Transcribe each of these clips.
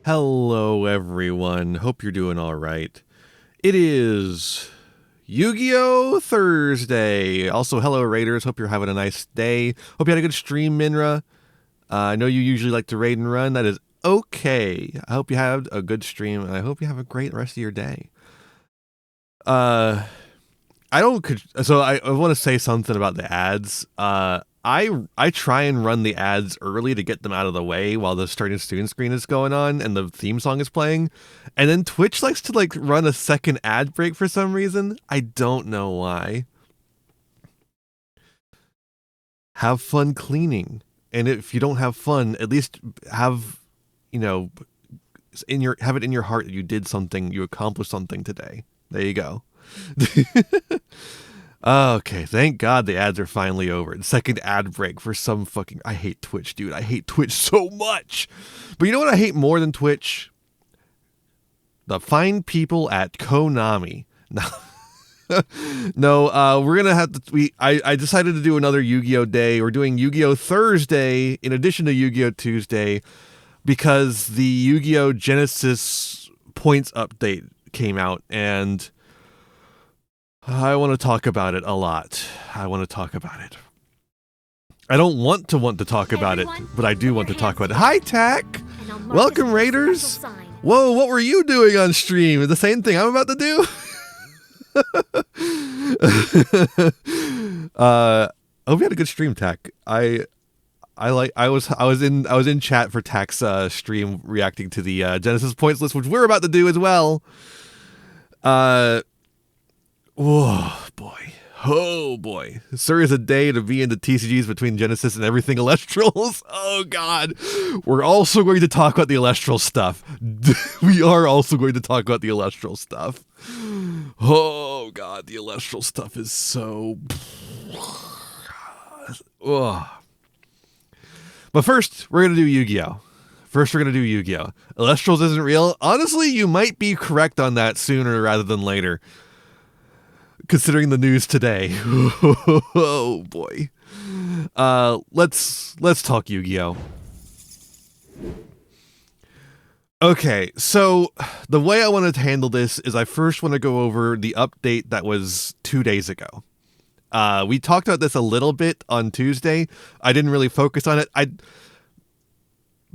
Hello, everyone. Hope you're doing all right. It is Yu-Gi-Oh! Thursday. Also, hello, Raiders. Hope you're having a nice day. Hope you had a good stream, Minra. I know you usually like to raid and run. That is okay. I hope you had a good stream, and I hope you have a great rest of your day. I want to say something about the ads. I try and run the ads early to get them out of the way while the starting student screen is going on and the theme song is playing. And then Twitch likes to run a second ad break for some reason. I don't know why. Have fun cleaning. And if you don't have fun, at least have, have it in your heart that you did something, you accomplished something today. There you go. Okay, thank God the ads are finally over. The second ad break for some fucking... I hate Twitch, dude. I hate Twitch so much. But you know what I hate more than Twitch? The fine people at Konami. No, we're going to have to... I decided to do another Yu-Gi-Oh! Day. We're doing Yu-Gi-Oh! Thursday in addition to Yu-Gi-Oh! Tuesday because the Yu-Gi-Oh! Genesys points update came out, and I want to talk about it a lot. I want to talk about it. I don't want to talk about it, but I do want to talk about it. Hi, Tack! Welcome, Raiders! Whoa, what were you doing on stream? The same thing I'm about to do? I hope you had a good stream, Tack. I was in chat for Tack's stream reacting to the Genesys points list, which we're about to do as well. Oh boy. Sir is a day to be into TCGs between Genesys and everything Elestrals. Oh god. We're also going to talk about the Elestral stuff. We are also going to talk about the Elestral stuff. Oh god, the Elestral stuff is so... But first, we're going to do Yu-Gi-Oh! Elestrals isn't real. Honestly, you might be correct on that sooner rather than later, considering the news today. Oh boy. Let's talk Yu-Gi-Oh! Okay, so the way I wanted to handle this is I first want to go over the update that was 2 days ago. We talked about this a little bit on Tuesday. I didn't really focus on it.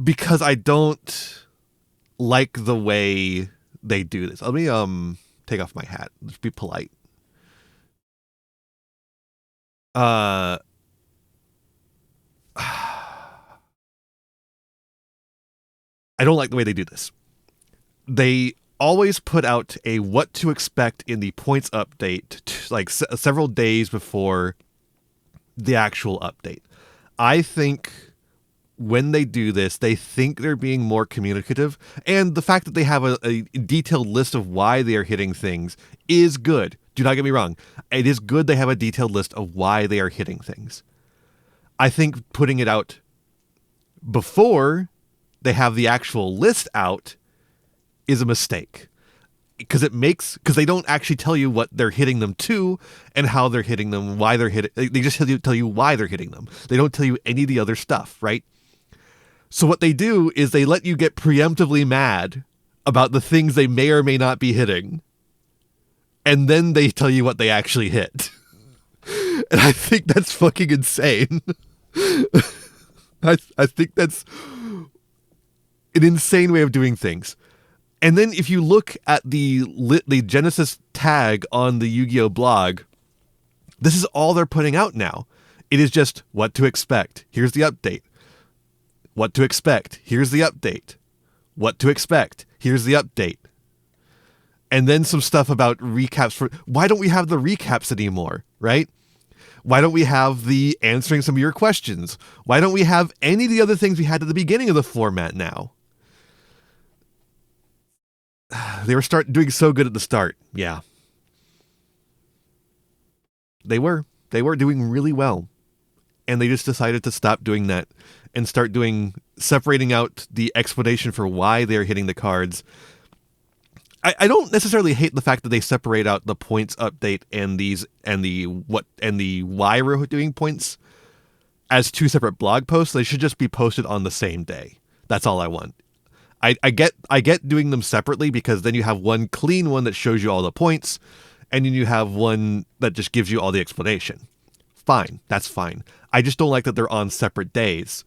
Because I don't like the way they do this. Let me take off my hat. Let's be polite. I don't like the way they do this. They always put out a what to expect in the points update several days before the actual update. I think when they do this, they think they're being more communicative, and the fact that they have a detailed list of why they are hitting things is good. Do not get me wrong. It is good they have a detailed list of why they are hitting things. I think putting it out before they have the actual list out is a mistake. Because they don't actually tell you what they're hitting them to and how they're hitting them, why they're hitting. They just tell you why they're hitting them. They don't tell you any of the other stuff, right? So what they do is they let you get preemptively mad about the things they may or may not be hitting. And then they tell you what they actually hit. And I think that's fucking insane. I think that's an insane way of doing things. And then if you look at the Genesys tag on the Yu-Gi-Oh! Blog, this is all they're putting out now. It is just what to expect. Here's the update. What to expect. Here's the update. What to expect. Here's the update. And then some stuff about recaps for... Why don't we have the recaps anymore, right? Why don't we have the answering some of your questions? Why don't we have any of the other things we had at the beginning of the format now? They were doing so good at the start. Yeah. They were doing really well. And they just decided to stop doing that and start separating out the explanation for why they're hitting the cards. I don't necessarily hate the fact that they separate out the points update and the why we're doing points as two separate blog posts. They should just be posted on the same day. That's all I want. I get doing them separately because then you have one clean one that shows you all the points, and then you have one that just gives you all the explanation. Fine, that's fine. I just don't like that they're on separate days,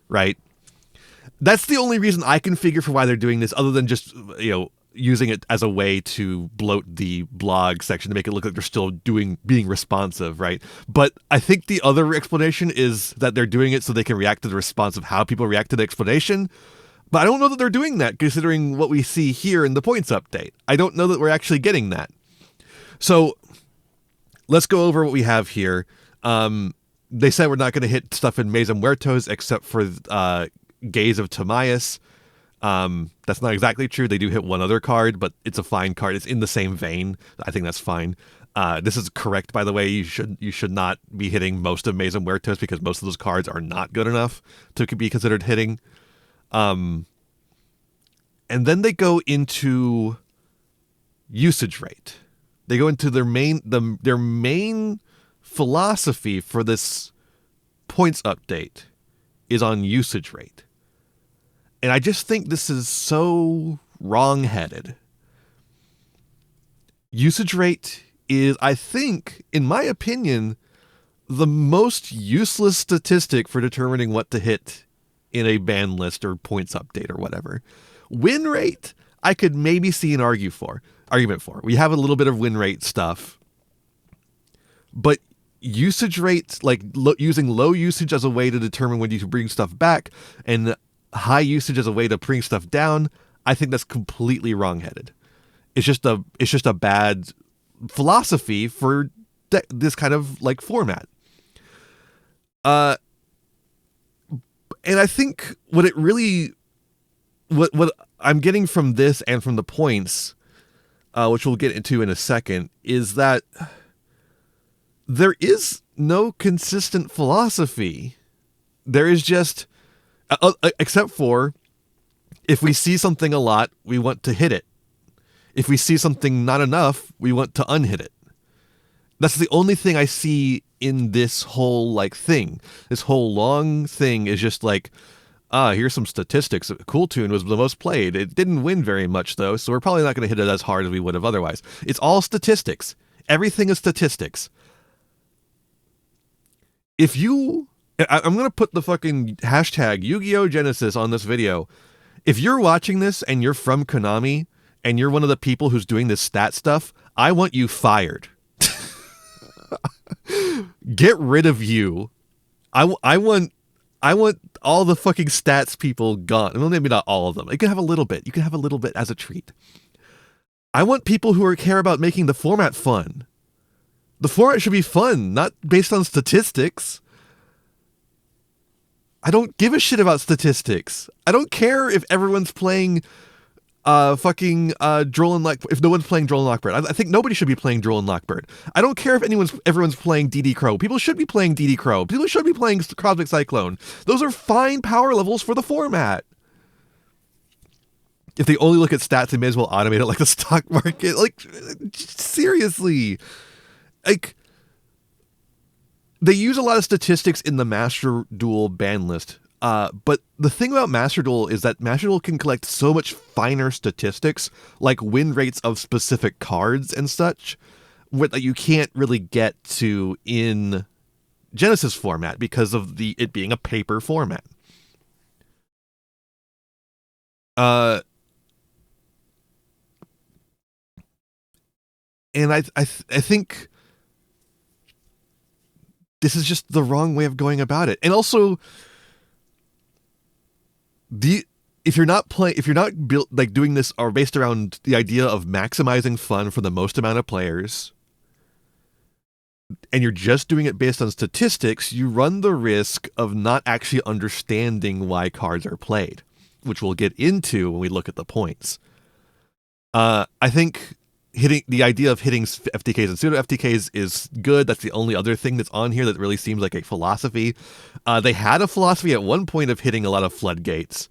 right? That's the only reason I can figure for why they're doing this, other than just, using it as a way to bloat the blog section to make it look like they're still being responsive, right? But I think the other explanation is that they're doing it so they can react to the response of how people react to the explanation. But I don't know that they're doing that, considering what we see here in the points update. I don't know that we're actually getting that. So let's go over what we have here. They said we're not going to hit stuff in Mesa Muertos except for Gaze of Timaeus. That's not exactly true. They do hit one other card, but it's a fine card. It's in the same vein. I think that's fine. This is correct, by the way. You should not be hitting most of Mesa Muertos because most of those cards are not good enough to be considered hitting. And then they go into usage rate. They go into their main philosophy for this points update is on usage rate. And I just think this is so wrong-headed. Usage rate is, I think, in my opinion, the most useless statistic for determining what to hit in a ban list or points update or whatever. Win rate, I could maybe see an argument for. We have a little bit of win rate stuff. But usage rate, like using low usage as a way to determine when you can bring stuff back and high usage as a way to bring stuff down, I think that's completely wrong-headed. It's just a bad philosophy for this kind of like format. And I think what I'm getting from this and from the points, which we'll get into in a second, is that there is no consistent philosophy. There is just, except for if we see something a lot, we want to hit it. If we see something not enough, we want to unhit it. That's the only thing I see in this whole thing. This whole long thing is just like, here's some statistics. Cool Tune was the most played. It didn't win very much though, so we're probably not going to hit it as hard as we would have otherwise. It's all statistics. Everything is statistics. I'm going to put the fucking hashtag Yu-Gi-Oh! Genesys on this video. If you're watching this and you're from Konami and you're one of the people who's doing this stat stuff, I want you fired. Get rid of you. I want all the fucking stats people gone. Well, maybe not all of them. You can have a little bit. You can have a little bit as a treat. I want people who care about making the format fun. The format should be fun, not based on statistics. I don't give a shit about statistics. I don't care if everyone's playing Droll and if no one's playing Droll and Lockbird. I think nobody should be playing Droll and Lockbird. I don't care if everyone's playing DD Crow. People should be playing DD Crow. People should be playing Cosmic Cyclone. Those are fine power levels for the format. If they only look at stats, they may as well automate it like the stock market. Seriously. They use a lot of statistics in the Master Duel ban list. But the thing about Master Duel is that Master Duel can collect so much finer statistics, like win rates of specific cards and such, that you can't really get to in Genesys format because of it being a paper format. And I think this is just the wrong way of going about it. And also, if you're not doing this or based around the idea of maximizing fun for the most amount of players, and you're just doing it based on statistics, you run the risk of not actually understanding why cards are played, which we'll get into when we look at the points. I think the idea of hitting FTKs and pseudo FTKs is good. That's the only other thing that's on here that really seems like a philosophy. They had a philosophy at one point of hitting a lot of floodgates.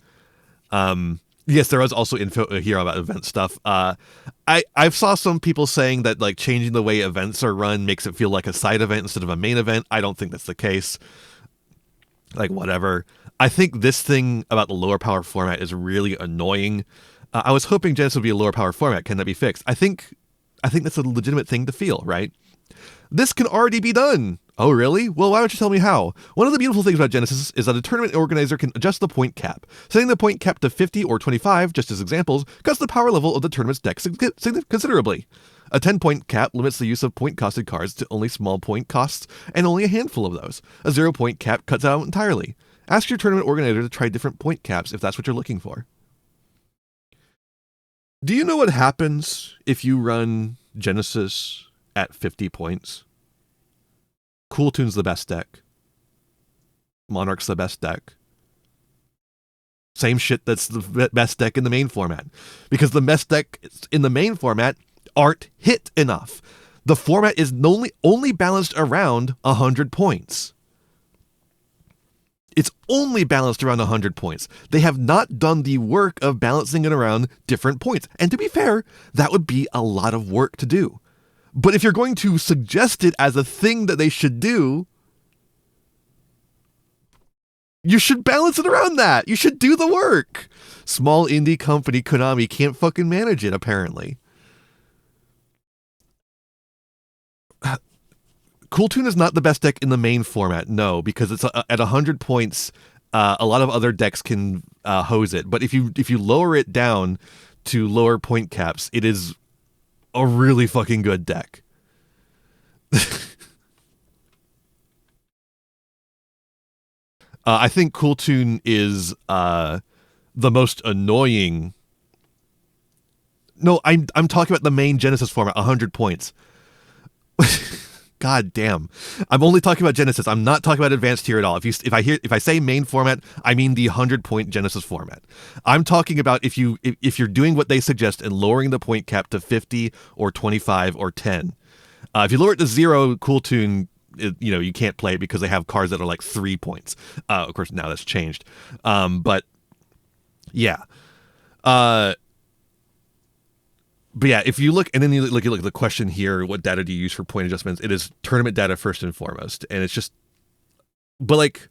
Yes, there was also info here about event stuff. I've saw some people saying that changing the way events are run makes it feel like a side event instead of a main event. I don't think that's the case. Whatever. I think this thing about the lower power format is really annoying. I was hoping Genesis would be a lower power format. Can that be fixed? I think that's a legitimate thing to feel, right? This can already be done. Oh, really? Well, why don't you tell me how? One of the beautiful things about Genesis is that a tournament organizer can adjust the point cap. Setting the point cap to 50 or 25, just as examples, cuts the power level of the tournament's deck considerably. A 10-point cap limits the use of point-costed cards to only small point costs and only a handful of those. A 0-point cap cuts out entirely. Ask your tournament organizer to try different point caps if that's what you're looking for. Do you know what happens if you run Genesis at 50 points? Cool Tune's the best deck. Monarch's the best deck. Same shit that's the best deck in the main format. Because the best deck in the main format aren't hit enough. The format is only balanced around 100 points. It's only balanced around 100 points. They have not done the work of balancing it around different points. And to be fair, that would be a lot of work to do. But if you're going to suggest it as a thing that they should do, you should balance it around that. You should do the work. Small indie company Konami can't fucking manage it, apparently. Cool Tune is not the best deck in the main format, no, because it's at 100 points. A lot of other decks can hose it, but if you lower it down to lower point caps, it is a really fucking good deck. I think Cool Tune is the most annoying. No, I'm talking about the main Genesis format, 100 points. God damn. I'm only talking about Genesis. I'm not talking about advanced tier at all. If I say main format, I mean the 100-point Genesis format. I'm talking about if you're doing what they suggest and lowering the point cap to 50 or 25 or 10. If you lower it to 0, Cool Tune, you can't play it because they have cards that are like 3 points. Of course, now that's changed. But yeah. But yeah, if you look, and then you look at the question here, what data do you use for point adjustments? It is tournament data first and foremost. And it's just, but like,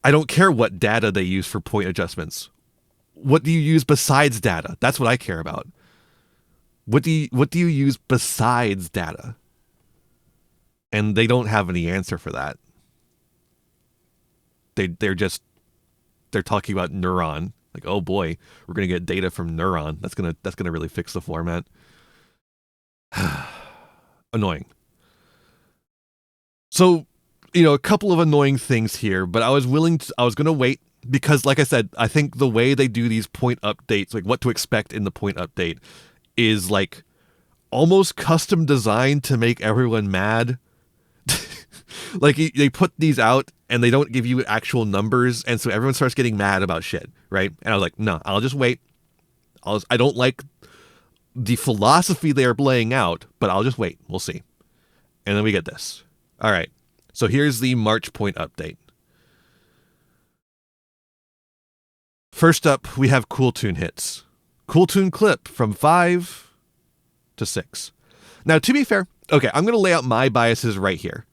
I don't care what data they use for point adjustments. What do you use besides data? That's what I care about. What do you use besides data? And they don't have any answer for that. They're talking about Neuron. Like, oh boy, we're gonna get data from Neuron. That's gonna really fix the format. Annoying. So, a couple of annoying things here, but I was gonna wait because, like I said, I think the way they do these point updates, like what to expect in the point update, is like almost custom designed to make everyone mad. Like they put these out and they don't give you actual numbers, and so everyone starts getting mad about shit, right? And I was like, no, I'll just wait. I don't like the philosophy they are laying out, but I'll just wait. We'll see. And then we get this. All right. So here's the March point update. First up, we have Cool Tune hits. Cool Tune clip from 5 to 6. Now, to be fair, okay, I'm going to lay out my biases right here.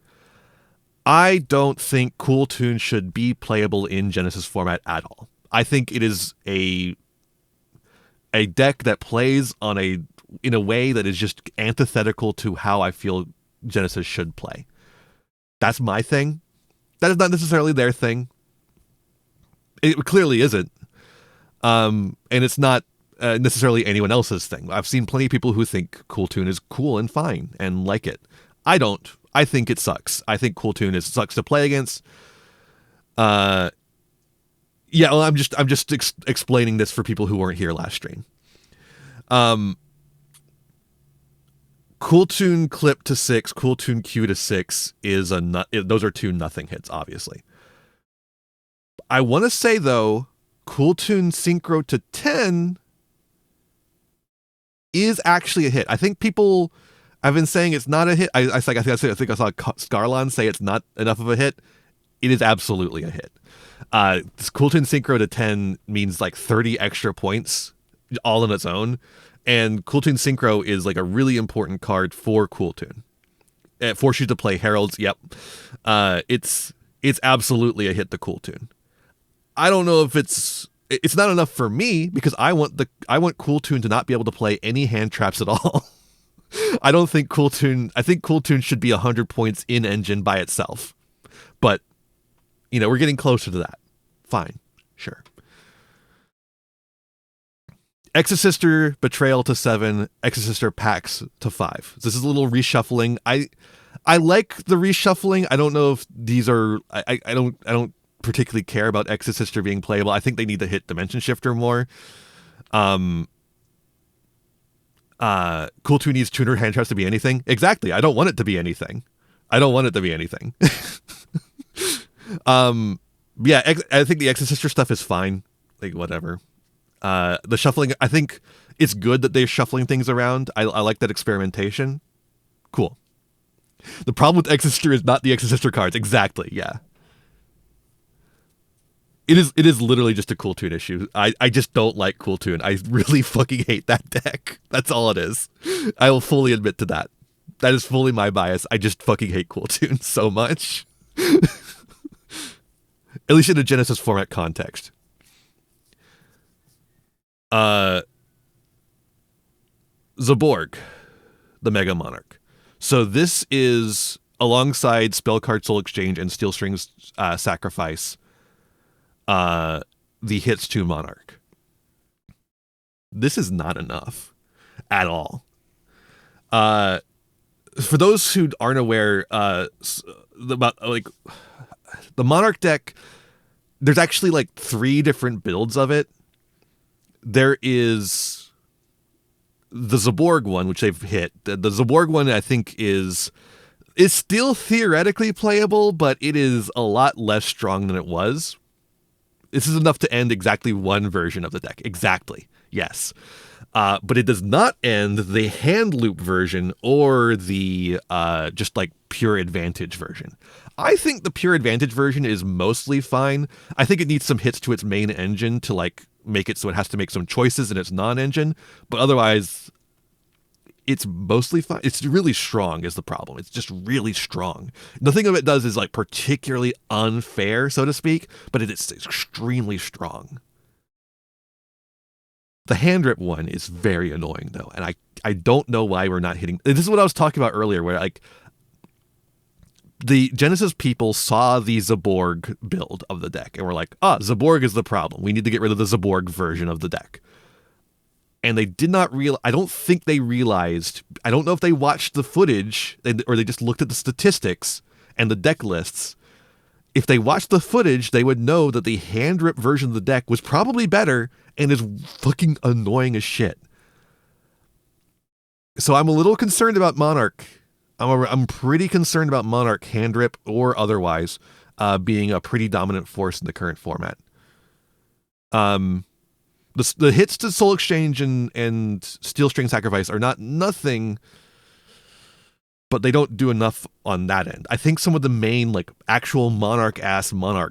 I don't think Cool Tune should be playable in Genesis format at all. I think it is a deck that plays in a way that is just antithetical to how I feel Genesis should play. That's my thing. That is not necessarily their thing. It clearly isn't. And it's not necessarily anyone else's thing. I've seen plenty of people who think Cool Tune is cool and fine and like it. I don't. I think it sucks. I think Cool Tune sucks to play against. Yeah, well, I'm just explaining this for people who weren't here last stream. Cool Tune clip to 6, Cool Tune Q to 6 is those are two nothing hits, obviously. I want to say though, Cool Tune Synchro to 10 is actually a hit. I think people have been saying it's not a hit. I think I saw Scarlon say it's not enough of a hit. It is absolutely a hit. This Cool Tune Synchro to 10 means like 30 extra points all on its own. And Cool Tune Synchro is like a really important card for Cool Tune. It forces you to play Heralds. Yep. It's absolutely a hit to Cool Tune. I don't know if it's not enough for me because I want Cool Tune to not be able to play any hand traps at all. I don't think Cool Tune. I think Cool Tune should be 100 points in engine by itself. But we're getting closer to that. Fine, sure. Exosister Betrayal to 7, Exosister Pax to 5. This is a little reshuffling. I like the reshuffling. I don't know if these are. I don't particularly care about Exosister being playable. I think they need to hit Dimension Shifter more. Cool Tune needs tuner hand traps to be anything. Exactly. I don't want it to be anything. Yeah, I think the Exosister stuff is fine. Like, whatever. The shuffling, I think it's good that they're shuffling things around. I like that experimentation. Cool. The problem with Exosister is not the Exosister cards. Exactly, yeah. It is literally just a Cool Tune issue. I just don't like Cool Tune. I really fucking hate that deck. That's all it is. I will fully admit to that. That is fully my bias. I just fucking hate Cool Tune so much. At least in a Genesys format context. Zaborg, the Mega Monarch. So this is alongside Spellcard Soul Exchange and Steel Strings Sacrifice, the hits to Monarch. This is not enough at all. For those who aren't aware, about like the Monarch deck, there's actually like 3 different builds of it. There is the Zaborg one, which they've hit. The Zaborg one, I think, is still theoretically playable, but it is a lot less strong than it was. This is enough to end exactly one version of the deck. Exactly. Yes. But it does not end the hand loop version or the just like pure advantage version. I think the pure advantage version is mostly fine. I think it needs some hits to its main engine to like make it so it has to make some choices in its non-engine, but otherwise it's mostly fine. It's really strong is the problem. It's just really strong. Nothing of it does is like particularly unfair, so to speak, but it is extremely strong. The hand rip one is very annoying though, and I don't know why we're not hitting. This is what I was talking about earlier, where like the Genesys people saw the Zaborg build of the deck and were like, Zaborg is the problem. We need to get rid of the Zaborg version of the deck. And they did not I don't think they realized, I don't know if they watched the footage or they just looked at the statistics and the deck lists. If they watched the footage, they would know that the hand rip version of the deck was probably better and is fucking annoying as shit. So I'm a little concerned about Monarch. I'm pretty concerned about Monarch, hand rip or otherwise, being a pretty dominant force in the current format. The hits to Soul Exchange and Steel String Sacrifice are nothing, but they don't do enough on that end. I think some of the main like actual Monarch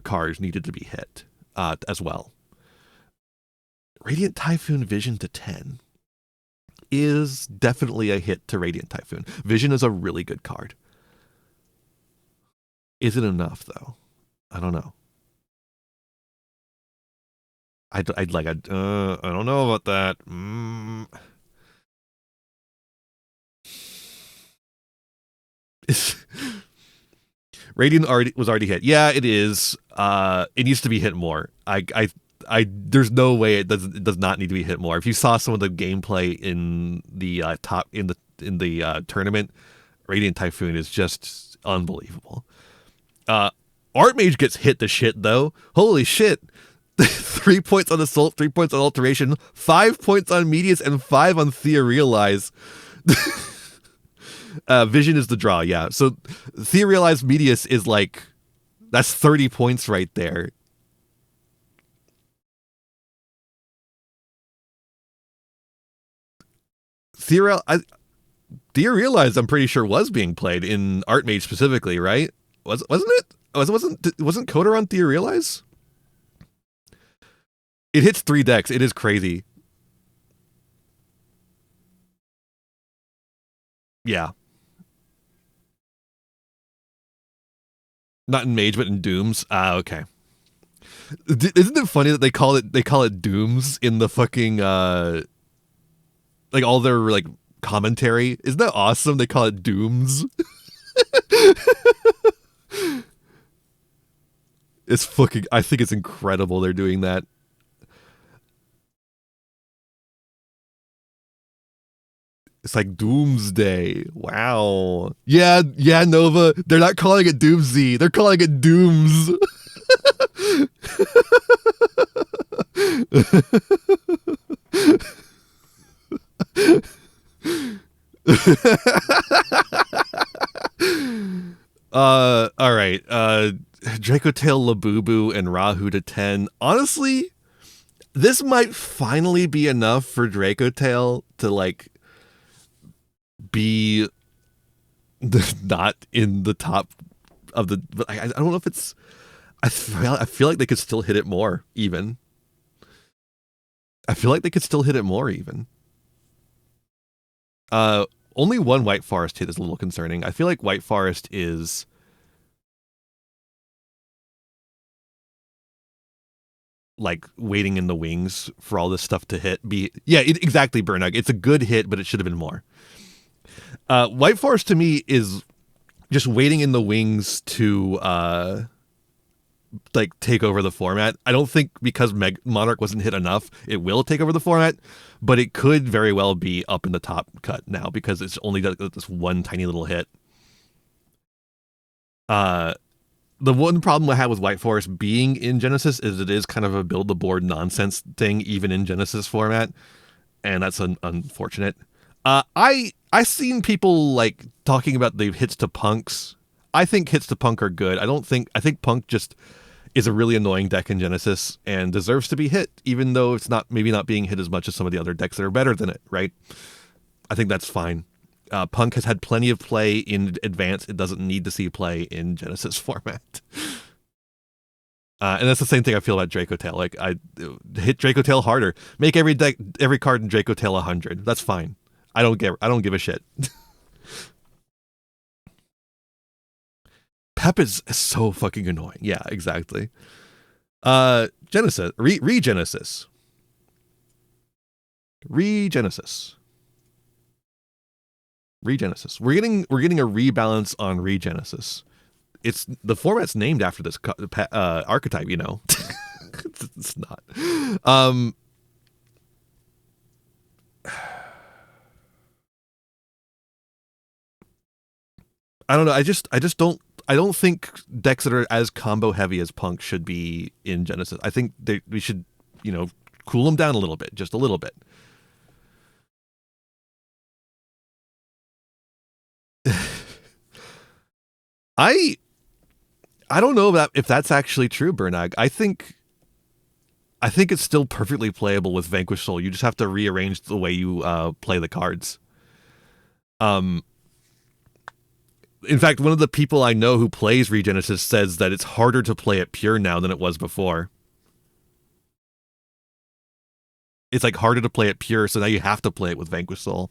cards needed to be hit as well. Radiant Typhoon Vision to 10 is definitely a hit to Radiant Typhoon. Vision is a really good card. Is it enough though? I don't know. I don't know about that. Radiant was already hit. Yeah, it is. It needs to be hit more. There's no way it does not need to be hit more. If you saw some of the gameplay in the tournament, Radiant Typhoon is just unbelievable. Archmage gets hit to shit though. Holy shit. 3 points on Assault, 3 points on Alteration, 5 points on Medius, and 5 on Thea Realize. Vision is the draw, yeah. So Thea Realize Medius is like, that's 30 points right there. Thea Realize, I'm pretty sure, was being played in Archmage specifically, right? Wasn't it? Wasn't Coder on Thea Realize? It hits 3 decks. It is crazy. Yeah. Not in Mage, but in Dooms. Okay. Isn't it funny that they call it dooms in the fucking like all their like commentary? Isn't that awesome? They call it dooms. It's fucking. I think it's incredible they're doing that. It's like Doomsday. Wow. Yeah, yeah, Nova. They're not calling it Doomsday. They're calling it Dooms. All right. Draco Tail Labubu and Rahu to 10. Honestly, this might finally be enough for Draco Tail to like be not in the top of the. But I don't know if it's. I feel like they could still hit it more. Even. I feel like they could still hit it more. Even. Only one White Forest hit is a little concerning. I feel like White Forest is. Like waiting in the wings for all this stuff to hit. Exactly, Burnug. It's a good hit, but it should have been more. White Forest to me is just waiting in the wings to like take over the format. I don't think because Monarch wasn't hit enough, it will take over the format, but it could very well be up in the top cut now because it's only got this one tiny little hit. The one problem I had with White Forest being in Genesys is it is kind of a build the board nonsense thing, even in Genesys format, and that's unfortunate. I seen people like talking about the hits to punks. I think hits to punk are good. I think punk just is a really annoying deck in Genesys and deserves to be hit, even though it's maybe not being hit as much as some of the other decks that are better than it. Right? I think that's fine. Punk has had plenty of play in Advance. It doesn't need to see play in Genesys format. And that's the same thing I feel about Draco Tail. Like I hit Draco Tail harder. Make every card in Draco Tail 100. That's fine. I don't give a shit. Pep is so fucking annoying. Yeah, exactly. Genesis. Regenesis. Regenesis. Regenesis. We're getting a rebalance on Regenesis. It's the format's named after this archetype, you know. It's not. I don't know. I don't think decks that are as combo heavy as Punk should be in Genesys. I think we should, cool them down a little bit, just a little bit. I don't know if that's actually true, Bernag. I think it's still perfectly playable with Vanquish Soul. You just have to rearrange the way you play the cards. In fact, one of the people I know who plays Regenesis says that it's harder to play it pure now than it was before. It's like harder to play it pure, so now you have to play it with Vanquish Soul,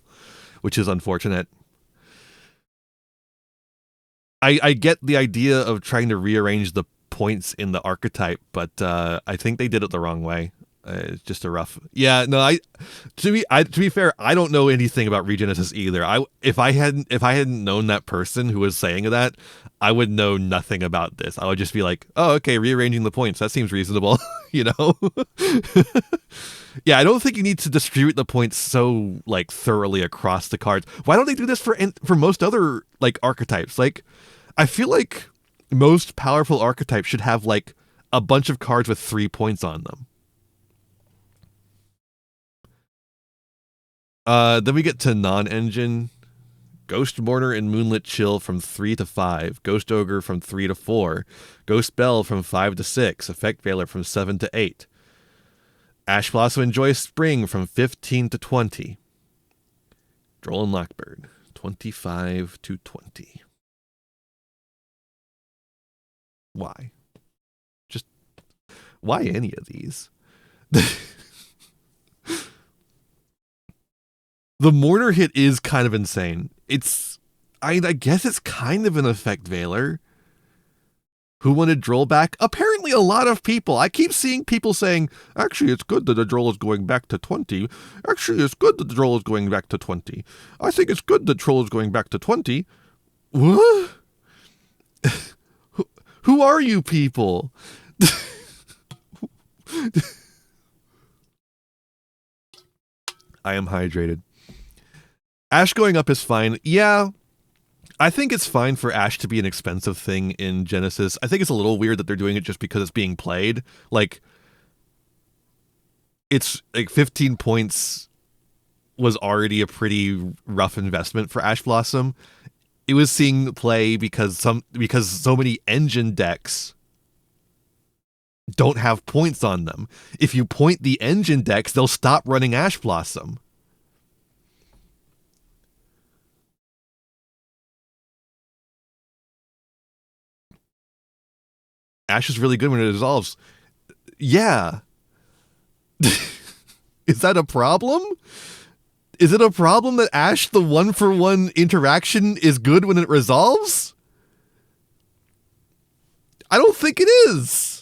which is unfortunate. I get the idea of trying to rearrange the points in the archetype, but I think they did it the wrong way. It's just a rough. Yeah, no. To be fair, I don't know anything about Regenesis either. If I hadn't known that person who was saying that, I would know nothing about this. I would just be like, oh, okay, rearranging the points. That seems reasonable, you know. Yeah, I don't think you need to distribute the points so like thoroughly across the cards. Why don't they do this for most other like archetypes? Like, I feel like most powerful archetypes should have like a bunch of cards with 3 points on them. Then we get to non-engine. Ghost Mourner and Moonlit Chill from 3 to 5. Ghost Ogre from 3 to 4. Ghost Bell from 5 to 6. Effect Veiler from 7 to 8. Ash Blossom and Joyous Spring from 15 to 20. Droll and Lockbird, 25 to 20. Why? Just, why any of these? The Mourner hit is kind of insane. I guess it's kind of an Effect Veiler. Who wanted Droll back? Apparently a lot of people. I keep seeing people saying, actually, it's good that the Droll is going back to 20. Actually, it's good that the Droll is going back to 20. I think it's good that Troll is going back to 20. What? Who are you people? I am hydrated. Ash going up is fine. Yeah, I think it's fine for Ash to be an expensive thing in Genesys. I think it's a little weird that they're doing it just because it's being played. Like, it's like 15 points was already a pretty rough investment for Ash Blossom. It was seeing play because so many engine decks don't have points on them. If you point the engine decks, they'll stop running Ash Blossom. Ash is really good when it dissolves. Yeah. Is that a problem? Is it a problem that Ash, the 1-for-1 interaction, is good when it resolves? I don't think it is.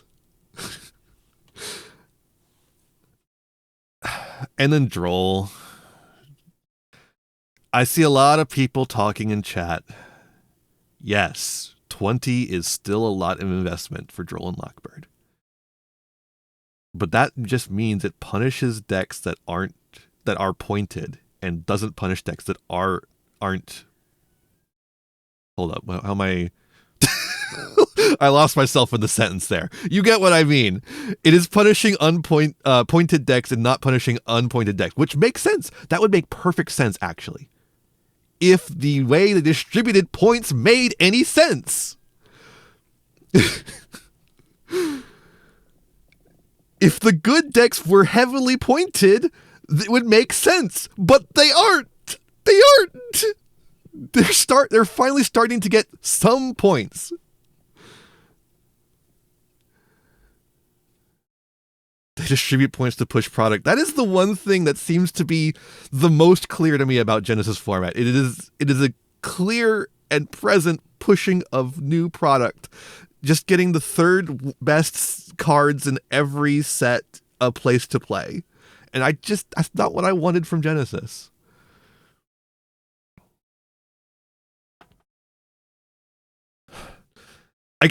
And then Droll. I see a lot of people talking in chat. Yes, 20 is still a lot of investment for Droll and Lockbird. But that just means it punishes decks that are pointed and doesn't punish decks that aren't. Hold up, how am I? I lost myself in the sentence there. You get what I mean. It is punishing pointed decks and not punishing unpointed decks, which makes sense. That would make perfect sense, actually, if the way they distributed points made any sense. If the good decks were heavily pointed, it would make sense, but they aren't. They aren't. They're finally starting to get some points. They distribute points to push product. That is the one thing that seems to be the most clear to me about Genesys format. It is a clear and present pushing of new product. Just getting the third best cards in every set a place to play. And that's not what I wanted from Genesys.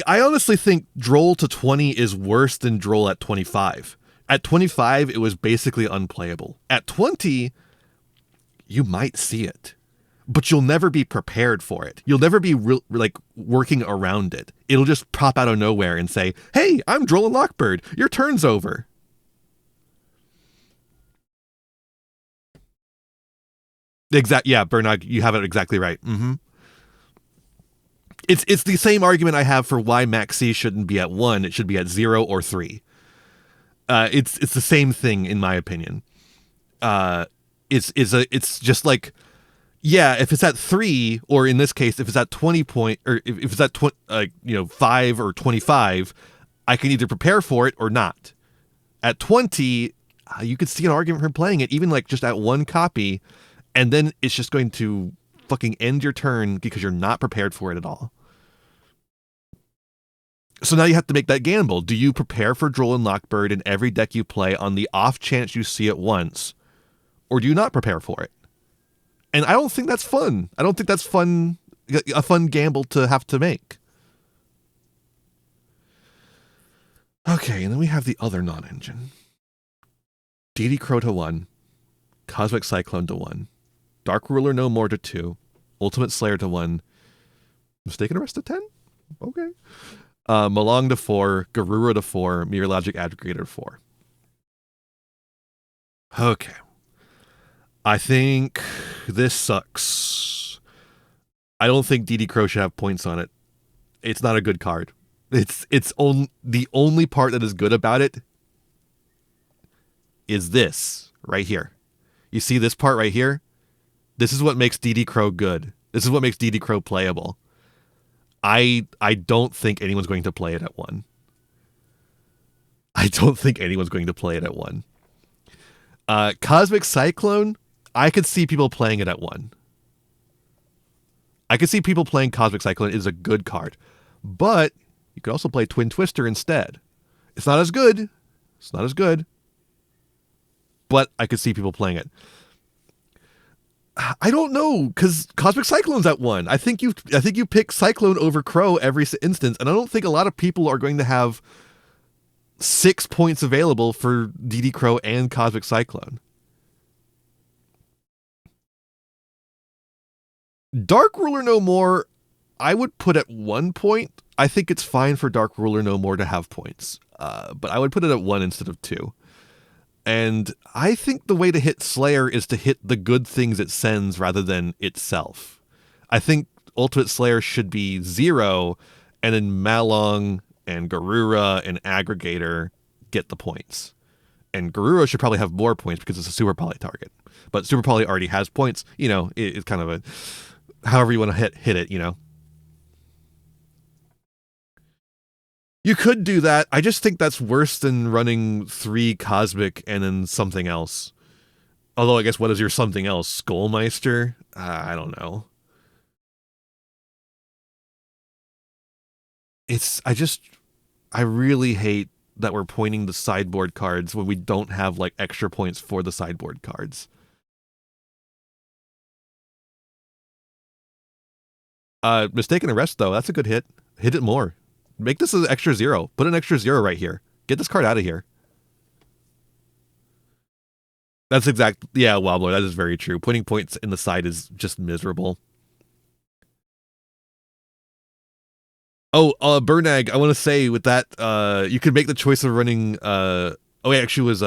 I honestly think Droll to 20 is worse than Droll at 25. At 25, it was basically unplayable. At 20, you might see it, but you'll never be prepared for it. You'll never be working around it. It'll just pop out of nowhere and say, hey, I'm Droll and Lockbird. Your turn's over. Yeah, Bernard, you have it exactly right. Mm-hmm. It's the same argument I have for why Maxi shouldn't be at 1. It should be at 0 or 3. It's the same thing in my opinion. It's just like, yeah, if it's at 3, or in this case, if it's at 20 point, or if it's at 5 or 25, I can either prepare for it or not. At 20, you could see an argument for playing it, even like just at 1 copy, and then it's just going to fucking end your turn because you're not prepared for it at all. So now you have to make that gamble. Do you prepare for Droll and Lockbird in every deck you play on the off chance you see it once? Or do you not prepare for it? And I don't think that's fun. I don't think that's a fun gamble to have to make. Okay, and then we have the other non-engine. DD Crow to 1. Cosmic Cyclone to 1. Dark Ruler No More to 2. Ultimate Slayer to 1. Mistaken Arrest to 10? Okay. Malong to 4, Garura to 4, Mirror Logic Aggregator to 4. Okay. I think this sucks. I don't think DD Crow should have points on it. It's not a good card. The only part that is good about it is this right here. You see this part right here? This is what makes DD Crow good. This is what makes DD Crow playable. I don't think anyone's going to play it at 1. I don't think anyone's going to play it at 1. Cosmic Cyclone, I could see people playing it at 1. I could see people playing Cosmic Cyclone. It is a good card. But You could also play Twin Twister instead. It's not as good. It's not as good. But I could see people playing it. I don't know, because Cosmic Cyclone's at 1. I think you pick Cyclone over Crow every instance, and I don't think a lot of people are going to have 6 points available for DD Crow and Cosmic Cyclone. Dark Ruler No More, I would put at 1 point. I think it's fine for Dark Ruler No More to have points, but I would put it at 1 instead of 2. And I think the way to hit Slayer is to hit the good things it sends rather than itself. I think Ultimate Slayer should be 0, and then Malong and Garura and Aggregator get the points. And Garura should probably have more points because it's a Super Poly target. But Super Poly already has points. It's kind of a... however you want to hit it, You could do that. I just think that's worse than running 3 Cosmic and then something else. Although, I guess, what is your something else? Skullmeister? I don't know. I really hate that we're pointing the sideboard cards when we don't have, like, extra points for the sideboard cards. Mistaken Arrest, though. That's a good hit. Hit it more. Make this an extra 0. Put an extra 0 right here. Get this card out of here. That's exact. Yeah, Wobbler. That is very true. Putting points in the side is just miserable. Oh, Burnag, I want to say with that, you could make the choice of running. Actually, it was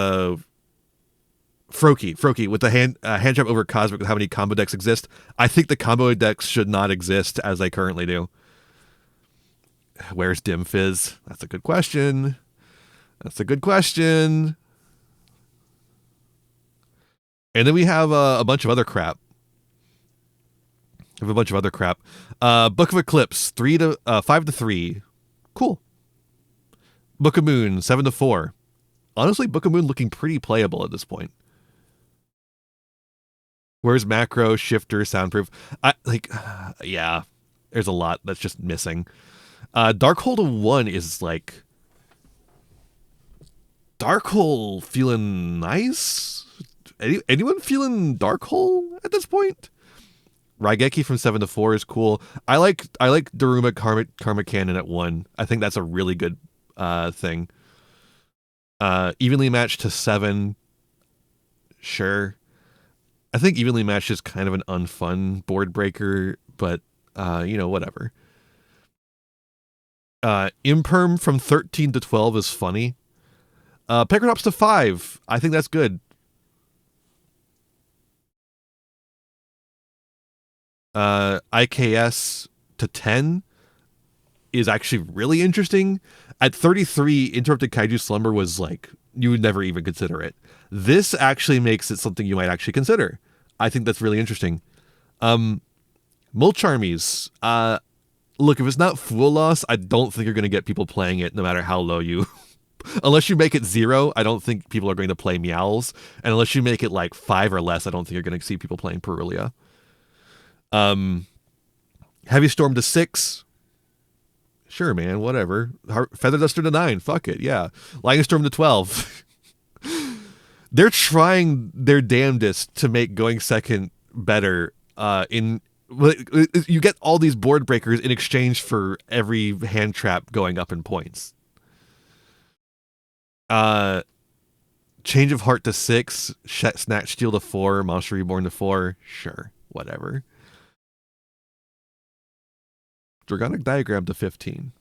Froki with the hand trap over Cosmic with how many combo decks exist. I think the combo decks should not exist as they currently do. Where's Dim Fizz? That's a good question. And then we have a bunch of other crap. Book of Eclipse, 5 to 3. Cool. Book of Moon, 7 to 4. Honestly, Book of Moon looking pretty playable at this point. Where's Macro, Shifter, Soundproof? Yeah, there's a lot that's just missing. Darkhold of 1 is like... Darkhole feeling nice? Anyone feeling Darkhole at this point? Raigeki from 7 to 4 is cool. I like Daruma Karma Cannon at 1. I think that's a really good thing. Evenly Matched to 7. Sure. I think Evenly Matched is kind of an unfun board breaker, but whatever. Imperm from 13 to 12 is funny. Peckertops to 5. I think that's good. IKS to 10 is actually really interesting. At 33, Interrupted Kaiju Slumber was like, you would never even consider it. This actually makes it something you might actually consider. I think that's really interesting. Mulch Armies. Look, if it's not Fool Loss, I don't think you're going to get people playing it no matter how low you... Unless you make it 0, I don't think people are going to play Meowls. And unless you make it like 5 or less, I don't think you're going to see people playing Perulia. Heavy Storm to 6. Sure, man, whatever. Feather Duster to 9. Fuck it, yeah. Lightning Storm to 12. They're trying their damnedest to make going second better. You get all these board breakers in exchange for every hand trap going up in points. Change of Heart to 6. Snatch Steel to 4. Monster Reborn to 4. Sure, whatever. Dragonic Diagram to 15.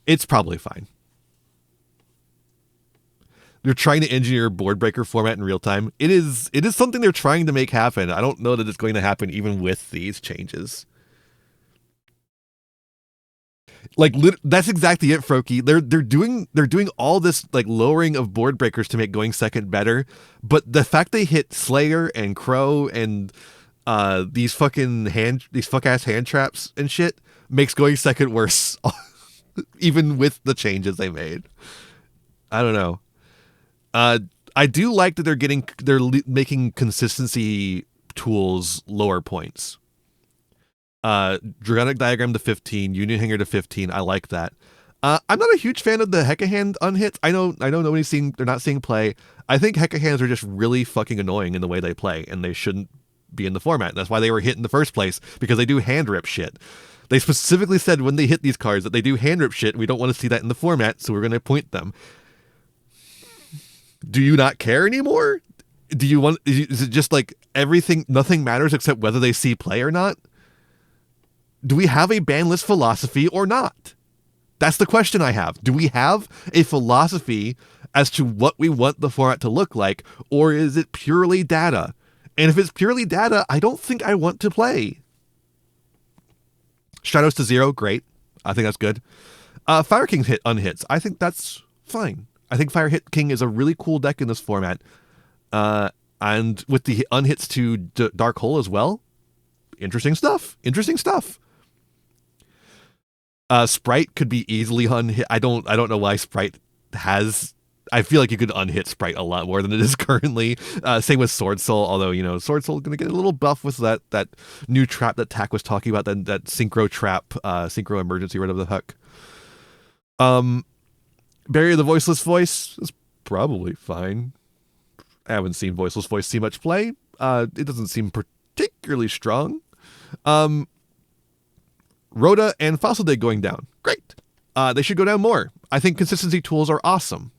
It's probably fine. They're trying to engineer board breaker format in real time. It is something they're trying to make happen. I don't know that it's going to happen even with these changes. Like that's exactly it, Froki. They're doing all this like lowering of board breakers to make going second better, but the fact they hit Slayer and Crow and these fuck ass hand traps and shit makes going second worse, even with the changes they made. I don't know. I do like that making consistency tools lower points. Dragonic Diagram to 15, Union Hanger to 15. I like that. I'm not a huge fan of the Hecka Hand unhits. I know they're not seeing play. I think Hecka Hands are just really fucking annoying in the way they play, and they shouldn't be in the format. That's why they were hit in the first place, because they do hand rip shit. They specifically said when they hit these cards that they do hand rip shit. We don't want to see that in the format, so we're going to point them. Do you not care anymore? Is it just like nothing matters except whether they see play or not? Do we have a ban list philosophy or not? That's the question I have. Do we have a philosophy as to what we want the format to look like, or is it purely data? And if it's purely data, I don't think I want to play. Shadows to 0, great. I think that's good. Fire King unhits. I think that's fine. I think Fire King is a really cool deck in this format. And with the unhits to Dark Hole as well, interesting stuff. Sprite could be easily unhit. I don't know why Sprite has. I feel like you could unhit Sprite a lot more than it is currently. Same with Sword Soul, although Sword Soul is going to get a little buff with that new trap that Tak was talking about, that synchro trap, synchro emergency, whatever the heck. Barrier the Voiceless Voice is probably fine. I haven't seen Voiceless Voice see much play. It doesn't seem particularly strong. Rhoda and Fossil Dig going down. Great. They should go down more. I think consistency tools are awesome.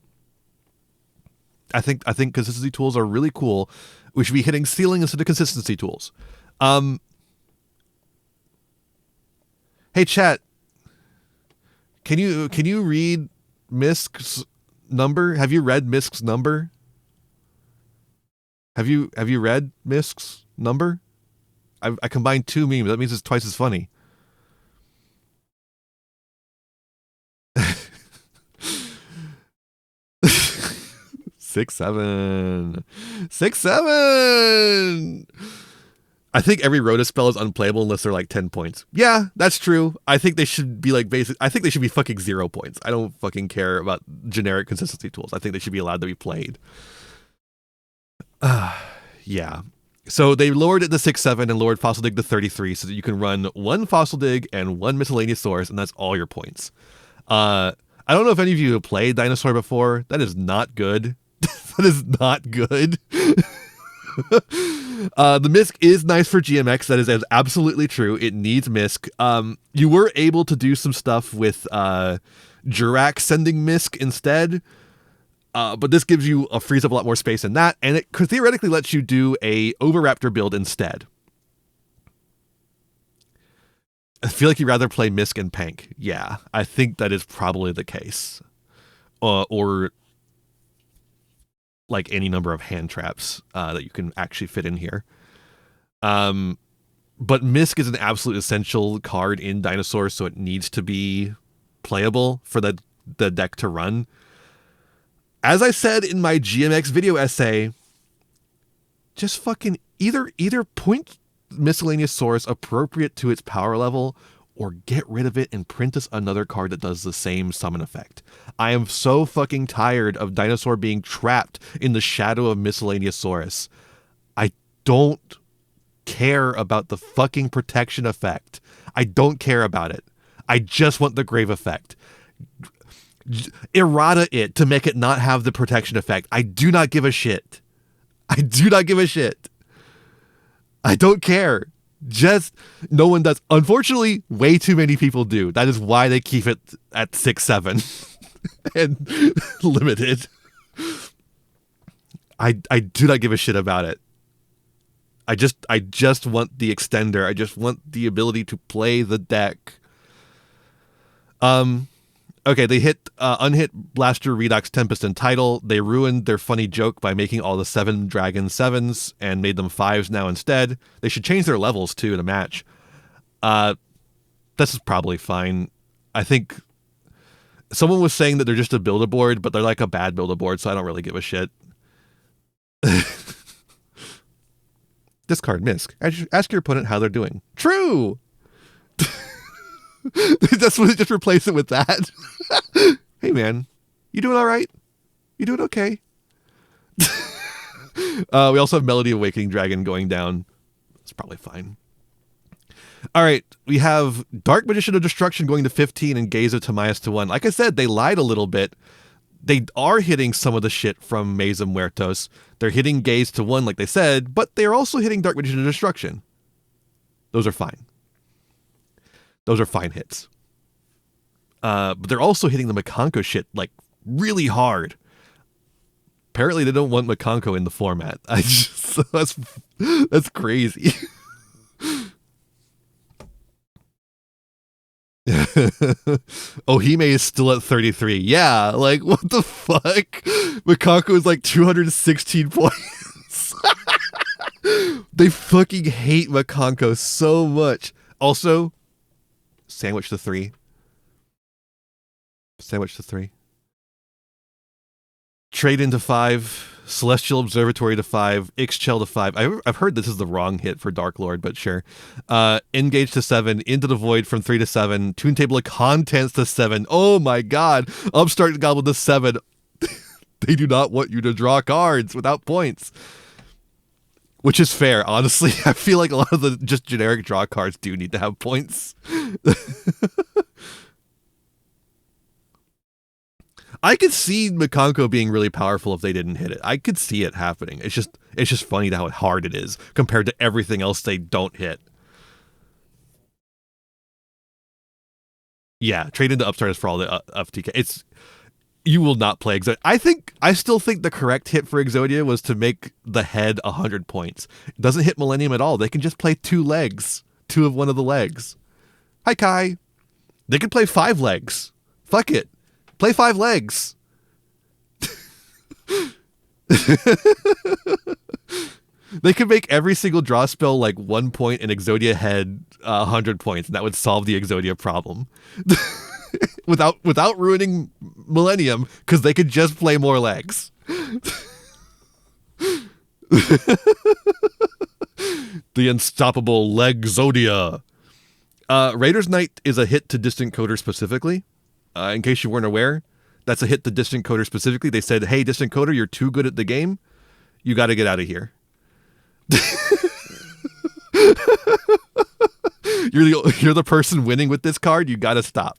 I think consistency tools are really cool. We should be hitting ceiling instead of consistency tools. Hey chat, can you read Misk's number? Have you read Misk's number? Have you read Misk's number? I combined two memes. That means it's twice as funny. Six, seven. I think every Rhoda spell is unplayable unless they're like 10 points. Yeah, that's true. I think they should be like basic. I think they should be fucking 0 points. I don't fucking care about generic consistency tools. I think they should be allowed to be played. Yeah. So they lowered it to 6-7 and lowered Fossil Dig to 33 so that you can run one Fossil Dig and one Miscellaneous Source, and that's all your points. I don't know if any of you have played Dinosaur before. That is not good. That is not good. The Misk is nice for GMX. That is absolutely true. It needs Misk. You were able to do some stuff with Jurak sending Misk instead. But this gives you frees up a lot more space in that, and it could theoretically let you do a Overraptor build instead. I feel like you'd rather play Misk and Pank. Yeah, I think that is probably the case. Or like any number of hand traps that you can actually fit in here. But Misk is an absolute essential card in Dinosaur, so it needs to be playable for the deck to run. As I said in my GMX video essay, just fucking either point Miscellaneous Source appropriate to its power level, or get rid of it and print us another card that does the same summon effect. I am so fucking tired of Dinosaur being trapped in the shadow of Miscellaneous Source. I don't care about the fucking protection effect. I don't care about it. I just want the grave effect. Errata it to make it not have the protection effect. I do not give a shit. I do not give a shit. I don't care. Just no one does. Unfortunately, way too many people do. That is why they keep it at 6-7 and limited. I do not give a shit about it. I just want the extender. I just want the ability to play the deck. Okay, they hit unhit Blaster, Redox, Tempest, and Tidal. They ruined their funny joke by making all the 7 dragons 7s and made them 5s now instead. They should change their levels too in a match. This is probably fine. I think someone was saying that they're just a build-a-board, but they're like a bad build-a-board, so I don't really give a shit. Discard Misk. Ask your opponent how they're doing. True! That's what, just replace it with that. Hey man, you doing all right? You doing okay? We also have Melody Awakening Dragon going down. It's probably fine. All right, we have Dark Magician of Destruction going to 15 and Gaze of Timaeus to 1. Like I said, they lied a little bit. They are hitting some of the shit from Mesa Muertos. They're hitting Gaze to 1 like they said, but they're also hitting Dark Magician of Destruction. Those are fine. Those are fine hits. But they're also hitting the Makanko shit like really hard. Apparently they don't want Makanko in the format. That's crazy. Ohime is still at 33. Yeah, like what the fuck? Makanko is like 216 points. They fucking hate Makanko so much. Also, sandwich to 3. Sandwich to 3. Trade into 5. Celestial Observatory to 5, Ixchel to 5. I've heard this is the wrong hit for Dark Lord, but sure. Engage to 7, Into the Void from 3 to 7, Tune Table of Contents to 7. Oh my god, Upstart Goblin to 7. They do not want you to draw cards without points. Which is fair, honestly. I feel like a lot of the just generic draw cards do need to have points. I could see Makanko being really powerful if they didn't hit it. I could see it happening. It's just funny how hard it is compared to everything else they don't hit. Yeah, trade into Upstart is for all the FTK. You will not play Exodia. I still think the correct hit for Exodia was to make the head 100 points. It doesn't hit Millennium at all. They can just play 2 legs. 2 of one of the legs. Hi, Kai. They could play 5 legs. Fuck it. Play 5 legs. They could make every single draw spell like 1 point and Exodia head 100 points, and that would solve the Exodia problem. without ruining Millennium, because they could just play more legs. The unstoppable Legzodia. Raider's Knight is a hit to Distant Coder specifically. In case you weren't aware, that's a hit to Distant Coder specifically. They said, hey, Distant Coder, you're too good at the game. You got to get out of here. You're the person winning with this card. You got to stop.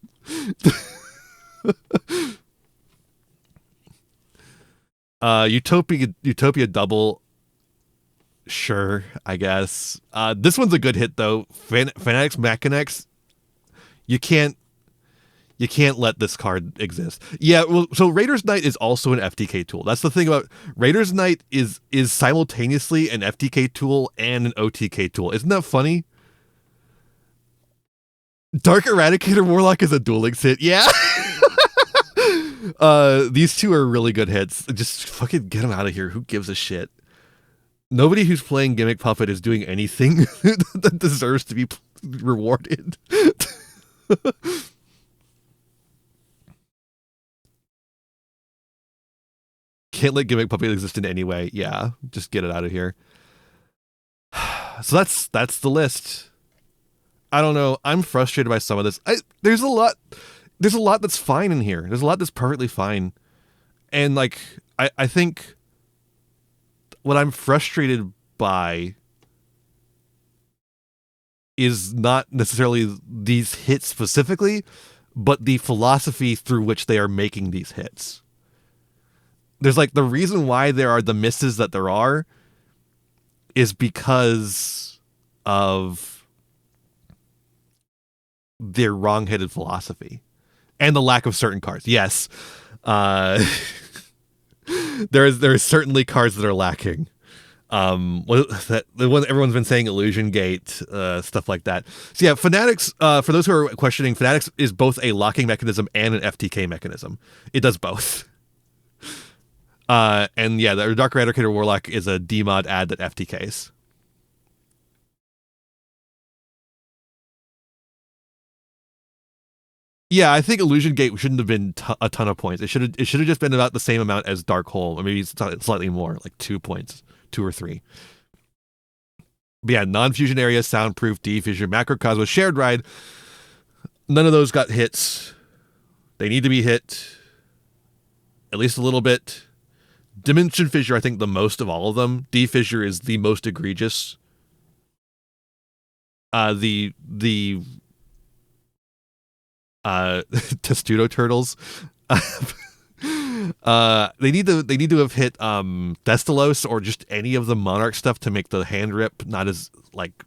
Utopia double. Sure, I guess. This one's a good hit, though. Fanatics Machinex. You can't let this card exist. Yeah, well, so Raider's Knight is also an FTK tool. That's the thing about Raider's Knight is simultaneously an FTK tool and an OTK tool. Isn't that funny? Dark Eradicator Warlock is a Duel Links hit. Yeah. These two are really good hits. Just fucking get them out of here. Who gives a shit? Nobody who's playing Gimmick Puppet is doing anything that deserves to be rewarded. Can't let Gimmick Puppet exist in any way. Yeah, just get it out of here. So that's the list. I don't know. I'm frustrated by some of this. There's a lot that's fine in here. There's a lot that's perfectly fine. And like I think what I'm frustrated by is not necessarily these hits specifically, but the philosophy through which they are making these hits. There's like the reason why there are the misses that there are is because of their wrong-headed philosophy and the lack of certain cards. Yes. There is certainly cards that are lacking. The one everyone's been saying, Illusion Gate, stuff like that. So yeah, Fanatics, for those who are questioning, Fanatics is both a locking mechanism and an FTK mechanism. It does both. And yeah, the Dark Eradicator Warlock is a DMod ad that FTKs. Yeah, I think Illusion Gate shouldn't have been a ton of points. It should have just been about the same amount as Dark Hole, or maybe slightly more, like 2 points, 2 or 3. But yeah, non-fusion area, soundproof, defusion, macrocosmos, shared ride. None of those got hits. They need to be hit at least a little bit. Dimension Fissure, I think, the most of all of them. D-Fissure is the most egregious. The Testudo Turtles. They need to have hit Thestalos or just any of the Monarch stuff to make the hand rip not as like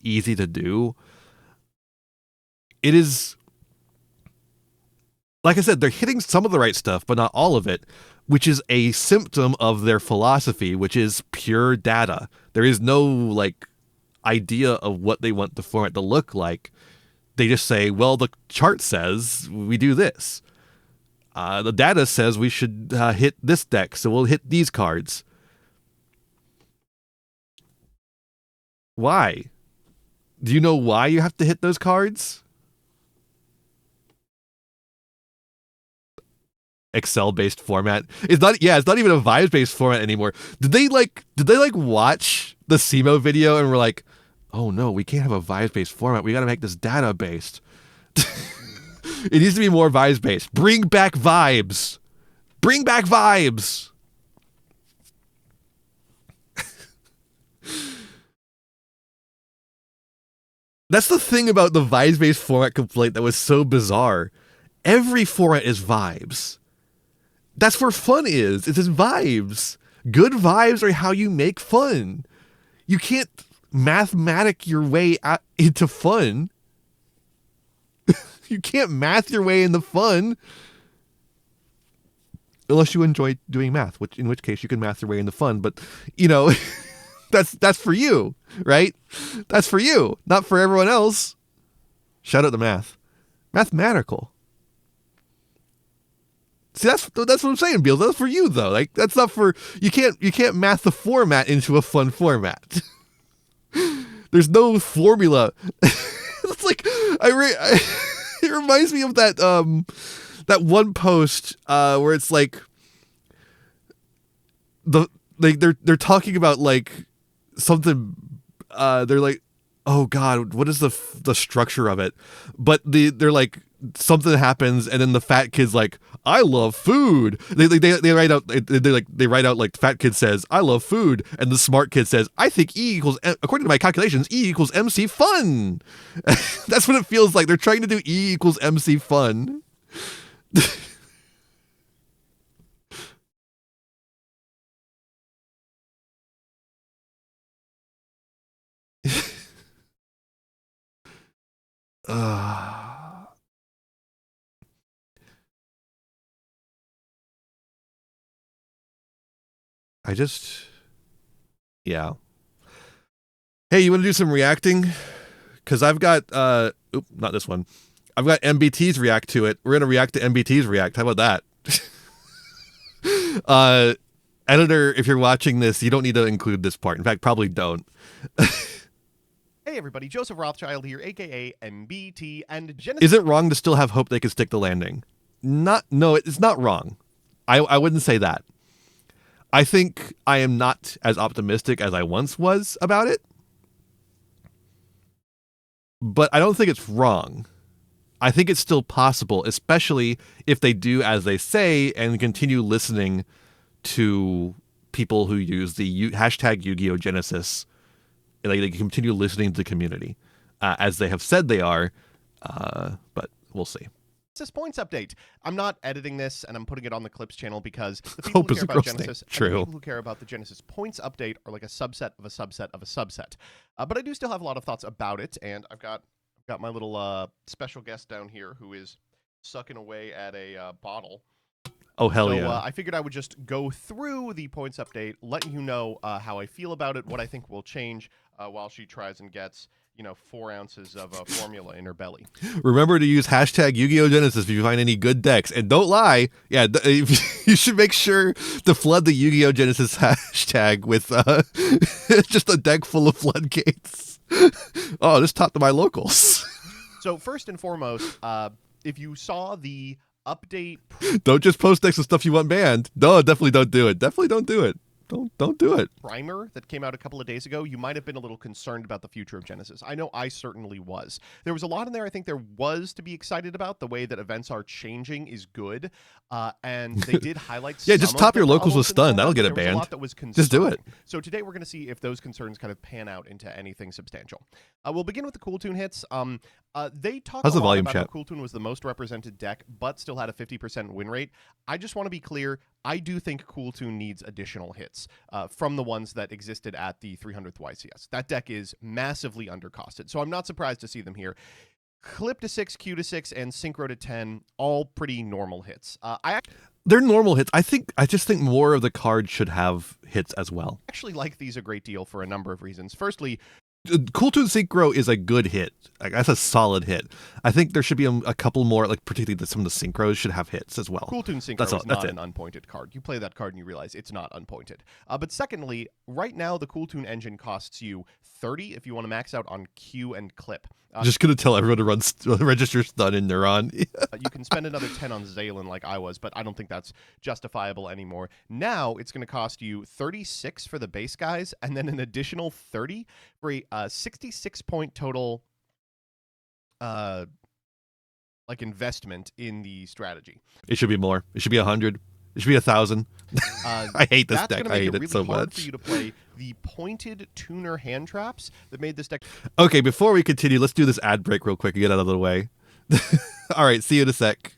easy to do. It is, like I said, they're hitting some of the right stuff, but not all of it, which is a symptom of their philosophy, which is pure data. There is no like idea of what they want the format to look like. They just say, well, the chart says we do this. The data says we should hit this deck, so we'll hit these cards. Why? Do you know why you have to hit those cards? Excel-based format. It's not even a vibes-based format anymore. Did they watch the SEMO video and were like, oh no, we can't have a vibes-based format. We got to make this data-based. It needs to be more vibes-based. Bring back vibes. Bring back vibes. That's the thing about the vibes-based format complaint that was so bizarre. Every format is vibes. That's where fun is. It's just vibes. Good vibes are how you make fun. You can't mathematic your way into fun. You can't math your way into fun. Unless you enjoy doing math, in which case you can math your way into fun. But, you know, that's for you, right? That's for you, not for everyone else. Shout out to math. Mathematical. See, that's what I'm saying, Beals. That's for you, though. Like, that's not for... You can't math the format into a fun format. There's no formula. It's like... it reminds me of that one post where it's like... They're talking about, like, something... they're like, oh, God, what is the structure of it? But they're like... Something happens, and then the fat kid's like, "I love food." They write out like the fat kid says, "I love food," and the smart kid says, "I think according to my calculations, E equals MC fun." That's what it feels like. They're trying to do E equals MC fun. Yeah. Hey, you want to do some reacting? Because I've got, not this one. I've got MBT's react to it. We're going to react to MBT's react. How about that? Editor, if you're watching this, you don't need to include this part. In fact, probably don't. Hey everybody, Joseph Rothschild here, aka MBT, and Genesys. Is it wrong to still have hope they can stick the landing? No, it's not wrong. I wouldn't say that. I think I am not as optimistic as I once was about it. But I don't think it's wrong. I think it's still possible, especially if they do as they say and continue listening to people who use the hashtag Yu-Gi-Oh! Genesys. They continue listening to the community, as they have said they are, but we'll see. Genesys points update. I'm not editing this, and I'm putting it on the Clips channel because the people who care about Genesys and the people who care about the Genesys points update are like a subset of a subset of a subset. But I do still have a lot of thoughts about it, and I've got my little special guest down here who is sucking away at a bottle. Oh, hell yeah. I figured I would just go through the points update, letting you know how I feel about it, what I think will change while she tries and gets, 4 ounces of formula in her belly. Remember to use hashtag Yu-Gi-Oh! Genesys if you find any good decks. And don't lie. Yeah, you should make sure to flood the Yu-Gi-Oh! Genesys hashtag with just a deck full of floodgates. Oh, just talk to my locals. So first and foremost, if you saw the update... Don't just post decks of stuff you want banned. No, definitely don't do it. Definitely don't do it. don't do it. Primer that came out a couple of days ago, you might have been a little concerned about the future of Genesys. I know I certainly was. There was a lot in there I think there was to be excited about. The way that events are changing is good. And they did highlight yeah, just top your locals with stun. That'll get it banned. A lot that was just do it. So today we're going to see if those concerns kind of pan out into anything substantial. We'll begin with the Cool Tune hits. They talked a lot about how Cool Tune was the most represented deck, but still had a 50% win rate. I just want to be clear. I do think Cool Tune needs additional hits from the ones that existed at the 300th YCS. That deck is massively undercosted, so I'm not surprised to see them here. Clip to 6, Q to 6, and Synchro to 10, all pretty normal hits. They're normal hits. I just think more of the cards should have hits as well. I actually like these a great deal for a number of reasons. Firstly, Cool Tune Synchro is a good hit. Like, that's a solid hit. I think there should be a couple more, like particularly some of the synchros should have hits as well. Cool Tune Synchro is not an unpointed card. You play that card and you realize it's not unpointed. But secondly, right now the Cool Tune engine costs you 30 if you want to max out on Q and Clip. Just gonna tell everyone to run register stun in Neuron. You can spend another 10 on Zaylin like I was, but I don't think that's justifiable anymore. Now it's going to cost you 36 for the base guys, and then an additional 30 for a 66-point total like investment in the strategy. It should be more. It should be 100. It should be 1,000. I hate this deck. I hate it so much. For you to play the pointed tuner hand traps that made this deck. Okay, before we continue, let's do this ad break real quick and get out of the way. All right, see you in a sec.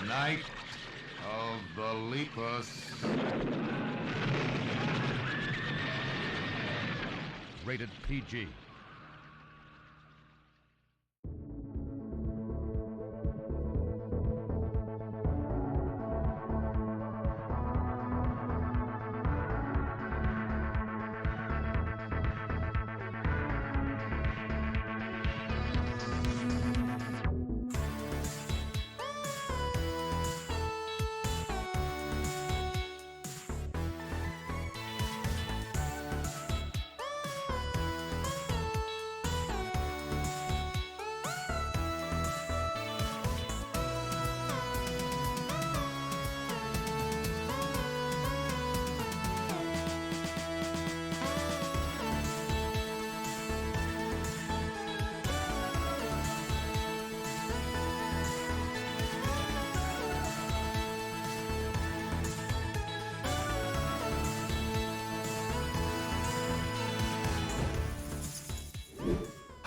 Night of the Lepus. Rated PG.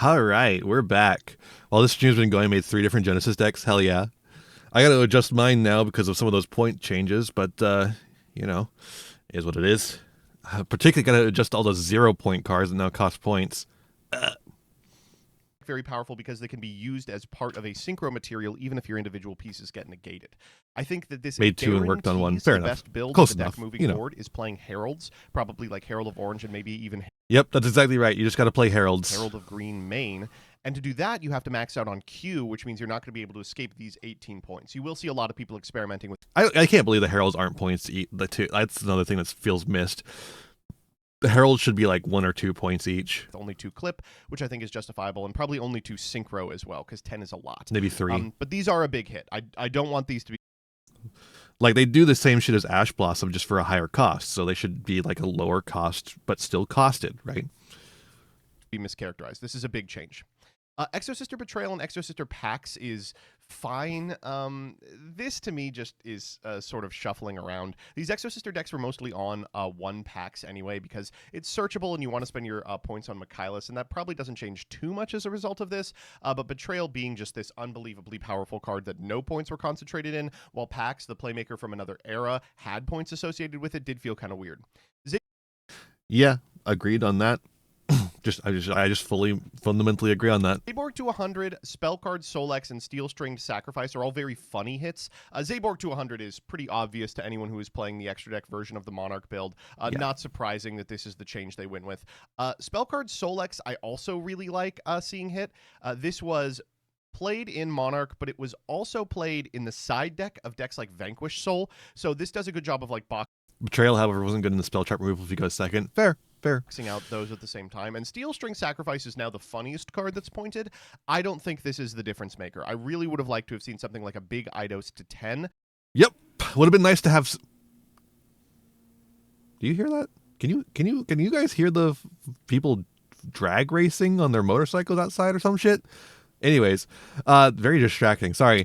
All right, we're back. While this stream's been going, I made 3 different Genesis decks. Hell yeah. I got to adjust mine now because of some of those point changes, but, you know, is what it is. Particularly got to adjust all those 0-point cards that now cost points. Very powerful because they can be used as part of a synchro material, even if your individual pieces get negated. I think that this made 2 and worked on 1. Fair the enough. best build Close of the enough. deck moving forward is playing Heralds, probably like Herald of Orange and maybe even Yep, that's exactly right. You just got to play Heralds. Herald of Green main. And to do that, you have to max out on Q, which means you're not going to be able to escape these 18 points. You will see a lot of people experimenting with. I can't believe the Heralds aren't points to eat. That's another thing that feels missed. The Heralds should be like 1 or 2 points each. Only 2 clip, which I think is justifiable, and probably only 2 synchro as well, because 10 is a lot. Maybe 3. But these are a big hit. I don't want these to be. Like, they do the same shit as Ash Blossom, just for a higher cost. So they should be like a lower cost, but still costed, right? Be mischaracterized. This is a big change. Exosister Betrayal and Exosister Pax is fine. This to me just is sort of shuffling around. These Exosister decks were mostly on 1 Pax anyway because it's searchable and you want to spend your points on Michaelis, and that probably doesn't change too much as a result of this. But Betrayal being just this unbelievably powerful card that no points were concentrated in, while Pax, the playmaker from another era, had points associated with it, did feel kind of weird. Yeah, agreed on that. I just fully fundamentally agree on that. Zaborg to 100, Spellcard, Solex, and Steel Stringed Sacrifice are all very funny hits. Zaborg to 100 is pretty obvious to anyone who is playing the extra deck version of the Monarch build. Not surprising that this is the change they went with. Spellcard, Solex, I also really like seeing hit. This was played in Monarch, but it was also played in the side deck of decks like Vanquish Soul. So this does a good job of like boxing. Betrayal, however, wasn't good in the spell chart removal if you go second. Fair. Out those at the same time. And Steel String Sacrifice is now the funniest card that's pointed. I don't think this is the difference maker. I really would have liked to have seen something like a big Eidos to 10. Yep. Would have been nice to have. Do you hear that? Can you guys hear the people drag racing on their motorcycles outside or some shit? Anyways, very distracting. Sorry.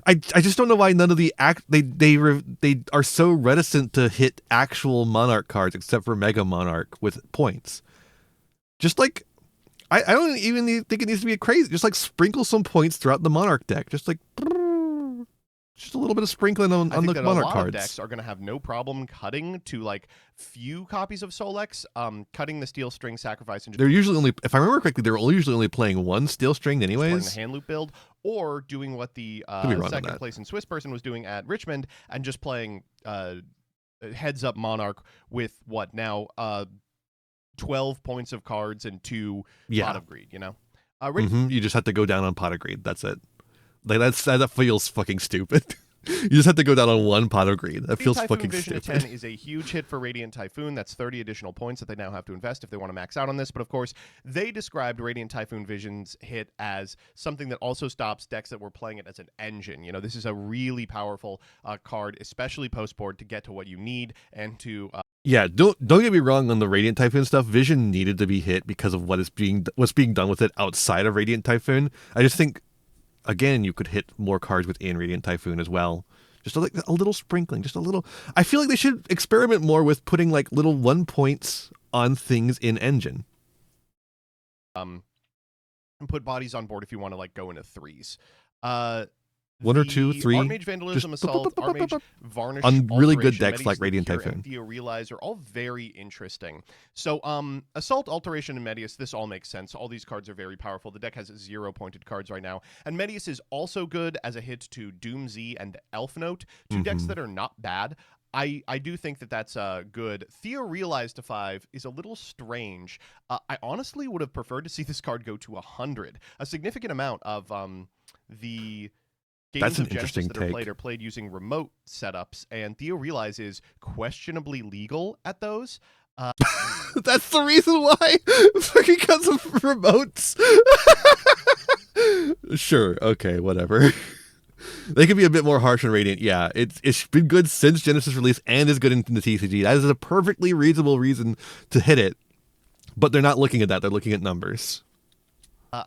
I just don't know why none of the they are so reticent to hit actual Monarch cards except for Mega Monarch with points. Just like I don't even think it needs to be a crazy. Just like sprinkle some points throughout the Monarch deck. Just like just a little bit of sprinkling on the Monarch cards. A lot of decks are going to have no problem cutting to like few copies of Solex, cutting the Steel String Sacrifice. And they're usually only, if I remember correctly, they're usually only playing 1 Steel String anyways. Playing the hand loop build, or doing what the second place in Swiss person was doing at Richmond, and just playing heads up Monarch with what now 12 points of cards and 2 Pot of Greed. You know, you just have to go down on Pot of Greed. That's it. Like that feels fucking stupid. You just have to go down on 1 Pot of Greed. That feels fucking Vision stupid. 10 is a huge hit for Radiant Typhoon. That's 30 additional points that they now have to invest if they want to max out on this. But of course, they described Radiant Typhoon Vision's hit as something that also stops decks that were playing it as an engine. You know, this is a really powerful card, especially post-board, to get to what you need and to... Yeah, don't get me wrong on the Radiant Typhoon stuff. Vision needed to be hit because of what's being done with it outside of Radiant Typhoon. I just think, again, you could hit more cards within Radiant Typhoon as well. Just a little sprinkling, just a little. I feel like they should experiment more with putting like little 1 points on things in Engine. And put bodies on board if you want to like go into 3s. 1 or 2, 3. Archmage Vandalism, Assault, Archmage Varnish, on really good decks Medius like Radiant Cure, Typhoon. and Theo Realize are all very interesting. So, Assault, Alteration, and Medius, this all makes sense. All these cards are very powerful. The deck has 0 pointed cards right now. And Medius is also good as a hit to Doom Z and Elf Note, 2 decks that are not bad. I do think that that's good. Theo Realize to 5 is a little strange. I honestly would have preferred to see this card go to 100. A significant amount of the... That's an of Genesis interesting that take. Are played using remote setups, and Theo Realize is questionably legal at those. That's the reason why, because of remotes. Sure, okay, whatever. They could be a bit more harsh on Radiant. Yeah, it's been good since Genesis release and is good in the TCG. That is a perfectly reasonable reason to hit it, but they're not looking at that. They're looking at numbers.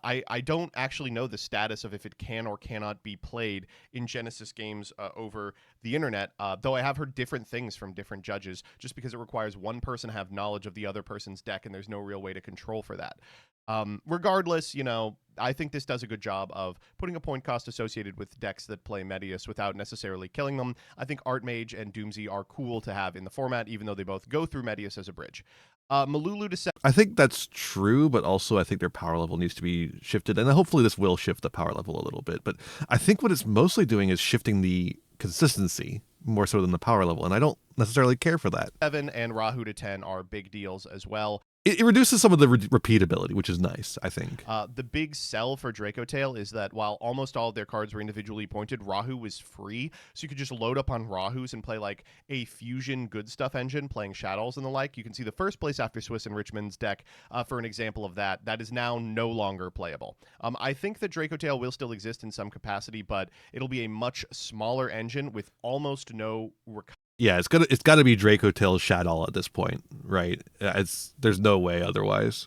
I don't actually know the status of if it can or cannot be played in Genesis games over the internet, though I have heard different things from different judges, just because it requires one person to have knowledge of the other person's deck, and there's no real way to control for that. Regardless, I think this does a good job of putting a point cost associated with decks that play Medius without necessarily killing them. I think Archmage and Doomsy are cool to have in the format, even though they both go through Medius as a bridge. Malulu to 7. I think that's true, but also I think their power level needs to be shifted, and hopefully this will shift the power level a little bit. But I think what it's mostly doing is shifting the consistency more so than the power level, and I don't necessarily care for that. 7 and Rahu to 10 are big deals as well. It reduces some of the repeatability, which is nice, I think. The big sell for Draco Tail is that while almost all of their cards were individually pointed, Rahu was free, so you could just load up on Rahus and play like a fusion good stuff engine, playing Shadows and the like. You can see the first place after Swiss and Richmond's deck for an example of that. That is now no longer playable. I think that Draco Tail will still exist in some capacity, but it'll be a much smaller engine with almost no recovery. Yeah, it's got to be Draco Tail Shadow at this point, right? There's no way otherwise.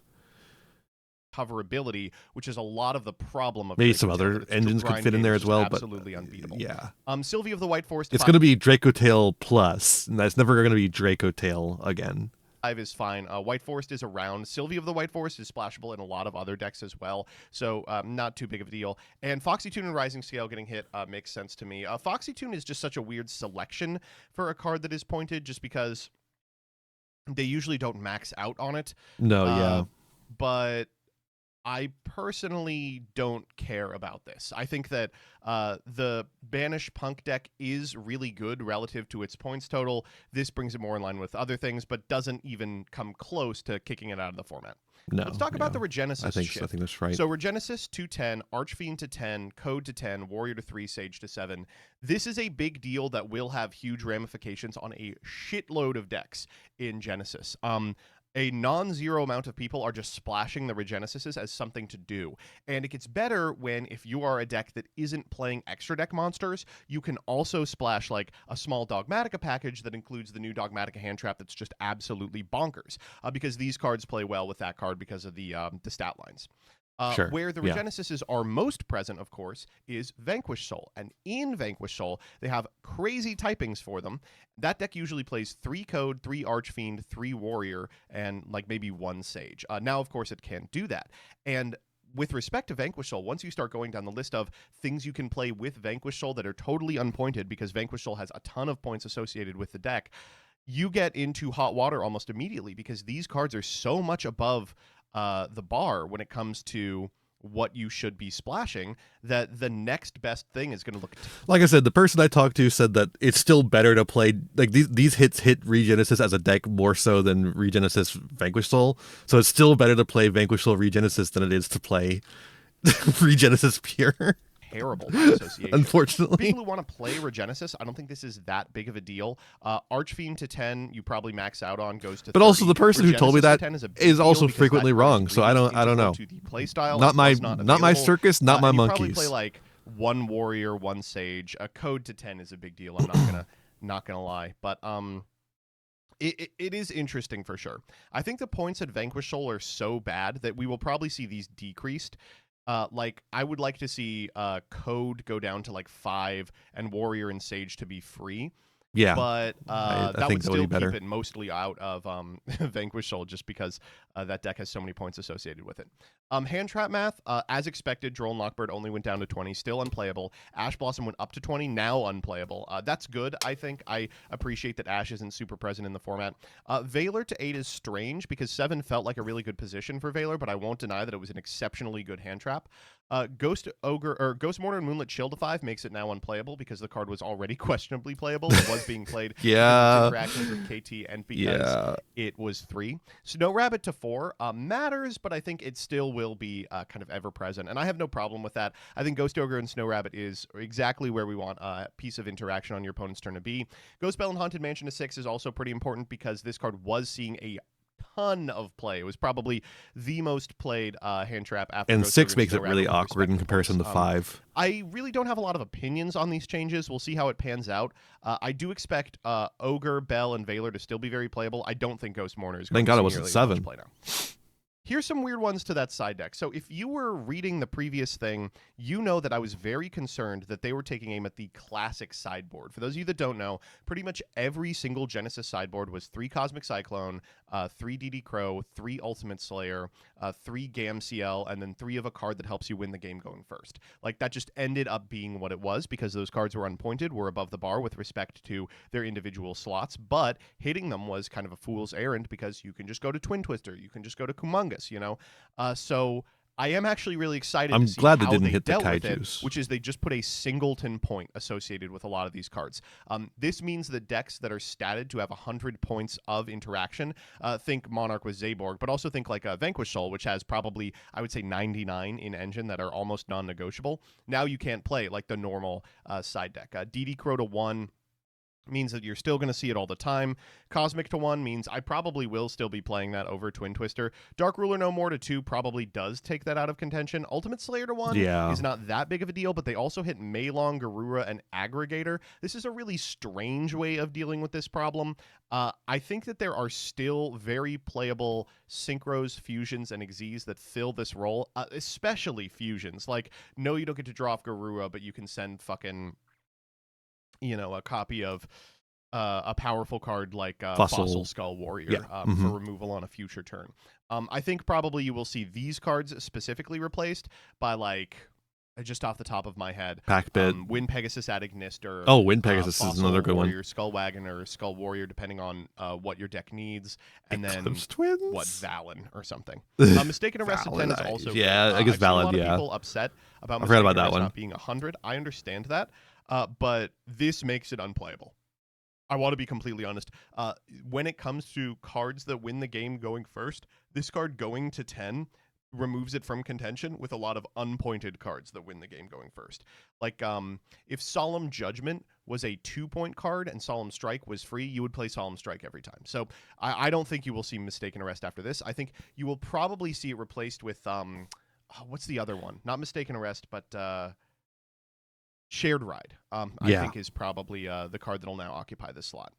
Coverability, which is a lot of the problem of maybe Draco some Tail, other engines could fit in there as well, but absolutely unbeatable. Yeah. Sylvie of the White Forest. It's going to be Draco Tail Plus, and that's never going to be Draco Tail again. 5 is fine. White Forest is around. Sylvie of the White Forest is splashable in a lot of other decks as well, so not too big of a deal. And Foxy Tune and Rising Scale getting hit makes sense to me. Foxy Tune is just such a weird selection for a card that is pointed, just because they usually don't max out on it. No, yeah. But I personally don't care about this. I think that the Banish Punk deck is really good relative to its points total. This brings it more in line with other things, but doesn't even come close to kicking it out of the format. No, let's talk about the Regenesis I think that's right. So Regenesis to 10, Archfiend to 10, Code to 10, Warrior to 3, Sage to 7. This is a big deal that will have huge ramifications on a shitload of decks in Genesis. A non-zero amount of people are just splashing the Regenesises as something to do. And it gets better when, if you are a deck that isn't playing extra deck monsters, you can also splash like a small Dogmatica package that includes the new Dogmatica hand trap that's just absolutely bonkers. Because these cards play well with that card because of the stat lines. Sure. Where the Regenesises are most present, of course, is Vanquish Soul. And in Vanquish Soul, they have crazy typings for them. That deck usually plays 3 Code, 3 Archfiend, 3 Warrior, and like maybe 1 Sage. Now, of course, it can't do that. And with respect to Vanquish Soul, once you start going down the list of things you can play with Vanquish Soul that are totally unpointed, because Vanquish Soul has a ton of points associated with the deck, you get into hot water almost immediately, because these cards are so much above the bar when it comes to what you should be splashing, that the next best thing is going to look like I said, the person I talked to said that it's still better to play like these hits hit Regenesis as a deck more so than Regenesis Vanquish Soul, so it's still better to play Vanquish Soul Regenesis than it is to play Regenesis Pure. Terrible association. Unfortunately, people who want to play Regenesis, I don't think this is that big of a deal. Archfiend to 10, you probably max out on, goes to. But 30. also, the person who told me that is also because frequently wrong. So I don't know. To the play style, not my circus, not my monkeys. Probably play like 1 Warrior, 1 Sage. A Code to 10 is a big deal. I'm not gonna lie, but It is interesting for sure. I think the points at Vanquish Soul are so bad that we will probably see these decreased. Like, I would like to see Code go down to like 5 and Warrior and Sage to be free. Yeah, but I that would think still be better. keep it mostly out of Vanquish Soul, just because that deck has so many points associated with it. Hand Trap Math, as expected, Droll and Lockbird only went down to 20, still unplayable. Ash Blossom went up to 20, now unplayable. That's good, I think. I appreciate that Ash isn't super present in the format. Valor to 8 is strange, because 7 felt like a really good position for Valor, but I won't deny that it was an exceptionally good hand trap. Ghost Mourner and Moonlit Chill to 5 makes it now unplayable, because the card was already questionably playable. It was being played yeah. interactions with KT, and because it was 3. Snow Rabbit to 4 matters, but I think it still will be kind of ever present, and I have no problem with that. I think Ghost Ogre and Snow Rabbit is exactly where we want a piece of interaction on your opponent's turn to be. Ghost Bell and Haunted Mansion to 6 is also pretty important, because this card was seeing a ton of play. It was probably the most played hand trap after. And Ghost 6 Ogre makes Snow it really Rabbit awkward in comparison to 5. I really don't have a lot of opinions on these changes. We'll see how it pans out. I do expect Ogre, Bell, and Valor to still be very playable. I don't think Ghost Mourner is going Thank God to it wasn't 7. play now. Here's some weird ones to that side deck. So if you were reading the previous thing, you know that I was very concerned that they were taking aim at the classic sideboard. For those of you that don't know, pretty much every single Genesis sideboard was 3 Cosmic Cyclone, 3 DD Crow, 3 Ultimate Slayer, 3 GAMCL, and then 3 of a card that helps you win the game going first. Like, that just ended up being what it was because those cards were unpointed, were above the bar with respect to their individual slots, but hitting them was kind of a fool's errand because you can just go to Twin Twister, you can just go to Kumungus, you know? So I am actually really excited to see glad they how didn't they hit the dealt with kaijus. it, which is they just put a singleton point associated with a lot of these cards. This means that decks that are statted to have 100 points of interaction, think Monarch with Zaborg, but also think like Vanquish Soul, which has probably, I would say, 99 in engine that are almost non-negotiable. Now you can't play like the normal side deck. DD Crow to 1 means that you're still going to see it all the time. Cosmic to 1 means I probably will still be playing that over Twin Twister. Dark Ruler No More to 2 probably does take that out of contention. Ultimate Slayer to 1 is not that big of a deal, but they also hit Meilong, Garura, and Aggregator. This is a really strange way of dealing with this problem. I think that there are still very playable synchros, fusions, and exes that fill this role, especially fusions. Like, no, you don't get to draw off Garura, but you can send fucking, you know, a copy of a powerful card like Fossil Skull Warrior for removal on a future turn. I think probably you will see these cards specifically replaced by, like, just off the top of my head, Packbit, Wind Pegasus at Ignister. Oh, Wind Pegasus Fossil is another good Warrior, one. Skull Wagon or Skull Warrior, depending on what your deck needs, and Eclipse then Twins? what, Valen or something. Mistaken Arrest at 10 is also good. I guess I've seen a Valen, lot of people upset about Mistaken about that Arrest one. not being 100. I understand that. But this makes it unplayable. I want to be completely honest. When it comes to cards that win the game going first, this card going to 10 removes it from contention with a lot of unpointed cards that win the game going first. Like, if Solemn Judgment was a 2-point card and Solemn Strike was free, you would play Solemn Strike every time. So I don't think you will see Mistaken Arrest after this. I think you will probably see it replaced with, what's the other one? Not Mistaken Arrest, but... Shared Ride, I think, is probably the card that will now occupy this slot.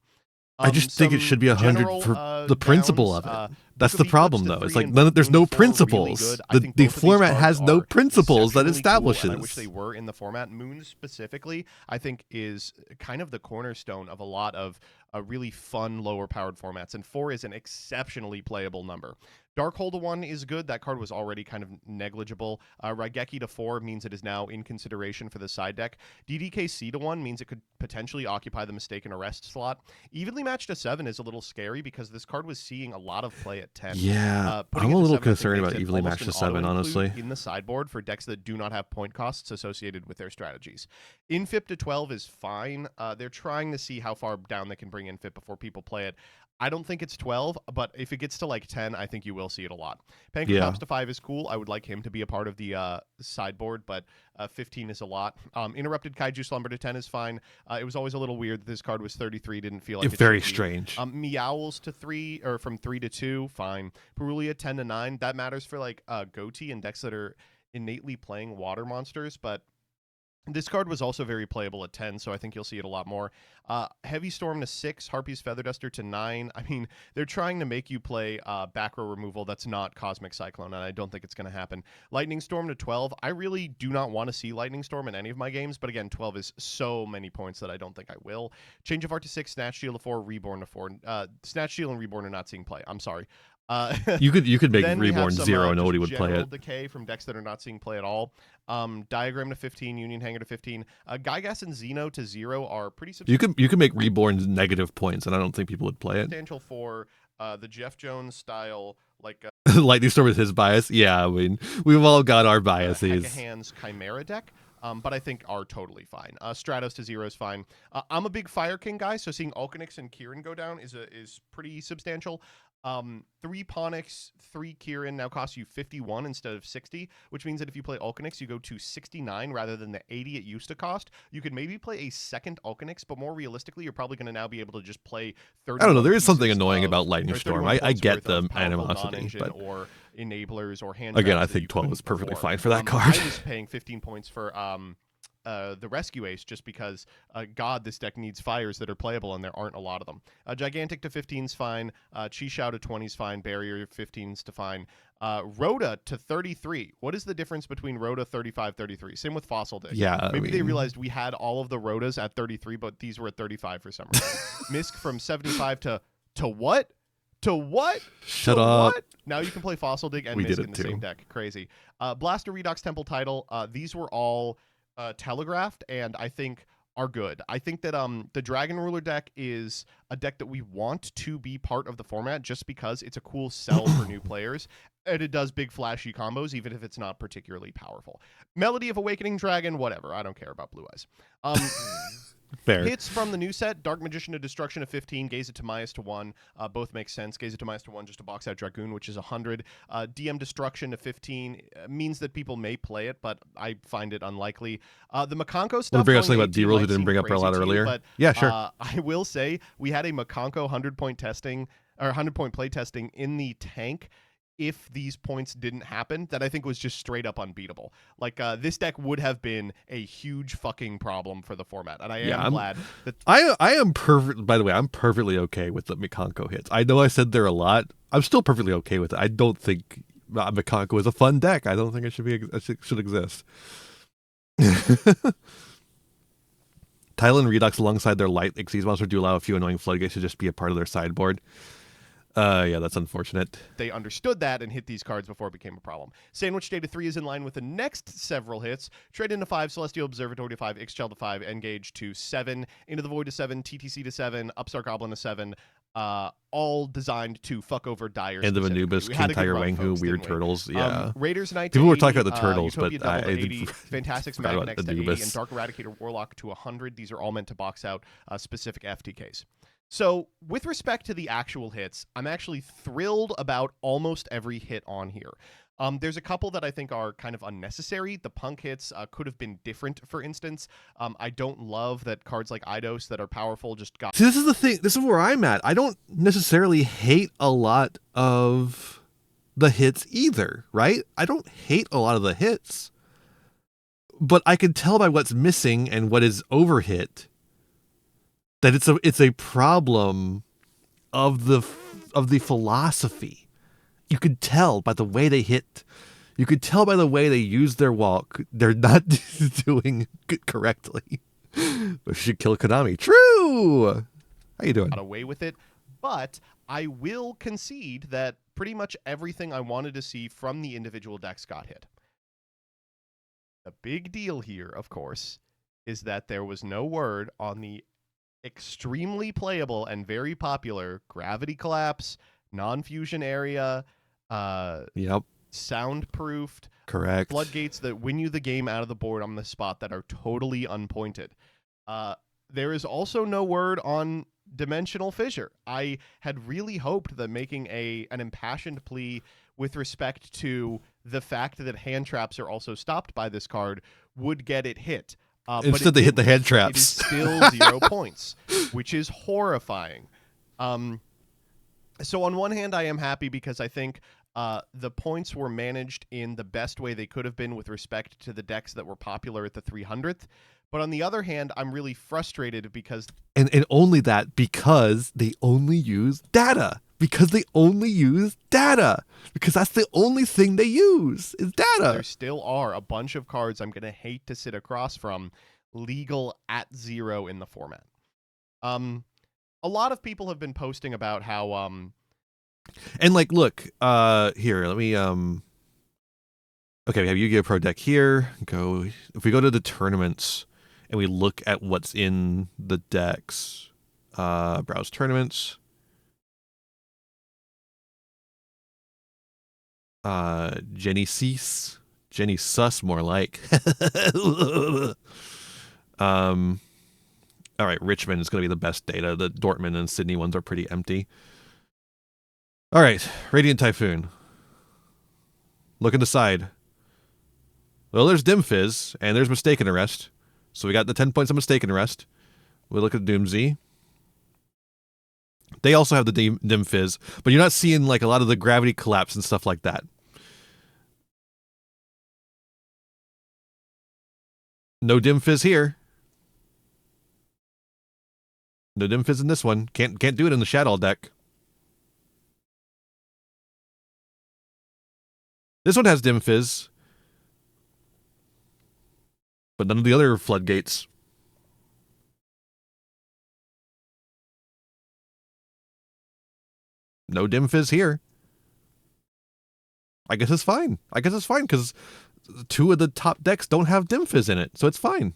I just think it should be 100 for the principle of it. That's the problem, though. It's like there's no principles. Really the format has no principles that establishes. Cool, I wish they were in the format. Moon specifically, I think, is kind of the cornerstone of a lot of really fun lower-powered formats, and 4 is an exceptionally playable number. Darkhold to 1 is good. That card was already kind of negligible. Raigeki to 4 means it is now in consideration for the side deck. DDKC to 1 means it could potentially occupy the Mistaken Arrest slot. Evenly Matched to 7 is a little scary because this card was seeing a lot of play at 10. Yeah, I'm a little concerned about Evenly Matched to 7, honestly. In the sideboard for decks that do not have point costs associated with their strategies. Infip to 12 is fine. They're trying to see how far down they can bring Infip before people play it. I don't think it's 12, but if it gets to like 10, I think you will see it a lot. Pankratops to 5 is cool. I would like him to be a part of the sideboard, but 15 is a lot. Interrupted Kaiju Slumber to 10 is fine. It was always a little weird that this card was 33. Didn't feel like it very strange. Meowls to 3, or from 3 to 2, fine. Perulia 10 to 9. That matters for like Goatee and decks that are innately playing water monsters, but this card was also very playable at 10, so I think you'll see it a lot more. Heavy Storm to 6, Harpy's Feather Duster to 9. I mean, they're trying to make you play back row removal that's not Cosmic Cyclone, and I don't think it's going to happen. Lightning Storm to 12. I really do not want to see Lightning Storm in any of my games, but again, 12 is so many points that I don't think I will. Change of Heart to 6, Snatch Steal to 4, Reborn to 4. Snatch Steal and Reborn are not seeing play. I'm sorry. You could make Reborn 0 and nobody would play it. Decay from decks that are not seeing play at all. Diagram to 15, Union Hanger to 15. Gygas and Xeno to 0 are pretty substantial. You could make Reborn negative points, and I don't think people would play it. Substantial for the Jeff Jones style, like Lightning Storm with his bias. Yeah, I mean, we've all got our biases. Hands Chimera deck. But I think are totally fine. Stratos to 0 is fine. I'm a big Fire King guy, so seeing Alkanix and Kieran go down is pretty substantial. 3 Ponix, 3 Kieran now costs you 51 instead of 60, which means that if you play Alkanix, you go to 69 rather than the 80 it used to cost. You could maybe play a second Alkanix, but more realistically, you're probably going to now be able to just play 30. I don't know. There is something annoying about Lightning Storm. I get the animosity, but or enablers or hand. Again, I think 12 is perfectly fine for that card. I was paying 15 points for the Rescue Ace just because, God, this deck needs fires that are playable, and there aren't a lot of them. Gigantic to 15's fine. Chi Shao to 20's fine. Barrier 15's to fine. Rhoda to 33. What is the difference between Rhoda 35, 33? Same with Fossil Dig. Yeah, Maybe they realized we had all of the Rhodas at 33, but these were at 35 for some reason. Misk from 75 to what? To what? Shut to up. What? Now you can play Fossil Dig and Misk in the same deck. Crazy. Blaster Redox Temple Title. These were all telegraphed, and I think are good. I think that the Dragon Ruler deck is a deck that we want to be part of the format just because it's a cool sell for new players. And it does big flashy combos, even if it's not particularly powerful. Melody of Awakening Dragon, whatever. I don't care about Blue Eyes. Fair. Hits from the new set: Dark Magician to Destruction of 15, Gaze it to Mias to 1. Both make sense. Gaze it to Mias to 1 just to box out Dragoon, which is 100. DM Destruction to 15 means that people may play it, but I find it unlikely. The Makonko stuff. Want to bring up something about D-Rolls we didn't bring up a lot earlier? But, yeah, sure. I will say we had a Makonko 100-point testing, or 100-point play testing in the tank. If these points didn't happen, that I think was just straight up unbeatable. Like, this deck would have been a huge fucking problem for the format, and I am glad that I am perfect. By the way, I'm perfectly okay with the Makonko hits. I know I said there a lot. I'm still perfectly okay with it. I don't think Makonko is a fun deck. I don't think it should exist. Thailand Redux alongside their light Xyz monster do allow a few annoying floodgates to just be a part of their sideboard. Yeah, that's unfortunate. They understood that and hit these cards before it became a problem. Sandwich Day to 3 is in line with the next several hits. Trade into 5, Celestial Observatory to 5, Ixchel to 5, Engage to 7, Into the Void to 7, TTC to 7, Upstart Goblin to 7, all designed to fuck over Dire. End of Anubis, King Tiger Wanghu, Weird Turtles. Yeah. Raiders Knight People to were 80, talking about the turtles, Utopia but Double to 80, Fantastics Magnex to 80, Anubis. and Dark Eradicator Warlock to 100. These are all meant to box out specific FTKs. So, with respect to the actual hits, I'm actually thrilled about almost every hit on here. There's a couple that I think are kind of unnecessary. The punk hits could have been different, for instance. I don't love that cards like Eidos that are powerful just got... See, this is the thing. This is where I'm at. I don't necessarily hate a lot of the hits either, right? I don't hate a lot of the hits. But I can tell by what's missing and what is overhit that it's a problem of the philosophy. You could tell by the way they hit. You could tell by the way they use their walk. They're not doing it correctly. But should kill Konami. True. How you doing? Got away with it, but I will concede that pretty much everything I wanted to see from the individual decks got hit. The big deal here, of course, is that there was no word on the extremely playable and very popular Gravity Collapse, non-fusion area, soundproofed, correct floodgates that win you the game out of the board on the spot that are totally unpointed. There is also no word on Dimensional Fissure. I had really hoped that making an impassioned plea with respect to the fact that hand traps are also stopped by this card would get it hit. Instead, they hit the hand traps. It is still 0 points, which is horrifying. So on one hand, I am happy because I think the points were managed in the best way they could have been with respect to the decks that were popular at the 300th. But on the other hand, I'm really frustrated because... And only that because they only use data. Because they only use data. Because that's the only thing they use is data. There still are a bunch of cards I'm going to hate to sit across from legal at 0 in the format. A lot of people have been posting about how... And like, look, here, let me... Okay, we have Yu-Gi-Oh! Pro Deck here. If we go to the tournaments and we look at what's in the decks, browse tournaments. Genesys, more like. All right, Richmond is going to be the best data. The Dortmund and Sydney ones are pretty empty. All right, Radiant Typhoon. Look at the side. Well, there's Dim Fizz, and there's Mistaken Arrest. So we got the 10 points of Mistaken Arrest. We look at Doomsy. They also have the Dim Fizz, but you're not seeing like a lot of the Gravity Collapse and stuff like that. No dim fizz here. No dim fizz in this one. Can't do it in the Shadow deck. This one has dim fizz, but none of the other floodgates. No dim fizz here. I guess it's fine. I guess it's fine because 2 of the top decks don't have dim fizz in it, so it's fine.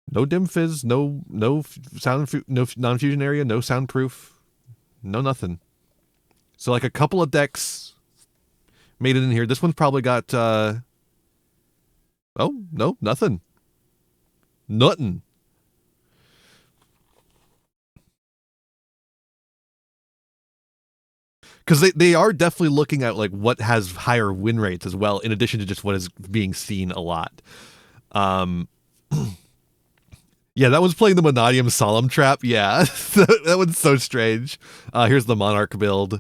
No dim fizz, no sound, no non-fusion area, no soundproof, no nothing. So like a couple of decks made it in here. This one's probably got oh no, nothing. Nothing. Because they are definitely looking at like what has higher win rates as well, in addition to just what is being seen a lot. Yeah, that was playing the Monadium Solemn Trap. Yeah, that one's so strange. Here's the Monarch build.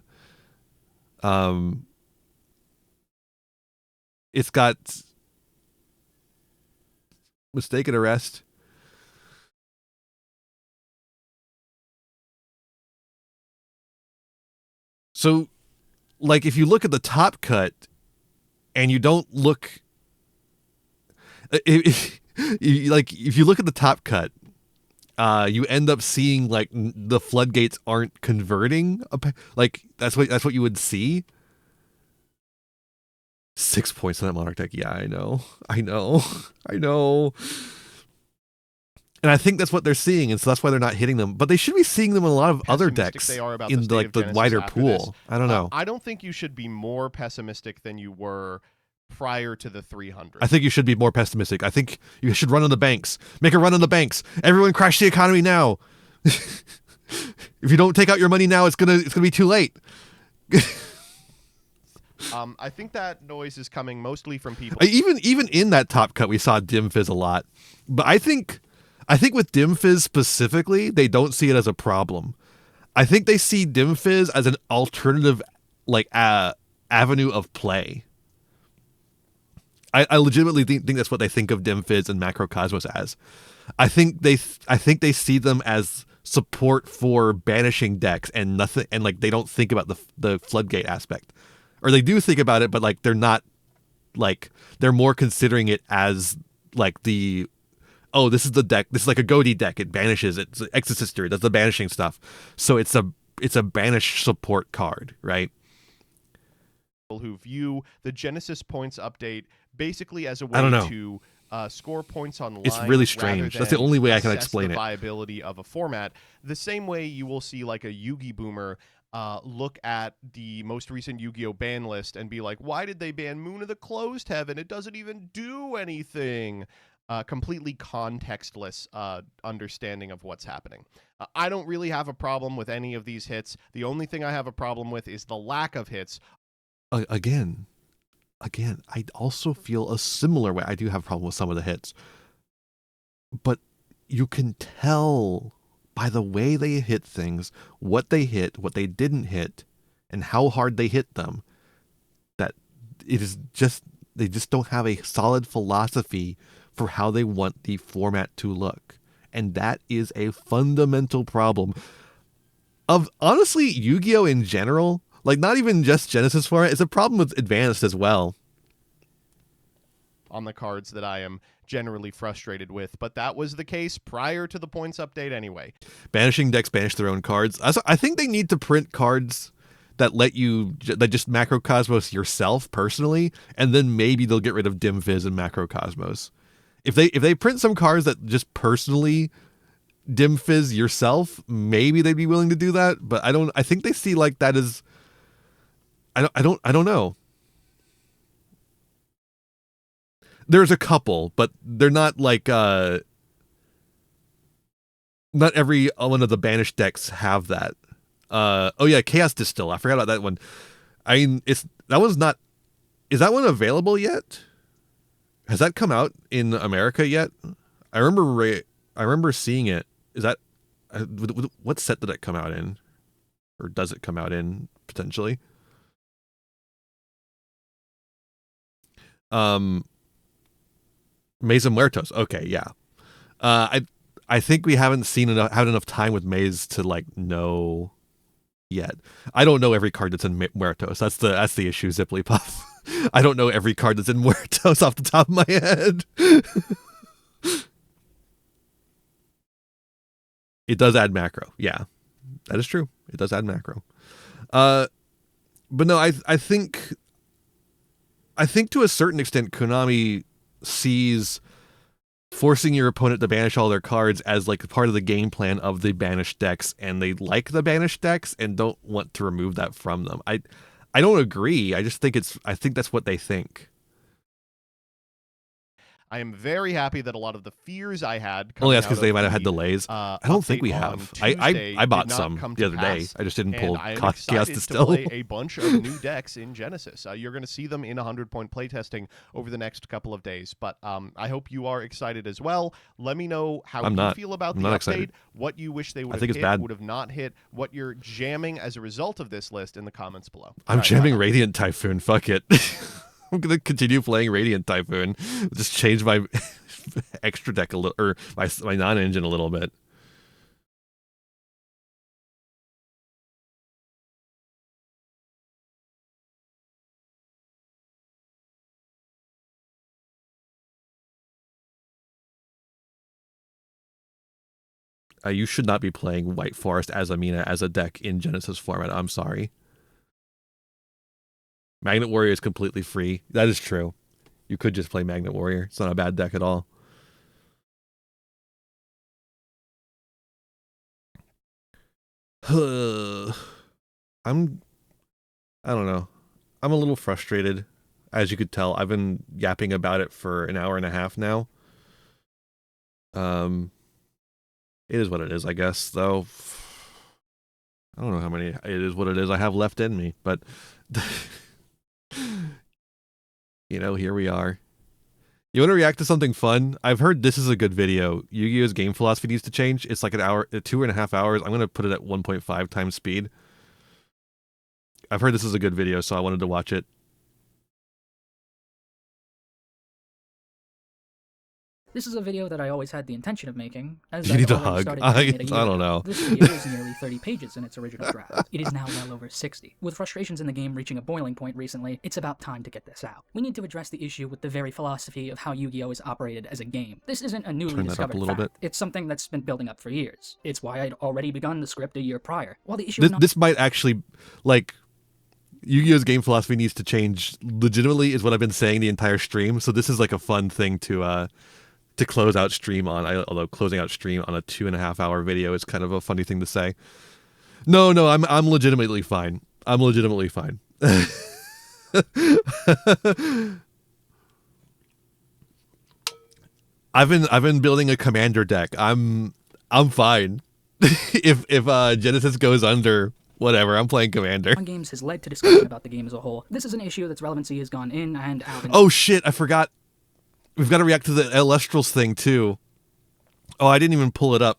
It's got Mistaken Arrest. So, like, if you look at the top cut and you don't look... If you look at the top cut, you end up seeing like the floodgates aren't converting. Like that's what you would see. 6 points on that Monarch deck. Yeah, I know. And I think that's what they're seeing, and so that's why they're not hitting them. But they should be seeing them in a lot of other decks in the wider pool. I don't know. I don't think you should be more pessimistic than you were prior to the 300. I think you should be more pessimistic. I think you should run on the banks. Make a run on the banks. Everyone crash the economy now. If you don't take out your money now, it's gonna be too late. I think that noise is coming mostly from people. Even in that top cut, we saw dim fizz a lot. But I think with dim fizz specifically, they don't see it as a problem. I think they see dim fizz as an alternative, like avenue of play. I legitimately think that's what they think of dim fizz and macrocosmos as. I think they see them as support for banishing decks and nothing, and like they don't think about the floodgate aspect, or they do think about it, but like they're not, like they're more considering it as like this is the deck, this is like a Goaty deck, it banishes, it's Exorcister, it does the banishing stuff, so it's a banish support card, right? Who view the Genesys points update basically as a way to score points online. It's really strange. That's the only way I can explain the viability of a format. The same way you will see like a Yugi boomer look at the most recent Yu-Gi-Oh ban list and be like, why did they ban Moon of the Closed Heaven? It doesn't even do anything. Completely contextless understanding of what's happening. I don't really have a problem with any of these hits. The only thing I have a problem with is the lack of hits. Again, I also feel a similar way. I do have a problem with some of the hits, but you can tell by the way they hit things, what they hit, what they didn't hit, and how hard they hit them, that it is just, they just don't have a solid philosophy for how they want the format to look. And that is a fundamental problem of, honestly, Yu-Gi-Oh! In general. Like, not even just Genesys format, it's a problem with Advanced as well. On the cards that I am generally frustrated with, but that was the case prior to the points update anyway. Banishing decks banish their own cards. I think they need to print cards that that just macrocosmos yourself personally, and then maybe they'll get rid of dim fizz and macrocosmos. If they print some cards that just personally dim fizz yourself, maybe they'd be willing to do that, but I think they see like that as, I don't know. There's a couple, but they're not like not every one of the banished decks have that. Oh yeah, Chaos Distill. I forgot about that one. I mean, is that one available yet? Has that come out in America yet? I remember seeing it. Is that what set did it come out in? or does it come out in potentially? Mesa Muertos. Okay, yeah. I think we haven't had enough time with Maze to like know yet. I don't know every card that's in Muertos. That's the issue, Zipplypuff. I don't know every card that's in Muertos off the top of my head. It does add macro. Yeah, that is true. It does add macro. But no, I think to a certain extent, Konami sees forcing your opponent to banish all their cards as like part of the game plan of the banished decks, and they like the banished decks and don't want to remove that from them. I don't agree. I just think that's what they think. I am very happy that a lot of the fears I had only that's because they might have had delays. I don't think we have. I bought some the other day. I just didn't pull Chaos Distill. To play a bunch of new decks in Genesis. You're going to see them in 100-point playtesting over the next couple of days. But I hope you are excited as well. Let me know how you feel about the update, excited. what you wish they would have hit, would have not hit, what you're jamming as a result of this list in the comments below. I'm jamming Radiant Typhoon. Fuck it. I'm going to continue playing Radiant Typhoon. Just change my extra deck a little, or my non-engine a little bit. You should not be playing White Forest as Amina as a deck in Genesis format. I'm sorry. Magnet Warrior is completely free. That is true. You could just play Magnet Warrior. It's not a bad deck at all. I don't know. I'm a little frustrated. As you could tell, I've been yapping about it for an hour and a half now. It is what it is, I guess, though. I don't know how many it is what it is I have left in me, but you know, here we are. You want to react to something fun? I've heard this is a good video. Yu-Gi-Oh's game philosophy needs to change. It's like 2.5 hours. I'm going to put it at 1.5 times speed. I've heard this is a good video, so I wanted to watch it. This is a video that I always had the intention of making, as you need a hug. I don't know. This video is nearly 30 pages in its original draft. It is now well over 60. With frustrations in the game reaching a boiling point recently, it's about time to get this out. We need to address the issue with the very philosophy of how Yu-Gi-Oh! Is operated as a game. This isn't a newly discovered fact. It's something that's been building up for years. It's why I'd already begun the script a year prior. While the issue this might actually, like, Yu-Gi-Oh's game philosophy needs to change legitimately is what I've been saying the entire stream, so this is like a fun thing to close out stream on, although closing out stream on a 2.5 hour video is kind of a funny thing to say. No, I'm legitimately fine. I'm legitimately fine. I've been building a commander deck. I'm fine. if Genesis goes under, whatever, I'm playing commander. Games has led to discussion about the game as a whole. This is an issue that's relevancy has gone in and out. Oh shit, I forgot. We've got to react to the Elestrals thing, too. Oh, I didn't even pull it up.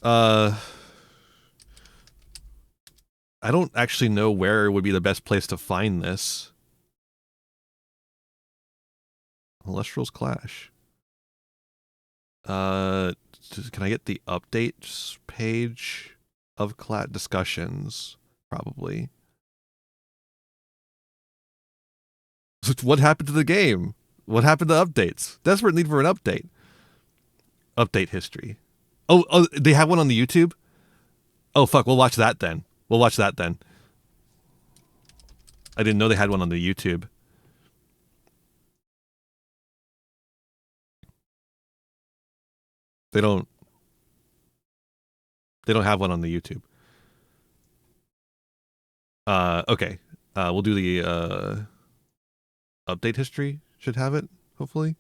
I don't actually know where would be the best place to find this. Elestrals Clash. Can I get the updates page of discussions? Probably. What happened to the game? What happened to updates? Desperate need for an update. Update history. Oh, they have one on the YouTube? Oh, fuck. We'll watch that then. I didn't know they had one on the YouTube. They don't have one on the YouTube. Okay. We'll do the update history. Should have it, hopefully.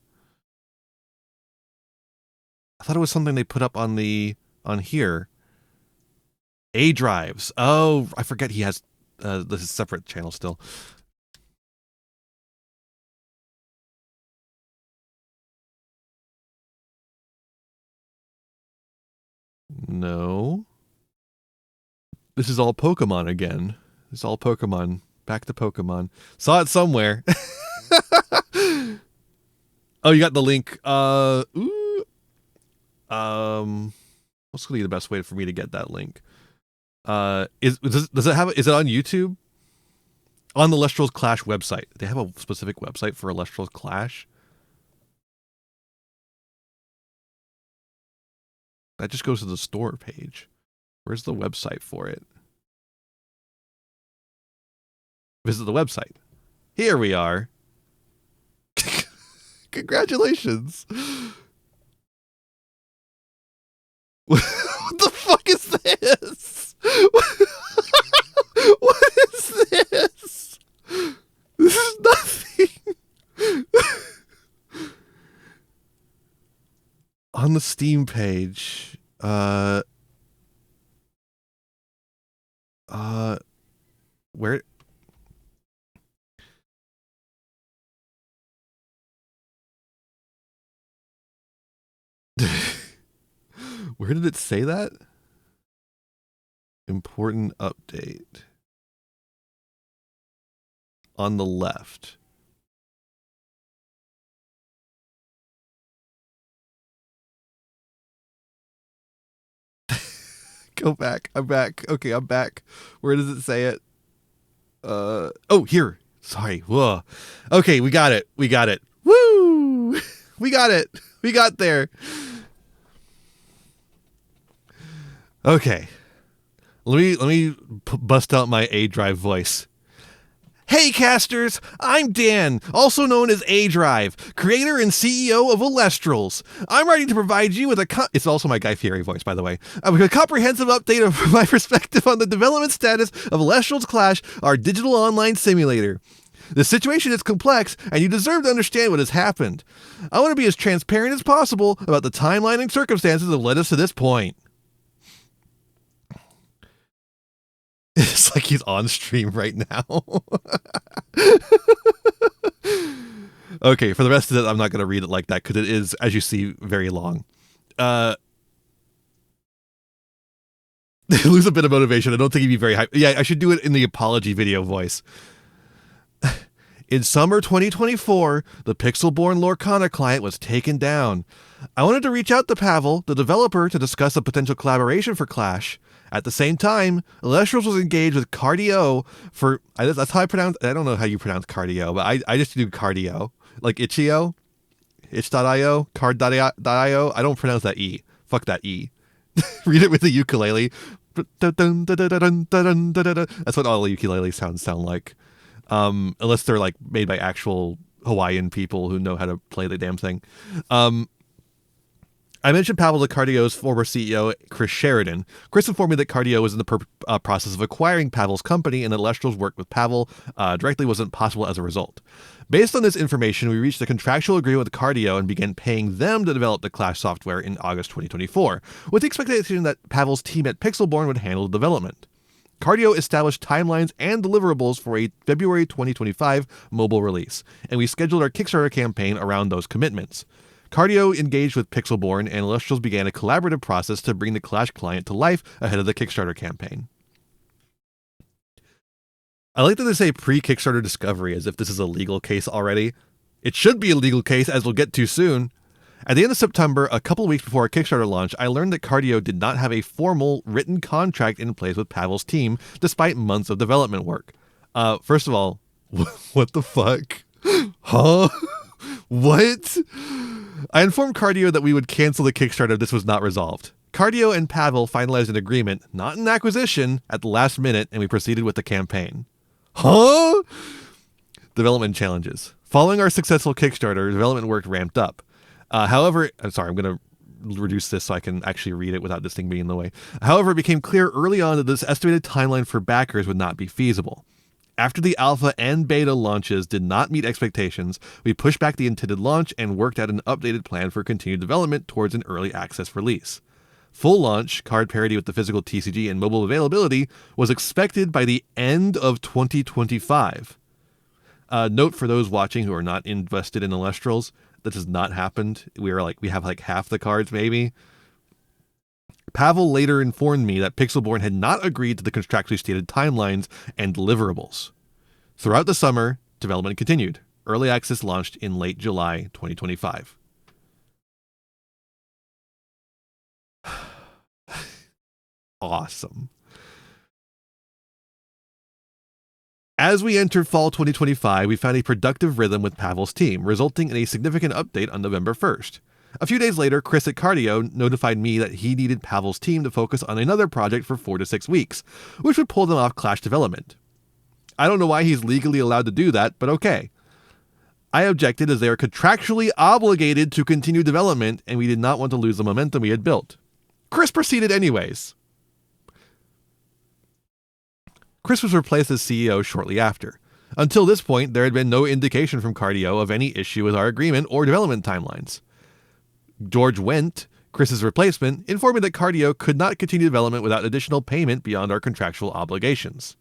I thought it was something they put up on here. A drives. Oh, I forget he has this is a separate channel still. No. This is all Pokemon again. It's all Pokemon. Back to Pokemon. Saw it somewhere. Oh, you got the link. What's gonna be the best way for me to get that link? Does it have? Is it on YouTube? On the Lestrals Clash website, they have a specific website for Lestrals Clash. That just goes to the store page. Where's the website for it? Visit the website. Here we are. Congratulations. What the fuck is this? What is this? This is nothing. On the Steam page, where? Where did it say that? Important update. On the left. Go back. I'm back. Okay, I'm back. Where does it say it? Oh, here. Sorry. Whoa. Okay, we got it. We got it. Woo! We got it. We got there. Okay. Let me bust out my A-Drive voice. Hey casters, I'm Dan, also known as A-Drive, creator and CEO of Alestrals. I'm ready to provide you with it's also my Guy Fieri voice, by the way, with a comprehensive update of my perspective on the development status of Alestrals Clash, our digital online simulator. The situation is complex, and you deserve to understand what has happened. I want to be as transparent as possible about the timeline and circumstances that led us to this point. It's like he's on stream right now. Okay, for the rest of it, I'm not going to read it like that because it is, as you see, very long. Lose a bit of motivation. I don't think he'd be very hype. Yeah, I should do it in the apology video voice. In summer 2024, the Pixelborn Lorcana client was taken down. I wanted to reach out to Pavel, the developer, to discuss a potential collaboration for Clash. At the same time, Alestrals was engaged with Cardio for... That's how I pronounce... I don't know how you pronounce Cardio, but I just do Cardio. Like itch.io? Itch.io? Card.io? I don't pronounce that E. Fuck that E. Read it with the ukulele. That's what all ukulele sounds sound like. Unless they're like made by actual Hawaiian people who know how to play the damn thing. I mentioned Pavel to Cardio's former CEO, Chris Sheridan. Chris informed me that Cardio was in the process of acquiring Pavel's company and that Alestrals' work with Pavel directly wasn't possible as a result. Based on this information, we reached a contractual agreement with Cardio and began paying them to develop the Clash software in August 2024, with the expectation that Pavel's team at Pixelborn would handle the development. Cardio established timelines and deliverables for a February 2025 mobile release, and we scheduled our Kickstarter campaign around those commitments. Cardio engaged with Pixelborn, and Alestrals began a collaborative process to bring the Clash client to life ahead of the Kickstarter campaign. I like that they say pre-Kickstarter discovery as if this is a legal case already. It should be a legal case, as we'll get to soon. At the end of September, a couple weeks before our Kickstarter launch, I learned that Cardio did not have a formal written contract in place with Pavel's team, despite months of development work. First of all, what the fuck? Huh? What? I informed Cardio that we would cancel the Kickstarter if this was not resolved. Cardio and Pavel finalized an agreement, not an acquisition, at the last minute, and we proceeded with the campaign. Huh? Development challenges. Following our successful Kickstarter, development work ramped up. However, I'm sorry, I'm going to reduce this so I can actually read it without this thing being in the way. However, it became clear early on that this estimated timeline for backers would not be feasible. After the alpha and beta launches did not meet expectations, we pushed back the intended launch and worked out an updated plan for continued development towards an early access release. Full launch, card parity with the physical TCG and mobile availability, was expected by the end of 2025. Note for those watching who are not invested in Alestrals, that has not happened. We have like half the cards maybe. Pavel later informed me that Pixelborn had not agreed to the contractually stated timelines and deliverables. Throughout the summer, development continued. Early access launched in late July 2025. Awesome. As we entered fall 2025, we found a productive rhythm with Pavel's team, resulting in a significant update on November 1st. A few days later, Chris at Cardio notified me that he needed Pavel's team to focus on another project for 4 to 6 weeks, which would pull them off Clash development. I don't know why he's legally allowed to do that, but okay. I objected as they are contractually obligated to continue development, and we did not want to lose the momentum we had built. Chris proceeded anyways. Chris was replaced as CEO shortly after. Until this point, there had been no indication from Cardio of any issue with our agreement or development timelines. George Wendt, Chris's replacement, informed me that Cardio could not continue development without additional payment beyond our contractual obligations.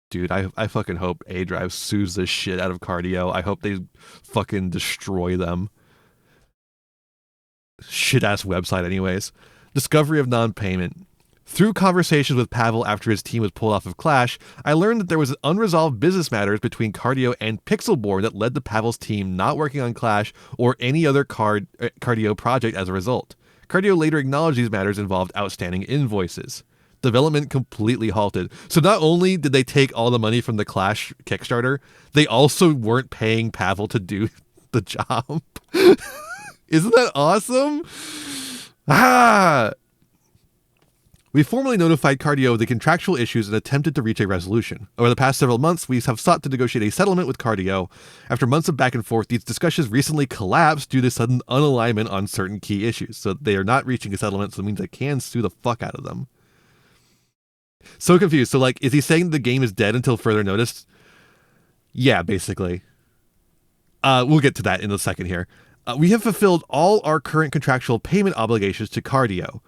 Dude, I fucking hope A-Drive sues the shit out of Cardio. I hope they fucking destroy them. Shit-ass website anyways. Discovery of non-payment. Through conversations with Pavel after his team was pulled off of Clash, I learned that there was unresolved business matters between Cardio and Pixelborn that led to Pavel's team not working on Clash or any other Cardio project as a result. Cardio later acknowledged these matters involved outstanding invoices. Development completely halted. So not only did they take all the money from the Clash Kickstarter, they also weren't paying Pavel to do the job. Isn't that awesome? We formally notified Cardio of the contractual issues and attempted to reach a resolution. Over the past several months, we have sought to negotiate a settlement with Cardio. After months of back and forth, these discussions recently collapsed due to sudden unalignment on certain key issues. So they are not reaching a settlement, so it means I can sue the fuck out of them. So confused. So, like, is he saying the game is dead until further notice? Yeah, basically. We'll get to that in a second here. We have fulfilled all our current contractual payment obligations to Cardio.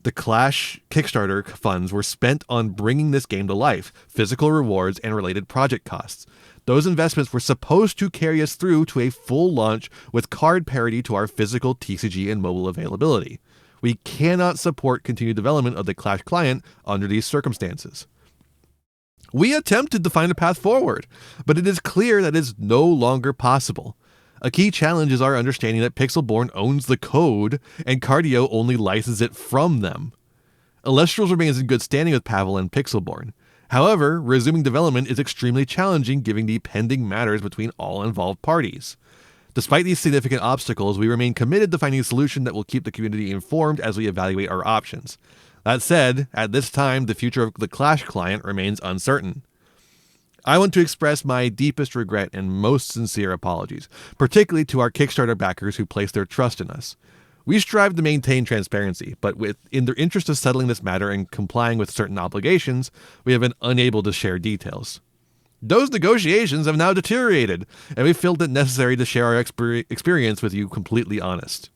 The Clash Kickstarter funds were spent on bringing this game to life, physical rewards, and related project costs. Those investments were supposed to carry us through to a full launch with card parity to our physical TCG and mobile availability. We cannot support continued development of the Clash client under these circumstances. We attempted to find a path forward, but it is clear that it is no longer possible. A key challenge is our understanding that Pixelborn owns the code and Cardio only licenses it from them. Illustrials remains in good standing with Pavel and Pixelborn. However, resuming development is extremely challenging given the pending matters between all involved parties. Despite these significant obstacles, we remain committed to finding a solution that will keep the community informed as we evaluate our options. That said, at this time, the future of the Clash client remains uncertain. I want to express my deepest regret and most sincere apologies, particularly to our Kickstarter backers who place their trust in us. We strive to maintain transparency, but in the interest of settling this matter and complying with certain obligations, we have been unable to share details. Those negotiations have now deteriorated, and we felt it necessary to share our experience with you with complete honesty.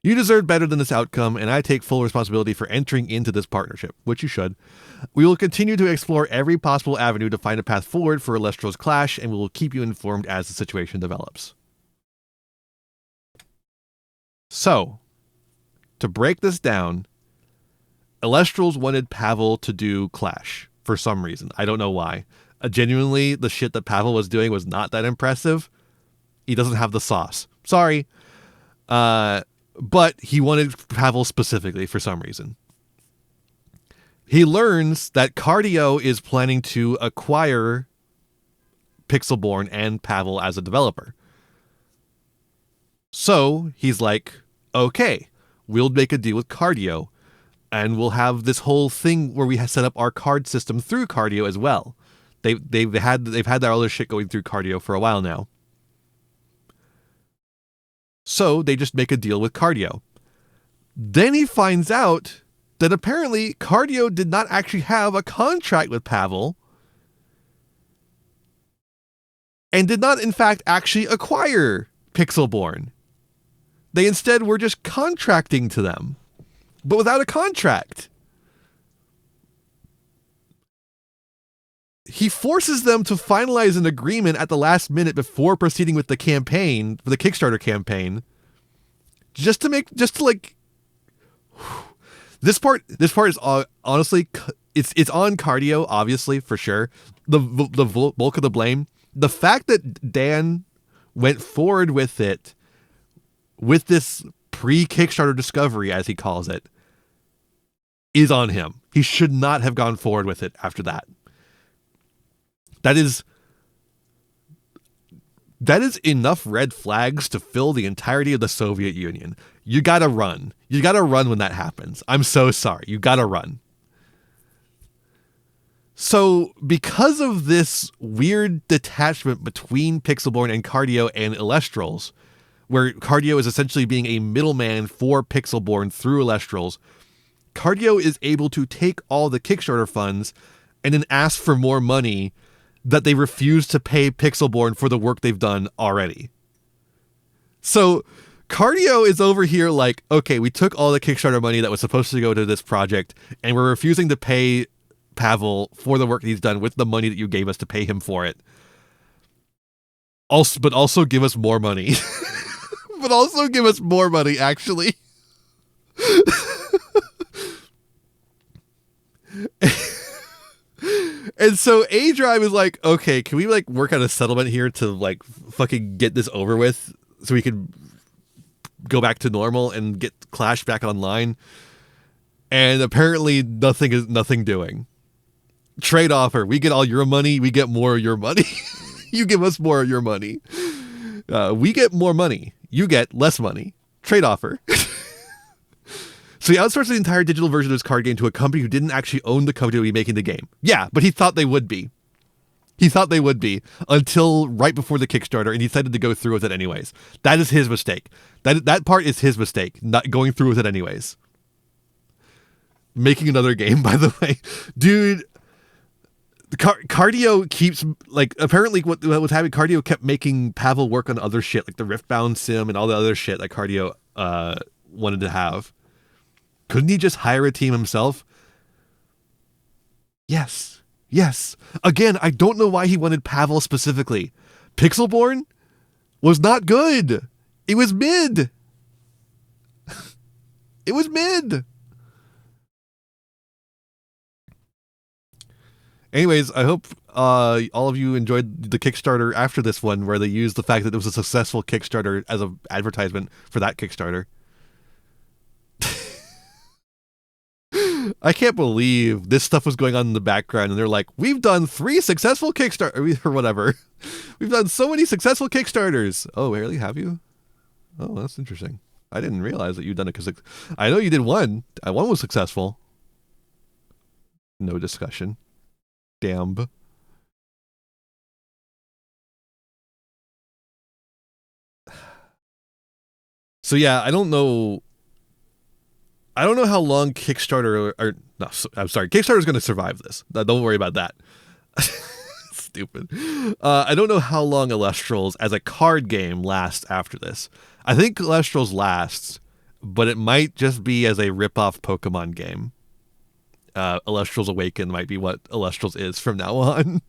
You deserve better than this outcome, and I take full responsibility for entering into this partnership, which you should. We will continue to explore every possible avenue to find a path forward for Illustrial's Clash, and we will keep you informed as the situation develops. So, to break this down, Illustrials wanted Pavel to do Clash for some reason. I don't know why. Genuinely, the shit that Pavel was doing was not that impressive. He doesn't have the sauce. Sorry. But he wanted Pavel specifically for some reason. He learns that Cardio is planning to acquire Pixelborn and Pavel as a developer. So he's like, okay, we'll make a deal with Cardio, and we'll have this whole thing where we set up our card system through Cardio as well. They've had that other shit going through Cardio for a while now. So they just make a deal with Cardio. Then he finds out that apparently Cardio did not actually have a contract with Pavel and did not in fact actually acquire Pixelborn. They instead were just contracting to them, but without a contract. He forces them to finalize an agreement at the last minute before proceeding with the campaign, the Kickstarter campaign, just to like this part is honestly it's on Cardio, obviously, for sure. The bulk of the blame. The fact that Dan went forward with it, with this pre-Kickstarter discovery, as he calls it, is on him. He should not have gone forward with it after that. That is enough red flags to fill the entirety of the Soviet Union. You gotta run. You gotta run when that happens. I'm so sorry. You gotta run. So, because of this weird detachment between Pixelborn and Cardio and Illustrals, where Cardio is essentially being a middleman for Pixelborn through Illustrals, Cardio is able to take all the Kickstarter funds and then ask for more money that they refuse to pay Pixelborn for the work they've done already. So Cardio is over here like, okay, we took all the Kickstarter money that was supposed to go to this project, and we're refusing to pay Pavel for the work he's done with the money that you gave us to pay him for it. But also give us more money. But also give us more money, actually. And so A-Drive is like, okay, can we like work out a settlement here to like fucking get this over with so we can go back to normal and get Clash back online? And apparently nothing doing. Trade offer. We get all your money. We get more of your money. You give us more of your money. We get more money. You get less money. Trade offer. So he outsourced the entire digital version of his card game to a company who didn't actually own the company that would be making the game. Yeah, but he thought they would be. He thought they would be until right before the Kickstarter, and he decided to go through with it anyways. That is his mistake. That part is his mistake, not going through with it anyways. Making another game, by the way. Dude, Cardio keeps, like, apparently what was happening, Cardio kept making Pavel work on other shit, like the Riftbound sim and all the other shit that Cardio wanted to have. Couldn't he just hire a team himself? Yes. Again, I don't know why he wanted Pavel specifically. Pixelborn was not good. It was mid. It was mid. Anyways, I hope all of you enjoyed the Kickstarter after this one, where they used the fact that it was a successful Kickstarter as an advertisement for that Kickstarter. I can't believe this stuff was going on in the background, and they're like, we've done 3 successful Kickstarters, or whatever. We've done so many successful Kickstarters. Oh, really? Have you? Oh, that's interesting. I didn't realize that you'd done it, because I know you did one. One was successful. No discussion. Damn. So yeah, I don't know how long Kickstarter, or no, I'm sorry, Kickstarter is going to survive this. Don't worry about that. Stupid. I don't know how long Illustrals as a card game lasts after this. I think Illustrals lasts, but it might just be as a rip-off Pokemon game. Illustrals Awaken might be what Illustrals is from now on.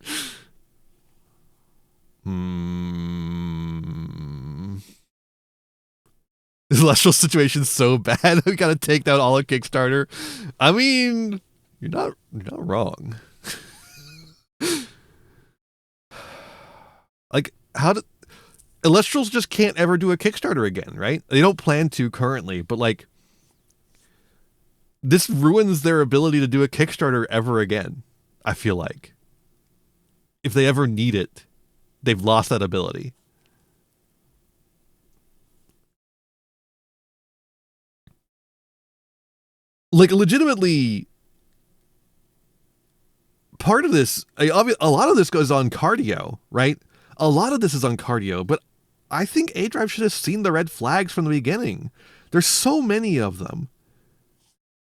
This Illustrial situation's so bad. We gotta take down all of Kickstarter. I mean, you're not wrong. Like, Illustrals just can't ever do a Kickstarter again, right? They don't plan to currently, but like, this ruins their ability to do a Kickstarter ever again, I feel like. If they ever need it, they've lost that ability. Like, legitimately, part of this, a lot of this goes on Cardio, right? A lot of this is on Cardio, but I think A-Drive should have seen the red flags from the beginning. There's so many of them.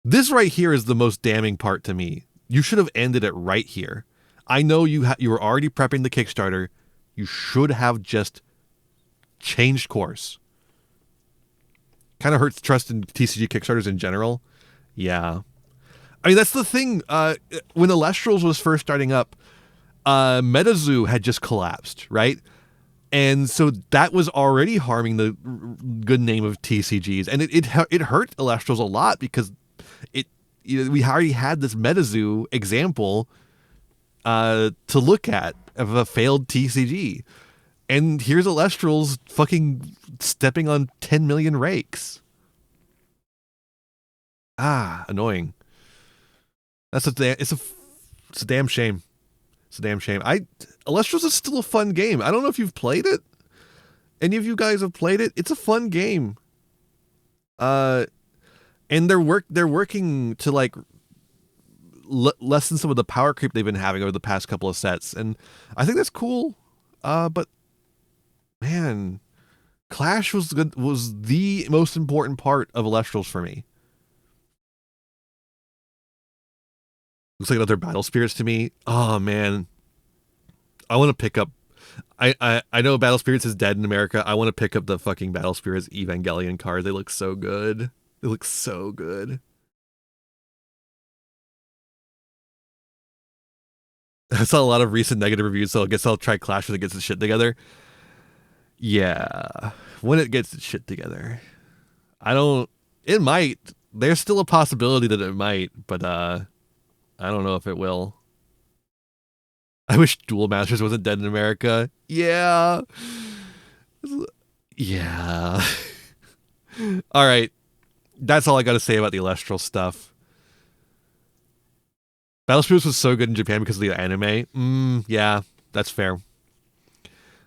This right here is the most damning part to me. You should have ended it right here. I know you were already prepping the Kickstarter. You should have just changed course. Kind of hurts trust in TCG Kickstarters in general. Yeah. I mean, that's the thing. When Illustrals was first starting up, MetaZoo had just collapsed, right? And so that was already harming the good name of TCGs, and it hurt Elestrals a lot because we already had this MetaZoo example to look at of a failed TCG, and here's Elestrals fucking stepping on 10 million rakes. Annoying. It's a damn shame. It's a damn shame. Elestrals is still a fun game. I don't know if you've played it. Any of you guys have played it? It's a fun game. And they're working to like lessen some of the power creep they've been having over the past couple of sets, and I think that's cool. But man, Clash was the most important part of Elestrals for me. Looks like another Battle Spirits to me. Oh man, I want to pick up. I know Battle Spirits is dead in America. I want to pick up the fucking Battle Spirits Evangelion cards. They look so good. They look so good. I saw a lot of recent negative reviews, so I guess I'll try Clash when it gets its shit together. Yeah, when it gets its shit together. It might. There's still a possibility that it might, but I don't know if it will. I wish Duel Masters wasn't dead in America. Yeah. Yeah. All right. That's all I got to say about the Elestral stuff. Battle Spirits was so good in Japan because of the anime. Yeah, that's fair.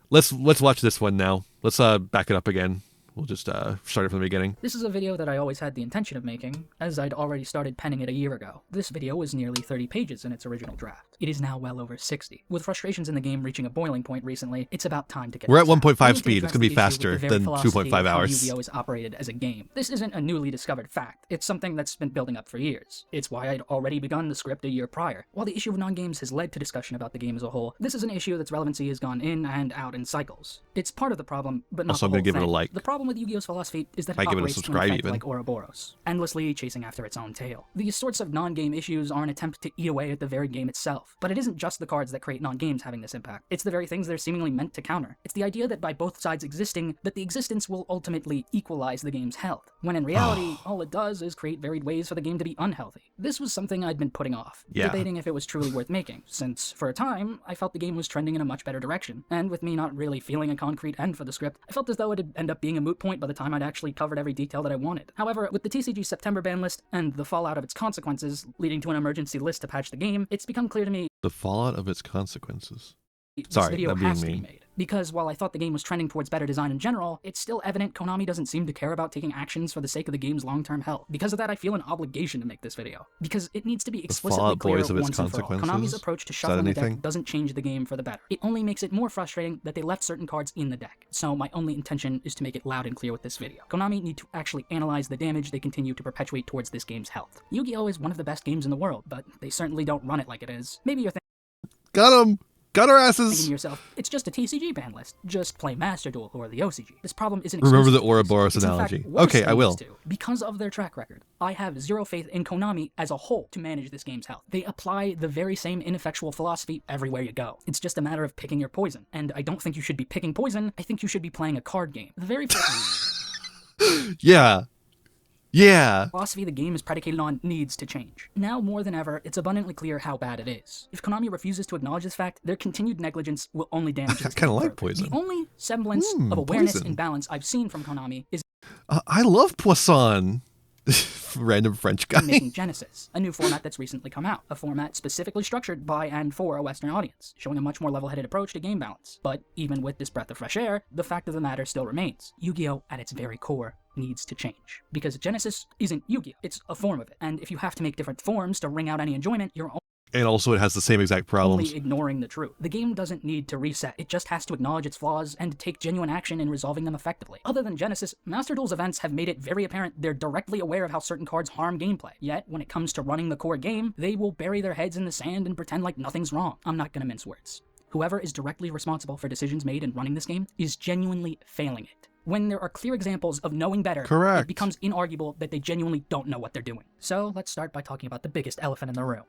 Let's watch this one now. Let's back it up again. We'll just start it from the beginning. This is a video that I always had the intention of making, as I'd already started penning it a year ago. This video was nearly 30 pages in its original draft. It is now well over 60. With frustrations in the game reaching a boiling point recently, it's about time to get We're at this out. 1.5 speed. It's going to be faster than 2.5 hours. Yu-Gi-Oh! Is operated as a game. This isn't a newly discovered fact. It's something that's been building up for years. It's why I'd already begun the script a year prior. While the issue of non-games has led to discussion about the game as a whole, this is an issue that's relevancy has gone in and out in cycles. It's part of the problem, but not also, the whole I'm going to give thing. it a like. The problem with Yu-Gi-Oh's philosophy is that it Might give it a operates subscribe in effect even. like Ouroboros, endlessly chasing after its own tail. These sorts of non-game issues are an attempt to eat away at the very game itself. But it isn't just the cards that create non-games having this impact. It's the very things they're seemingly meant to counter. It's the idea that by both sides existing, that the existence will ultimately equalize the game's health, when in reality, all it does is create varied ways for the game to be unhealthy. This was something I'd been putting off, debating if it was truly worth making, since, for a time, I felt the game was trending in a much better direction, and with me not really feeling a concrete end for the script, I felt as though it'd end up being a moot point by the time I'd actually covered every detail that I wanted. However, with the TCG September ban list and the fallout of its consequences, leading to an emergency list to patch the game, it's become clear to me The fallout of its consequences. this Sorry, video that being has to be mean. made. Because while I thought the game was trending towards better design in general, it's still evident Konami doesn't seem to care about taking actions for the sake of the game's long-term health. Because of that, I feel an obligation to make this video. Because it needs to be explicitly fallout clear boys of its once and for all. consequences? Konami's approach to Is that shuffling the anything? deck doesn't change the game for the better. It only makes it more frustrating that they left certain cards in the deck. So my only intention is to make it loud and clear with this video. Konami need to actually analyze the damage they continue to perpetuate towards this game's health. Yu-Gi-Oh! Is one of the best games in the world, but they certainly don't run it like it is. Maybe you're Got him! Got our thinking asses! to yourself, it's just a TCG ban list. Just play Master Duel or the OCG. This problem isn't Remember exclusive the to these. Ouroboros It's in fact analogy. worse Okay, than I will. these two. Because of their track record, I have zero faith in Konami as a whole to manage this game's health. They apply the very same ineffectual philosophy everywhere you go. It's just a matter of picking your poison. And I don't think you should be picking poison, I think you should be playing a card game. The very first Yeah. Yeah. philosophy the game is predicated on needs to change. Now more than ever, it's abundantly clear how bad it is. If Konami refuses to acknowledge this fact, their continued negligence will only damage this kinda game like further. poison. The only semblance of awareness poison. and balance I've seen from Konami is I love Poisson. Random French guy. making Genesys, a new format that's recently come out, a format specifically structured by and for a Western audience, showing a much more level-headed approach to game balance. But even with this breath of fresh air, the fact of the matter still remains. Yu-Gi-Oh! At its very core needs to change. Because Genesis isn't Yu-Gi-Oh! It's a form of it, and if you have to make different forms to wring out any enjoyment, you're And also it has the same exact problems. only ignoring the truth. The game doesn't need to reset, it just has to acknowledge its flaws and take genuine action in resolving them effectively. Other than Genesis, Master Duel's events have made it very apparent they're directly aware of how certain cards harm gameplay. Yet, when it comes to running the core game, they will bury their heads in the sand and pretend like nothing's wrong. I'm not gonna mince words. Whoever is directly responsible for decisions made in running this game is genuinely failing it. When there are clear examples of knowing better, Correct. it becomes inarguable that they genuinely don't know what they're doing. So, let's start by talking about the biggest elephant in the room.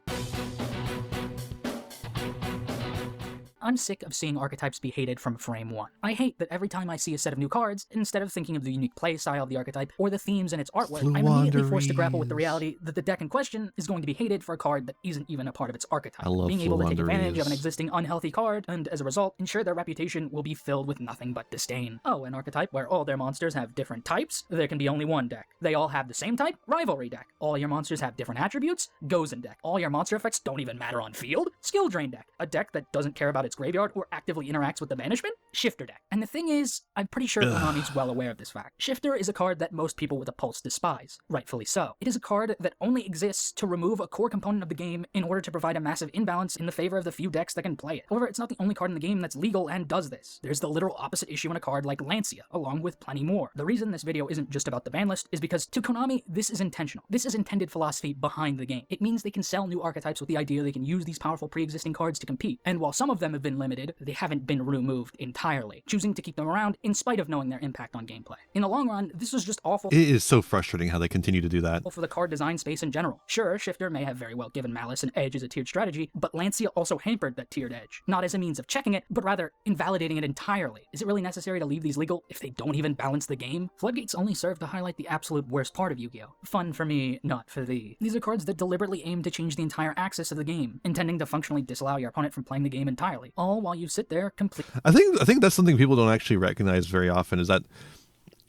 I'm sick of seeing archetypes be hated from frame one. I hate that every time I see a set of new cards, instead of thinking of the unique playstyle of the archetype or the themes in its artwork, I'm immediately forced to grapple with the reality that the deck in question is going to be hated for a card that isn't even a part of its archetype. Being able to take advantage of an existing unhealthy card, and as a result, ensure their reputation will be filled with nothing but disdain. Oh, an archetype where all their monsters have different types? There can be only one deck. They all have the same type? Rivalry deck. All your monsters have different attributes? Gozen deck. All your monster effects don't even matter on field? Skill Drain deck. A deck that doesn't care about its graveyard or actively interacts with the banishment? Shifter deck. And the thing is, I'm pretty sure Konami's well aware of this fact. Shifter is a card that most people with a pulse despise, rightfully so. It is a card that only exists to remove a core component of the game in order to provide a massive imbalance in the favor of the few decks that can play it. However, it's not the only card in the game that's legal and does this. There's the literal opposite issue in a card like Lancia, along with plenty more. The reason this video isn't just about the ban list is because to Konami, this is intentional. This is intended philosophy behind the game. It means they can sell new archetypes with the idea they can use these powerful pre-existing cards to compete. And while some of them have been limited, they haven't been removed entirely, choosing to keep them around in spite of knowing their impact on gameplay. In the long run, this is just awful. It is so frustrating how they continue to do that. For the card design space in general. Sure, Shifter may have very well given Malice an edge as a tiered strategy, but Lancia also hampered that tiered edge. Not as a means of checking it, but rather invalidating it entirely. Is it really necessary to leave these legal if they don't even balance the game? Floodgates only serve to highlight the absolute worst part of Yu-Gi-Oh! Fun for me, not for thee. These are cards that deliberately aim to change the entire axis of the game, intending to functionally disallow your opponent from playing the game entirely, all while you sit there complete. I think that's something people don't actually recognize very often, is that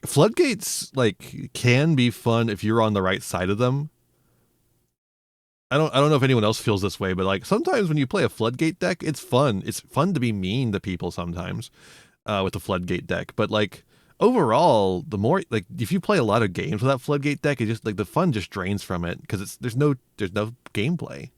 floodgates can be fun if you're on the right side of them. I don't know if anyone else feels this way, but sometimes when you play a floodgate deck, it's fun. It's fun to be mean to people sometimes with a floodgate deck. But overall, the more if you play a lot of games with that floodgate deck, it just the fun just drains from it because there's no gameplay.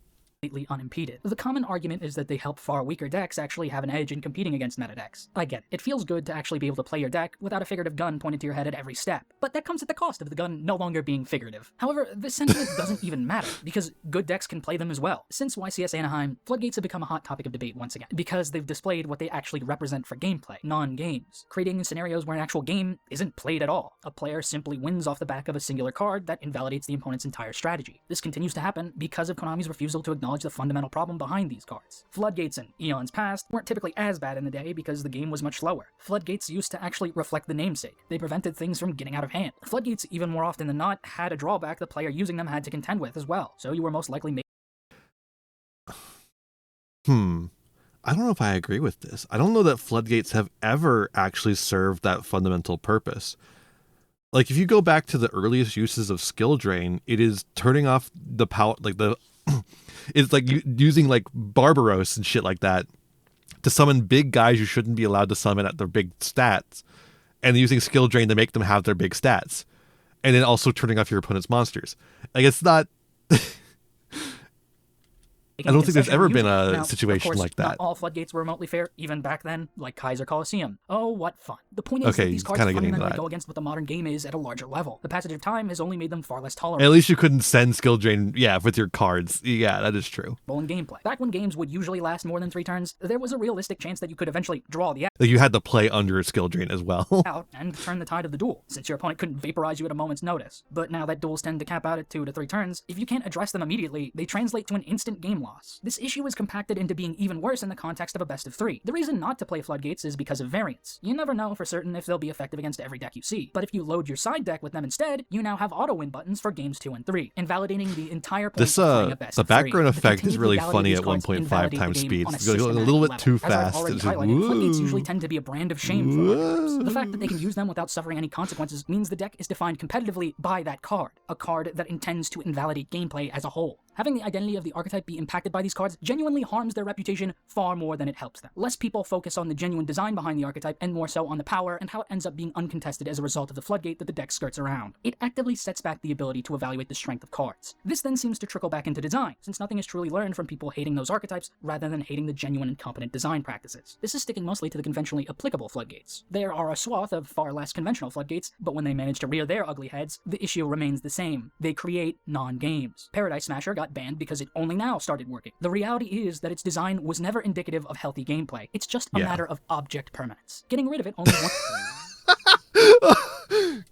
Completely unimpeded. The common argument is that they help far weaker decks actually have an edge in competing against meta decks. I get it. It feels good to actually be able to play your deck without a figurative gun pointed to your head at every step, but that comes at the cost of the gun no longer being figurative. However, this sentiment doesn't even matter, because good decks can play them as well. Since YCS Anaheim, floodgates have become a hot topic of debate once again, because they've displayed what they actually represent for gameplay, non-games, creating scenarios where an actual game isn't played at all. A player simply wins off the back of a singular card that invalidates the opponent's entire strategy. This continues to happen because of Konami's refusal to acknowledge the fundamental problem behind these cards. Floodgates in eons past weren't typically as bad in the day because the game was much slower. Floodgates used to actually reflect the namesake. They prevented things from getting out of hand. Floodgates, even more often than not, had a drawback the player using them had to contend with as well, so you were most likely I don't know if I agree with this. I don't know that floodgates have ever actually served that fundamental purpose. If you go back to the earliest uses of skill drain, it is turning off the power, it's using Barbaros and shit like that to summon big guys you shouldn't be allowed to summon at their big stats, and using skill drain to make them have their big stats, and then also turning off your opponent's monsters. It's not. I don't think there's ever been a situation like that. Not all floodgates were remotely fair, even back then, like Kaiser Coliseum. Oh, what fun. The point is that these cards fundamentally go against what the modern game is at a larger level. The passage of time has only made them far less tolerable. At least you couldn't send skill drain, with your cards. Yeah, that is true. In gameplay. Back when games would usually last more than 3 turns, there was a realistic chance that you could eventually draw the you had to play under a skill drain as well. out and turn the tide of the duel, since your opponent couldn't vaporize you at a moment's notice. But now that duels tend to cap out at 2 to 3 turns, if you can't address them immediately, they translate to an instant game loss. This issue is compacted into being even worse in the context of a best of 3. The reason not to play floodgates is because of variance. You never know for certain if they'll be effective against every deck you see, but if you load your side deck with them instead, you now have auto-win buttons for games 2 and 3, invalidating the entire point of playing a best the of background 3. effect is really funny at 1.5 times speed. It's a little bit too fast. Floodgates usually tend to be a brand of shame for archetypes. The fact that they can use them without suffering any consequences means the deck is defined competitively by that card, a card that intends to invalidate gameplay as a whole. Having the identity of the archetype be impacted by these cards genuinely harms their reputation far more than it helps them. Less people focus on the genuine design behind the archetype and more so on the power and how it ends up being uncontested as a result of the floodgate that the deck skirts around. It actively sets back the ability to evaluate the strength of cards. This then seems to trickle back into design, since nothing is truly learned from people hating those archetypes rather than hating the genuine and competent design practices. This is sticking mostly to the conventionally applicable floodgates. There are a swath of far less conventional floodgates, but when they manage to rear their ugly heads, the issue remains the same. They create non-games. Paradise Smasher got banned because it only now started working. The reality is that its design was never indicative of healthy gameplay. It's just a matter of object permanence. Getting rid of it only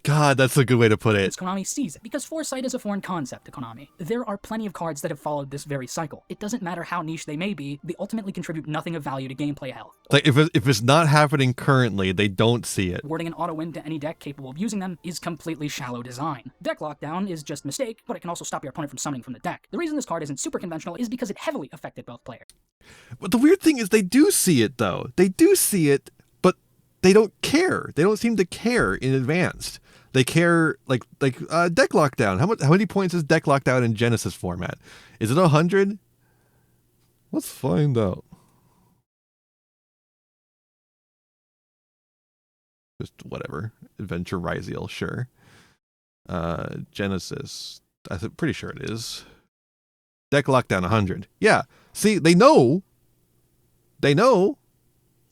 God, that's a good way to put it. Konami sees it, because foresight is a foreign concept to Konami. There are plenty of cards that have followed this very cycle. It doesn't matter how niche they may be, they ultimately contribute nothing of value to gameplay health. Like, if it's not happening currently, they don't see it. Warding an auto-win to any deck capable of using them is completely shallow design. Deck lockdown is just a mistake, but it can also stop your opponent from summoning from the deck. The reason this card isn't super conventional is because it heavily affected both players. But the weird thing is they do see it, though. They do see it, but they don't care. They don't seem to care in advance. They care, like deck lockdown. How many points is deck lockdown in Genesys format? Is it 100? Let's find out. Just whatever. Adventure Ryziel, sure. Genesys. I'm pretty sure it is. Deck lockdown 100. Yeah. See, they know,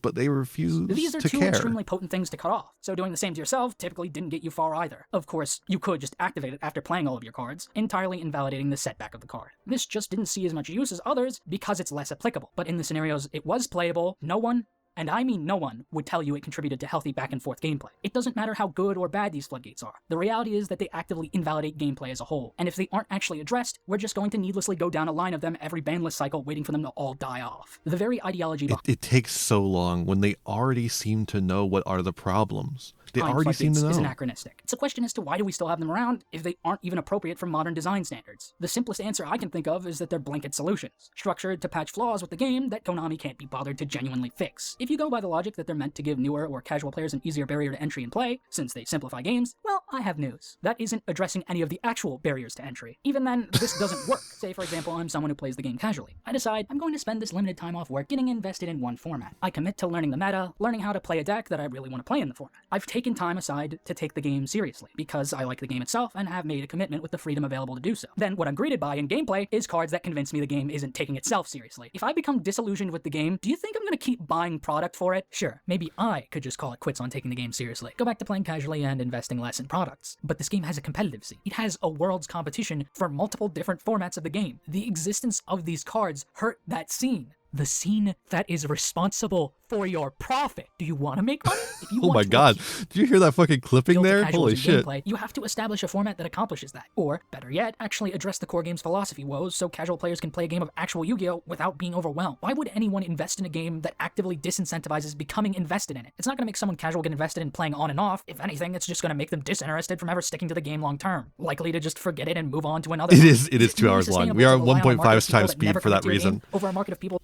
but they refuse These are to two care. extremely potent things to cut off, so doing the same to yourself typically didn't get you far either. Of course, you could just activate it after playing all of your cards, entirely invalidating the setback of the card. This just didn't see as much use as others because it's less applicable, but in the scenarios it was playable, no one, and I mean no one, would tell you it contributed to healthy back and forth gameplay. It doesn't matter how good or bad these floodgates are. The reality is that they actively invalidate gameplay as a whole, and if they aren't actually addressed, we're just going to needlessly go down a line of them every banless cycle waiting for them to all die off. The very ideology behind it takes so long when they already seem to know what are the problems. They already seem to know. Is anachronistic. It's a question as to why do we still have them around if they aren't even appropriate for modern design standards. The simplest answer I can think of is that they're blanket solutions, structured to patch flaws with the game that Konami can't be bothered to genuinely fix. If you go by the logic that they're meant to give newer or casual players an easier barrier to entry and play, since they simplify games, well, I have news. That isn't addressing any of the actual barriers to entry. Even then, this doesn't work. Say, for example, I'm someone who plays the game casually. I decide I'm going to spend this limited time off work getting invested in one format. I commit to learning the meta, learning how to play a deck that I really want to play in the format. I've taken time aside to take the game seriously, because I like the game itself and have made a commitment with the freedom available to do so. Then what I'm greeted by in gameplay is cards that convince me the game isn't taking itself seriously. If I become disillusioned with the game, do you think I'm gonna keep buying product for it? Sure, maybe I could just call it quits on taking the game seriously, go back to playing casually and investing less in products. But this game has a competitive scene. It has a world's competition for multiple different formats of the game. The existence of these cards hurt that scene. The scene that is responsible for your profit. Do you want to make money? If you Oh my god. Did you hear that fucking clipping there? Holy shit. Gameplay, you have to establish a format that accomplishes that. Or, better yet, actually address the core game's philosophy woes so casual players can play a game of actual Yu-Gi-Oh! Without being overwhelmed. Why would anyone invest in a game that actively disincentivizes becoming invested in it? It's not going to make someone casual get invested in playing on and off. If anything, it's just going to make them disinterested from ever sticking to the game long term. Likely to just forget it and move on to another. It is 2 hours long. We are 1.5 times speed for that reason. Over a market of people.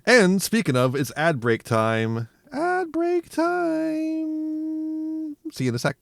And speaking of, it's ad break time. Ad break time. See you in a sec.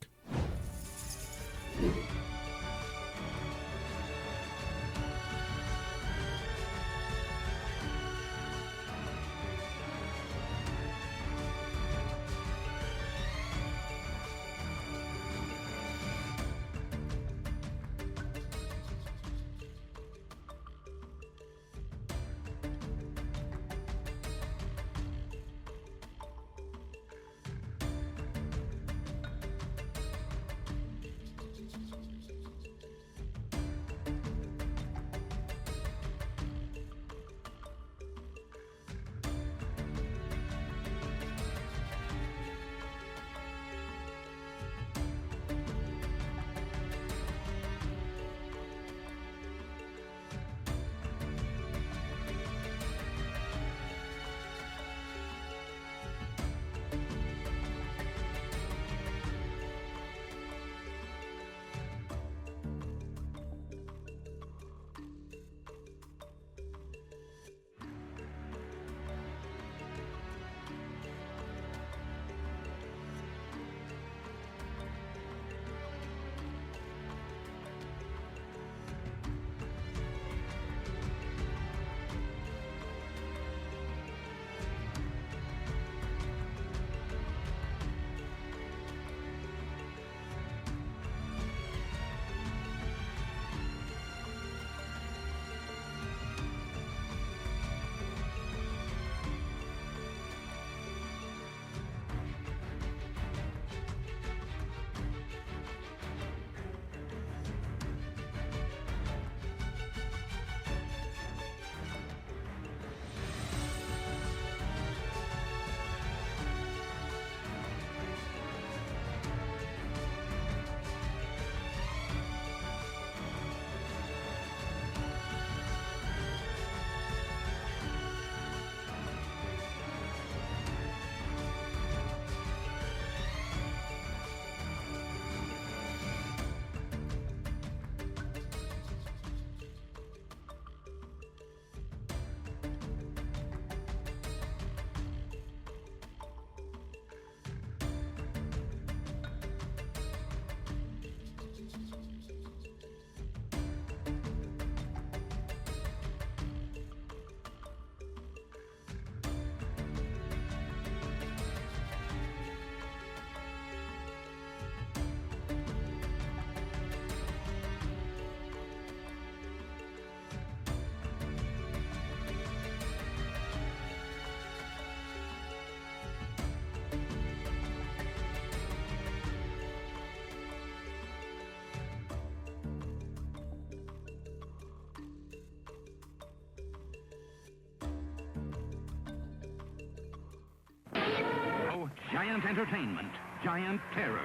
Giant entertainment, giant terror.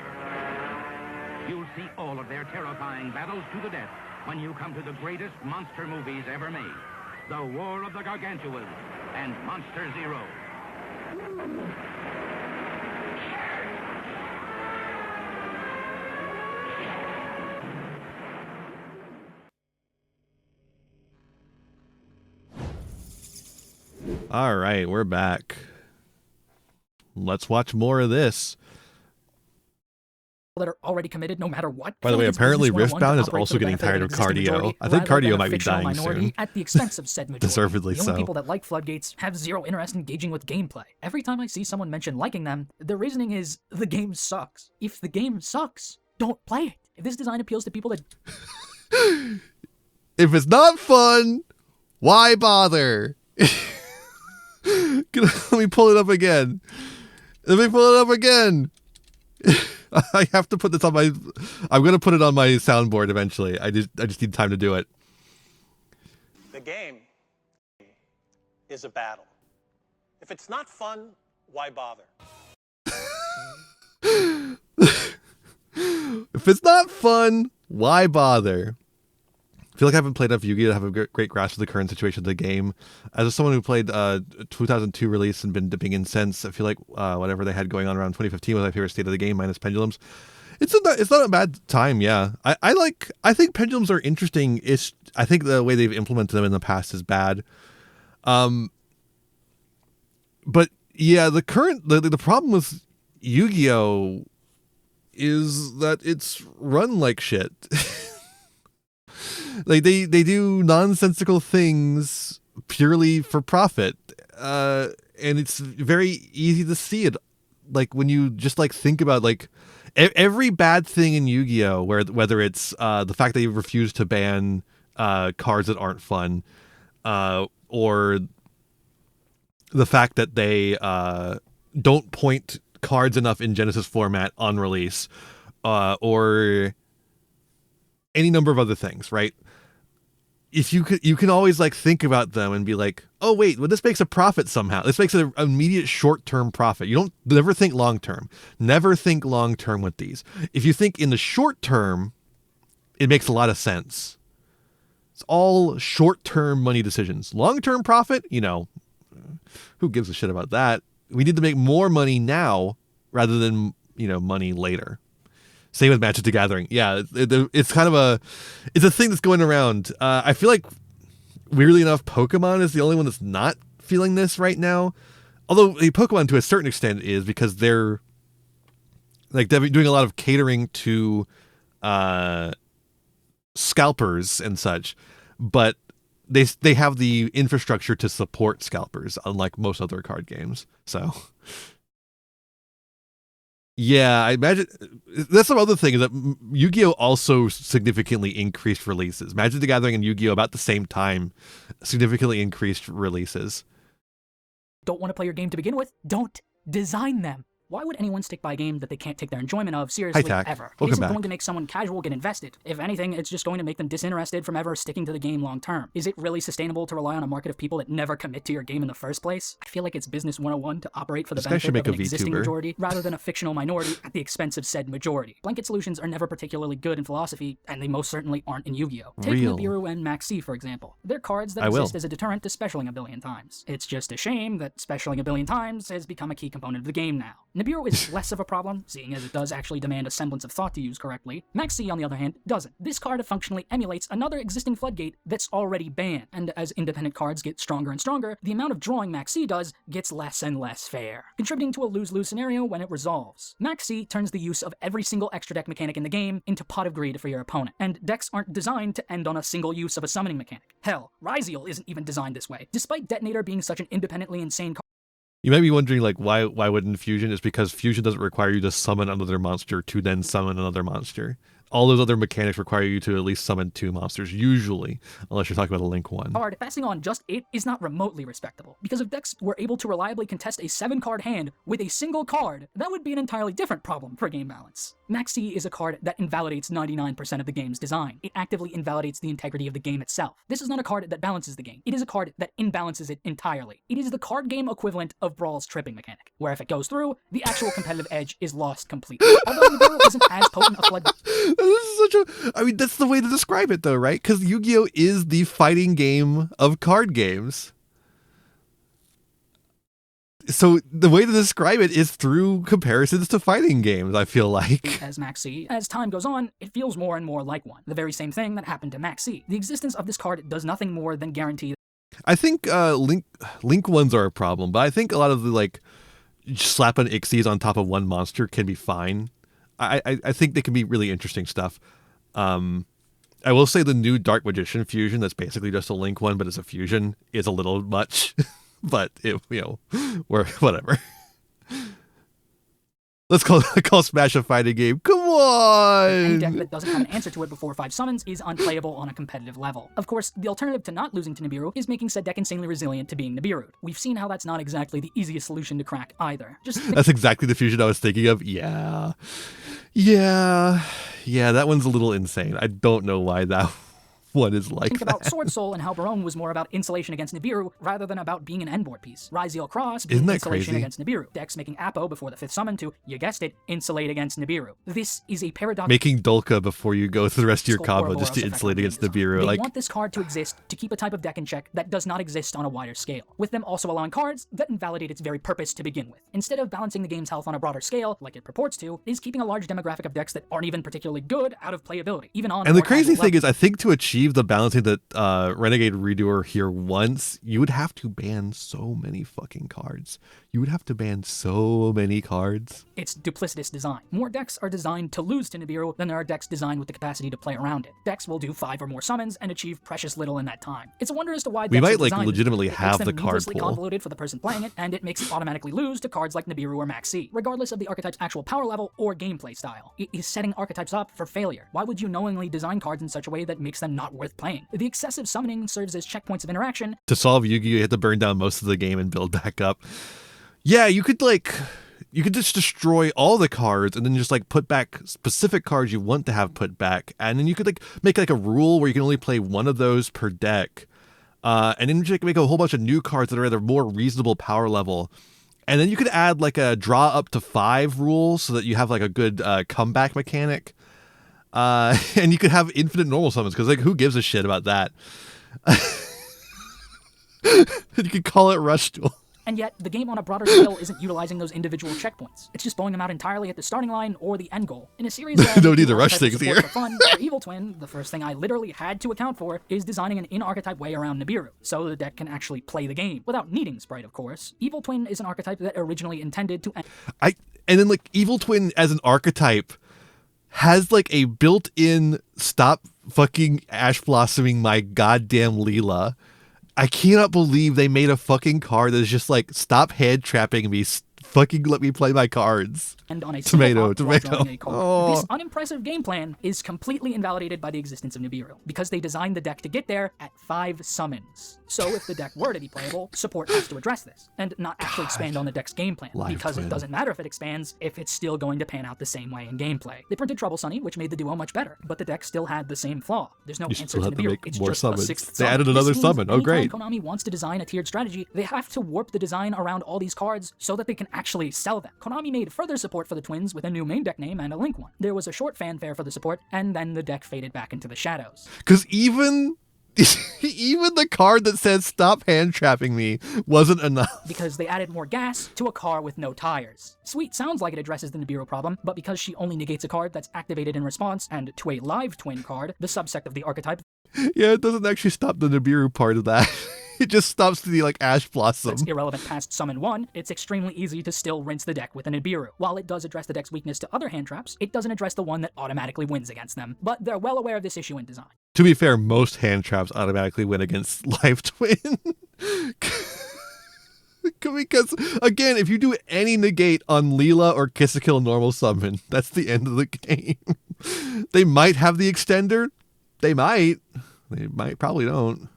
You'll see all of their terrifying battles to the death when you come to the greatest monster movies ever made. The War of the Gargantuas and Monster Zero. All right, we're back. Let's watch more of this. That are already committed no matter what. By the way, apparently Riftbound is also getting tired of cardio. I think cardio might be dying soon. At the expense of said majority. Deservedly the so. only people that like Floodgates have zero interest in engaging with gameplay. Every time I see someone mention liking them, their reasoning is, the game sucks. If the game sucks, don't play it. If this design appeals to people that... If it's not fun, why bother? Let me pull it up again. I have to put this on my... I'm going to put it on my soundboard eventually. I just need time to do it. The game is a battle. If it's not fun, why bother? If it's not fun, why bother? I feel like I haven't played enough Yu-Gi-Oh! To have a great grasp of the current situation of the game. As someone who played 2002 release and been dipping in since, I feel like whatever they had going on around 2015 was my favorite state of the game, minus Pendulums. It's not a bad time, yeah. I think Pendulums are interesting. I think the way they've implemented them in the past is bad. But yeah, the problem with Yu-Gi-Oh! Is that it's run like shit. Like they do nonsensical things purely for profit, and it's very easy to see it. Like when you just like think about like every bad thing in Yu-Gi-Oh, whether it's the fact that you refuse to ban cards that aren't fun, or the fact that they don't point cards enough in Genesys format on release, or any number of other things, right? If you can always like think about them and be like, oh wait, well this makes a profit somehow. This makes an immediate short-term profit. You don't never think long-term. Never think long-term with these. If you think in the short term, it makes a lot of sense. It's all short-term money decisions. Long-term profit, who gives a shit about that? We need to make more money now rather than, money later. Same with Magic the Gathering. Yeah, it's kind of it's a thing that's going around. I feel like, weirdly enough, Pokemon is the only one that's not feeling this right now. Although Pokemon, to a certain extent, is because they're doing a lot of catering to scalpers and such, but they have the infrastructure to support scalpers, unlike most other card games. So. Yeah, I imagine that's some other thing is that Yu-Gi-Oh! Also significantly increased releases. Magic the Gathering and Yu-Gi-Oh! About the same time significantly increased releases. Don't want to play your game to begin with? Don't design them. Why would anyone stick by a game that they can't take their enjoyment of seriously ever? It isn't going to make someone casual get invested. If anything, it's just going to make them disinterested from ever sticking to the game long term. Is it really sustainable to rely on a market of people that never commit to your game in the first place? I feel like it's business 101 to operate for the benefit of an existing majority rather than a fictional minority at the expense of said majority. Blanket solutions are never particularly good in philosophy, and they most certainly aren't in Yu-Gi-Oh! Take Nibiru and Maxi, for example. They're cards that exist as a deterrent to specialing a billion times. It's just a shame that specialing a billion times has become a key component of the game now. Nibiru is less of a problem, seeing as it does actually demand a semblance of thought to use correctly. Maxi, on the other hand, doesn't. This card functionally emulates another existing floodgate that's already banned, and as independent cards get stronger and stronger, the amount of drawing Maxi does gets less and less fair, contributing to a lose-lose scenario when it resolves. Maxi turns the use of every single extra deck mechanic in the game into pot of greed for your opponent, and decks aren't designed to end on a single use of a summoning mechanic. Hell, Ryzeal isn't even designed this way. Despite Detonator being such an independently insane card, you might be wondering, like, why wouldn't Fusion? It's because Fusion doesn't require you to summon another monster to then summon another monster. all those other mechanics require you to at least summon 2 monsters, usually, unless you're talking about a Link one. Card passing on just it is not remotely respectable, because if decks were able to reliably contest a 7-card hand with a single card, that would be an entirely different problem for game balance. Maxi is a card that invalidates 99% of the game's design. It actively invalidates the integrity of the game itself. This is not a card that balances the game. It is a card that imbalances it entirely. It is the card game equivalent of Brawl's tripping mechanic, where if it goes through, the actual competitive edge is lost completely. Although Nibiru isn't as potent a flood... This is such a... I mean, that's the way to describe it, though, right? Because Yu-Gi-Oh! Is the fighting game of card games. So the way to describe it is through comparisons to fighting games, I feel like. As Max C. As time goes on, it feels more and more like one. The very same thing that happened to Max C. The existence of this card does nothing more than guarantee... I think Link ones are a problem, but I think a lot of the, like, slap an Ixies on top of one monster can be fine. I think they can be really interesting stuff. I will say the new Dark Magician fusion, that's basically just a Link one, but it's a fusion, is a little much. But, whatever. Let's call Smash a fighting game. Come on! Any deck that doesn't have an answer to it before 5 summons is unplayable on a competitive level. Of course, the alternative to not losing to Nibiru is making said deck insanely resilient to being Nibiru'd. We've seen how that's not exactly the easiest solution to crack either. That's exactly the fusion I was thinking of. Yeah, that one's a little insane. I don't know why that one is like Think about Sword Soul and how Barone was more about insulation against Nibiru rather than about being an endboard piece. Ryzeal Cross being insulation against Nibiru. Decks making Apo before the 5th summon to, you guessed it, insulate against Nibiru. This is a paradox. Making Dolka before you go through the rest of your combo just to insulate against Nibiru. They want this card to exist to keep a type of deck in check that does not exist on a wider scale, with them also allowing cards that invalidate its very purpose to begin with. Instead of balancing the game's health on a broader scale, like it purports to, is keeping a large demographic of decks that aren't even particularly good out of playability, even on. And the crazy thing is, I think to achieve the balancing that Renegade Redoer here wants, you would have to ban so many fucking cards. You would have to ban so many cards. It's duplicitous design. More decks are designed to lose to Nibiru than there are decks designed with the capacity to play around it. Decks will do 5 or more summons and achieve precious little in that time. It's a wonder as to why we decks might are legitimately have the card pool convoluted for the person playing it, and it makes it automatically lose to cards like Nibiru or Max C, regardless of the archetype's actual power level or gameplay style. It is setting archetypes up for failure. Why would you knowingly design cards in such a way that makes them not worth playing? The excessive summoning serves as checkpoints of interaction. To solve Yu-Gi-Oh, you have to burn down most of the game and build back up. Yeah, you could just destroy all the cards and then just like put back specific cards you want to have put back, and then you could like make like a rule where you can only play one of those per deck, and then just make a whole bunch of new cards that are at a more reasonable power level, and then you could add like a draw up to 5 rule so that you have like a good comeback mechanic, and you could have infinite normal summons because like who gives a shit about that? You could call it Rush Duel. And yet, the game on a broader scale isn't utilizing those individual checkpoints. It's just blowing them out entirely at the starting line or the end goal. In a series that don't need to rush things here. For fun, for Evil Twin, the first thing I literally had to account for is designing an in-archetype way around Nibiru, so the deck can actually play the game, without needing Sprite, of course. Evil Twin is an archetype that originally intended to... And then, like, Evil Twin as an archetype has, like, a built-in stop fucking ash blossoming my goddamn Leela. I cannot believe they made a fucking card that is just like, stop head trapping me, fucking let me play my cards. And on a tomato. Oh. This unimpressive game plan is completely invalidated by the existence of Nibiru, because they designed the deck to get there at 5 summons. So if the deck were to be playable, support has to address this, and not actually expand on the deck's game plan, because it doesn't matter if it expands, if it's still going to pan out the same way in gameplay. They printed Trouble Sunny, which made the duo much better, but the deck still had the same flaw. There's no answer to Nibiru, it's just summons. a 6th They summon. added another summon, oh great. Anytime Konami wants to design a tiered strategy, they have to warp the design around all these cards so that they can actually sell them. Konami made further support for the twins with a new main deck name and a Link one. There was a short fanfare for the support, and then the deck faded back into the shadows. Because even the card that says stop hand trapping me wasn't enough. Because they added more gas to a car with no tires. Sweet sounds like it addresses the Nibiru problem, but because she only negates a card that's activated in response, and to a live twin card, the subsect of the archetype. Yeah, it doesn't actually stop the Nibiru part of that. It just stops the like ash blossom. It's irrelevant past summon 1, it's extremely easy to still rinse the deck with a Nibiru. While it does address the deck's weakness to other hand traps, it doesn't address the one that automatically wins against them. But they're well aware of this issue in design. To be fair, most hand traps automatically win against live twin. Because, again, if you do any negate on Leela or Kiss a Kill normal summon, that's the end of the game. They might have the extender. They might. Probably don't.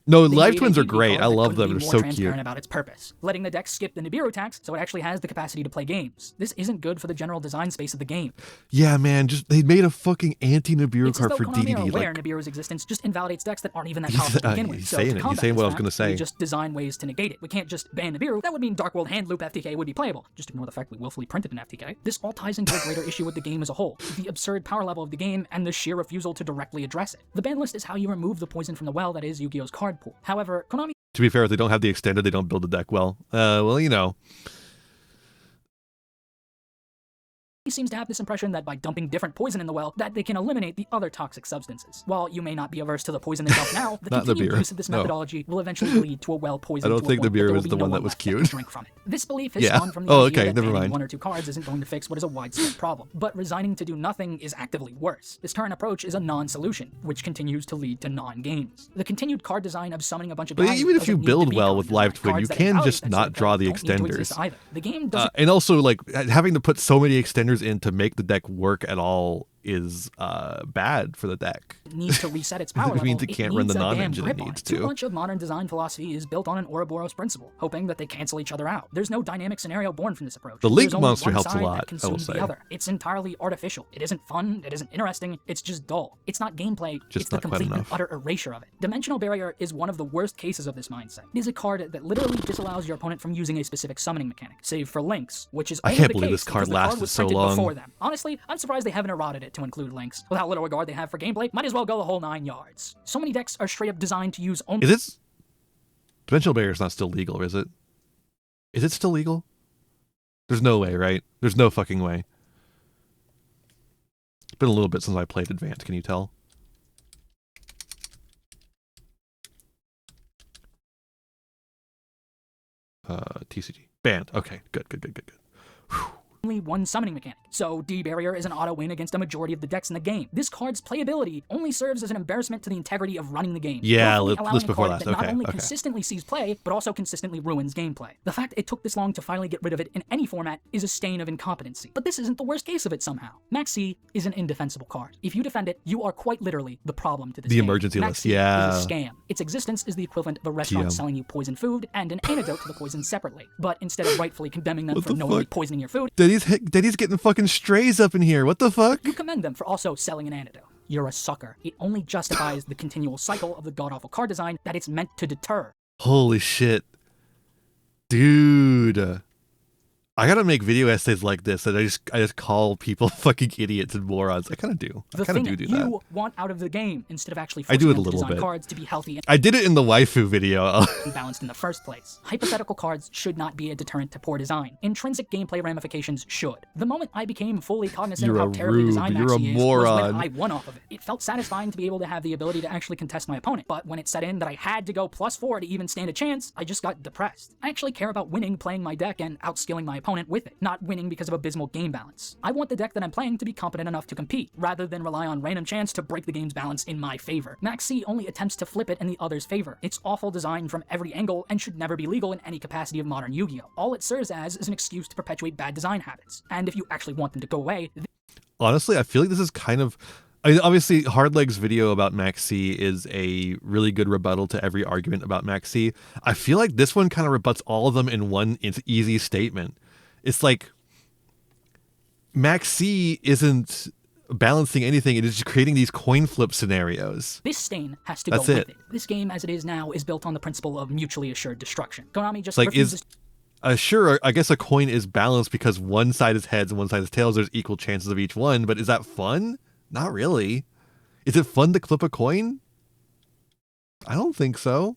No, Live Twins are great. I love them. They're so cute. About its purpose, letting the deck skip the Nibiru tax, so it actually has the capacity to play games. This isn't good for the general design space of the game. Yeah, man. They made a fucking anti-Nibiru card for DDD. It's aware Nibiru's existence just invalidates decks that aren't even that powerful to begin with. He's saying it. He's saying what I was going to say. We just design ways to negate it. We can't just ban Nibiru. That would mean Dark World Hand Loop FTK would be playable. Just ignore the fact we willfully printed an FTK. This all ties into a greater issue with the game as a whole: the absurd power level of the game and the sheer refusal to directly address it. The ban list is how you remove the poison from the well that is Yu-Gi-Oh's card pool. However, Konami. To be fair, if they don't have the extender, they don't build the deck well. Well, you know. He seems to have this impression that by dumping different poison in the well, that they can eliminate the other toxic substances. While you may not be averse to the poison they dump now, the continued use of this methodology will eventually lead to a well poisoned. I don't think the beer was the one that was cute. Drink from it. This belief has spawned from the idea that banning one or two cards isn't going to fix what is a widespread problem. But resigning to do nothing is actively worse. This current approach is a non-solution, which continues to lead to non-games. The continued card design of summoning a bunch of guys. But even if you build well with Live Twin, you can just not draw the extenders. The game doesn't. And also, like, having to put so many extenders in to make the deck work at all is bad for the deck. It needs to reset its power level. It means it can't run the non-engine it needs to. Too much of modern design philosophy is built on an Ouroboros principle, hoping that they cancel each other out. There's no dynamic scenario born from this approach. The Link monster helps a lot, I will say. It's entirely artificial. It isn't fun, it isn't interesting, it's just dull. It's not gameplay, it's the complete and utter erasure of it. Dimensional Barrier is one of the worst cases of this mindset. It is a card that literally disallows your opponent from using a specific summoning mechanic, save for Links, which is only I can't believe this card lasted so long. Before them. Honestly, I'm surprised they haven't eroded it to include Links. With how little regard they have for gameplay, might as well go the whole 9 yards. So many decks are straight up designed to use only. Is this Dimensional Barrier is not still legal, is it? Is it still legal? There's no way, right? There's no fucking way. It's been a little bit since I played Advanced, can you tell? TCG. Banned. Okay, good. Whew. Only one summoning mechanic, so D-Barrier is an auto win against a majority of the decks in the game. This card's playability only serves as an embarrassment to the integrity of running the game. Yeah, list before last. That not only consistently sees play, but also consistently ruins gameplay. The fact it took this long to finally get rid of it in any format is a stain of incompetency. But this isn't the worst case of it somehow. Max C is an indefensible card. If you defend it, you are quite literally the problem to this game. The emergency Max list, C yeah. is a scam. Its existence is the equivalent of a restaurant selling you poison food and an antidote to the poison separately. But instead of rightfully condemning them for knowingly poisoning your food, Daddy's getting fucking strays up in here. What the fuck? You commend them for also selling an antidote. You're a sucker. It only justifies the continual cycle of the god-awful card design that it's meant to deter. Holy shit. Dude. I gotta make video essays like this that I just call people fucking idiots and morons. I kind of do. I kind of do that. You want out of the game instead of actually forcing them to design cards to be healthy and I did it in the waifu video. balanced in the first place. Hypothetical cards should not be a deterrent to poor design. Intrinsic gameplay ramifications should. The moment I became fully cognizant of how terribly designed Max C is was when I won off of it. It felt satisfying to be able to have the ability to actually contest my opponent, but when it set in that I had to go +4 to even stand a chance, I just got depressed. I actually care about winning playing my deck and outskilling my opponent with it, not winning because of abysmal game balance. I want the deck that I'm playing to be competent enough to compete, rather than rely on random chance to break the game's balance in my favor. Max C only attempts to flip it in the other's favor. It's awful design from every angle and should never be legal in any capacity of modern Yu-Gi-Oh! All it serves as is an excuse to perpetuate bad design habits. And if you actually want them to go away... Honestly, I feel like this is kind of... obviously, Hardleg's video about Max C is a really good rebuttal to every argument about Max C. I feel like this one kind of rebuts all of them in one easy statement. It's like Max C isn't balancing anything. It is just creating these coin flip scenarios. This stain has to go with it. This game, as it is now, is built on the principle of mutually assured destruction. Konami just refuses... Sure, I guess a coin is balanced because one side is heads and one side is tails. There's equal chances of each one, but is that fun? Not really. Is it fun to flip a coin? I don't think so.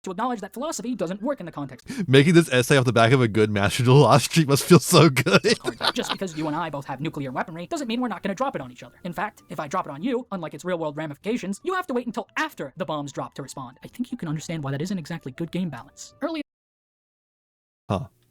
To acknowledge that philosophy doesn't work in the context. Making this essay off the back of a good Master Duel loss streak must feel so good. Just because you and I both have nuclear weaponry doesn't mean we're not going to drop it on each other. In fact, if I drop it on you, unlike its real-world ramifications, you have to wait until after the bombs drop to respond. I think you can understand why that isn't exactly good game balance. Earlier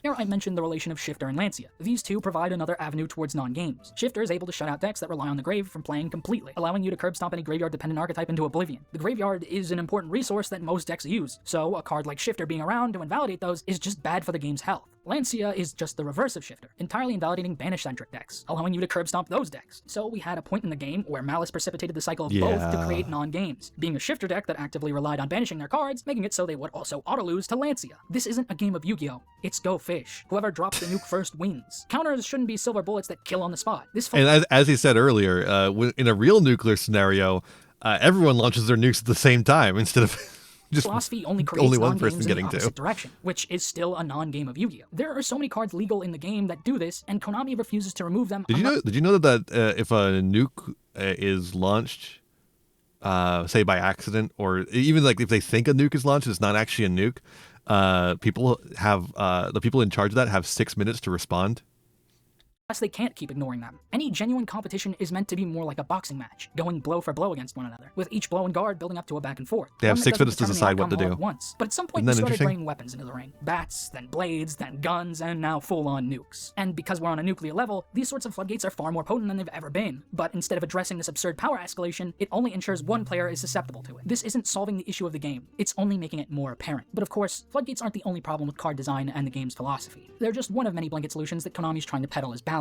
Here I mentioned the relation of Shifter and Lancia. These two provide another avenue towards non-games. Shifter is able to shut out decks that rely on the grave from playing completely, allowing you to curb stomp any graveyard-dependent archetype into oblivion. The graveyard is an important resource that most decks use, so a card like Shifter being around to invalidate those is just bad for the game's health. Lancia is just the reverse of Shifter, entirely invalidating banish-centric decks, allowing you to curb stomp those decks. So we had a point in the game where Malice precipitated the cycle of both to create non-games, being a Shifter deck that actively relied on banishing their cards, making it so they would also auto-lose to Lancia. This isn't a game of Yu-Gi-Oh! It's Go Fish. Whoever drops the nuke first wins. Counters shouldn't be silver bullets that kill on the spot. And as he said earlier, in a real nuclear scenario, everyone launches their nukes at the same time instead of just philosophy only creates one person non-games in getting the opposite direction, which is still a non-game of Yu-Gi-Oh! There are so many cards legal in the game that do this, and Konami refuses to remove them. Did you know that if a nuke is launched, say by accident, or even like if they think a nuke is launched, it's not actually a nuke. The people in charge of that have 6 minutes to respond. Plus, they can't keep ignoring them. Any genuine competition is meant to be more like a boxing match, going blow for blow against one another, with each blow and guard building up to a back and forth. They have 6 minutes to decide what to do. Once. But at some point, we started bringing weapons into the ring. Bats, then blades, then guns, and now full-on nukes. And because we're on a nuclear level, these sorts of floodgates are far more potent than they've ever been. But instead of addressing this absurd power escalation, it only ensures one player is susceptible to it. This isn't solving the issue of the game. It's only making it more apparent. But of course, floodgates aren't the only problem with card design and the game's philosophy. They're just one of many blanket solutions that Konami's trying to peddle as balance.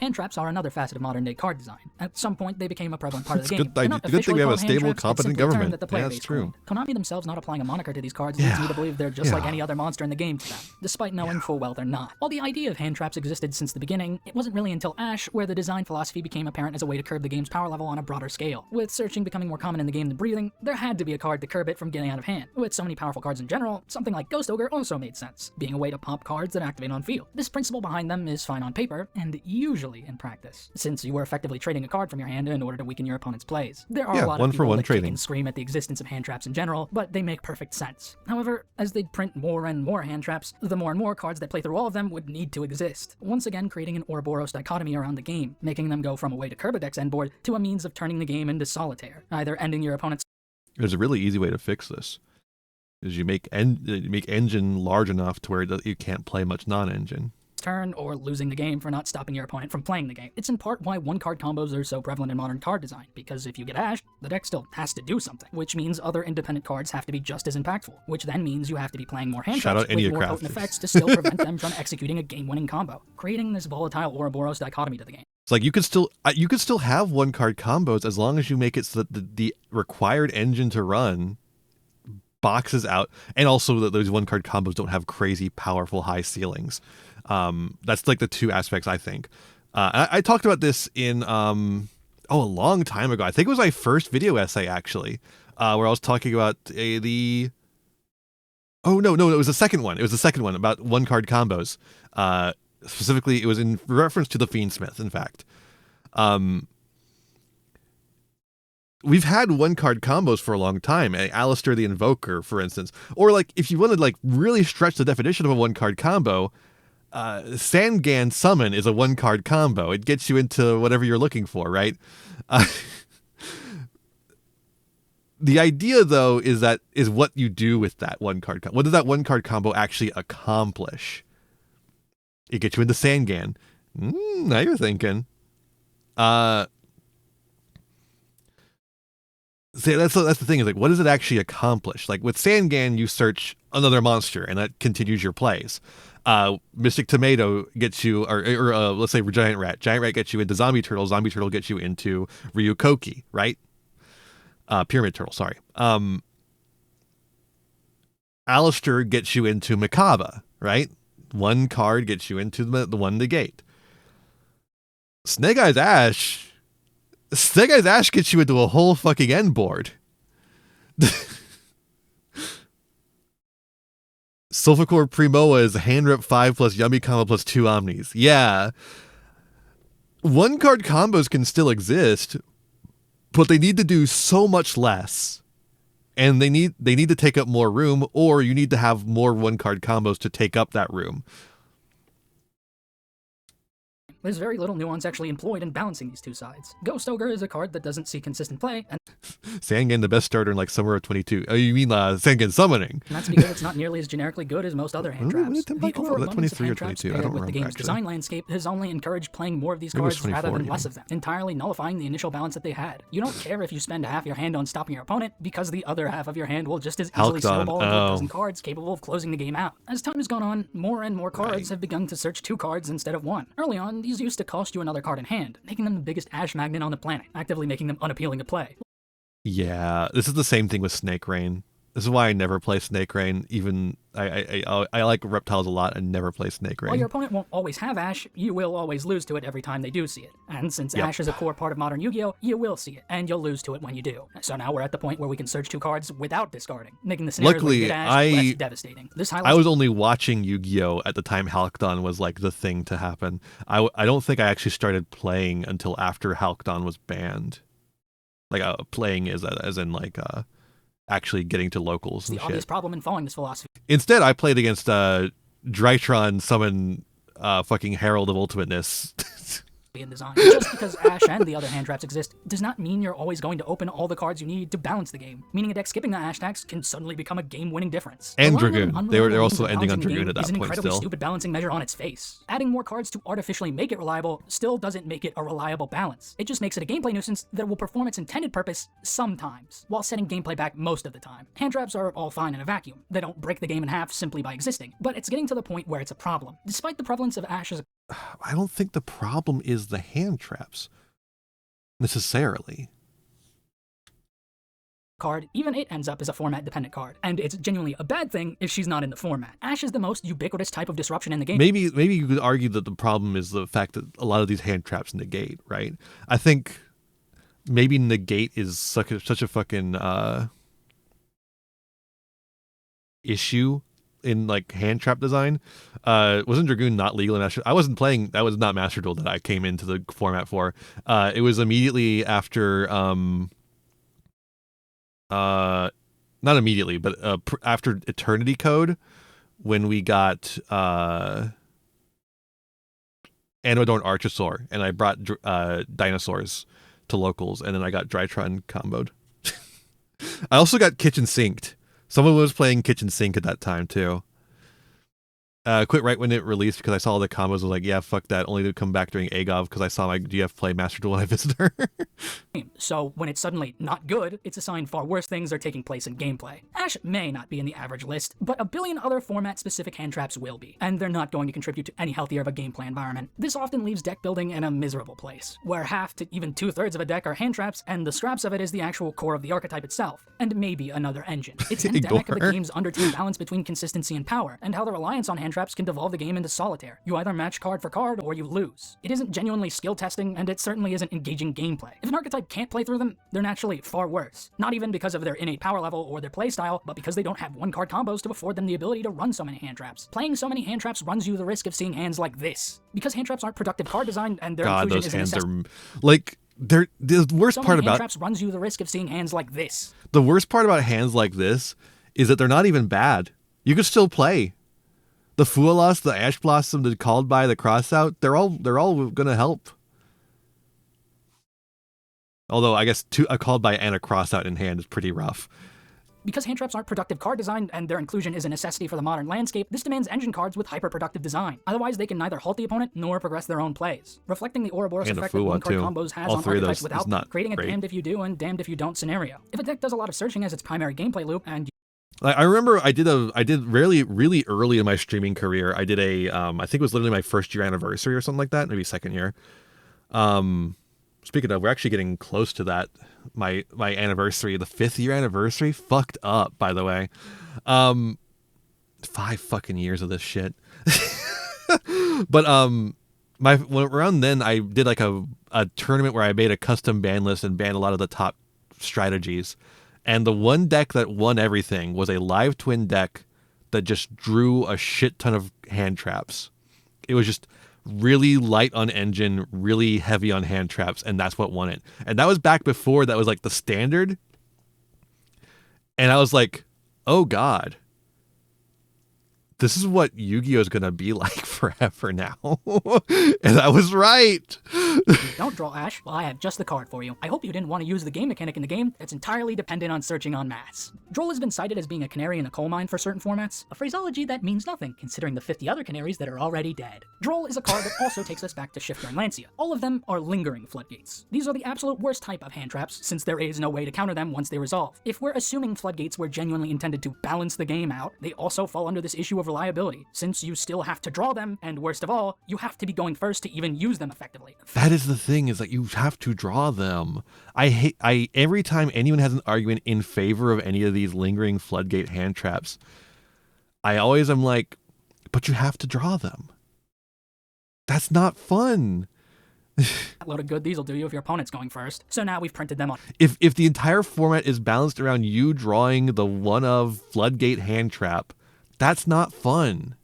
Hand traps are another facet of modern-day card design. At some point, they became a prevalent part of the game. Good thing we have a stable, competent government. Yeah, that's true. Konami themselves not applying a moniker to these cards leads me to believe they're just like any other monster in the game to them, despite knowing full well they're not. While the idea of hand traps existed since the beginning, it wasn't really until Ash where the design philosophy became apparent as a way to curb the game's power level on a broader scale. With searching becoming more common in the game than breathing, there had to be a card to curb it from getting out of hand. With so many powerful cards in general, something like Ghost Ogre also made sense, being a way to pump cards that activate on field. This principle behind them is fine on paper, and usually in practice, since you were effectively trading a card from your hand in order to weaken your opponent's plays. There are a lot of people that kick and scream at the existence of hand traps in general, but they make perfect sense. However, as they'd print more and more hand traps, the more and more cards that play through all of them would need to exist, once again creating an Ouroboros dichotomy around the game, making them go from a way to curb a deck's end board to a means of turning the game into solitaire, either ending your opponent's... There's a really easy way to fix this, is you make engine large enough to where you can't play much non-engine. turn, or losing the game for not stopping your opponent from playing the game. It's in part why one-card combos are so prevalent in modern card design, because if you get ashed, the deck still has to do something, which means other independent cards have to be just as impactful, which then means you have to be playing more hand traps with more potent effects to still prevent them from executing a game-winning combo, creating this volatile Ouroboros dichotomy to the game. It's like you could still have one-card combos as long as you make it so that the required engine to run boxes out, and also that those one-card combos don't have crazy, powerful, high ceilings. That's like the two aspects, I think. I talked about this in a long time ago. I think it was my first video essay, actually, where I was talking about it was the second one. It was the second one about one-card combos. Specifically, it was in reference to the Fiendsmith, in fact. We've had one-card combos for a long time. Alistair the Invoker, for instance. Or, like, if you want to, like, really stretch the definition of a one-card combo, Sangan Summon is a one-card combo. It gets you into whatever you're looking for, right? The idea, though, is what you do with that one-card combo. What does that one-card combo actually accomplish? It gets you into Sangan. Now you're thinking. See, that's the thing, is like, what does it actually accomplish? Like with Sangan, you search another monster, and that continues your plays. Mystic Tomato gets you, or let's say Giant Rat. Giant Rat gets you into Zombie Turtle. Zombie Turtle gets you into Ryukoki, right? Pyramid Turtle, sorry. Alistair gets you into Mikaba, right? One card gets you into the one negate. Snake Eyes Ash gets you into a whole fucking end board. Sulfur Primoa is hand rip 5 plus Yummy Combo plus 2 Omnis. Yeah. One card combos can still exist, but they need to do so much less. And they need to take up more room, or you need to have more one card combos to take up that room. There's very little nuance actually employed in balancing these two sides. Ghost Ogre is a card that doesn't see consistent play, and Sangan, the best starter in like summer of 22. Oh, you mean Sangan summoning? that's because it's not nearly as generically good as most other hand traps. The Was that overabundance of 23 or hand traps 22? I paired don't with the remember, game's actually. design landscape has only encouraged playing more of these Maybe it was cards rather 24 than less even. of them, entirely nullifying the initial balance that they had. You don't care if you spend half your hand on stopping your opponent, because the other half of your hand will just as easily Halcyon. snowball into a Oh. dozen cards capable of closing the game out. As time has gone on, more and more cards have begun to search 2 cards instead of 1. Early on, these used to cost you another card in hand, making them the biggest ash magnet on the planet, actively making them unappealing to play. Yeah, this is the same thing with Snake Rain. This is why I never play Snake Rain. Even I like reptiles a lot and never play Snake Rain. While your opponent won't always have Ash, you will always lose to it every time they do see it. And since Ash is a core part of modern Yu-Gi-Oh, you will see it, and you'll lose to it when you do. So now we're at the point where we can search 2 cards without discarding, making the scenarios where you Luckily, get Ash less devastating. This highlights I was only watching Yu-Gi-Oh at the time Halcyon was like the thing to happen. I don't think I actually started playing until after Halcyon was banned. Like playing as in like actually getting to locals and the obvious shit. problem in following this philosophy. Instead, I played against Drytron summon fucking Herald of Ultimateness. In design. Just because Ash and the other hand traps exist does not mean you're always going to open all the cards you need to balance the game, meaning a deck skipping the Ash tax can suddenly become a game-winning difference. And Relying Dragoon. on They're unreliable also means of ending on balancing the Dragoon game at that is an point incredibly still. stupid balancing measure on its face. Adding more cards to artificially make it reliable still doesn't make it a reliable balance. It just makes it a gameplay nuisance that will perform its intended purpose sometimes, while setting gameplay back most of the time. Hand traps are all fine in a vacuum. They don't break the game in half simply by existing, but it's getting to the point where it's a problem. Despite the prevalence of Ash as a I don't think the problem is the hand traps necessarily. card, even it ends up as a format-dependent card, and it's genuinely a bad thing if she's not in the format. Ash is the most ubiquitous type of disruption in the game. Maybe you could argue that the problem is the fact that a lot of these hand traps negate, right? I think maybe negate is such a fucking issue in like hand trap design. Wasn't Dragoon not legal in Master? I wasn't playing. That was not Master Duel that I came into the format for. It was immediately after not immediately, but after Eternity Code, when we got Anodorn Archosaur, and I brought dinosaurs to locals, and then I got Drytron comboed. I also got Kitchen Sinked. Someone was playing Kitchen Sink at that time too. Quit right when it released because I saw all the combos. I was like, yeah, fuck that. Only to come back during AGOV because I saw my GF play Master Duel when I visited her. So when it's suddenly not good, it's a sign far worse things are taking place in gameplay. Ash may not be in the average list, but a billion other format-specific hand traps will be, and they're not going to contribute to any healthier of a gameplay environment. This often leaves deck building in a miserable place, where half to even 2/3 of a deck are hand traps, and the scraps of it is the actual core of the archetype itself, and maybe another engine. It's endemic of the game's undertone balance between consistency and power, and how the reliance on hand traps can devolve the game into solitaire. You either match card for card, or you lose. It isn't genuinely skill testing, and it certainly isn't engaging gameplay. If an archetype can't play through them, they're naturally far worse. Not even because of their innate power level or their playstyle, but because they don't have one-card combos to afford them the ability to run so many hand traps. Playing so many hand traps runs you the risk of seeing hands like this. Because hand traps aren't productive card design, and their God, inclusion those is a hands necessity. are like they're the worst So part many hand about traps runs you the risk of seeing hands like this. the worst part about hands like this is that they're not even bad. You could still play. The Fualas, the Ash Blossom, the Called By, the Crossout, they're all gonna help. Although I guess a Called By and a Crossout in hand is pretty rough. Because hand traps aren't productive card design, and their inclusion is a necessity for the modern landscape, this demands engine cards with hyper-productive design. Otherwise, they can neither halt the opponent nor progress their own plays. Reflecting the Ouroboros And a effect that Fua, one-card too. combos has All on three of archetypes those without is not creating a great. damned if you do and damned if you don't scenario. If a deck does a lot of searching as its primary gameplay loop, and I remember I did really early in my streaming career. I did I think it was literally my first year anniversary or something like that, maybe second year. Speaking of, we're actually getting close to that. My anniversary, the 5th year anniversary, fucked up, by the way. 5 fucking years of this shit. But around then I did like a tournament where I made a custom ban list and banned a lot of the top strategies. And the one deck that won everything was a live twin deck that just drew a shit ton of hand traps. It was just really light on engine, really heavy on hand traps, and that's what won it. And that was back before that was like the standard. And I was like, oh God, this is what Yu-Gi-Oh is gonna be like forever now. And I was right. Don't draw Ash? Well, I have just the card for you. I hope you didn't want to use the game mechanic in the game that's entirely dependent on searching en masse. Droll has been cited as being a canary in a coal mine for certain formats, a phraseology that means nothing considering the 50 other canaries that are already dead. Droll is a card that also takes us back to Shifter and Lancia. All of them are lingering floodgates. These are the absolute worst type of hand traps, since there is no way to counter them once they resolve. If we're assuming floodgates were genuinely intended to balance the game out, they also fall under this issue of reliability, since you still have to draw them, and worst of all, you have to be going first to even use them effectively. That is the thing, is that you have to draw them. Every time anyone has an argument in favor of any of these lingering floodgate hand traps, I always am like, but you have to draw them. That's not fun. That load of good these will do you if your opponent's going first. So now we've printed them on. If the entire format is balanced around you drawing the one of floodgate hand trap, that's not fun.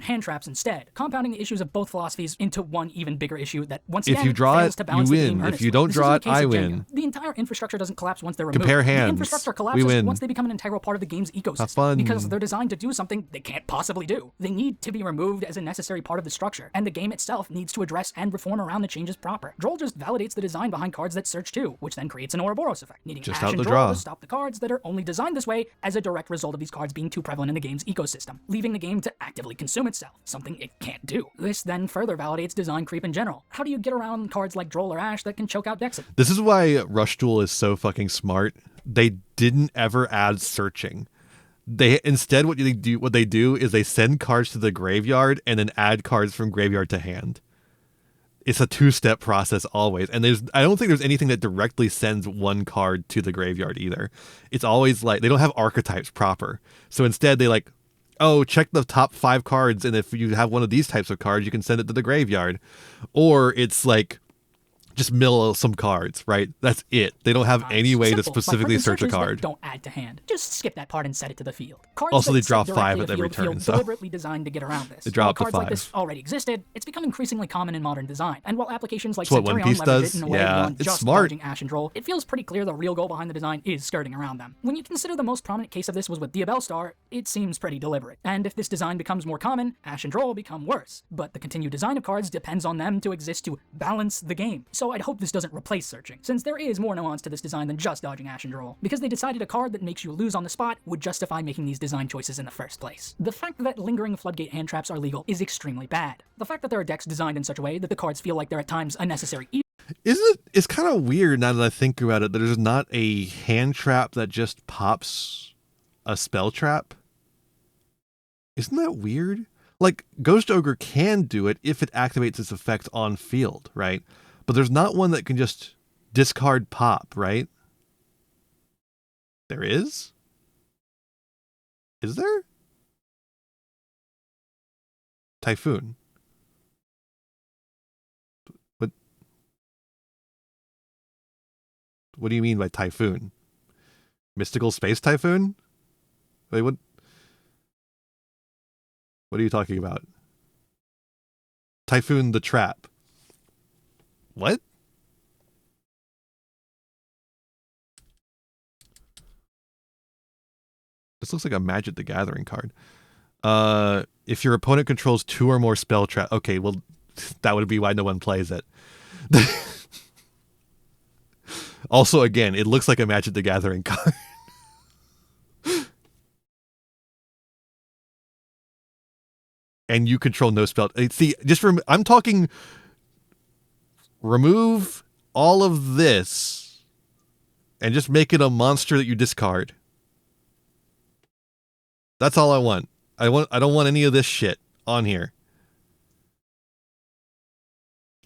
Hand traps instead, compounding the issues of both philosophies into one even bigger issue that once again if you draw fails it, to balance you the win. game If earnestly. you don't This draw isn't it, a case I of win. Jenga. The entire infrastructure doesn't collapse once they're removed. Compare The hands. infrastructure We collapses win. once they become an integral part of the game's ecosystem. Have fun. Because they're designed to do something they can't possibly do. They need to be removed as a necessary part of the structure, and the game itself needs to address and reform around the changes proper. Droll just validates the design behind cards that search too, which then creates an Ouroboros effect, needing Just Ash out and the Droll draw. to stop the cards that are only designed this way as a direct result of these cards being too prevalent in the game's ecosystem, leaving the game to actively consume itself, something it can't do. This then further validates design creep in general. How do you get around cards like Droll or Ash that can choke out decks? This is why Rush Duel is so fucking smart. They didn't ever add searching. They instead what they do is they send cards to the graveyard and then add cards from graveyard to hand. It's a two-step process always. And I don't think there's anything that directly sends one card to the graveyard either. It's always like they don't have archetypes proper. So instead they like, oh, check the top 5 cards, and if you have one of these types of cards, you can send it to the graveyard. Or it's like, just mill some cards, right? That's it. They don't have any way to specifically search a card. Don't add to hand. Just skip that part and set it to the field. Cards Also, they that draw set 5 directly at every to field turn, feel so deliberately designed to get around this. they draw While up to cards 5. like this already existed, it's become increasingly common in modern design. And while applications like That's what Centurion One Piece leverage does. it in a way Yeah, beyond it's just smart. dodging Ash and Droll, it feels pretty clear the real goal behind the design is skirting around them. When you consider the most prominent case of this was with Diabell Star, it seems pretty deliberate. And if this design becomes more common, Ash and Droll become worse. But the continued design of cards depends on them to exist to balance the game. So I'd hope this doesn't replace searching, since there is more nuance to this design than just dodging Ash and Droll, because they decided a card that makes you lose on the spot would justify making these design choices in the first place. The fact that lingering floodgate hand traps are legal is extremely bad. The fact that there are decks designed in such a way that the cards feel like they're at times a necessary evil. It's kind of weird now that I think about it that there's not a hand trap that just pops a spell trap. Isn't that weird? Like, Ghost Ogre can do it if it activates its effect on field, right? But there's not one that can just discard pop, right? There is? Is there? Typhoon. What do you mean by Typhoon? Mystical Space Typhoon? Wait, what? What are you talking about? Typhoon the Trap. What? This looks like a Magic the Gathering card. If your opponent controls 2 or more spell trap. Okay, well, that would be why no one plays it. Also, again, it looks like a Magic the Gathering card. And you control no spell. See, I'm talking remove all of this and just make it a monster that you discard. That's all I want. I don't want any of this shit on here.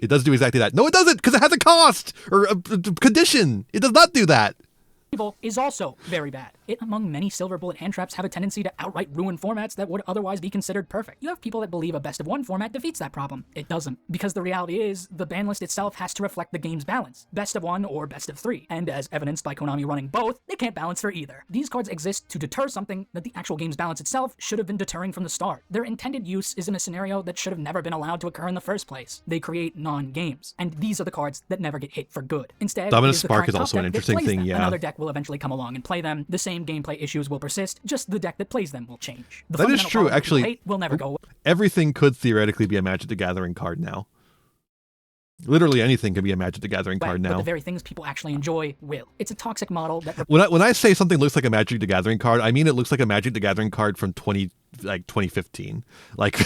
It does do exactly that. No, it doesn't, because it has a cost or a condition. It does not do that. Evil is also very bad. It, among many silver bullet hand traps, have a tendency to outright ruin formats that would otherwise be considered perfect. You have people that believe a best of 1 format defeats that problem. It doesn't, because the reality is the ban list itself has to reflect the game's balance, best of 1 or best of 3, and as evidenced by Konami running both, they can't balance for either. These cards exist to deter something that the actual game's balance itself should have been deterring from the start. Their intended use is in a scenario that should have never been allowed to occur in the first place. They create non-games, and these are the cards that never get hit for good. Instead, Dominant it is the Spark current is top also an deck that interesting plays thing, them. yeah. Another deck will eventually come along and play them. The same gameplay issues will persist, just the deck that plays them will change. The that is true, actually. Hate will never go away. Everything could theoretically be a Magic the Gathering card now. Literally anything can be a Magic the Gathering card now. But the very things people actually enjoy will. It's a toxic model that... When I say something looks like a Magic the Gathering card, I mean it looks like a Magic the Gathering card from 2015. Like...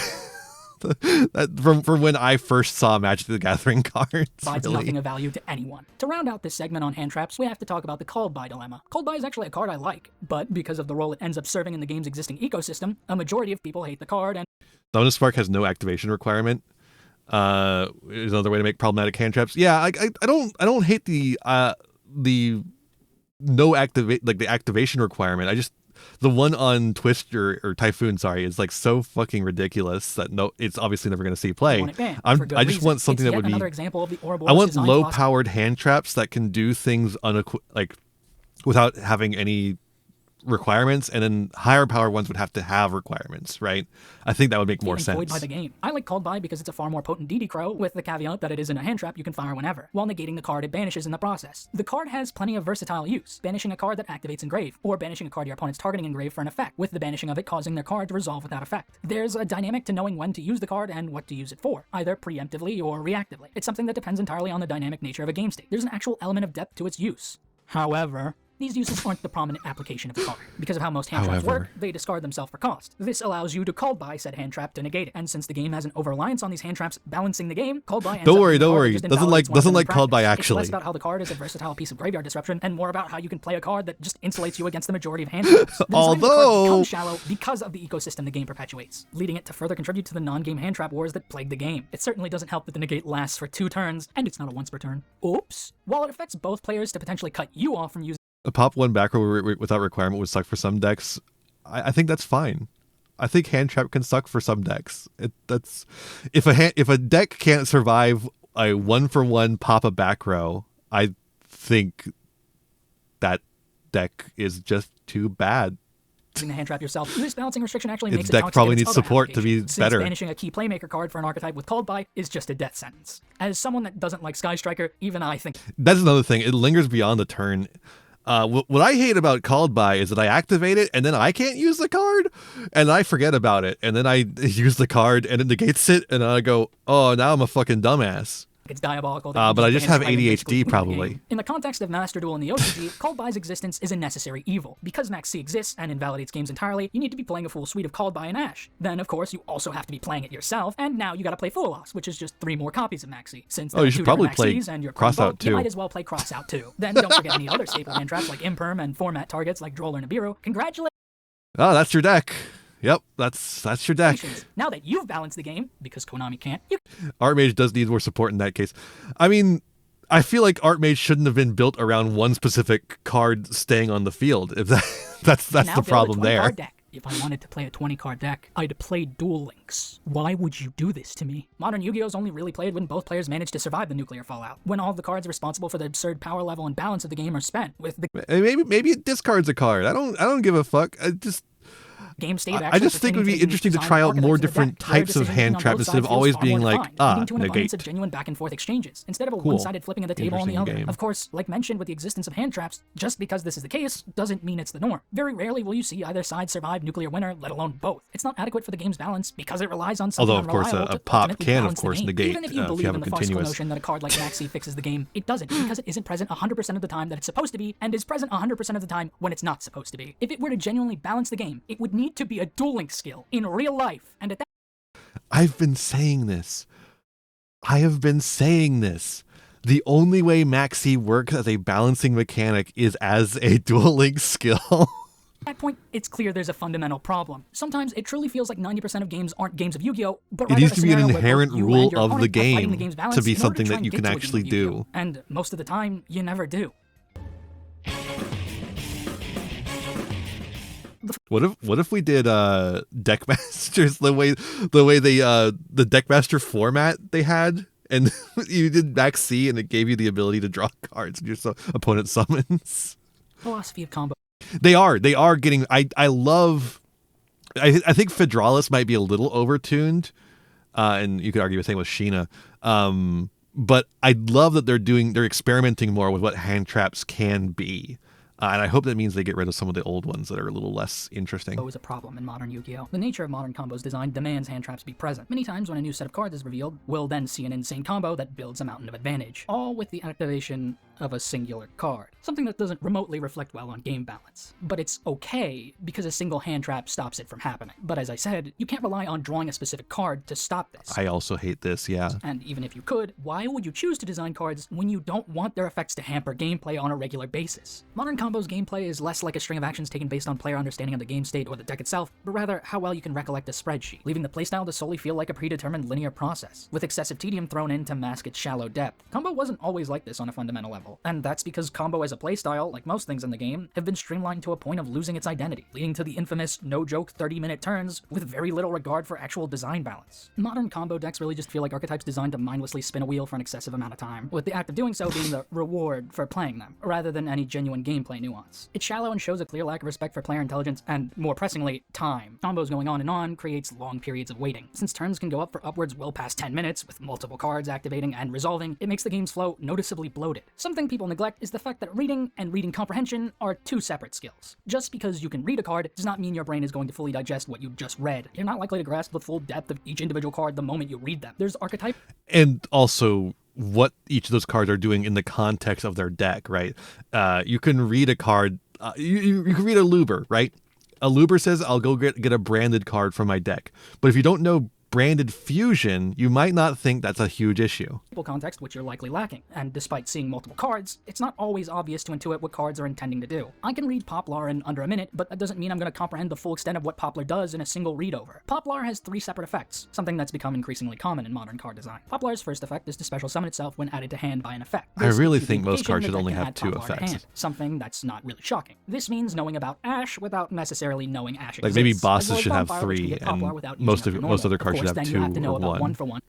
from when I first saw Magic the Gathering cards. Provides nothing of value to anyone. To round out this segment on hand traps, we have to talk about the called by dilemma. Called by is actually a card I like, but because of the role it ends up serving in the game's existing ecosystem, a majority of people hate the card and... Bonus Spark has no activation requirement. Is another way to make problematic hand traps. Yeah, I don't hate the no activate, like the activation requirement. I just, the one on Twist or Typhoon, sorry, is like so fucking ridiculous that it's obviously never going to see play. I just want something that would be. Example of the I want low-powered hand traps that can do things without having any requirements, and then higher power ones would have to have requirements, right? I think that would make more sense. By the game. I like Called By because it's a far more potent DD Crow, with the caveat that it isn't a hand trap you can fire whenever, while negating the card it banishes in the process. The card has plenty of versatile use, banishing a card that activates Engrave, or banishing a card your opponent's targeting Engrave for an effect, with the banishing of it causing their card to resolve without effect. There's a dynamic to knowing when to use the card and what to use it for, either preemptively or reactively. It's something that depends entirely on the dynamic nature of a game state. There's an actual element of depth to its use. However, these uses aren't the prominent application of the card. Because of how most hand traps work, they discard themselves for cost. This allows you to call by said hand trap to negate it. And since the game has an over-reliance on these hand traps balancing the game, called by don't worry. Doesn't like called by actually. It's less about how the card is a versatile piece of graveyard disruption, and more about how you can play a card that just insulates you against the majority of hand traps. Although becomes shallow because of the ecosystem the game perpetuates, leading it to further contribute to the non-game hand trap wars that plague the game. It certainly doesn't help that the negate lasts for 2 turns, and it's not a once per turn. Oops. While it affects both players to potentially cut you off from using a pop one back row without requirement would suck for some decks. I think that's fine. I think hand trap can suck for some decks. If a deck can't survive a 1-for-1 pop a back row, I think that deck is just too bad. Using the hand trap yourself. This balancing restriction actually its makes deck probably needs support to be better. Banishing a key playmaker card for an archetype with Called By is just a death sentence. As someone that doesn't like Sky Striker, even I think that's another thing. It lingers beyond the turn. What I hate about Called By is that I activate it and then I can't use the card and I forget about it and then I use the card and it negates it and I go, oh, now I'm a fucking dumbass. It's diabolical. But I just have ADHD probably. In the context of Master Duel and the OCG, Called By's existence is a necessary evil. Because Maxx C exists and invalidates games entirely, you need to be playing a full suite of Called By and Ash. Then, of course, you also have to be playing it yourself, and now you gotta play Full Loss, which is just 3 more copies of Maxx C. Since you should probably play Crossout too. You might as well play Crossout too. Then don't forget any other staple hand traps like Imperm and format targets like Droll or Nibiru. Congratulations! Oh, that's your deck. Yep, that's your deck. Now that you've balanced the game, because Konami can't, Archmage does need more support in that case. I mean, I feel like Archmage shouldn't have been built around one specific card staying on the field. If that's the problem there. If I wanted to play a 20-card deck, I'd play Duel Links. Why would you do this to me? Modern Yu-Gi-Oh! Is only really played when both players manage to survive the nuclear fallout. When all of the cards responsible for the absurd power level and balance of the game are spent, with the maybe it discards a card. I don't give a fuck. Game state. I just think it would be interesting to try out more different types of hand traps instead of always being like, negate. Of genuine back and forth exchanges, instead of a one-sided flipping of the table on the other. Of course, like mentioned with the existence of hand traps, just because this is the case doesn't mean it's the norm. Very rarely will you see either side survive nuclear winter, let alone both. It's not adequate for the game's balance because it relies on something unreliable. Although, of course, a pop can, of course, negate even if you believe in the farcical notion that a card like Maxx C fixes the game, it doesn't, because it isn't present 100% of the time that it's supposed to be, and is present 100% of the time when it's not supposed to be. If it were to genuinely balance the game, it would need to be a Duel Links skill in real life, and at that I've been saying this. The only way Maxx C works as a balancing mechanic is as a Duel Links skill. At that point, it's clear there's a fundamental problem. Sometimes it truly feels like 90% of games aren't games of Yu-Gi-Oh! But it needs to be an inherent rule of the game to be something that you can actually do. And most of the time, you never do. What if we did Deckmasters the way the Deckmaster format they had, and you did Maxx C and it gave you the ability to draw cards with your opponent summons. Philosophy of combo. They are getting. I think Phydralis might be a little overtuned, and you could argue the same with Sheena. But I love that they're experimenting more with what hand traps can be. And I hope that means they get rid of some of the old ones that are a little less interesting. Is a problem in modern Yu-Gi-Oh! The nature of modern combos design demands hand traps be present. Many times when a new set of cards is revealed, we'll then see an insane combo that builds a mountain of advantage, all with the activation of a singular card. Something that doesn't remotely reflect well on game balance. But it's okay, because a single hand trap stops it from happening. But as I said, you can't rely on drawing a specific card to stop this. I also hate this, yeah. And even if you could, why would you choose to design cards when you don't want their effects to hamper gameplay on a regular basis? Modern Combo's gameplay is less like a string of actions taken based on player understanding of the game state or the deck itself, but rather how well you can recollect a spreadsheet, leaving the playstyle to solely feel like a predetermined linear process, with excessive tedium thrown in to mask its shallow depth. Combo wasn't always like this on a fundamental level, and that's because Combo as a playstyle, like most things in the game, have been streamlined to a point of losing its identity, leading to the infamous no-joke 30-minute turns with very little regard for actual design balance. Modern Combo decks really just feel like archetypes designed to mindlessly spin a wheel for an excessive amount of time, with the act of doing so being the reward for playing them, rather than any genuine gameplay nuance. It's shallow and shows a clear lack of respect for player intelligence and, more pressingly, time. Combos going on and on creates long periods of waiting. Since turns can go up for upwards well past 10 minutes, with multiple cards activating and resolving, it makes the game's flow noticeably bloated. Something people neglect is the fact that reading and reading comprehension are two separate skills. Just because you can read a card does not mean your brain is going to fully digest what you just read. You're not likely to grasp the full depth of each individual card the moment you read them. There's archetype. And also what each of those cards are doing in the context of their deck, right? You can read a card, you can read a Luber, right? A Luber says, I'll go get a branded card from my deck. But if you don't know branded fusion, you might not think that's a huge issue. Context which you're likely lacking, and despite seeing multiple cards, it's not always obvious to intuit what cards are intending to do. I can read Poplar in under a minute, but that doesn't mean I'm going to comprehend the full extent of what Poplar does in a single read over. Poplar has 3 separate effects, something that's become increasingly common in modern card design. Poplar's first effect is to special summon itself when added to hand by an effect. I really think most cards should only have 2 effects. Hand, something that's not really shocking. This means knowing about Ash without necessarily knowing Ash exists. Like maybe bosses should have 3, and most other cards should have 2 or 1. For 1.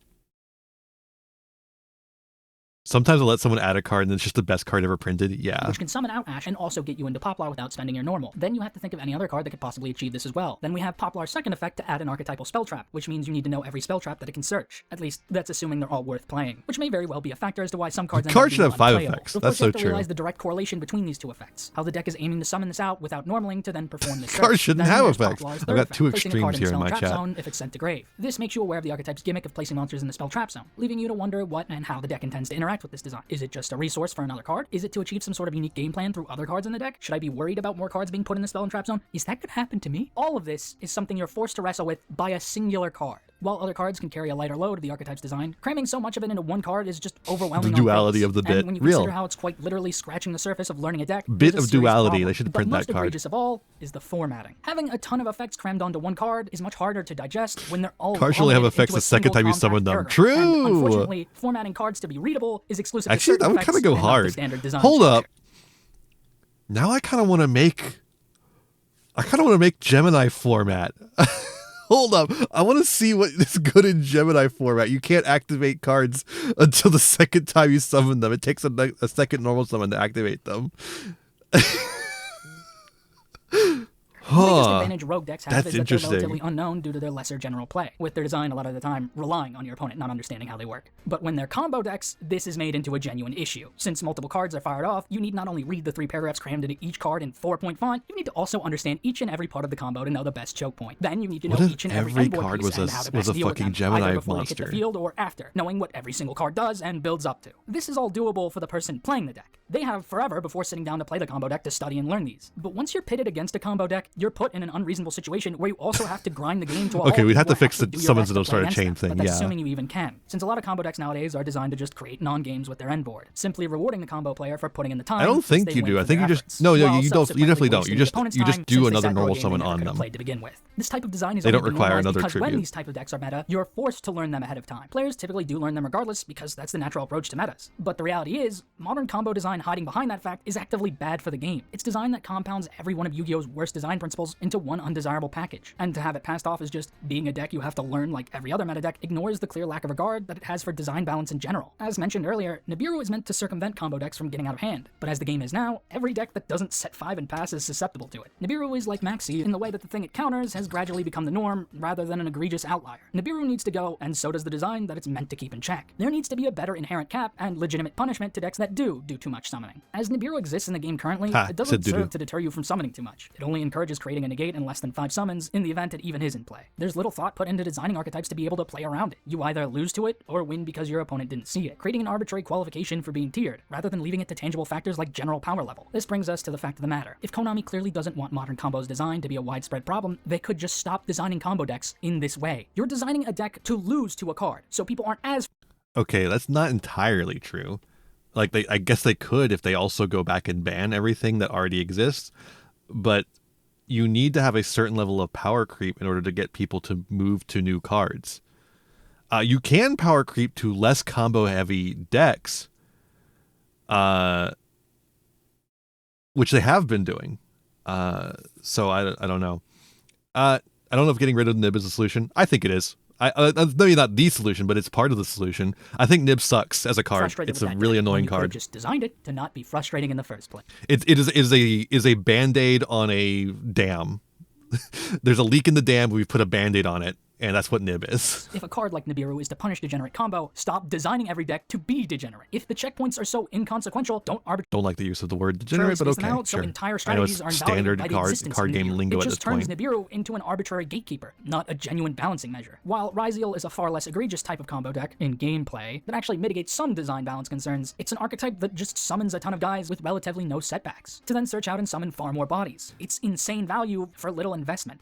Sometimes I'll let someone add a card and it's just the best card ever printed. Yeah. Which can summon out Ash and also get you into Poplar without spending your normal. Then you have to think of any other card that could possibly achieve this as well. Then we have Poplar's second effect to add an archetypal spell trap, which means you need to know every spell trap that it can search. At least that's assuming they're all worth playing, which may very well be a factor as to why some cards should have 5 effects. That's so true. Realize the direct correlation between these 2 effects. How the deck is aiming to summon this out without normaling to then perform this. Cards shouldn't have effects. I've got 2 extremes here in my chat. Zone if it's sent to grave. This makes you aware of the archetype's gimmick of placing monsters in the spell trap zone, leaving you to wonder what and how the deck intends to interact with this design. Is it just a resource for another card? Is it to achieve some sort of unique game plan through other cards in the deck? Should I be worried about more cards being put in the spell and trap zone? Is that gonna happen to me? All of this is something you're forced to wrestle with by a singular card. While other cards can carry a lighter load of the archetype's design, cramming so much of it into one card is just overwhelming. The duality of the bit. And when you consider how it's quite literally scratching the surface of learning a deck, bit of duality. Problem. They should print that card. Most egregious of all is the formatting. Having a ton of effects crammed onto one card is much harder to digest when they're all cards only have effects the second time you summon them. True. And unfortunately, formatting cards to be readable is exclusive. Actually, to that would kind of go hard. Hold up. Now I kind of want to make. Gemini format. Hold up. I want to see what is good in Gemini format. You can't activate cards until the second time you summon them. It takes a second normal summon to activate them. The biggest advantage rogue decks have is that they're interesting. relatively unknown due to their lesser general play, with their design a lot of the time relying on your opponent not understanding how they work. But when they're combo decks, this is made into a genuine issue. Since multiple cards are fired off, you need not only read the 3 paragraphs crammed into each card in 4-point font, you need to also understand each and every part of the combo to know the best choke point. Then you need to know each and every endboard card piece and how to best deal with them, Gemini either before monster. they hit the field or after, knowing what every single card does and builds up to. This is all doable for the person playing the deck. They have forever before sitting down to play the combo deck to study and learn these. But once you're pitted against a combo deck, you're put in an unreasonable situation where you also have to grind the game to a halt. Okay, we'd have to fix the do summons your and don't best to play start a chain against them, thing, but that's yeah. assuming you even can. Since a lot of combo decks nowadays are designed to just create non-games with their end board, simply rewarding the combo player for putting in the time. I don't think you do. I think you just you definitely don't. You just do another normal summon on them. Played to begin with. This type of design is they don't require another because tribute. when these type of decks are meta, you're forced to learn them ahead of time. Players typically do learn them regardless because that's the natural approach to metas. But the reality is, modern combo design hiding behind that fact is actively bad for the game. It's design that compounds every one of Yu-Gi-Oh's worst design principles principles into one undesirable package. And to have it passed off as just being a deck you have to learn like every other meta deck ignores the clear lack of regard that it has for design balance in general. As mentioned earlier, Nibiru is meant to circumvent combo decks from getting out of hand, but as the game is now, every deck that doesn't set 5 and pass is susceptible to it. Nibiru is like Maxi in the way that the thing it counters has gradually become the norm rather than an egregious outlier. Nibiru needs to go, and so does the design that it's meant to keep in check. There needs to be a better inherent cap and legitimate punishment to decks that do too much summoning. As Nibiru exists in the game currently, it doesn't serve to deter you from summoning too much. It only encourages creating a negate in less than 5 summons in the event it even is in play. There's little thought put into designing archetypes to be able to play around it. You either lose to it or win because your opponent didn't see it, creating an arbitrary qualification for being tiered, rather than leaving it to tangible factors like general power level. This brings us to the fact of the matter. If Konami clearly doesn't want modern combos design to be a widespread problem, they could just stop designing combo decks in this way. You're designing a deck to lose to a card, so people aren't as... Okay, that's not entirely true. Like, I guess they could if they also go back and ban everything that already exists, but you need to have a certain level of power creep in order to get people to move to new cards. You can power creep to less combo-heavy decks, which they have been doing. So I don't know. I don't know if getting rid of Nib is a solution. I think it is. Maybe not the solution, but it's part of the solution. I think Nib sucks as a card. It's a really annoying card. Just designed it to not be frustrating in the first place. It is a band-aid on a dam. There's a leak in the dam. We've put a band-aid on it. And that's what Nib is. If a card like Nibiru is to punish degenerate combo, stop designing every deck to be degenerate. If the checkpoints are so inconsequential, don't like the use of the word degenerate, but okay, out, sure. So entire strategies are standard by the card game lingo at this point. It just turns Nibiru into an arbitrary gatekeeper, not a genuine balancing measure. While Ryziel is a far less egregious type of combo deck in gameplay that actually mitigates some design balance concerns, it's an archetype that just summons a ton of guys with relatively no setbacks, to then search out and summon far more bodies. It's insane value for little investment.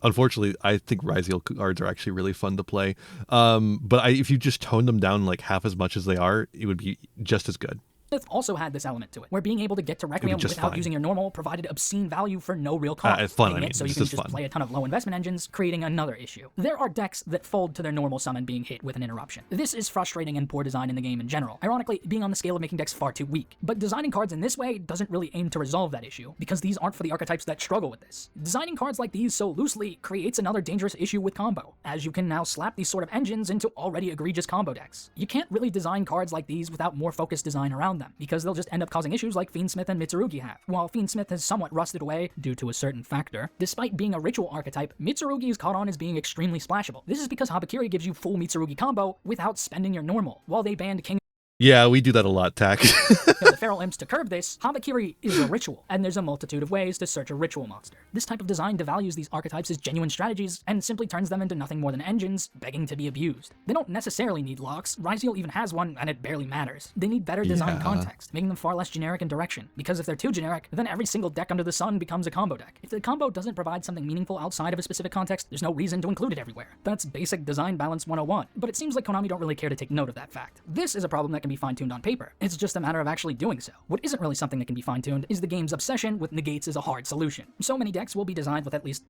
Unfortunately, I think Ryziel cards are actually really fun to play. But if you just tone them down like half as much as they are, it would be just as good. Smith also had this element to it, where being able to get to Requiem without using your normal provided obscene value for no real cost. It's fun, so you can just play a ton of low investment engines, creating another issue. There are decks that fold to their normal summon being hit with an interruption. This is frustrating and poor design in the game in general, ironically being on the scale of making decks far too weak. But designing cards in this way doesn't really aim to resolve that issue, because these aren't for the archetypes that struggle with this. Designing cards like these so loosely creates another dangerous issue with combo, as you can now slap these sort of engines into already egregious combo decks. You can't really design cards like these without more focused design around them, because they'll just end up causing issues like Fiendsmith and Mitsurugi have. While Fiendsmith has somewhat rusted away due to a certain factor, despite being a ritual archetype, Mitsurugi is caught on as being extremely splashable. This is because Habakiri gives you full Mitsurugi combo without spending your normal, while they banned King. Yeah, we do that a lot, Tack. The Feral Imps to curb this, Habakiri is a ritual, and there's a multitude of ways to search a ritual monster. This type of design devalues these archetypes as genuine strategies, and simply turns them into nothing more than engines begging to be abused. They don't necessarily need locks. Ryziel even has one, and it barely matters. They need better design context, making them far less generic in direction, because if they're too generic, then every single deck under the sun becomes a combo deck. If the combo doesn't provide something meaningful outside of a specific context, there's no reason to include it everywhere. That's basic design balance 101, but it seems like Konami don't really care to take note of that fact. This is a problem that can be fine-tuned on paper. It's just a matter of actually doing so. What isn't really something that can be fine-tuned is the game's obsession with negates as a hard solution. So many decks will be designed with at least...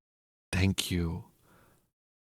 Thank you.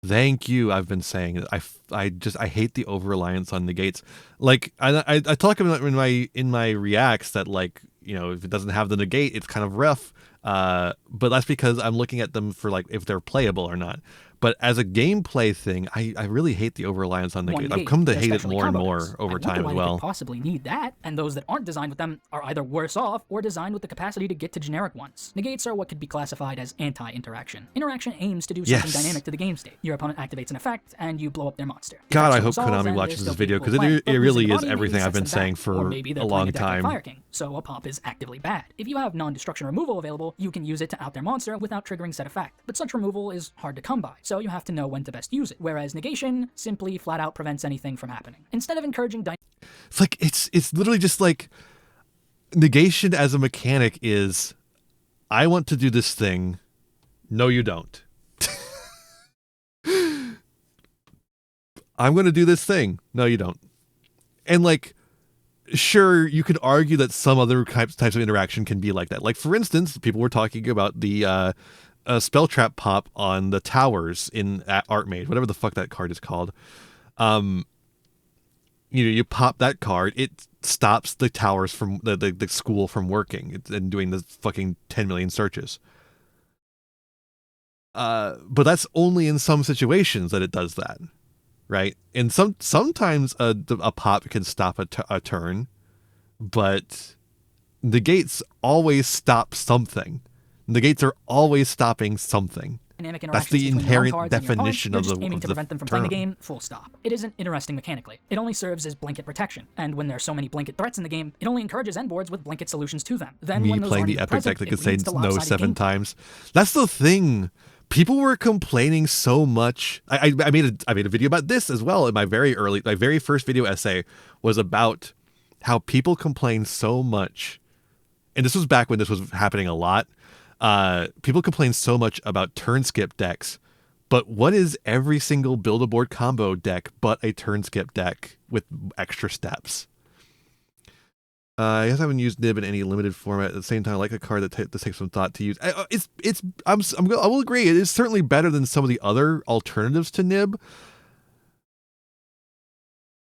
I've been saying it. I hate the over-reliance on negates. Like, I talk about in my reacts that, like, you know, if it doesn't have the negate, it's kind of rough. But that's because I'm looking at them for, like, if they're playable or not. But as a gameplay thing, I really hate the over-reliance on negate. I've come to hate it more and more over time as well. They possibly need that, and those that aren't designed with them are either worse off or designed with the capacity to get to generic ones. Negates are what could be classified as anti-interaction. Interaction aims to do something dynamic to the game state. Your opponent activates an effect, and you blow up their monster. God, I hope Konami watches this video, because it really is everything I've been saying for a long time. Fire King, so a pop is actively bad. If you have non-destruction removal available, you can use it to out their monster without triggering said effect. But such removal is hard to come by, so you have to know when to best use it, whereas negation simply flat out prevents anything from happening. Instead of encouraging it's like it's literally just like negation as a mechanic is, I want to do this thing, no you don't. I'm going to do this thing, no you don't. And like, sure, you could argue that some other types of interaction can be like that. Like, for instance, people were talking about the spell trap pop on the towers in Artmade, whatever the fuck that card is called. You pop that card, it stops the towers from the school from working and doing the fucking 10 million searches. But that's only in some situations that it does that, right? And sometimes a pop can stop a turn, but negates always stop something. Negates are always stopping something. That's the inherent definition of the aiming to prevent them from term. playing the game, full stop. It isn't interesting mechanically. It only serves as blanket protection, and when there's so many blanket threats in the game, it only encourages endboards with blanket solutions to them. Then Me when those playing aren't the epic present, deck that it could say leads to no lopsided 7 gameplay. times. That's the thing. People were complaining so much. I made a video about this as well. In my very first video essay was about how people complain so much, and this was back when this was happening a lot. People complain so much about turn skip decks, but what is every single Build-A-Board combo deck but a turn skip deck with extra steps? I guess I haven't used Nib in any limited format. At the same time, I like a card that takes some thought to use. I will agree. It is certainly better than some of the other alternatives to Nib.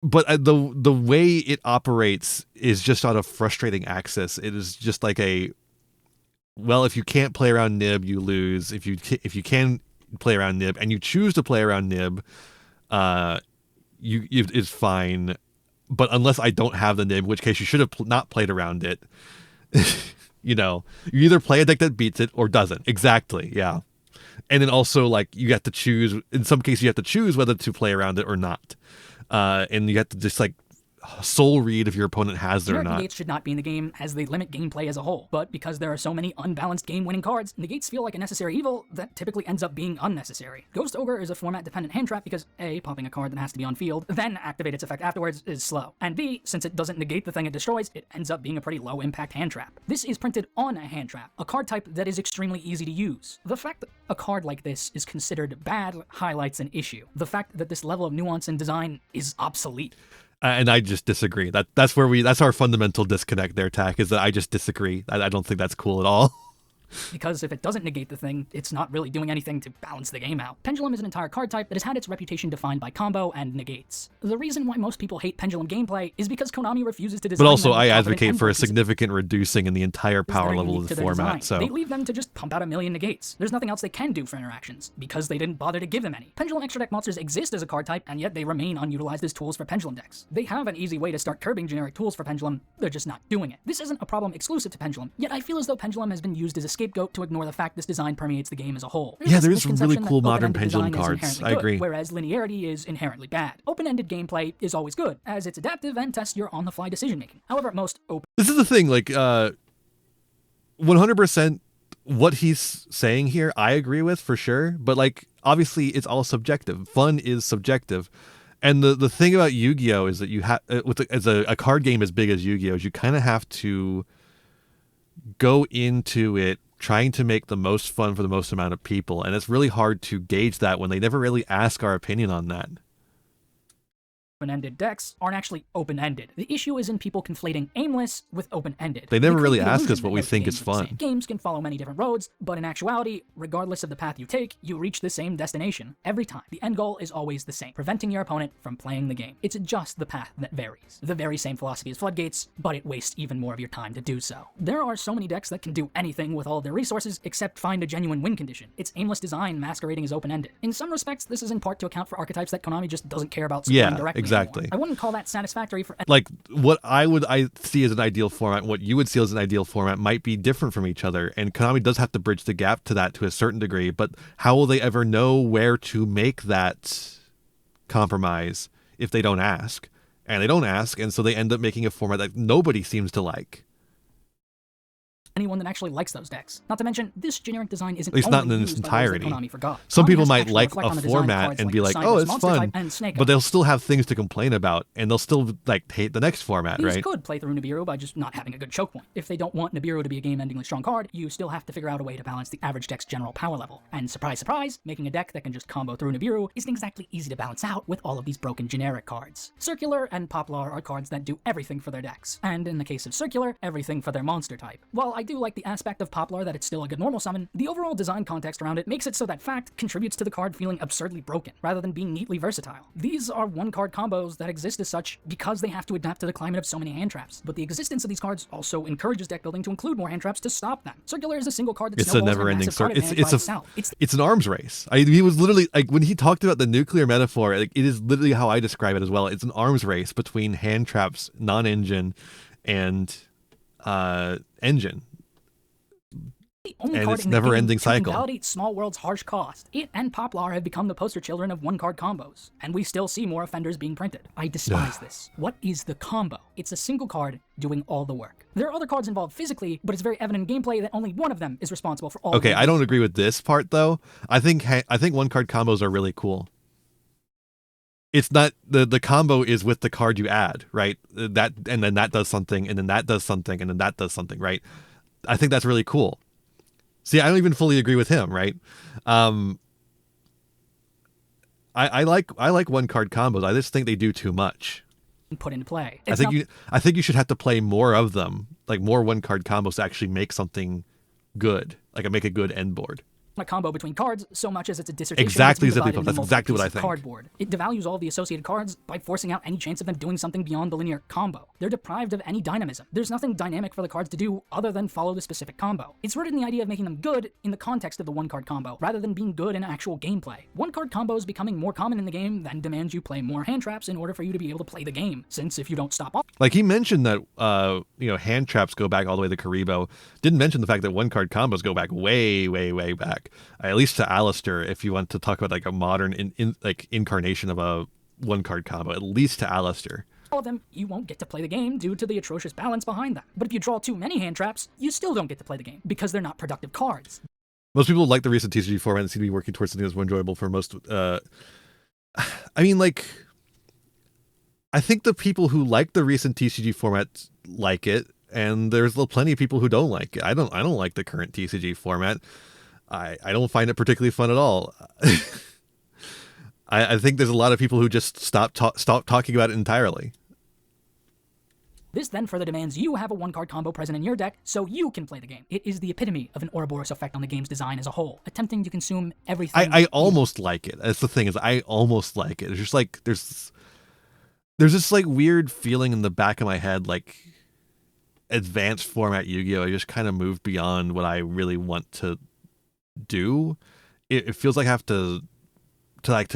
But the way it operates is just on a frustrating axis. It is just like well, if you can't play around Nib, you lose. If you can play around Nib and you choose to play around Nib, it's fine. But unless I don't have the Nib, in which case you should have not played around it. You either play a deck that beats it or doesn't. Exactly, yeah. And then also, like, you have to choose. In some cases, you have to choose whether to play around it or not. And you have to just, like, soul read if your opponent has it or not. Negates should not be in the game as they limit gameplay as a whole, but because there are so many unbalanced game-winning cards, negates feel like a necessary evil that typically ends up being unnecessary. Ghost Ogre is a format-dependent hand trap because A, popping a card that has to be on field, then activate its effect afterwards is slow, and B, since it doesn't negate the thing it destroys, it ends up being a pretty low-impact hand trap. This is printed on a hand trap, a card type that is extremely easy to use. The fact that a card like this is considered bad highlights an issue. The fact that this level of nuance in design is obsolete. And I just disagree. That's our fundamental disconnect there, Tack, is that I just disagree. I don't think that's cool at all. Because if it doesn't negate the thing, it's not really doing anything to balance the game out. Pendulum is an entire card type that has had its reputation defined by combo and negates. The reason why most people hate Pendulum gameplay is because Konami refuses to design. But also, I advocate for a significant reducing in the entire power level of the format. So they leave them to just pump out a million negates. There's nothing else they can do for interactions because they didn't bother to give them any. Pendulum extra deck monsters exist as a card type, and yet they remain unutilized as tools for Pendulum decks. They have an easy way to start curbing generic tools for Pendulum. They're just not doing it. This isn't a problem exclusive to Pendulum. Yet I feel as though Pendulum has been used as a scapegoat to ignore the fact this design permeates the game as a whole. There's really cool modern Pendulum cards. I agree. Whereas linearity is inherently bad. Open-ended gameplay is always good, as it's adaptive and tests your on-the-fly decision-making. However, most open... This is the thing, 100% what he's saying here, I agree with for sure, but, obviously it's all subjective. Fun is subjective. And the thing about Yu-Gi-Oh! Is that you have, as a card game as big as Yu-Gi-Oh! Is you kind of have to go into it trying to make the most fun for the most amount of people, and it's really hard to gauge that when they never really ask our opinion on that. Open-ended decks aren't actually open-ended. The issue is in people conflating aimless with open-ended. They never really ask us what we think is fun. Games can follow many different roads, but in actuality, regardless of the path you take, you reach the same destination every time. The end goal is always the same, preventing your opponent from playing the game. It's just the path that varies. The very same philosophy as Floodgates, but it wastes even more of your time to do so. There are so many decks that can do anything with all of their resources except find a genuine win condition. It's aimless design masquerading as open-ended. In some respects, this is in part to account for archetypes that Konami just doesn't care about scoring directly. Exactly. Anymore. I wouldn't call that satisfactory for... what I see as an ideal format and what you would see as an ideal format might be different from each other, and Konami does have to bridge the gap to that to a certain degree, but how will they ever know where to make that compromise if they don't ask? And they don't ask, and so they end up making a format that nobody seems to like. Anyone that actually likes those decks. Not to mention, this generic design isn't at least not in its entirety. Some people might like a format and be like, oh, it's fun, but they'll still have things to complain about, and they'll still hate the next format, right? These could play through Nibiru by just not having a good choke point. If they don't want Nibiru to be a game-endingly strong card, you still have to figure out a way to balance the average deck's general power level. And surprise, surprise, making a deck that can just combo through Nibiru isn't exactly easy to balance out with all of these broken generic cards. Circular and Poplar are cards that do everything for their decks, and in the case of Circular, everything for their monster type. While I do like the aspect of Poplar that it's still a good normal summon, the overall design context around it makes it so that fact contributes to the card feeling absurdly broken, rather than being neatly versatile. These are one-card combos that exist as such because they have to adapt to the climate of so many hand traps, but the existence of these cards also encourages deck building to include more hand traps to stop them. Circular is a single card that It's a snowballs never-ending massive card advantage by itself. It's an arms race. He was literally, like, when he talked about the nuclear metaphor, like, it is literally how I describe it as well. It's an arms race between hand traps, non-engine, and engine. And it's never-ending cycle. Validate Small World's harsh cost. It and Poplar have become the poster children of one-card combos, and we still see more offenders being printed. I despise this. What is the combo? It's a single card doing all the work. There are other cards involved physically, but it's very evident in gameplay that only one of them is responsible for all. Okay, I don't agree with this part though. I think one-card combos are really cool. It's not the combo is with the card you add, right? That, and then that does something, and then that does something, and then that does something, right? I think that's really cool. See, I don't even fully agree with him, right? I like one-card combos. I just think they do too much. Put into play. I think you should have to play more of them, like more one-card combos to actually make something good, like make a good end board. A combo between cards so much as it's a dissertation. Exactly, Zippy. That's exactly what I think. Cardboard. It devalues all the associated cards by forcing out any chance of them doing something beyond the linear combo. They're deprived of any dynamism. There's nothing dynamic for the cards to do other than follow the specific combo. It's rooted in the idea of making them good in the context of the one-card combo, rather than being good in actual gameplay. One-card combos becoming more common in the game then demands you play more hand traps in order for you to be able to play the game, since if you don't stop off. Like he mentioned that hand traps go back all the way to Karibo. Didn't mention the fact that one-card combos go back way, way, way back. At least to Alistair, if you want to talk about like a modern incarnation of a one-card combo, at least to Alistair. All of them, you won't get to play the game due to the atrocious balance behind them. But if you draw too many hand traps, you still don't get to play the game, because they're not productive cards. Most people like the recent TCG format and seem to be working towards something that's more enjoyable for most. I think the people who like the recent TCG format like it, and there's plenty of people who don't like it. I don't like the current TCG format. I don't find it particularly fun at all. I think there's a lot of people who just stop talking about it entirely. This then further demands you have a one-card combo present in your deck so you can play the game. It is the epitome of an Ouroboros effect on the game's design as a whole, attempting to consume everything. I almost like it. That's the thing, is I almost like it. It's just like there's this like weird feeling in the back of my head, like advanced format Yu-Gi-Oh! I just kind of moved beyond what I really want to do. It feels like I have to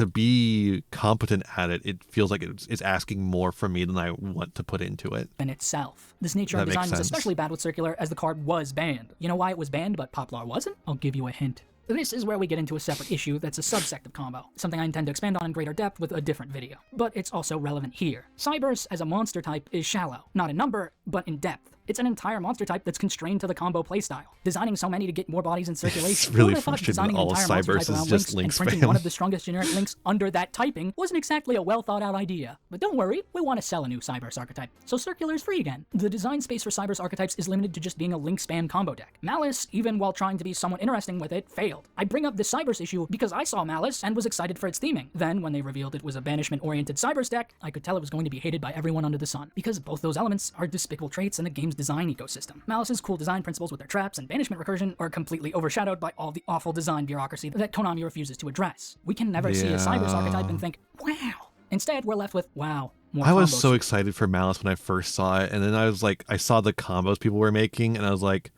be competent at it. It feels like it's asking more from me than I want to put into it. In itself. This nature of design was especially bad with Circular, as the card was banned. You know why it was banned but Poplar wasn't? I'll give you a hint. This is where we get into a separate issue that's a subsect of combo, something I intend to expand on in greater depth with a different video. But it's also relevant here. Cybers as a monster type is shallow, not in number, but in depth. It's an entire monster type that's constrained to the combo playstyle. Designing so many to get more bodies in circulation. It's really frustrating that all Cybers is just link spam. And printing one of the strongest generic links under that typing wasn't exactly a well-thought-out idea. But don't worry, we want to sell a new Cybers archetype, so Circular is free again. The design space for Cybers archetypes is limited to just being a link spam combo deck. Malice, even while trying to be somewhat interesting with it, failed. I bring up this Cybers issue because I saw Malice and was excited for its theming. Then, when they revealed it was a banishment-oriented Cybers deck, I could tell it was going to be hated by everyone under the sun, because both those elements are despicable traits in the game's design ecosystem. Malice's cool design principles with their traps and banishment recursion are completely overshadowed by all the awful design bureaucracy that Konami refuses to address. We can never see a Cybers archetype and think, wow. Instead, we're left with, wow, more I was combos. so excited for Malice when I first saw it, and then I was like, I saw the combos people were making, and I was like,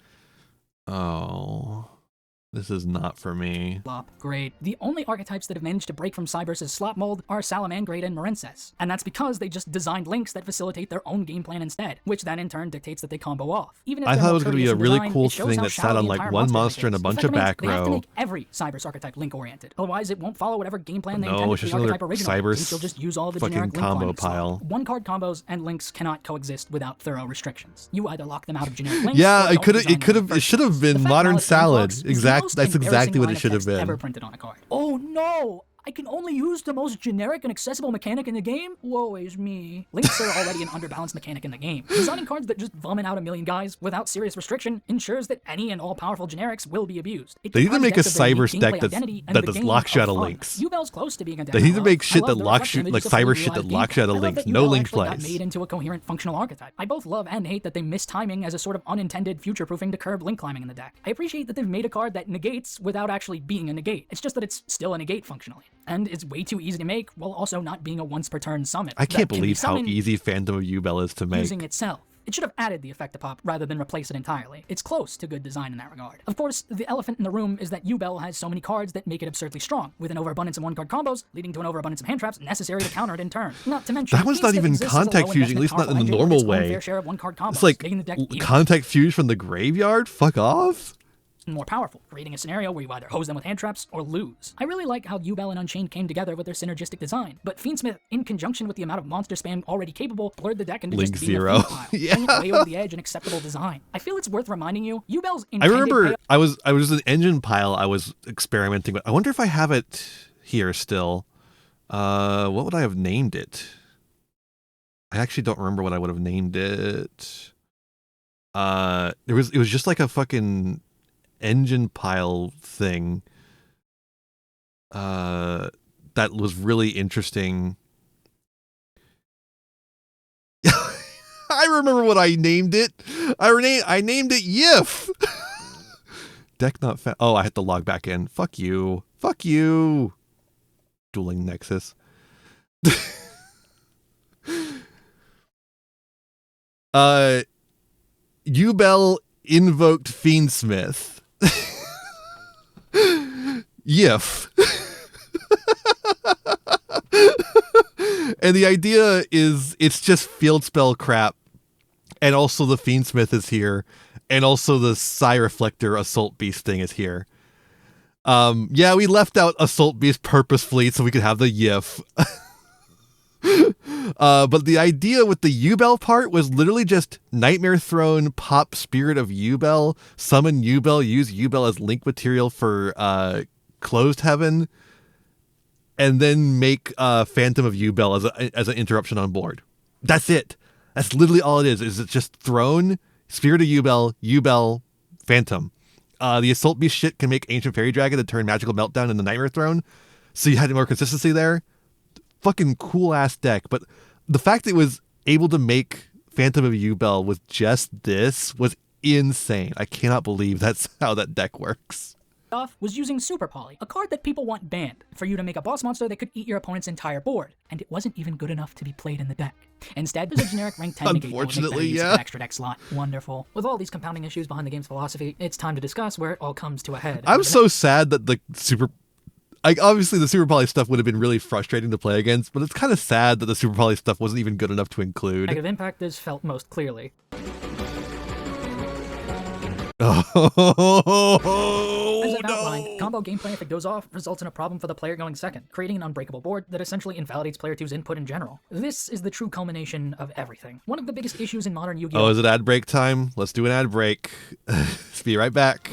oh, this is not for me. Flop. Great. The only archetypes that have managed to break from Cybers' slop mold are Salamangrade and Marinces. And that's because they just designed links that facilitate their own game plan instead, which then in turn dictates that they combo off. Even if I thought it was going to be a really cool thing that sat on like one monster and a bunch of back They have to row. make every Cybers archetype link-oriented. Otherwise, it won't follow whatever game plan they No, intended it's for just the another archetype originally. Cybers You'll just use all the fucking generic link combo alignment slot. pile. One-card combos and links cannot coexist without thorough restrictions. You either lock them out of generic links. Yeah, or it don't design them it should have The been fact modern Malice salad. Unbox is the most That's exactly embarrassing what line it of should have text been. ever printed on a card. Oh no! I can only use the most generic and accessible mechanic in the game? Woe is me. Links are already an underbalanced mechanic in the game. Designing cards that just vomit out a million guys without serious restriction ensures that any and all powerful generics will be abused. They need to make a Cybers deck that does lock shadow links. Yubel's close to being a deck. They need to make shit that lock like Cyber shit that lock shadow links. No link plays. Got made into a coherent functional archetype. I both love and hate that they miss timing as a sort of unintended future-proofing to curb link climbing in the deck. I appreciate that they've made a card that negates without actually being a negate. It's just that it's still a negate functionally. And it's way too easy to make while also not being a once-per-turn summon. I can't believe how easy Phantom of Yubel is to make. Using itself. It should have added the effect to pop rather than replace it entirely. It's close to good design in that regard. Of course, the elephant in the room is that Yubel has so many cards that make it absurdly strong, with an overabundance of one-card combos, leading to an overabundance of hand traps necessary to counter it in turn. Not to mention, that one's not even contact fusing, at least not in the normal way. It's like contact fuse from the graveyard? Fuck off. More powerful, creating a scenario where you either hose them with hand traps or lose. I really like how Yubel and Unchained came together with their synergistic design, but Fiendsmith, in conjunction with the amount of monster spam already capable, blurred the deck into Link just Zero. being a pile, yeah. Way over the edge and acceptable design. I feel it's worth reminding you, Yubel's I remember I was an engine pile I was experimenting with. I wonder if I have it here still. What would I have named it? I actually don't remember what I would have named it. It was just like a fucking engine pile thing that was really interesting. I remember what I named it. I named it Yif. Deck not found. Oh, I had to log back in. Fuck you. Fuck you. Dueling Nexus. Yubel invoked Fiendsmith. Yif. And the idea is it's just field spell crap. And also the Fiendsmith is here. And also the Psy Reflector Assault Beast thing is here. Yeah, we left out Assault Beast purposefully so we could have the Yif. But the idea with the Yubel part was literally just Nightmare Throne, pop Spirit of Yubel, summon Yubel, use Yubel as link material for Closed Heaven, and then make Phantom of Yubel as an interruption on board. That's it. That's literally all it is. It's just Throne, Spirit of Yubel, Yubel, Phantom. The Assault Beast shit can make Ancient Fairy Dragon to turn Magical Meltdown into Nightmare Throne, so you had more consistency there. Fucking cool ass deck, but the fact that it was able to make Phantom of Yubel with just this was insane. I cannot believe that's how that deck works. Was using Super Poly, a card that people want banned, for you to make a boss monster that could eat your opponent's entire board, and it wasn't even good enough to be played in the deck. Instead, there's a generic rank 10 negate Unfortunately, yeah. An extra deck slot. Wonderful. With all these compounding issues behind the game's philosophy, it's time to discuss where it all comes to a head. I'm so sad that the obviously the Super Poly stuff would have been really frustrating to play against, but it's kind of sad that the Super Poly stuff wasn't even good enough to include. Negative impact is felt most clearly. Oh, As I've outlined, combo gameplay if it goes off results in a problem for the player going second, creating an unbreakable board that essentially invalidates player 2's input in general. This is the true culmination of everything. One of the biggest issues in modern Yu-Gi-Oh! Oh, is it ad break time? Let's do an ad break. Be right back.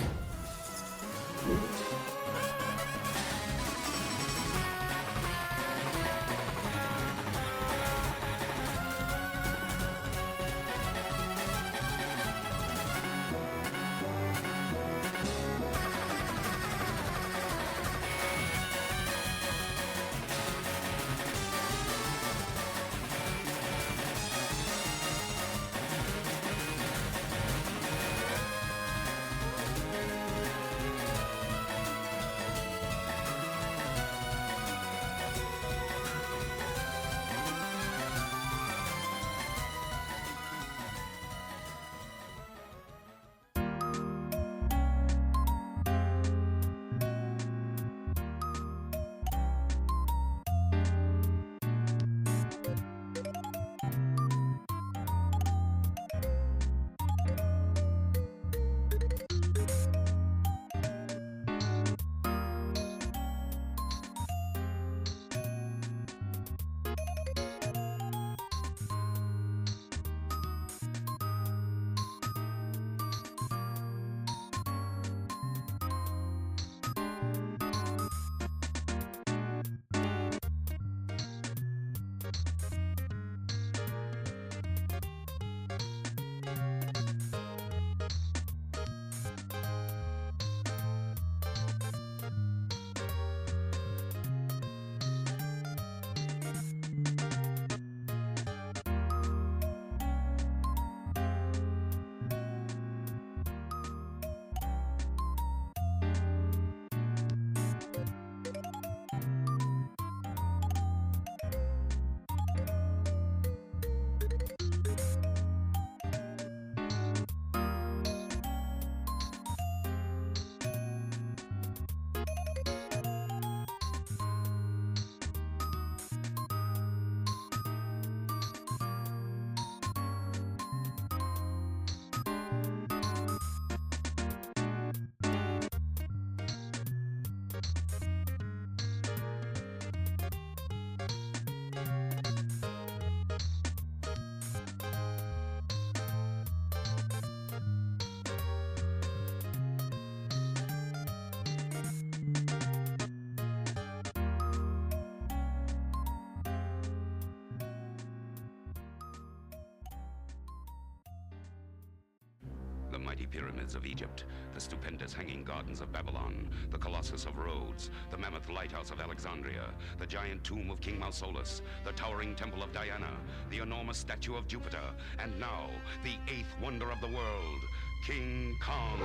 mighty pyramids of Egypt, the stupendous hanging gardens of Babylon, the Colossus of Rhodes, the mammoth lighthouse of Alexandria, the giant tomb of King Mausolus, the towering temple of Diana, the enormous statue of Jupiter, and now, the eighth wonder of the world, King Kong.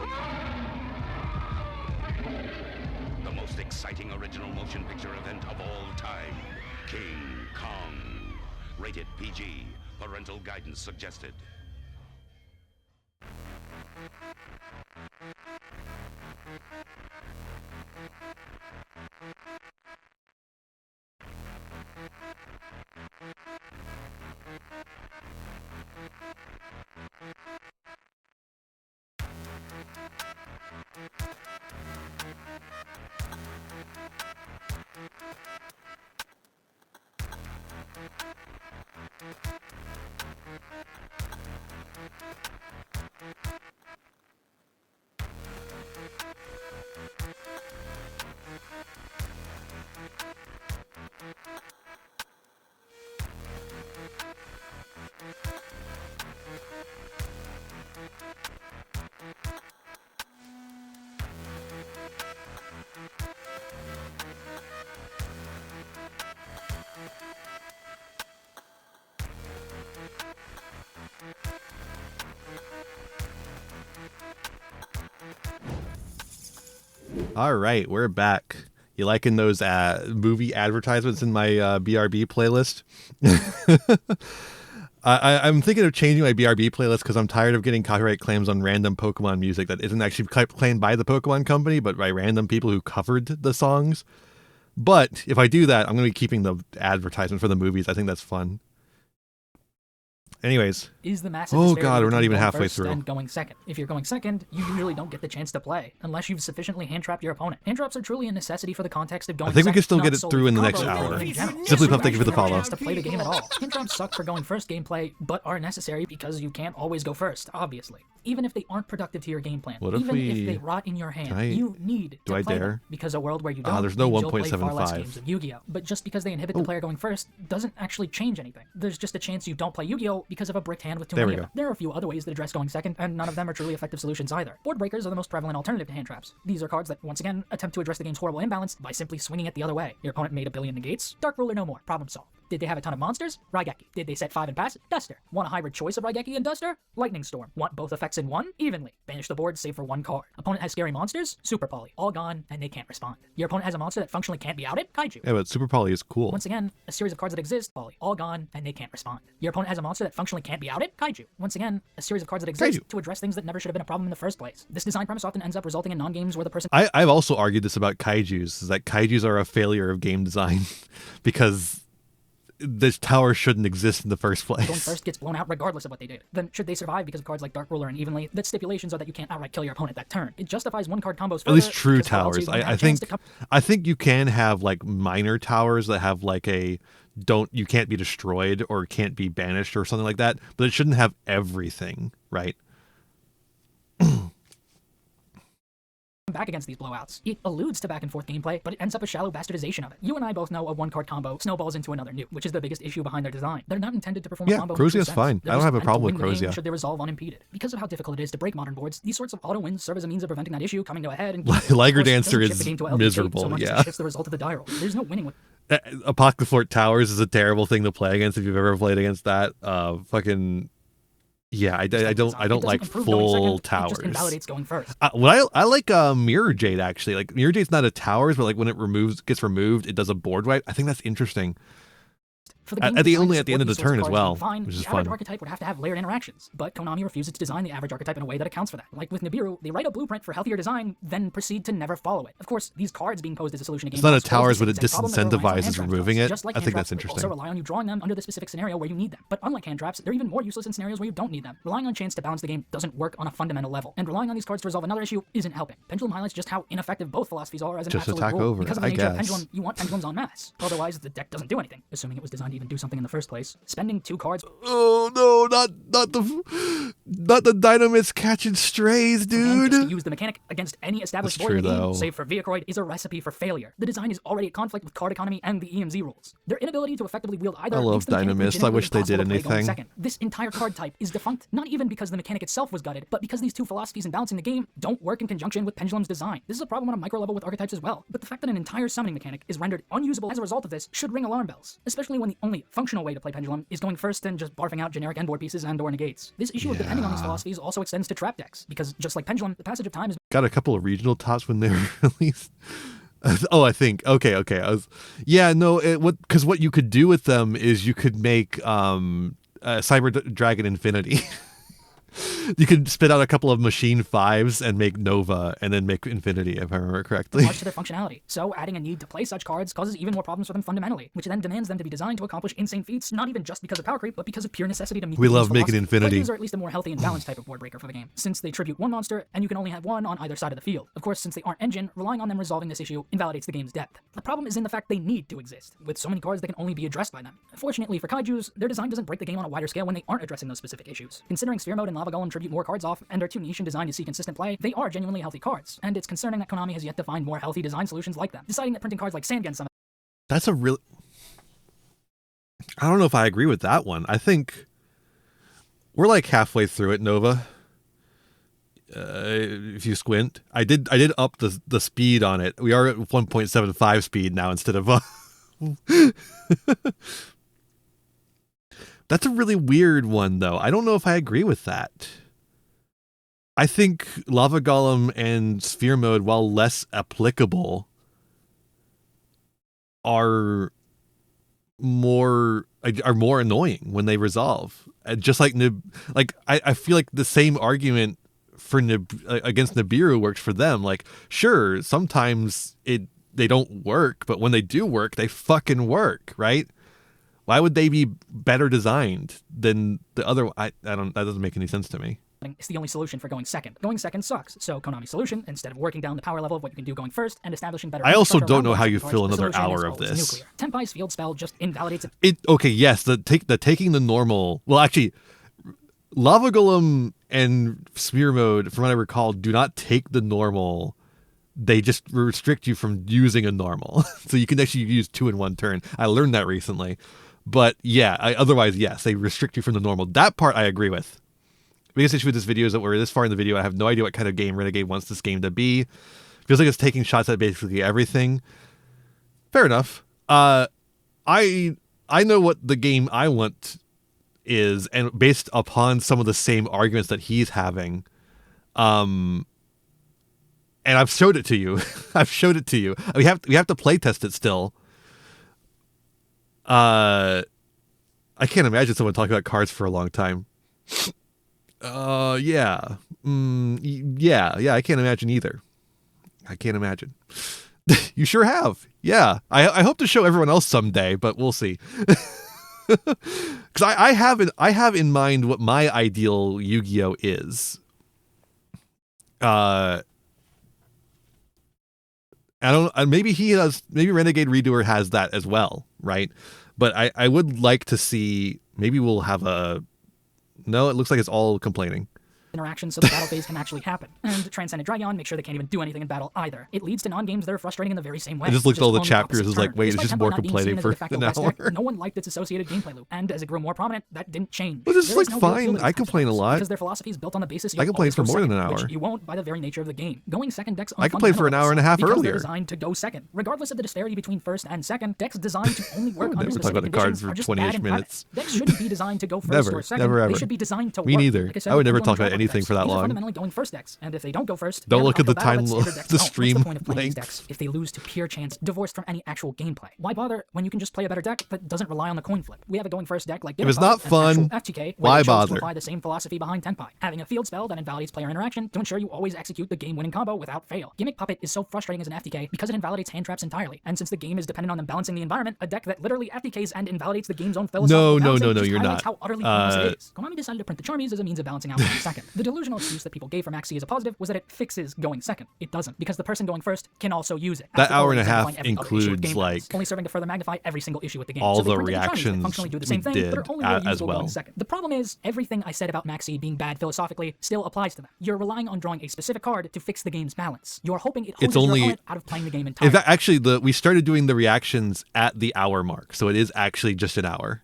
The most exciting original motion picture event of all time, King Kong. Rated PG. Parental guidance suggested. All right, we're back. You liking those movie advertisements in my BRB playlist? I'm thinking of changing my BRB playlist because I'm tired of getting copyright claims on random Pokemon music that isn't actually claimed by the Pokemon company, but by random people who covered the songs. But if I do that, I'm going to be keeping the advertisement for the movies. I think that's fun. Anyways. Is the massive Oh god, we're not between even going halfway first through. and going second. If you're going second, you usually don't get the chance to play, unless you've sufficiently hand-trapped your opponent. Hand-traps are truly a necessity for the context of going I think we second, can still not get it solely through in the for next combo, hour. but in general. Simply Puff, thank you for the You don't follow. have to play the game at all. Hand-traps suck for going first gameplay, but are necessary because you can't always go first, obviously. Even if they aren't productive to your game plan, What if even if we- they rot in your hand, Can I- you need do to I play them, dare? because a world where you don't, there's no means you'll play far less 1.75. games of Yu-Gi-Oh! But just because they inhibit the player going first doesn't actually change anything. There's just a chance you don't play Yu-Gi-Oh! Because of a bricked hand with too There many we of them. There are a few other ways that address going second, and none of them are truly effective solutions either. Board breakers are the most prevalent alternative to hand traps. These are cards that, once again, attempt to address the game's horrible imbalance by simply swinging it the other way. Your opponent made a billion negates? Dark Ruler no more. Problem solved. Did they have a ton of monsters? Raigeki. Did they set 5 and pass it? Duster. Want a hybrid choice of Raigeki and Duster? Lightning Storm. Want both effects in one? Evenly. Banish the board, save for 1 card. Opponent has scary monsters? Super Poly. All gone, and they can't respond. Your opponent has a monster that functionally can't be outed? Kaiju. Yeah, but Super Poly is cool. Once again, a series of cards that exist, Poly. All gone, and they can't respond. Your opponent has a monster that functionally can't be outed? Kaiju. Once again, a series of cards that exist Kaiju. to address things that never should have been a problem in the first place. This design premise often ends up resulting in non-games where the person I've also argued this about kaijus, is that kaijus are a failure of game design because this tower shouldn't exist in the first going place. first gets blown out regardless of what they did. Then, should they survive because of cards like Dark Ruler and Evenly, the stipulations are that you can't outright kill your opponent that turn. It justifies one-card combos At further, least true because how else are you towers. gonna have I a chance think to I think you can have like minor towers that have like you can't be destroyed or can't be banished or something like that, but it shouldn't have everything, right? back against these blowouts. It alludes to back and forth gameplay, but it ends up a shallow bastardization of it. You and I both know a one-card combo snowballs into another nuke, which is the biggest issue behind their design. They're not intended to perform a combo in Crozia's true sense. fine. They're I don't just have a meant to problem win with the game Crozia. should they resolve unimpeded. Because of how difficult it is to break modern boards, these sorts of auto wins serve as a means of preventing that issue coming to a head. And Liger of course, it Dancer doesn't shift is the game to a LP miserable, so much as yeah. it shifts the result of the die roll. There's no winning with Apocalypse Towers is a terrible thing to play against if you've ever played against that. Yeah, I don't like full towers. It just invalidates going first. I like Mirror Jade actually. Like Mirror Jade's not a towers, but like when it gets removed, it does a board wipe. I think that's interesting. For the game At the design to end of the support turn these as sorts of well, cards being fine, which is the average fun. archetype would have to have layered interactions, but Konami refuses to design the average archetype in a way that accounts for that. Like with Nibiru, they write a blueprint for healthier design, then proceed to never follow it. Of course, these cards being posed as a solution to game It's not a loss pose towers, the but it same problem that the reliance on disincentivizes hand removing traps it. does. Just like I hand think traps, that's they also interesting. rely on you drawing them under the specific scenario where you need them. But unlike hand traps, they're even more useless in scenarios where you don't need them. Relying on chance to balance the game doesn't work on a fundamental level, and relying on these cards to resolve another issue isn't helping. Pendulum highlights just how ineffective both philosophies are as an Just absolute attack rule. over, Because of the I nature of guess. Pendulum, you want pendulums en masse. Otherwise, the deck doesn't do anything, assuming it was designed to even do something in the first place. Spending 2 cards. Oh no, not the Dynamists catching strays, dude. And just to use the mechanic against any established That's board in the true, game, though. save for Viacroid, is a recipe for failure. The design is already at conflict with card economy and the EMZ rules. Their inability to effectively wield either. I love makes the mechanic Dynamists. I wish they did legitimately impossible to play going anything. second. This entire card type is defunct, not even because the mechanic itself was gutted, but because these two philosophies in balancing the game don't work in conjunction with Pendulum's design. This is a problem on a micro level with archetypes as well, but the fact that an entire summoning mechanic is rendered unusable as a result of this should ring alarm bells, especially when the only functional way to play Pendulum is going first and just barfing out generic endboard pieces and/or negates. This issue of depending on these philosophies also extends to trap decks, because just like Pendulum, the passage of time is Got a couple of regional tops when they were released. Oh, I think. Okay. Because what you could do with them is you could make Cyber Dragon Infinity. You could spit out a couple of Machine 5s and make Nova, and then make Infinity, if I remember correctly. parts to their functionality. So adding a need to play such cards causes even more problems for them fundamentally, which then demands them to be designed to accomplish insane feats, not even just because of power creep, but because of pure necessity to meet We the love game's making philosophy. Infinity. Legends are at least a more healthy and balanced type of board breaker for the game, since they tribute one monster, and you can only have one on either side of the field. Of course, since they aren't engine, relying on them resolving this issue invalidates the game's depth. The problem is in the fact they need to exist. With so many cards, they can only be addressed by them. Fortunately for kaijus, their design doesn't break the game on a wider scale when they aren't addressing those specific issues. Considering Sphere Mode and Lava Golem tribute more cards off, and are too niche and designed to see consistent play, they are genuinely healthy cards, and it's concerning that Konami has yet to find more healthy design solutions like them, deciding that printing cards like Sandgen summon. That's a real. I don't know if I agree with that one. I think we're like halfway through it, Nova. If you squint, I did up the speed on it. We are at 1.75 speed now instead of. That's a really weird one, though. I don't know if I agree with that. I think Lava Golem and Sphere Mode, while less applicable, are more annoying when they resolve. Just like I feel like the same argument for against Nibiru works for them. Like, sure, sometimes they don't work, but when they do work, they fucking work, right? Why would they be better designed than the other? I don't. That doesn't make any sense to me. It's the only solution for going second. Going second sucks, so Konami's solution, instead of working down the power level of what you can do going first and establishing better... I also infrastructure don't know around how going you second fill cards, the another solution is hour of always this. Nuclear. Tenpai's field spell just invalidates it. Okay, yes, the taking the normal... Well, actually, Lava Golem and Sphere Mode, from what I recall, do not take the normal. They just restrict you from using a normal. So you can actually use 2 in 1 turn. I learned that recently. But yeah, otherwise, yes, they restrict you from the normal. That part I agree with. The biggest issue with this video is that we're this far in the video. I have no idea what kind of game Renegade wants this game to be. Feels like it's taking shots at basically everything. Fair enough. I know what the game I want is, and based upon some of the same arguments that he's having, and I've showed it to you. We have to play test it still. I can't imagine someone talking about cards for a long time. Yeah, I can't imagine either. I can't imagine. You sure have. Yeah, I hope to show everyone else someday, but we'll see. Because I have in mind what my ideal Yu-Gi-Oh is. I don't. Maybe he has. Maybe Renegade Redoer has that as well, right? But I would like to see. Maybe we'll have a. No, it looks like it's all complaining. Interaction so the battle phase can actually happen. And Transcendent Dragon make sure they can't even do anything in battle either. It leads to non-games that are frustrating in the very same way. I just looked at all the on chapters, opposite it's like, turn. wait, it's Despite just Tempo more not being complaining seen as for a de facto an best hour. deck, no one liked its associated gameplay loop. And as it grew more prominent, that didn't change. Well, this is There like no real fine. appeal to I these complain a constructs, lot. because their philosophy is built on the basis I complain for more than an hour. Which you won't by the very nature of the game. Going second decks I complained for an hour and a half because earlier. They're designed to go second. Regardless of the disparity between first and second, decks designed to only work under Never talk specific about the cards conditions for are just 20-ish bad in minutes. practice. Decks shouldn't be designed to go first Never, or second. never, ever. They should be designed to Me work. neither. Like I said, I would never Pendulum talk about and anything decks. for that These are long. fundamentally going first decks, and if they don't go first, Don't they look have at an the uphill battle time- that standard decks the don't. stream What's the point of playing these length? decks if they lose to pure chance, divorced from any actual gameplay? Why bother when you can just play a better deck that doesn't rely on the coin flip? We have a going first deck like If it's not fun, FTK, why where they chose bother? to apply the same philosophy behind Tenpai, having a field spell that invalidates player interaction to ensure you always execute the game-winning combo without fail. Gimmick Puppet is so frustrating as an FTK because it invalidates hand traps entirely, and since the game is dependent on them balancing the environment, a deck that literally FTKs and invalidates the game's own philosophy No, balancing no, just you're highlights not. how utterly pointless it is. Konami decided to print the Charmies as a means of balancing out for the second. The delusional excuse that people gave for Maxi as a positive was that it fixes going second. It doesn't, because the person going first can also use it. That hour and a half includes like only serving to further magnify every single issue with the game. all so the reactions that functionally do the same thing, but are only really useful going second. The problem is everything I said about Maxi being bad philosophically still applies to them. You're relying on drawing a specific card to fix the game's balance. You're hoping it hoses your opponent out of playing the game entirely. Actually, we started doing the reactions at the hour mark, so it is actually just an hour.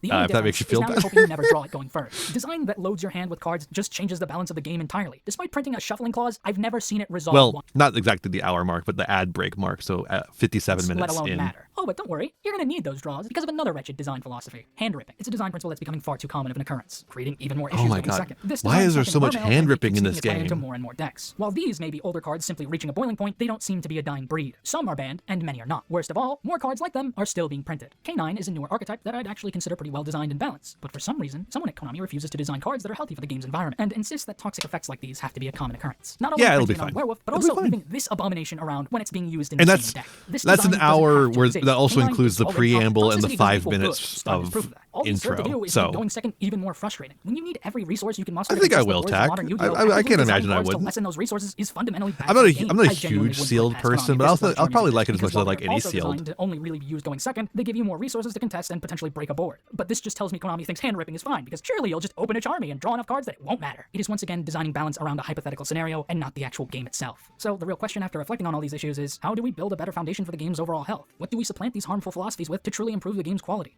The only if that makes you feel better. Is now hoping you never draw it going first. Design that loads your hand with cards just changes the balance of the game entirely. Despite printing a shuffling clause, I've never seen it resolve Well, not exactly the hour mark, but the ad break mark, so at 57 minutes let alone in. matter. Oh, but don't worry, you're going to need those draws because of another wretched design philosophy, hand ripping. It's a design principle that's becoming far too common of an occurrence, creating even more issues Oh my going god, second. This why is there so much design hand ripping in keeps this extending its way game? into more and more decks. While these may be older cards simply reaching a boiling point, they don't seem to be a dying breed. Some are banned, and many are not. Worst of all, more cards like them are still being printed. K9 is a newer archetype that I'd actually consider pretty well designed and balanced, but for some reason, someone at Konami refuses to design cards that are healthy for the game's environment, and insists that toxic effects like these have to be a common occurrence. Not only it'll be printing it on fine. Werewolf, but It'll be also fine. leaving this abomination around when it's being used in And the that's same deck. This an design doesn't hour have to where exist. that also K9 includes is the already preamble toxic. and the Toxicity 5 doesn't equal minutes good. Studies of prove that. All you serve to intro. do is So make going second even more frustrating. When you need every resource you can muster I to think I contest the will, wars of Tack. modern Yu-Gi-Oh! I Actively can't designing imagine I cards to wouldn't. lessen those resources is fundamentally bad I'm for not the a game. I'm not a I genuinely huge wouldn't sealed put it past person, Konami but if I'll this I'll probably was like it as much because as I like while any they're also sealed. designed to only really be used going second, they give you more resources to contest and potentially break a board. But this just tells me Konami thinks hand ripping is fine, because surely you'll just open a Charmy and draw enough cards that it won't matter. It is once again designing balance around a hypothetical scenario and not the actual game itself. So the real question after reflecting on all these issues is, how do we build a better foundation for the game's overall health? What do we supplant these harmful philosophies with to truly improve the game's quality?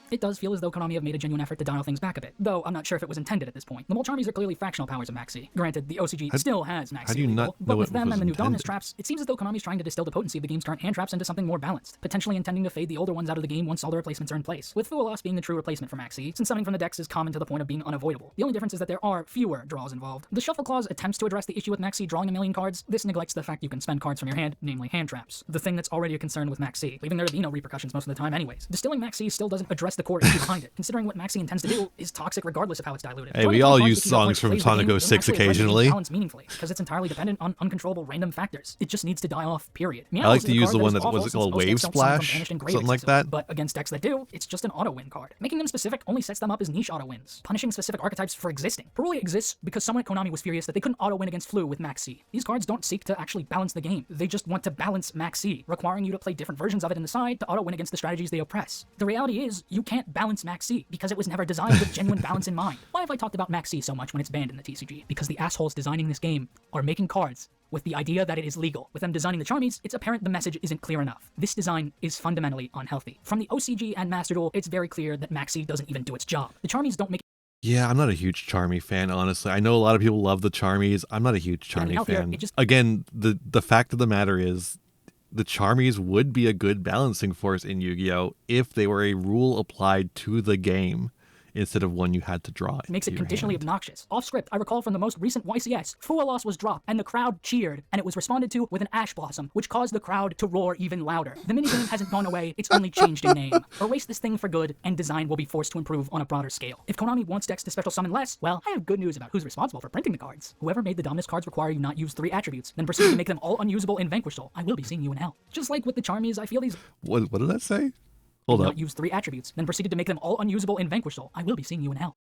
It does feel as though Konami have made a genuine effort to dial things back a bit, though I'm not sure if it was intended at this point. The Mole Charmies are clearly fractional powers of Maxi. Granted, the OCG still has Maxi. How do you not know but with it them was and the new intended? Dominus traps, it seems as though Konami's trying to distill the potency of the game's current hand traps into something more balanced, potentially intending to fade the older ones out of the game once all the replacements are in place, with Fualos being the true replacement for Maxi, since summoning from the decks is common to the point of being unavoidable. The only difference is that there are fewer draws involved. The Shuffle Clause attempts to address the issue with Maxi drawing a million cards. This neglects the fact you can spend cards from your hand, namely hand traps, the thing that's already a concern with Maxi, leaving there to be no repercussions most of the time anyways. Distilling Maxi still doesn't address the core issue behind it, considering what Maxi intends to do is toxic regardless of how it's diluted. Hey, we all use songs from Sonic 06 occasionally. Balance meaningfully, because it's entirely dependent on uncontrollable random factors. It just needs to die off, period. I like to use the one that was called Wave Splash, something like that. But against decks that do, it's just an auto-win card. Making them specific only sets them up as niche auto-wins, punishing specific archetypes for existing. Paruli exists because someone at Konami was furious that they couldn't auto-win against Flu with Maxi. These cards don't seek to actually balance the game. They just want to balance Maxi, requiring you to play different versions of it in the side to auto-win against the strategies they oppress. The reality is, you can't balance Maxi because it was never designed with genuine balance in mind. Why have I talked about Maxi so much when it's banned in the TCG? Because the assholes designing this game are making cards with the idea that it is legal. With them designing the Charmies, it's apparent the message isn't clear enough. This design is fundamentally unhealthy. From the OCG and Master Duel, it's very clear that Maxi doesn't even do its job. The Charmies don't make Yeah, I'm not a huge Charmy fan, honestly. I know a lot of people love the Charmies. I'm not a huge Charmy fan. Again, the fact of the matter is, the Charmies would be a good balancing force in Yu-Gi-Oh! If they were a rule applied to the game, instead of one you had to draw. Makes it conditionally obnoxious. Off script, I recall from the most recent YCS, Fualos was dropped, and the crowd cheered, and it was responded to with an Ash Blossom, which caused the crowd to roar even louder. The minigame hasn't gone away, it's only changed in name. Erase this thing for good, and design will be forced to improve on a broader scale. If Konami wants decks to special summon less, well, I have good news about who's responsible for printing the cards. Whoever made the Dominus cards require you not use 3 attributes, then proceed to make them all unusable in Vanquish Soul. I will be seeing you in hell. Just like with the Charmies, I feel these... What did that say? Hold up. Not use 3 attributes, then proceeded to make them all unusable in Vanquish Soul. I will be seeing you in hell.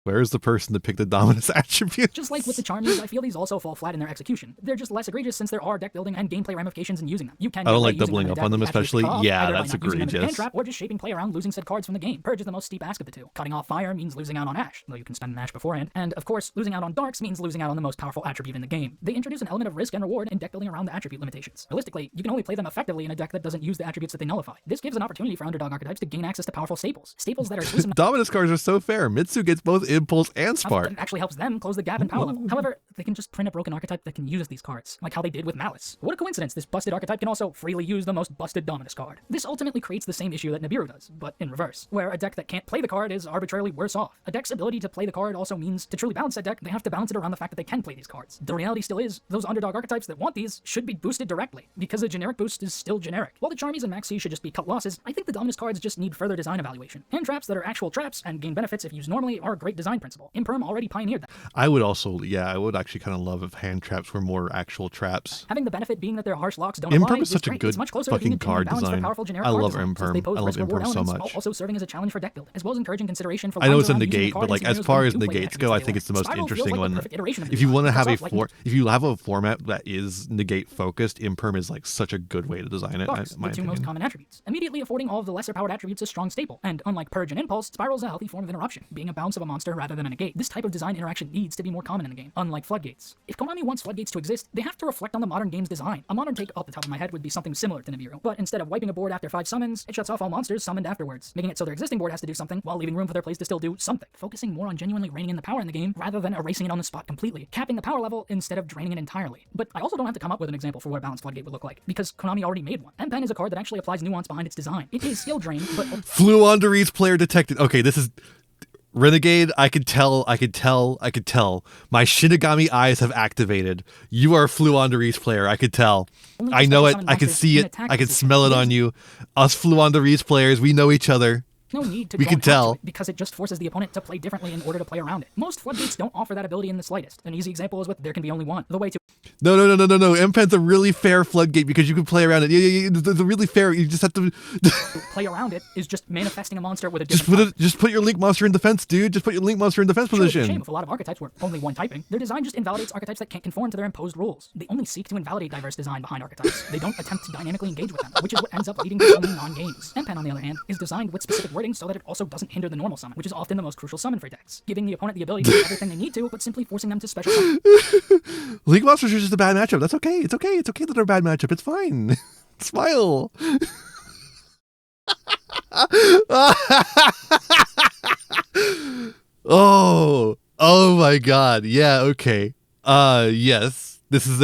Where is the person that picked the Dominus attribute? Just like with the Charmies, I feel these also fall flat in their execution. They're just less egregious since there are deck building and gameplay ramifications in using them. You can I don't like doubling up on them, especially. Yeah, that's egregious. Or just shaping play around losing said cards from the game. Purge is the most steep ask of the two. Cutting off fire means losing out on Ash, though you can spend an Ash beforehand. And of course, losing out on Darks means losing out on the most powerful attribute in the game. They introduce an element of risk and reward in deck building around the attribute limitations. Realistically, you can only play them effectively in a deck that doesn't use the attributes that they nullify. This gives an opportunity for underdog archetypes to gain access to powerful staples. Staples that are exclusive. Dominus cards are so fair. Mitsu gets both Impulse and Spark. That actually helps them close the gap in power level. However, they can just print a broken archetype that can use these cards, like how they did with Malice. What a coincidence, this busted archetype can also freely use the most busted Dominus card. This ultimately creates the same issue that Nibiru does, but in reverse, where a deck that can't play the card is arbitrarily worse off. A deck's ability to play the card also means to truly balance that deck, they have to balance it around the fact that they can play these cards. The reality still is, those underdog archetypes that want these should be boosted directly, because a generic boost is still generic. While the Charmies and Maxi should just be cut losses, I think the Dominus cards just need further design evaluation. Hand traps that are actual traps and gain benefits if used normally are a great design design principle. Imperm already pioneered that. I would actually kind of love if hand traps were more actual traps. Having the benefit being that their harsh locks don't Imperm apply is such a great. good It's much closer fucking to being a card balance for design. powerful generic I card love designs, as Imperm. they pose I love risk-reward Imperm so elements, much. while also serving as a challenge for deck building, as well as encouraging consideration for I know lines it's a around using the negate, card but like in as scenarios far where as you do play negates actions go, I they think lack. it's the most Spiral feels interesting like the one. perfect iteration of the If you design. want to have Starts off like if you have a format that is negate focused, Imperm is like such a good way to design it. Sparks, In my the two opinion. most common attributes, immediately affording all of the lesser powered attributes a strong staple. And unlike Purge and Impulse, Spiral's a healthy form of interruption, being a bounce of a monster rather than a negate. This type of design interaction needs to be more common in the game, unlike Floodgates. If Konami wants Floodgates to exist, they have to reflect on the modern game's design. A modern take off the top of my head would be something similar to Nibiru, but instead of wiping a board after 5 summons, it shuts off all monsters summoned afterwards, making it so their existing board has to do something while leaving room for their plays to still do something, focusing more on genuinely reining in the power in the game rather than erasing it on the spot completely, capping the power level instead of draining it entirely. But I also don't have to come up with an example for what a balanced Floodgate would look like, because Konami already made one. M-Pen is a card that actually applies nuance behind its design. It is skill drain, but Fluondere's player detected. Okay, this is Renegade. I could tell. My Shinigami eyes have activated. You are Fluondere's player. I could tell. only I know it. summon I can monsters see in it. attack I can position. smell it on you. Us Fluondere's players, we know each other. no need to We go can and add to tell. it, because it just forces the opponent to play differently in order to play around it. Most Floodgates don't offer that ability in the slightest. An easy example is with There Can Be Only One. The way to No. M-Pen's a really fair floodgate because you can play around it. Yeah. It's really fair. You just have to play around it is just manifesting a monster with a different just put your Link monster in defense, dude. Just put your Link monster in defense Sure, it's a shame position. if a lot of archetypes were only one typing. Their design just invalidates archetypes that can't conform to their imposed rules. They only seek to invalidate diverse design behind archetypes. They don't attempt to dynamically engage with them, which is what ends up leading to so many non-games. M-Pen, on the other hand, is designed with specific wording so that it also doesn't hinder the normal summon, which is often the most crucial summon for decks, giving the opponent the ability to do everything they need to, but simply forcing them to special summon. Link monsters are just a bad matchup. That's okay. It's okay that they're a bad matchup. It's fine. Smile. Oh my god. Yeah, okay. Yes. This is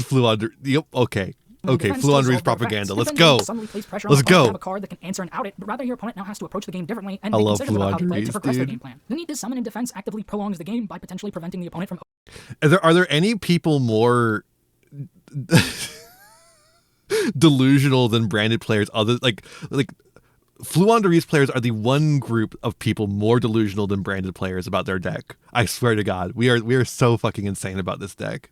Fluonder. Yep, okay. Okay, Defense Fluondere's does all propaganda. the Let's effects. go. Defense suddenly places pressure on Let's the opponent to go. have a card that can answer and out it, but rather your opponent now has to approach the game differently and I be love considerate about how to play to Fluondere's, progress their dude. game plan. The need to summon in defense actively prolongs the game by potentially preventing the opponent from Are there any people more delusional than branded players? Other like Fluondere's players are the one group of people more delusional than branded players about their deck. I swear to God, we are so fucking insane about this deck.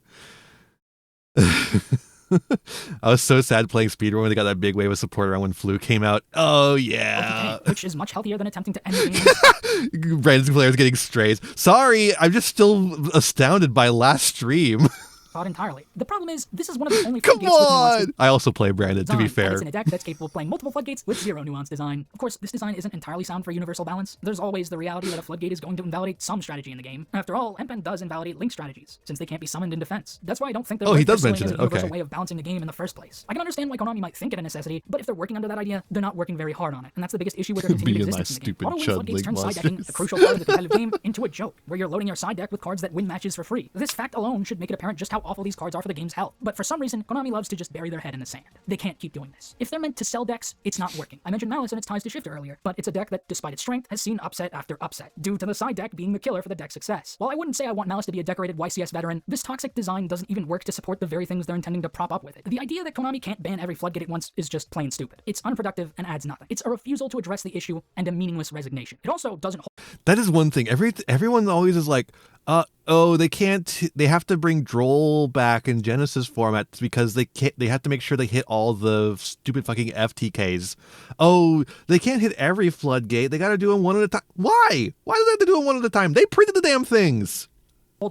I was so sad playing Speedrun when they got that big wave of support around when Flu came out. Oh yeah, which is much healthier than attempting to end the game. branded players getting strays. Sorry, I'm just still astounded by last stream. Thought entirely. The problem is, this is one of the only Come floodgates with nuance on! I also play branded, to be design, and fair. it's in a deck that's capable of playing multiple floodgates with zero nuance design. Of course, this design isn't entirely sound for universal balance. There's always the reality that a floodgate is going to invalidate some strategy in the game. After all, M-Pen does invalidate Link strategies, since they can't be summoned in defense. That's why I don't think they're He does pursuing mention as it, a universal okay. way of balancing the game in the first place. I can understand why Konami might think it a necessity, but if they're working under that idea, they're not working very hard on it, and that's the biggest issue with their continued Me and my existence in the game. stupid Auto-win chud floodgates Link turn side monsters. decking, a crucial part of the competitive game, into a joke, where you're loading your side deck with cards that win matches for free. This fact alone should make it apparent just how awful these cards are for the game's health. But for some reason, Konami loves to just bury their head in the sand. They can't keep doing this. If they're meant to sell decks, it's not working. I mentioned Malice and its ties to Shifter earlier, but it's a deck that, despite its strength, has seen upset after upset, due to the side deck being the killer for the deck's success. While I wouldn't say I want Malice to be a decorated YCS veteran, this toxic design doesn't even work to support the very things they're intending to prop up with it. The idea that Konami can't ban every floodgate at once is just plain stupid. It's unproductive and adds nothing. It's a refusal to address the issue and a meaningless resignation. It also doesn't hold That is one thing. Everyone always is like, they can't. They have to bring Droll back in Genesys format because they can't. They have to make sure they hit all the stupid fucking FTKs. Oh, they can't hit every floodgate. They got to do them one at a time. Why? Why do they have to do them one at a time? They printed the damn things.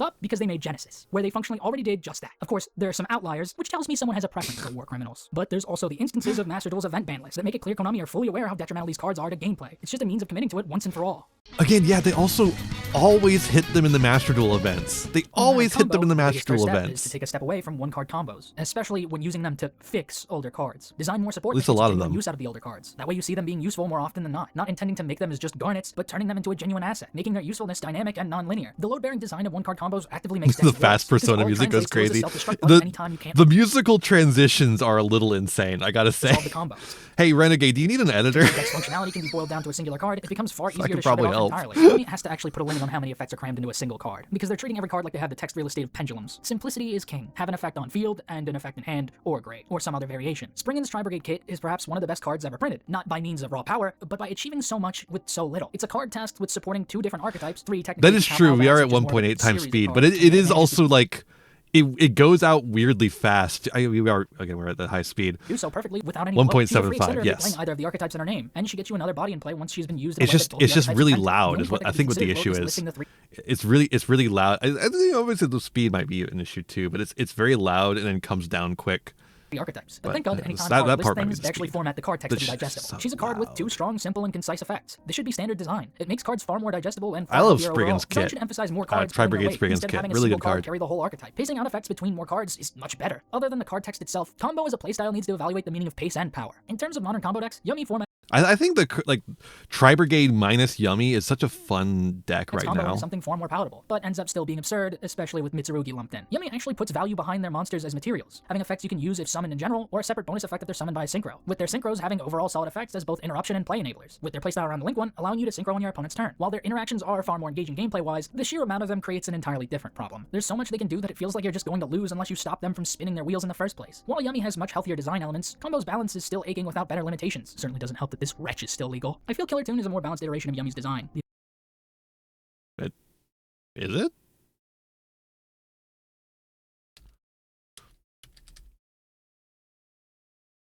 up because they made Genesys, where they functionally already did just that. Of course, there are some outliers, which tells me someone has a preference for war criminals. But there's also the instances of Master Duel's event ban lists that make it clear Konami are fully aware how detrimental these cards are to gameplay. It's just a means of committing to it once and for all. Again, yeah, they also always hit them in the Master Duel events. They always hit them in the Master Duel Is events. to take a step away from one-card combos, especially when using them to fix older cards. Design more support At least that a lot takes of genuine them. use out of the older cards. That way you see them being useful more often than not intending to make them as just garnets, but turning them into a genuine asset, making their usefulness dynamic and non-linear. The load-bearing design of one-card combos actively makes The fast Persona music goes crazy. The musical transitions are a little insane, I gotta say. Hey, Renegade, do you need an editor? Dex functionality can be boiled down to a singular card. It becomes far easier to shut it off entirely. Yumi has to actually put a limit on how many effects are crammed into a single card, because they're treating every card like they have the text real estate of pendulums. Simplicity is king. Have an effect on field, and an effect in hand, or grade, or some other variation. Springin's Tri-Brigade kit is perhaps one of the best cards ever printed, not by means of raw power, but by achieving so much with so little. It's a card tasked with supporting 2 different archetypes, 3 technically. That is true, we are at 1.8 times speed, but it is also like, it goes out weirdly fast. We're at the high speed. Do so perfectly without any 1.75, yes. Playing either of the archetypes in her name, and she gets you another body in play once she's been used. It's just really loud is what I think what the issue is. It's really loud. I think obviously the speed might be an issue too, but it's very loud and then comes down quick. The archetypes. But thank God that anytime a card lists things, they actually format the card text to be digestible. So She's a card with 2 strong, simple, and concise effects. This should be standard design. It makes cards far more digestible and far I love healthier Spriggan's overall. kit. Should emphasize more cards Tri-Brigade Spriggan's kit. Really good card. Carry the whole archetype. Pacing out effects between more cards is much better. Other than the card text itself, combo as a playstyle needs to evaluate the meaning of pace and power. In terms of modern combo decks, Yumi format. I think the Tri-Brigade minus Yumi is such a fun deck right now. Something far more palatable, but ends up still being absurd, especially with Mitsurugi lumped in. Yumi actually puts value behind their monsters as materials, having effects you can use if summoned in general, or a separate bonus effect if they're summoned by a synchro, with their synchros having overall solid effects as both interruption and play enablers, with their playstyle around the link one allowing you to synchro on your opponent's turn. While their interactions are far more engaging gameplay-wise, the sheer amount of them creates an entirely different problem. There's so much they can do that it feels like you're just going to lose unless you stop them from spinning their wheels in the first place. While Yumi has much healthier design elements, combo's balance is still aching without better limitations. Certainly doesn't help that this wretch is still legal. I feel Killer Tune is a more balanced iteration of Yumi's design. Is it?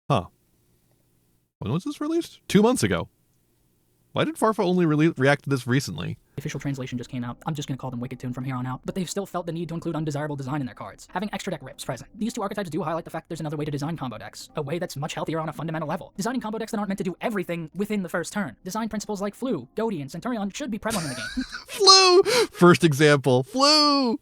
Huh. When was this released? 2 months ago. Why did Farfa only react to this recently? The official translation just came out. I'm just going to call them Wicked Tune from here on out. But they've still felt the need to include undesirable design in their cards, having extra deck rips present. These 2 archetypes do highlight the fact there's another way to design combo decks, a way that's much healthier on a fundamental level. Designing combo decks that aren't meant to do everything within the first turn. Design principles like Flu, Goaty, and Centurion should be prevalent in the game. Flu! First example, Flu!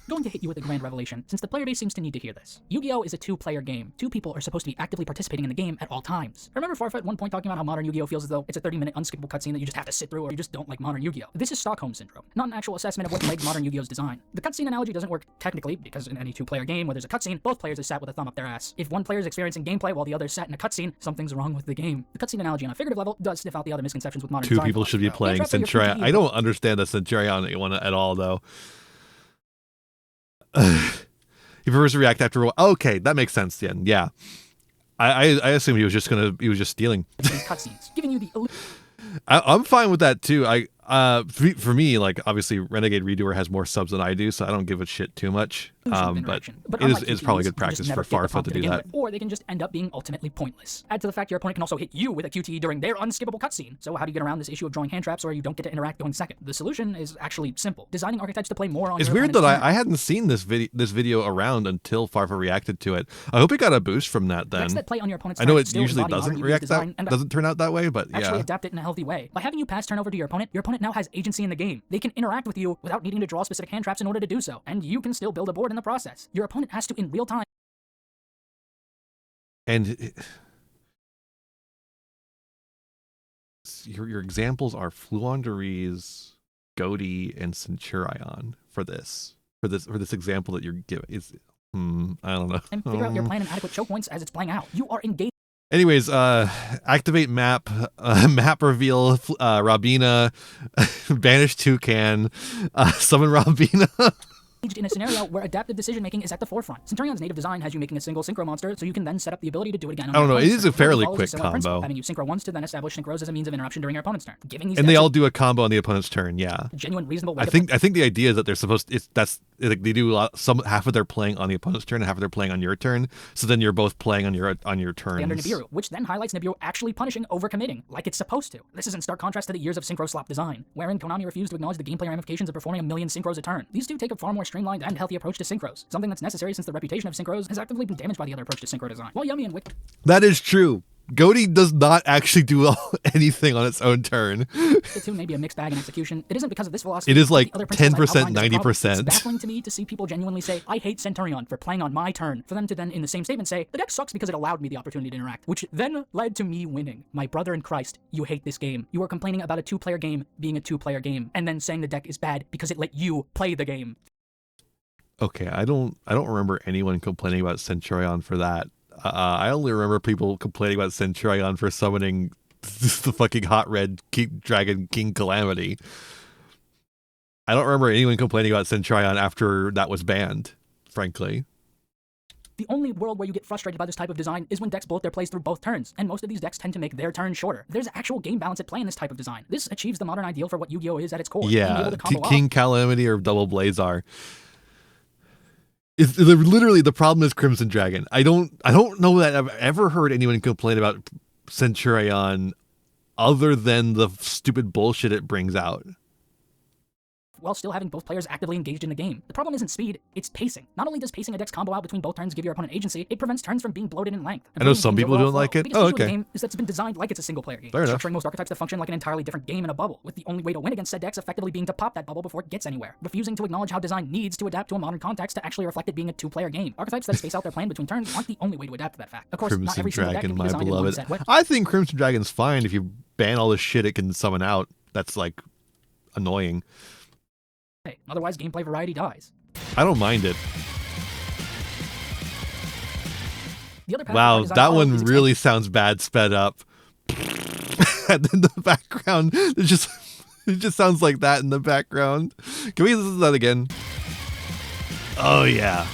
Going to hit you with a grand revelation, since the player base seems to need to hear this. Yu-Gi-Oh! Is a 2-player game. 2 people are supposed to be actively participating in the game at all times. Remember Farfa at one point talking about how modern Yu-Gi-Oh! Feels as though it's a 30-minute unskippable cutscene that you just have to sit through, or you just don't like modern Yu-Gi-Oh! This is Stockholm Syndrome, not an actual assessment of what plagued modern Yu-Gi-Oh!'s design. The cutscene analogy doesn't work technically, because in any 2-player game where there's a cutscene, both players are sat with a thumb up their ass. If one player is experiencing gameplay while the other is sat in a cutscene, something's wrong with the game. The cutscene analogy on a figurative level does sniff out the other misconceptions with modern design. 2 people should be playing Centurion. I don't understand the Centurion one at all, though. He prefers to react after a while. Okay, that makes sense then. Yeah, I assume he was just stealing. Cutscenes, giving you the. I'm fine with that too. For me, like obviously Renegade Redoer has more subs than I do, so I don't give a shit too much. But it's probably good practice for Farfa to do that. Or they can just end up being ultimately pointless. Add to the fact your opponent can also hit you with a QTE during their unskippable cutscene. So how do you get around this issue of drawing hand traps, or you don't get to interact going second? The solution is actually simple: designing archetypes to play more on. It's weird that I hadn't seen this video around until Farfa reacted to it. I hope he got a boost from that then. That play on your opponent's I know it usually doesn't turn out that way, but yeah. Actually adapt it in a healthy way. By having you pass turn over to your opponent now has agency in the game. They can interact with you without needing to draw specific hand traps in order to do so, and you can still build a board in the process. Your opponent has to, in real time. And your examples are Fluonderies, Goaty, and Centurion for this example that you're giving. I don't know. And figure out your plan and adequate choke points as it's playing out. You are engaged. Anyways, activate map, map reveal, Robina, banish Toucan, summon Robina. In a scenario where adaptive decision-making is at the forefront. Centurion's native design has you making a single synchro monster, so you can then set up the ability to do it again on I don't know, it is a fairly turn. quick combo. Having you synchro once to then establish synchros as a means of interruption during your opponent's turn. Giving these and they all do a combo on the opponent's turn, yeah. Genuine, reasonable way I think the idea is that they're supposed they do half of their playing on the opponent's turn and half of their playing on your turn, so then you're both playing on your turns. Under Nibiru, which then highlights Nibiru actually punishing overcommitting, like it's supposed to. This is in stark contrast to the years of synchro slop design, wherein Konami refused to acknowledge the gameplay ramifications of performing 1 million synchros a turn. These 2 take a far more streamlined and healthy approach to synchros, something that's necessary since the reputation of synchros has actively been damaged by the other approach to synchro design. While Yumi and Wick. That is true. Goaty does not actually do anything on its own turn. The 2 may be a mixed bag in execution. It isn't because of this philosophy. It is like 10%, 90%. It's baffling to me to see people genuinely say, I hate Centurion for playing on my turn, for them to then in the same statement say, the deck sucks because it allowed me the opportunity to interact, which then led to me winning. My brother in Christ, you hate this game. You are complaining about a 2-player game being a 2-player game, and then saying the deck is bad because it let you play the game. Okay, I don't remember anyone complaining about Centurion for that. I only remember people complaining about Centurion for summoning the fucking hot red dragon King Calamity. I don't remember anyone complaining about Centurion after that was banned, frankly. The only world where you get frustrated by this type of design is when decks bloat their plays through both turns, and most of these decks tend to make their turn shorter. There's actual game balance at play in this type of design. This achieves the modern ideal for what Yu-Gi-Oh is at its core. Yeah, King Calamity or Double Blazar. Literally, the problem is Crimson Dragon. I don't know that I've ever heard anyone complain about Centurion other than the stupid bullshit it brings out, while still having both players actively engaged in the game. The problem isn't speed, it's pacing. Not only does pacing a deck's combo out between both turns give your opponent agency, it prevents turns from being bloated in length. I know some people don't like it. Oh, okay. The game is that it's been designed like it's a single player game, structuring most archetypes to function like an entirely different game in a bubble, with the only way to win against said decks effectively being to pop that bubble before it gets anywhere, refusing to acknowledge how design needs to adapt to a modern context to actually reflect it being a two-player game. Archetypes that space out their plan between turns aren't the only way to adapt to that fact. Of course, not every single deck can be designed in one set. I think Crimson Dragon's fine if you ban all the shit it can summon out. That's like annoying. Otherwise, gameplay variety dies. I don't mind it. Wow, that one really sounds bad sped up. And in the background, it just sounds like that in the background. Can we listen to that again? Oh yeah.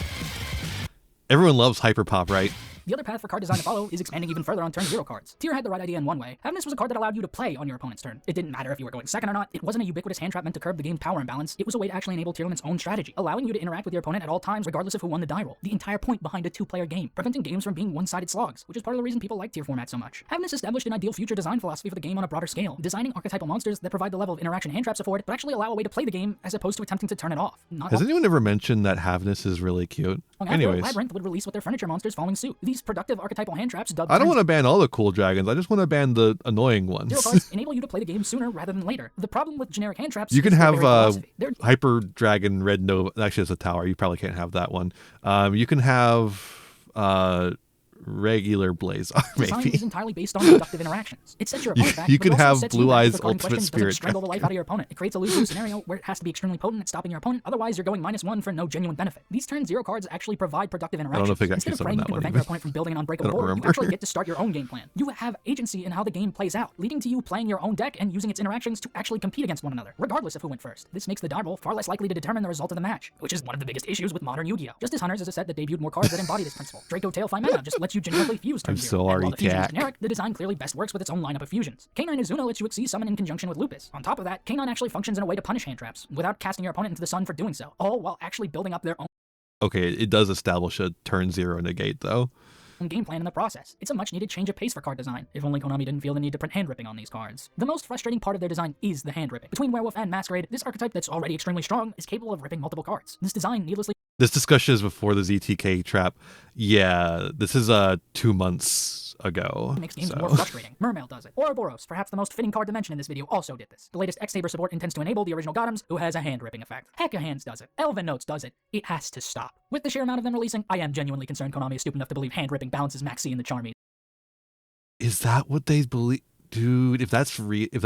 Everyone loves hyperpop, right? The other path for card design to follow is expanding even further on turn 0 cards. Tier had the right idea in one way. Havness was a card that allowed you to play on your opponent's turn. It didn't matter if you were going second or not. It wasn't a ubiquitous hand trap meant to curb the game's power imbalance. It was a way to actually enable Tier its own strategy, allowing you to interact with your opponent at all times regardless of who won the die roll. The entire point behind a two-player game, preventing games from being one-sided slogs, which is part of the reason people like Tier format so much. Havness established an ideal future design philosophy for the game on a broader scale, designing archetypal monsters that provide the level of interaction hand traps afford, but actually allow a way to play the game as opposed to attempting to turn it off. Has anyone ever mentioned that Havness is really cute? Anyways, Labyrinth would release with their furniture monsters following suit. These productive archetypal hand traps dubbed I don't want to ban all the cool dragons. I just want to ban the annoying ones. 0 cards enable you to play the game sooner rather than later. The problem with generic hand traps you can is have Hyper Dragon Red Nova. Actually, it's a tower. You probably can't have that one. You can have regular Blazar, maybe. Design is entirely based on productive interactions. It sets your opponent back. You can have Blue Eyes Ultimate Spirit. Does it strangle the life out of your opponent? It creates a lose-lose scenario where it has to be extremely potent at stopping your opponent. Otherwise, you're going -1 for no genuine benefit. These turn 0 cards actually provide productive interactions. I don't know if I Instead of praying you can prevent your opponent from building an unbreakable board, you actually get to start your own game plan. You have agency in how the game plays out, leading to you playing your own deck and using its interactions to actually compete against one another, regardless of who went first. This makes the die roll far less likely to determine the result of the match, which is one of the biggest issues with modern Yu-Gi-Oh! Justice Hunters is a set that debuted more cards that embody this principle. Draco Tail Mana just lets you generically fuse turn 0. So while the fusion is generic, the design clearly best works with its own lineup of fusions. K9 Izuna lets you Xyz summon in conjunction with Lupus. On top of that, K9 actually functions in a way to punish hand traps, without casting your opponent into the sun for doing so, all while actually building up their own. Okay, it does establish a turn 0 negate, though. Game plan in the process. It's a much needed change of pace for card design, if only Konami didn't feel the need to print hand ripping on these cards. The most frustrating part of their design is the hand ripping. Between Werewolf and Masquerade, this archetype that's already extremely strong is capable of ripping multiple cards. This design needlessly. This discussion is before the ZTK trap. Yeah, this is 2 months ago. It makes games more frustrating. Mermail does it. Ouroboros, perhaps the most fitting card to mention in this video, also did this. The latest X-Saber support intends to enable the original Gothams, who has a hand-ripping effect. Hecka Hands does it. Elven Notes does it. It has to stop. With the sheer amount of them releasing, I am genuinely concerned Konami is stupid enough to believe hand-ripping balances Maxi in the Charmy. Is that what they believe? Dude, if that's true, if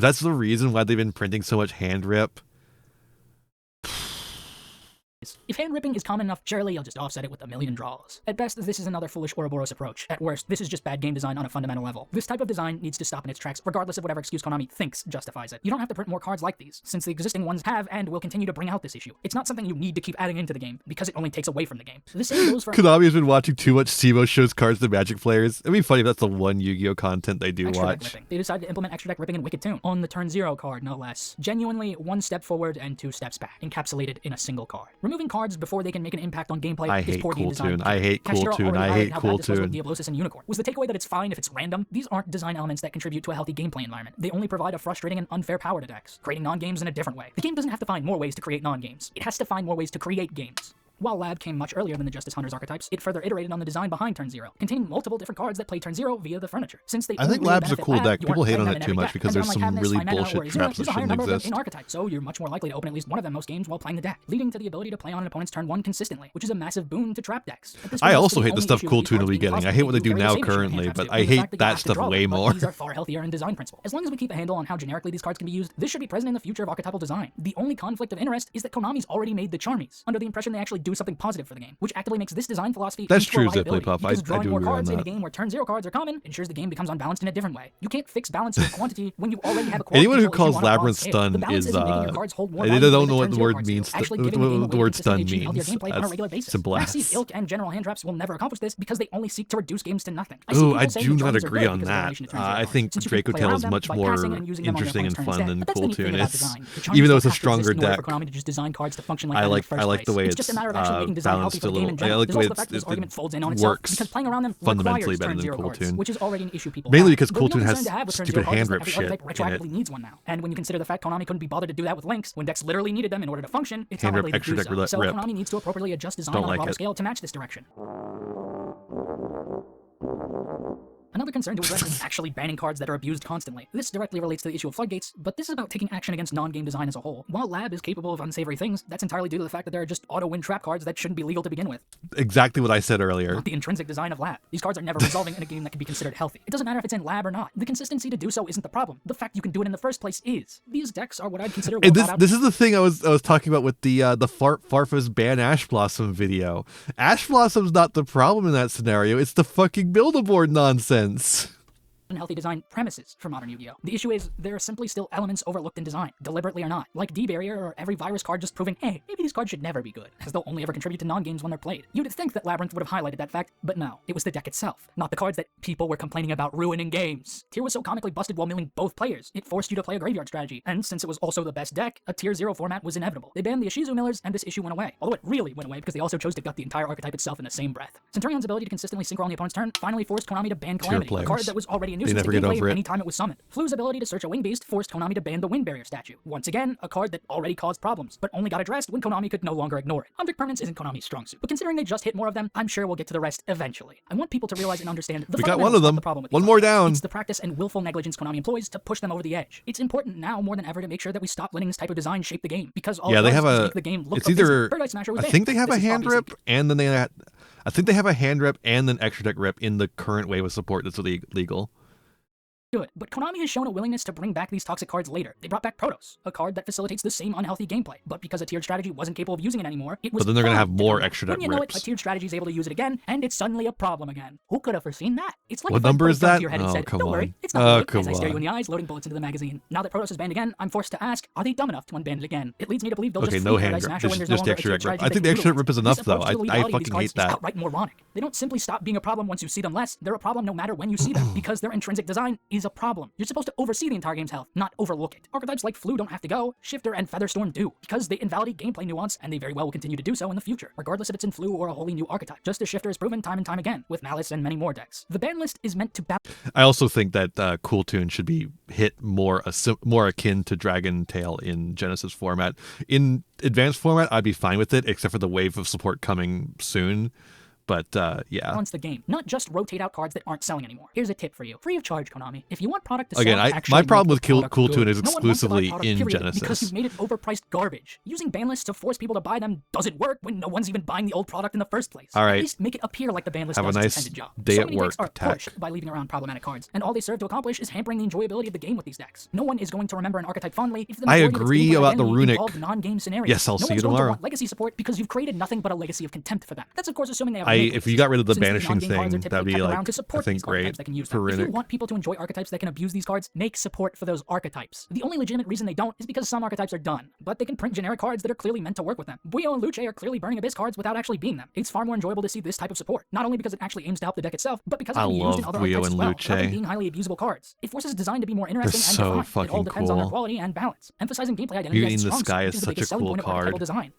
that's the reason why they've been printing so much hand rip. If hand ripping is common enough, surely you'll just offset it with a million draws. At best, this is another foolish Ouroboros approach. At worst, this is just bad game design on a fundamental level. This type of design needs to stop in its tracks, regardless of whatever excuse Konami thinks justifies it. You don't have to print more cards like these, since the existing ones have and will continue to bring out this issue. It's not something you need to keep adding into the game, because it only takes away from the game. So the same goes for Konami has been watching too much SEMO shows cards to Magic players. It'd be funny if that's the one Yu-Gi-Oh content they do watch. They decide to implement extra deck ripping in Wicked Tune, on the turn 0 card, no less. Genuinely 1 step forward and 2 steps back, encapsulated in a single card. Removing cards before they can make an impact on gameplay I is hate poor game Cool design. Tune. I hate Cool Tune. I hate Cool Tune. Diablosis and Unicorn. Was the takeaway that it's fine if it's random? These aren't design elements that contribute to a healthy gameplay environment. They only provide a frustrating and unfair power to decks, creating non-games in a different way. The game doesn't have to find more ways to create non-games. It has to find more ways to create games. While Lab came much earlier than the Justice Hunters archetypes, it further iterated on the design behind Turn Zero, containing multiple different cards that play Turn Zero via the furniture. Since they I think Lab's a cool deck. People hate on it too much because there's some really bullshit traps that shouldn't exist. In archetypes, so you're much more likely to open at least one of them most games while playing the deck, leading to the ability to play on an opponent's turn 1 consistently, which is a massive boon to trap decks. I also hate the stuff Cool Toon will be getting. I hate what they do now currently, but I hate that stuff way more. These are far healthier in design principle. As long as we keep a handle on how generically these cards can be used, this should be present in the future of archetypal design. The only conflict of interest is that Konami's already made the Charmies, under the impression they actually do something positive for the game, which actively makes this design philosophy That's true, Zipplypuff. I drawing do more agree on cards in a that. game where Turn Zero cards are common ensures the game becomes unbalanced in a different way. You can't fix balance with quantity when you already have a quality Anyone who control issue calls on a broad Labyrinth scale. Stun The balance is isn't making your cards hold more they value don't than know what Turn the Zero word cards do. means. Actually giving the game a What the way word to stun achieve healthier means. gameplay on a That's regular basis. simple Maxi, ass. Ilk, and General hand traps will never accomplish this because they only seek to reduce games to nothing. Ooh, I do not agree on that. I think Draco Tail is much more interesting and fun than Cool Toon. It's even though it's a stronger deck. I like the way it's balanced a little. I like the way it works fundamentally better than Cool Toon. Which is already an issue people Mainly have. because The Cool real Toon has concern to have with Turn stupid Zero cards is hand that rip every shit archetype in it. retroactively needs one now. And when you consider the fact Konami couldn't be bothered to do that with Lynx, when decks literally needed them in order to function, it's Hand rip, unlikely to extra do deck so. So rip. Konami needs to appropriately adjust design Don't on a like broader it. scale to match this direction. Another concern to address is actually banning cards that are abused constantly. This directly relates to the issue of floodgates, but this is about taking action against non-game design as a whole. While Lab is capable of unsavory things, that's entirely due to the fact that there are just auto-win trap cards that shouldn't be legal to begin with. Exactly what I said earlier. Not the intrinsic design of Lab. These cards are never resolving in a game that can be considered healthy. It doesn't matter if it's in Lab or not. The consistency to do so isn't the problem. The fact you can do it in the first place is. These decks are what I'd consider And this is the thing I was talking about with the Farfa's ban Ash Blossom video. Ash Blossom's not the problem in that scenario. It's the fucking build-a-board nonsense. Unhealthy design premises for modern Yu-Gi-Oh! The issue is, there are simply still elements overlooked in design, deliberately or not, like D-Barrier or every virus card just proving, hey, maybe these cards should never be good, as they'll only ever contribute to non-games when they're played. You'd think that Labyrinth would have highlighted that fact, but no, it was the deck itself, not the cards that people were complaining about ruining games. Tier was so comically busted while milling both players, it forced you to play a graveyard strategy, and since it was also the best deck, a Tier 0 format was inevitable. They banned the Ishizu millers, and this issue went away, although it really went away because they also chose to gut the entire archetype itself in the same breath. Centurion's ability to consistently synchro on the opponent's turn finally forced Konami to ban Calamity, a card that was already a nuisance to gameplay anytime it was summoned. Flu's ability to search a Wing Beast forced Konami to ban the Wind Barrier statue. Once again, a card that already caused problems, but only got addressed when Konami could no longer ignore it. Object permanence isn't Konami's strong suit, but considering they just hit more of them, I'm sure we'll get to the rest eventually. I want people to realize and understand the We got one of them. The problem with one more down. It's the practice and willful negligence Konami employs to push them over the edge. It's important now more than ever to make sure that we stop letting this type of design shape the game, because all they have make the game look it's either I think they have a hand rip and then I think they have a hand rip and then extra deck rip in the current wave of support that's legal. Good, but Konami has shown a willingness to bring back these toxic cards later. They brought back Protoss, a card that facilitates the same unhealthy gameplay, but because a tiered strategy wasn't capable of using it anymore, it was. But then they're gonna have more extra deck rips. You know it, a tiered strategy is able to use it again, and it's suddenly a problem again. Who could have foreseen that? It's like what number is that? Your head and said, come Don't on. worry, it's not Come as I on. stare you in the eyes, loading bullets into the magazine. Now that Protoss is banned again, I'm forced to ask, are they dumb enough to unban it again? It leads me to believe they'll just no free hand Paradise rip. Smasher when there's no Just longer extra a deck tiered rip. strategy I think the they extra can rip is utilize. enough though. This approach to the I legality of these fucking cards hate is that. outright moronic. They don't simply stop being a problem once you see them less. They're a problem no matter when you see them, because their intrinsic design is a problem. You're supposed to oversee the entire game's health, not overlook it. Archetypes like Flu don't have to go, Shifter and Featherstorm do, because they invalidate gameplay nuance, and they very well will continue to do so in the future, regardless if it's in Flu or a wholly new archetype, just as Shifter has proven time and time again, with Malice and many more decks. The ban list is meant to I also think that Cool Toon should be hit more akin to Dragon Tail in Genesys format. In advanced format, I'd be fine with it, except for the wave of support coming soon. But yeah. Balance the game, not just rotate out cards that aren't selling anymore. Here's a tip for you. Free of charge, Konami. If you want product to sell, Again, my problem with Cool Toon is exclusively in Genesys. Because you've made it overpriced garbage. Using ban lists to force people to buy them doesn't work when no one's even buying the old product in the first place. All right. At least make it appear like the ban list Have does a its nice intended job. day So at many work, decks are Tack. pushed by leaving around problematic cards, and all they serve to accomplish is hampering the enjoyability of the game with these decks. No one is going to remember an archetype fondly if the I majority of its agree gameplay about the identity runic. involved non-game scenarios. Yes, I'll no see you one's going to tomorrow. want legacy support because you've created nothing but a legacy of contempt for them. That's of course assuming they have if you got rid of the Since these banishing non-game cards are thing, typically that'd be kept like around to support I think these archetypes great that can use for them. If you runic. want people to enjoy archetypes that can abuse these cards, make support for those archetypes. The only legitimate reason they don't is because some archetypes are done, but they can print generic cards that are clearly meant to work with them. Yugioh and Luce are clearly burning Abyss cards without actually being them. It's far more enjoyable to see this type of support, not only because it actually aims to help the deck itself, but because it can be used in other Yugioh archetypes as and well, Luce. rather than being highly abusable cards. It forces design to be more interesting and so defined. It all fucking depends on their cool. quality and balance. Emphasizing gameplay identity Beauty as in its the strong Sky suit is is the such a biggest selling cool point of archetypal card. design.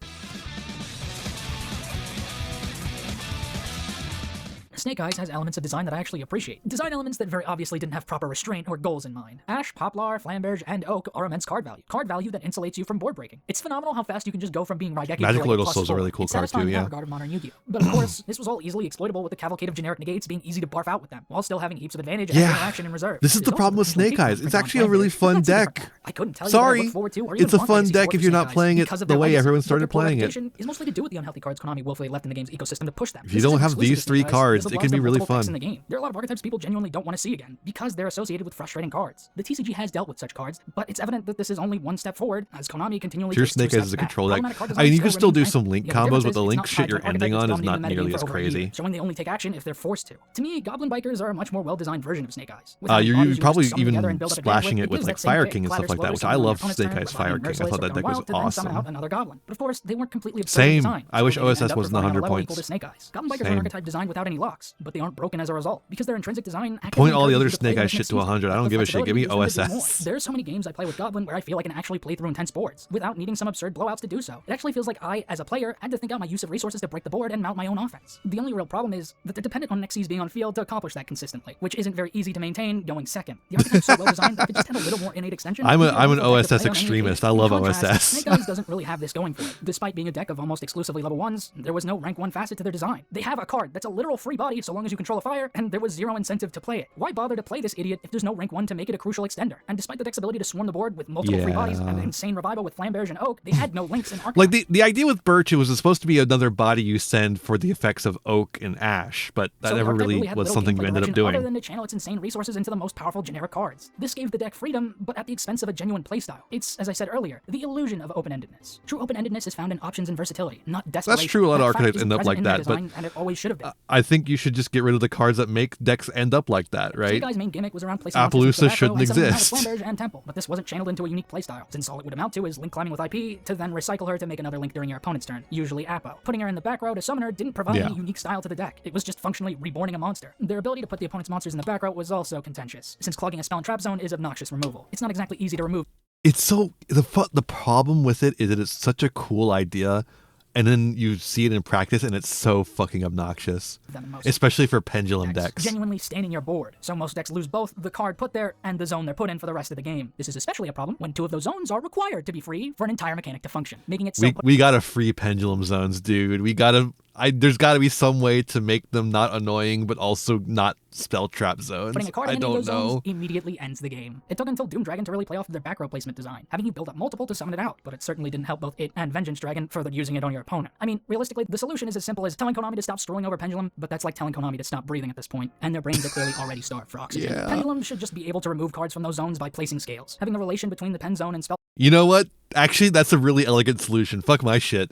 Snake Eyes has elements of design that I actually appreciate. Design elements that very obviously didn't have proper restraint or goals in mind. Ash, Poplar, Flamberge, and Oak are immense card value. Card value that insulates you from board breaking. It's phenomenal how fast you can just go from being Raigeki Magical to like Idol Soul's a really cool card too, in yeah. that regard of modern Yu-Gi-Oh! But of course, this was all easily exploitable with the cavalcade of generic negates being easy to barf out with them, while still having heaps of advantage and interaction in reserve. This is the problem with Snake Eyes. It's actually a really fun deck. I couldn't tell you Sorry, what I look forward to or it's even a want fun legacy deck support if for you're Snake not Eyes playing it because of the their way legacy. everyone But started their poor playing it. reputation is mostly to do with the unhealthy cards Konami willfully left in the game's ecosystem to push them. If you don't have these 3 cards, it can be really fun. In the game. There are a lot of archetypes people genuinely don't want to see again because they're associated with frustrating cards. The TCG has dealt with such cards, but it's evident that this is only one step forward as Konami continually Pure takes Snake 2 Eyes is a steps control back. deck. I mean, you can still do some link combos, but the link shit you're archetype ending that's on is dominated not the metagame nearly for as over a year, crazy. showing they only take action if they're forced to. To me, Goblin Bikers are a much more well-designed version of Snake Eyes. You're probably even splashing it with like Fire King and stuff like that, which I love Snake Eyes Fire King. I thought that deck was awesome. Another goblin. But of course, they weren't completely absurd Same. design. I wish So they OSS end up wasn't performing on a 100 level points. equal to Snake Eyes. Goblin Bikers are Same. an archetype designed without any locks, but they aren't broken as a result because their intrinsic design Point all the other encourages you to play Snake Eyes with shit mixed to 100. I don't the give a shit. Give me flexibility is them to do more. OSS. There's so many games I play with Goblin where I feel I can actually play through intense boards without needing some absurd blowouts to do so. It actually feels like I, as a player, had to think out my use of resources to break the board and mount my own offense. The only real problem is that they're dependent on Nexies being on field to accomplish that consistently, which isn't very easy to maintain going second. The archetype's so well designed that if it just had a little more innate extension. I'm an an OSS extremist. I love OSS. Snake Eyes doesn't really have this going for it. Despite being a deck of almost exclusively level 1s, there was no rank 1 facet to their design. They have a card that's a literal free body so long as you control a fire, and there was zero incentive to play it. Why bother to play this idiot if there's no rank 1 to make it a crucial extender? And despite the deck's ability to swarm the board with multiple free bodies and an insane revival with Flamberge and Oak, they had no links in archetype. Like the idea with Birch, it was supposed to be another body you send for the effects of Oak and Ash, but that never really was something you ended up doing. Other than to channel its insane resources into the most powerful generic cards. This gave the deck freedom, but at the expense of a genuine playstyle. It's, as I said earlier, the illusion of open-endedness. True open-endedness is found in options and versatility, not desperation. That's true, a lot of That fact archetypes isn't end up present like in their that, but design, and it always should have been. I think you should just get rid of the cards that make decks end up like that, right? Snake Eyes' main gimmick was around placing Appaloosa shouldn't and exist. Flamberge and Temple, but this wasn't channeled into a unique playstyle, since all it would amount to is link climbing with IP to then recycle her to make another link during your opponent's turn, usually Apo. Putting her in the back row to summon her didn't provide any unique style to the deck. It was just functionally reborning a monster. Their ability to put the opponent's monsters in the back row was also contentious, since clogging a spell and trap zone is obnoxious removal. It's not exactly easy to remove. It's so the problem with it is that it's such a cool idea, and then you see it in practice, and it's so fucking obnoxious, especially for pendulum decks. Genuinely staining your board, so most decks lose both the card put there and the zone they're put in for the rest of the game. This is especially a problem when 2 of those zones are required to be free for an entire mechanic to function, making it so. We gotta free pendulum zones, dude. There's got to be some way to make them not annoying, but also not spell trap zones. Putting a card I in any of don't those zones know. immediately ends the game. It took until Doom Dragon to really play off their back row placement design, having you build up multiple to summon it out, but it certainly didn't help both it and Vengeance Dragon further using it on your opponent. I mean, realistically, the solution is as simple as telling Konami to stop scrolling over Pendulum, but that's like telling Konami to stop breathing at this point, and their brains are clearly already starved for oxygen. Yeah. Pendulum should just be able to remove cards from those zones by placing scales, having the relation between the pen zone and spell. You know what? Actually, that's a really elegant solution. Fuck my shit.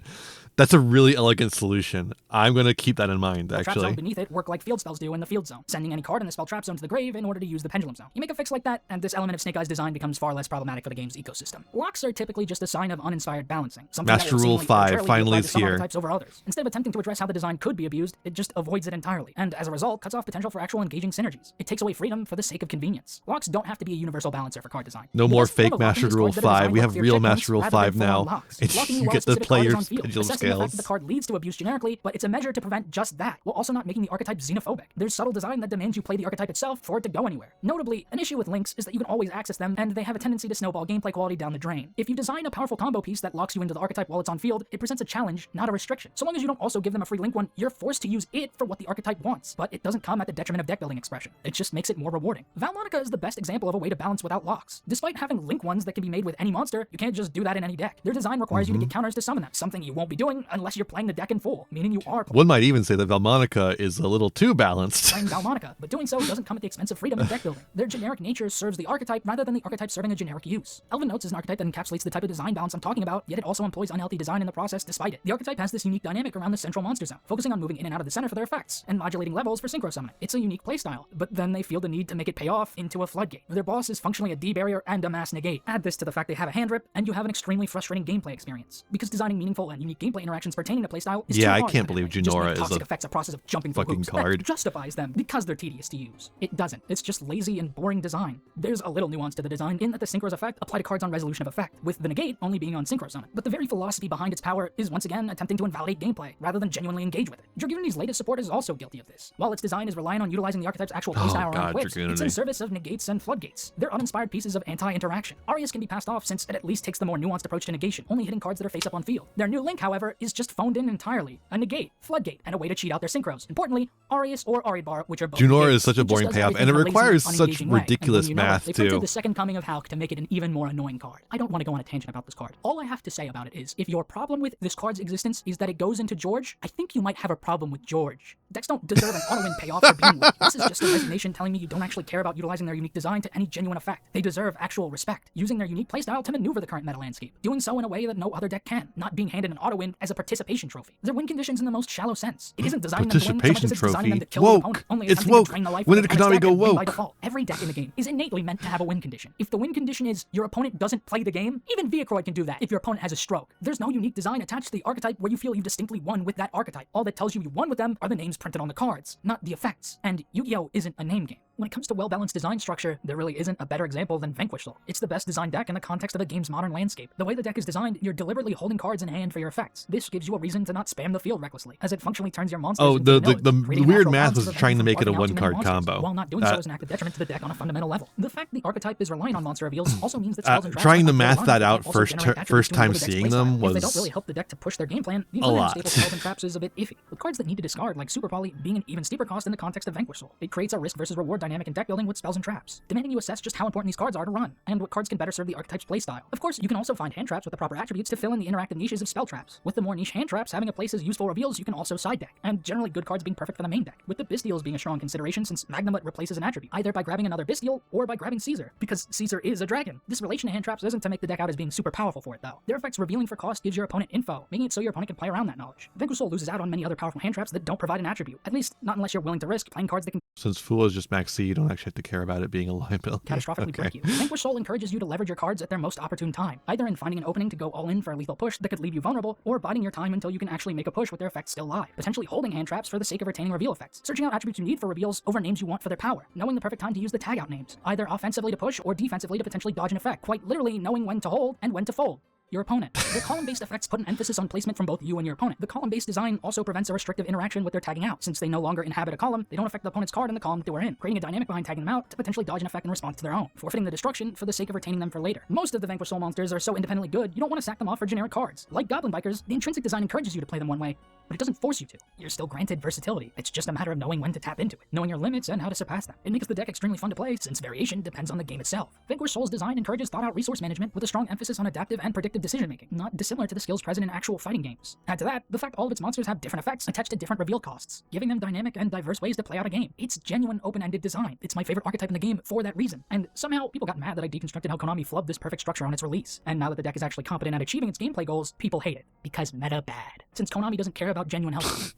That's a really elegant solution. I'm going to keep that in mind, Trap actually. zone beneath it work like field spells do in the field zone, sending any card in the spell trap zone to the grave in order to use the pendulum zone. You make a fix like that, and this element of Snake Eyes design becomes far less problematic for the game's ecosystem. Locks are typically just a sign of uninspired balancing. Master Rule 5 finally is here. Types over others. Instead of attempting to address how the design could be abused, it just avoids it entirely, and as a result, cuts off potential for actual engaging synergies. It takes away freedom for the sake of convenience. Locks don't have to be a universal balancer for card design. No more fake Master Rule 5. We have real Master Rule 5 now. You get the player's pendulum scales. The card leads to abuse generically, but it's a measure to prevent just that, while also not making the archetype xenophobic. There's subtle design that demands you play the archetype itself for it to go anywhere. Notably, an issue with links is that you can always access them, and they have a tendency to snowball gameplay quality down the drain. If you design a powerful combo piece that locks you into the archetype while it's on field, it presents a challenge, not a restriction. So long as you don't also give them a free link one, you're forced to use it for what the archetype wants, but it doesn't come at the detriment of deck building expression. It just makes it more rewarding. Valmonica is the best example of a way to balance without locks. Despite having link ones that can be made with any monster, you can't just do that in any deck. Their design requires you to get counters to summon them, something you won't be doing unless you're playing the deck in full, meaning you are One might even say that Valmonica is a little too balanced. playing Valmonica, but doing so doesn't come at the expense of freedom in deck building. Their generic nature serves the archetype rather than the archetype serving a generic use. Elven Notes is an archetype that encapsulates the type of design balance I'm talking about, yet it also employs unhealthy design in the process despite it. The archetype has this unique dynamic around the central monster zone, focusing on moving in and out of the center for their effects, and modulating levels for synchro summoning. It's a unique playstyle, but then they feel the need to make it pay off into a floodgate. Their boss is functionally a D barrier and a mass negate. Add this to the fact they have a hand rip, and you have an extremely frustrating gameplay experience. Because designing meaningful and unique gameplay interactions pertaining to playstyle is Yeah, too I hard can't to believe manipulate. Just Junora make is toxic a effects a process of jumping through fucking hoops. card. That justifies them because they're tedious to use. It doesn't. It's just lazy and boring design. There's a little nuance to the design in that the synchros effect apply to cards on resolution of effect, with the negate only being on synchro summon. But the very philosophy behind its power is once again attempting to invalidate gameplay rather than genuinely engage with it. Dragoonity's latest support is also guilty of this. While its design is reliant on utilizing the archetype's actual playstyle around quips, it's in service of negates and floodgates. They're uninspired pieces of anti-interaction. Arias can be passed off since it at least takes the more nuanced approach to negation, only hitting cards that are face up on field. Their new link, however, is just phoned in entirely. A negate, floodgate, and a way to cheat out their synchros. Importantly, Arias or Aridbar, which are both Junora negates. is such a boring payoff, and it requires such ridiculous math, They too. printed the second coming of Hulk to make it an even more annoying card. I don't want to go on a tangent about this card. All I have to say about it is, if your problem with this card's existence is that it goes into George, I think you might have a problem with George. Decks don't deserve an auto-win payoff for being weak. This is just a resignation telling me you don't actually care about utilizing their unique design to any genuine effect. They deserve actual respect, using their unique playstyle to maneuver the current meta landscape, doing so in a way that no other deck can, not being handed an auto-win as a participation trophy. Their win conditions in the most shallow sense. It isn't designing them to win so much as it's designing them to kill the opponent, only It's attempting to woke. drain the life When of did the opponent's Konami go deck and win by woke? default. Every deck in the game is innately meant to have a win condition. If the win condition is your opponent doesn't play the game, even Viacroid can do that if your opponent has a stroke. There's no unique design attached to the archetype where you feel you distinctly won with that archetype. All that tells you won with them are the names printed on the cards, not the effects. And Yu-Gi-Oh! Isn't a name game. When it comes to well-balanced design structure, there really isn't a better example than Vanquish Soul. It's the best designed deck in the context of a game's modern landscape. The way the deck is designed, you're deliberately holding cards in hand for your effects. This gives you a reason to not spam the field recklessly, as it functionally turns your monsters into vanillas, the creating weird natural math balance was to trying to prevent make it a you from farming out too many one-card monsters, combo. while not doing so is an active detriment to the deck on a fundamental level. The fact the archetype is relying on monster reveals also means that spells and traps trying to are math that unreliable, out also generate attributes first to time enable the deck's seeing playstyle. them If they don't was really help the deck to push their game plan, the a ability lot. staple spells and traps is a bit iffy. With cards that need to discard, like Super Poly being an even steeper cost in the context of Vanquish Soul, it creates a risk versus reward dynamic in deck building with spells and traps, demanding you assess just how important these cards are to run, and what cards can better serve the archetype's playstyle. Of course, you can also find hand traps with the proper attributes to fill in the interactive niches of spell traps. With the more niche hand traps having a place as useful reveals, you can also side deck, and generally good cards being perfect for the main deck, with the Bestials being a strong consideration since Magnamut replaces an attribute, either by grabbing another Bestial or by grabbing Caesar, because Caesar is a dragon. This relation to hand traps isn't to make the deck out as being super powerful for it though. Their effects revealing for cost gives your opponent info, making it so your opponent can play around that knowledge. Vanquish Soul loses out on many other powerful hand traps that don't provide an attribute, at least not unless you're willing to risk playing cards that can Since Fool is just max C, you don't actually have to care about it being a liability. catastrophically break you. Vanquish Soul encourages you to leverage your cards at their most opportune time, either in finding an opening to go all in for a lethal push that could leave you vulnerable, or biding your time until you can actually make a push with their effects still live, potentially holding hand traps for the sake of retaining reveal effects, searching out attributes you need for reveals over names you want for their power, knowing the perfect time to use the tag out names, either offensively to push or defensively to potentially dodge an effect, quite literally knowing when to hold and when to fold your opponent. The column-based effects put an emphasis on placement from both you and your opponent. The column-based design also prevents a restrictive interaction with their tagging out. Since they no longer inhabit a column, they don't affect the opponent's card in the column that they were in, creating a dynamic behind tagging them out to potentially dodge an effect in response to their own, forfeiting the destruction for the sake of retaining them for later. Most of the Vanquish Soul monsters are so independently good, you don't want to sack them off for generic cards. Like Goblin Bikers, the intrinsic design encourages you to play them one way, but it doesn't force you to. You're still granted versatility. It's just a matter of knowing when to tap into it, knowing your limits and how to surpass them. It makes the deck extremely fun to play, since variation depends on the game itself. Vanquish Soul's design encourages thought-out resource management with a strong emphasis on adaptive and predictive decision-making, not dissimilar to the skills present in actual fighting games. Add to that, the fact all of its monsters have different effects attached to different reveal costs, giving them dynamic and diverse ways to play out a game. It's genuine open-ended design. It's my favorite archetype in the game for that reason. And somehow, people got mad that I deconstructed how Konami flubbed this perfect structure on its release. And now that the deck is actually competent at achieving its gameplay goals, people hate it. Because meta bad. Since Konami doesn't care about genuine health.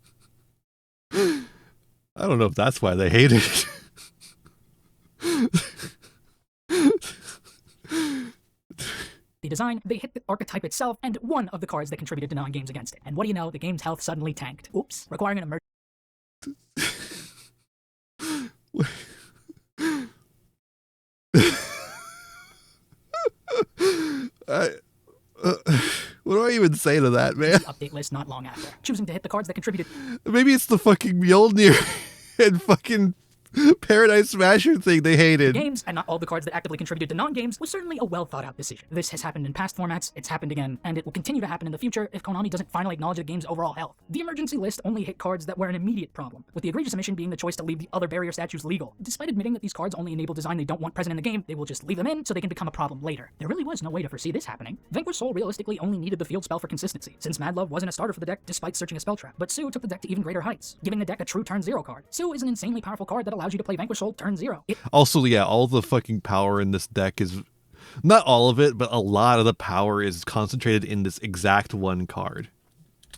I don't know if that's why they hate it. The design, they hit the archetype itself and one of the cards that contributed to non-games against it. And what do you know, the game's health suddenly tanked. Oops. Requiring an emergency. What do I even say to that, man? Update list not long after. Choosing to hit the cards that contributed. Maybe it's the fucking Mjolnir and fucking Paradise Smasher thing they hated. Games, and not all the cards that actively contributed to non-games, was certainly a well-thought-out decision. This has happened in past formats, it's happened again, and it will continue to happen in the future if Konami doesn't finally acknowledge the game's overall health. The emergency list only hit cards that were an immediate problem, with the egregious omission being the choice to leave the other barrier statues legal. Despite admitting that these cards only enable design they don't want present in the game, they will just leave them in so they can become a problem later. There really was no way to foresee this happening. Vanquish Soul realistically only needed the field spell for consistency, since Mad Love wasn't a starter for the deck despite searching a spell trap, but Sue took the deck to even greater heights, giving the deck a true turn 0 card. Sue is an insanely powerful card that allows you to play Vanquish Soul turn 0. Also, yeah, all the fucking power in this deck is, not all of it, but a lot of the power is concentrated in this exact one card.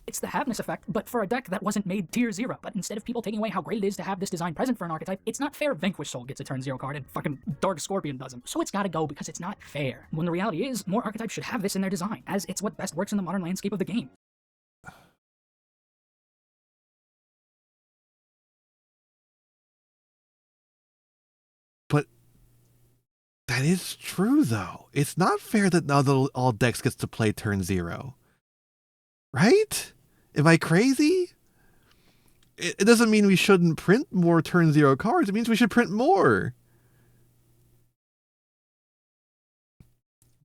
It's the Haveness effect, but for a deck that wasn't made tier 0. But instead of people taking away how great it is to have this design present for an archetype, it's not fair Vanquish Soul gets a turn 0 card and fucking Dark Scorpion doesn't. So it's gotta go because it's not fair. When the reality is, more archetypes should have this in their design, as it's what best works in the modern landscape of the game. That is true, though. It's not fair that now all decks gets to play turn 0. Right? Am I crazy? It doesn't mean we shouldn't print more turn 0 cards. It means we should print more.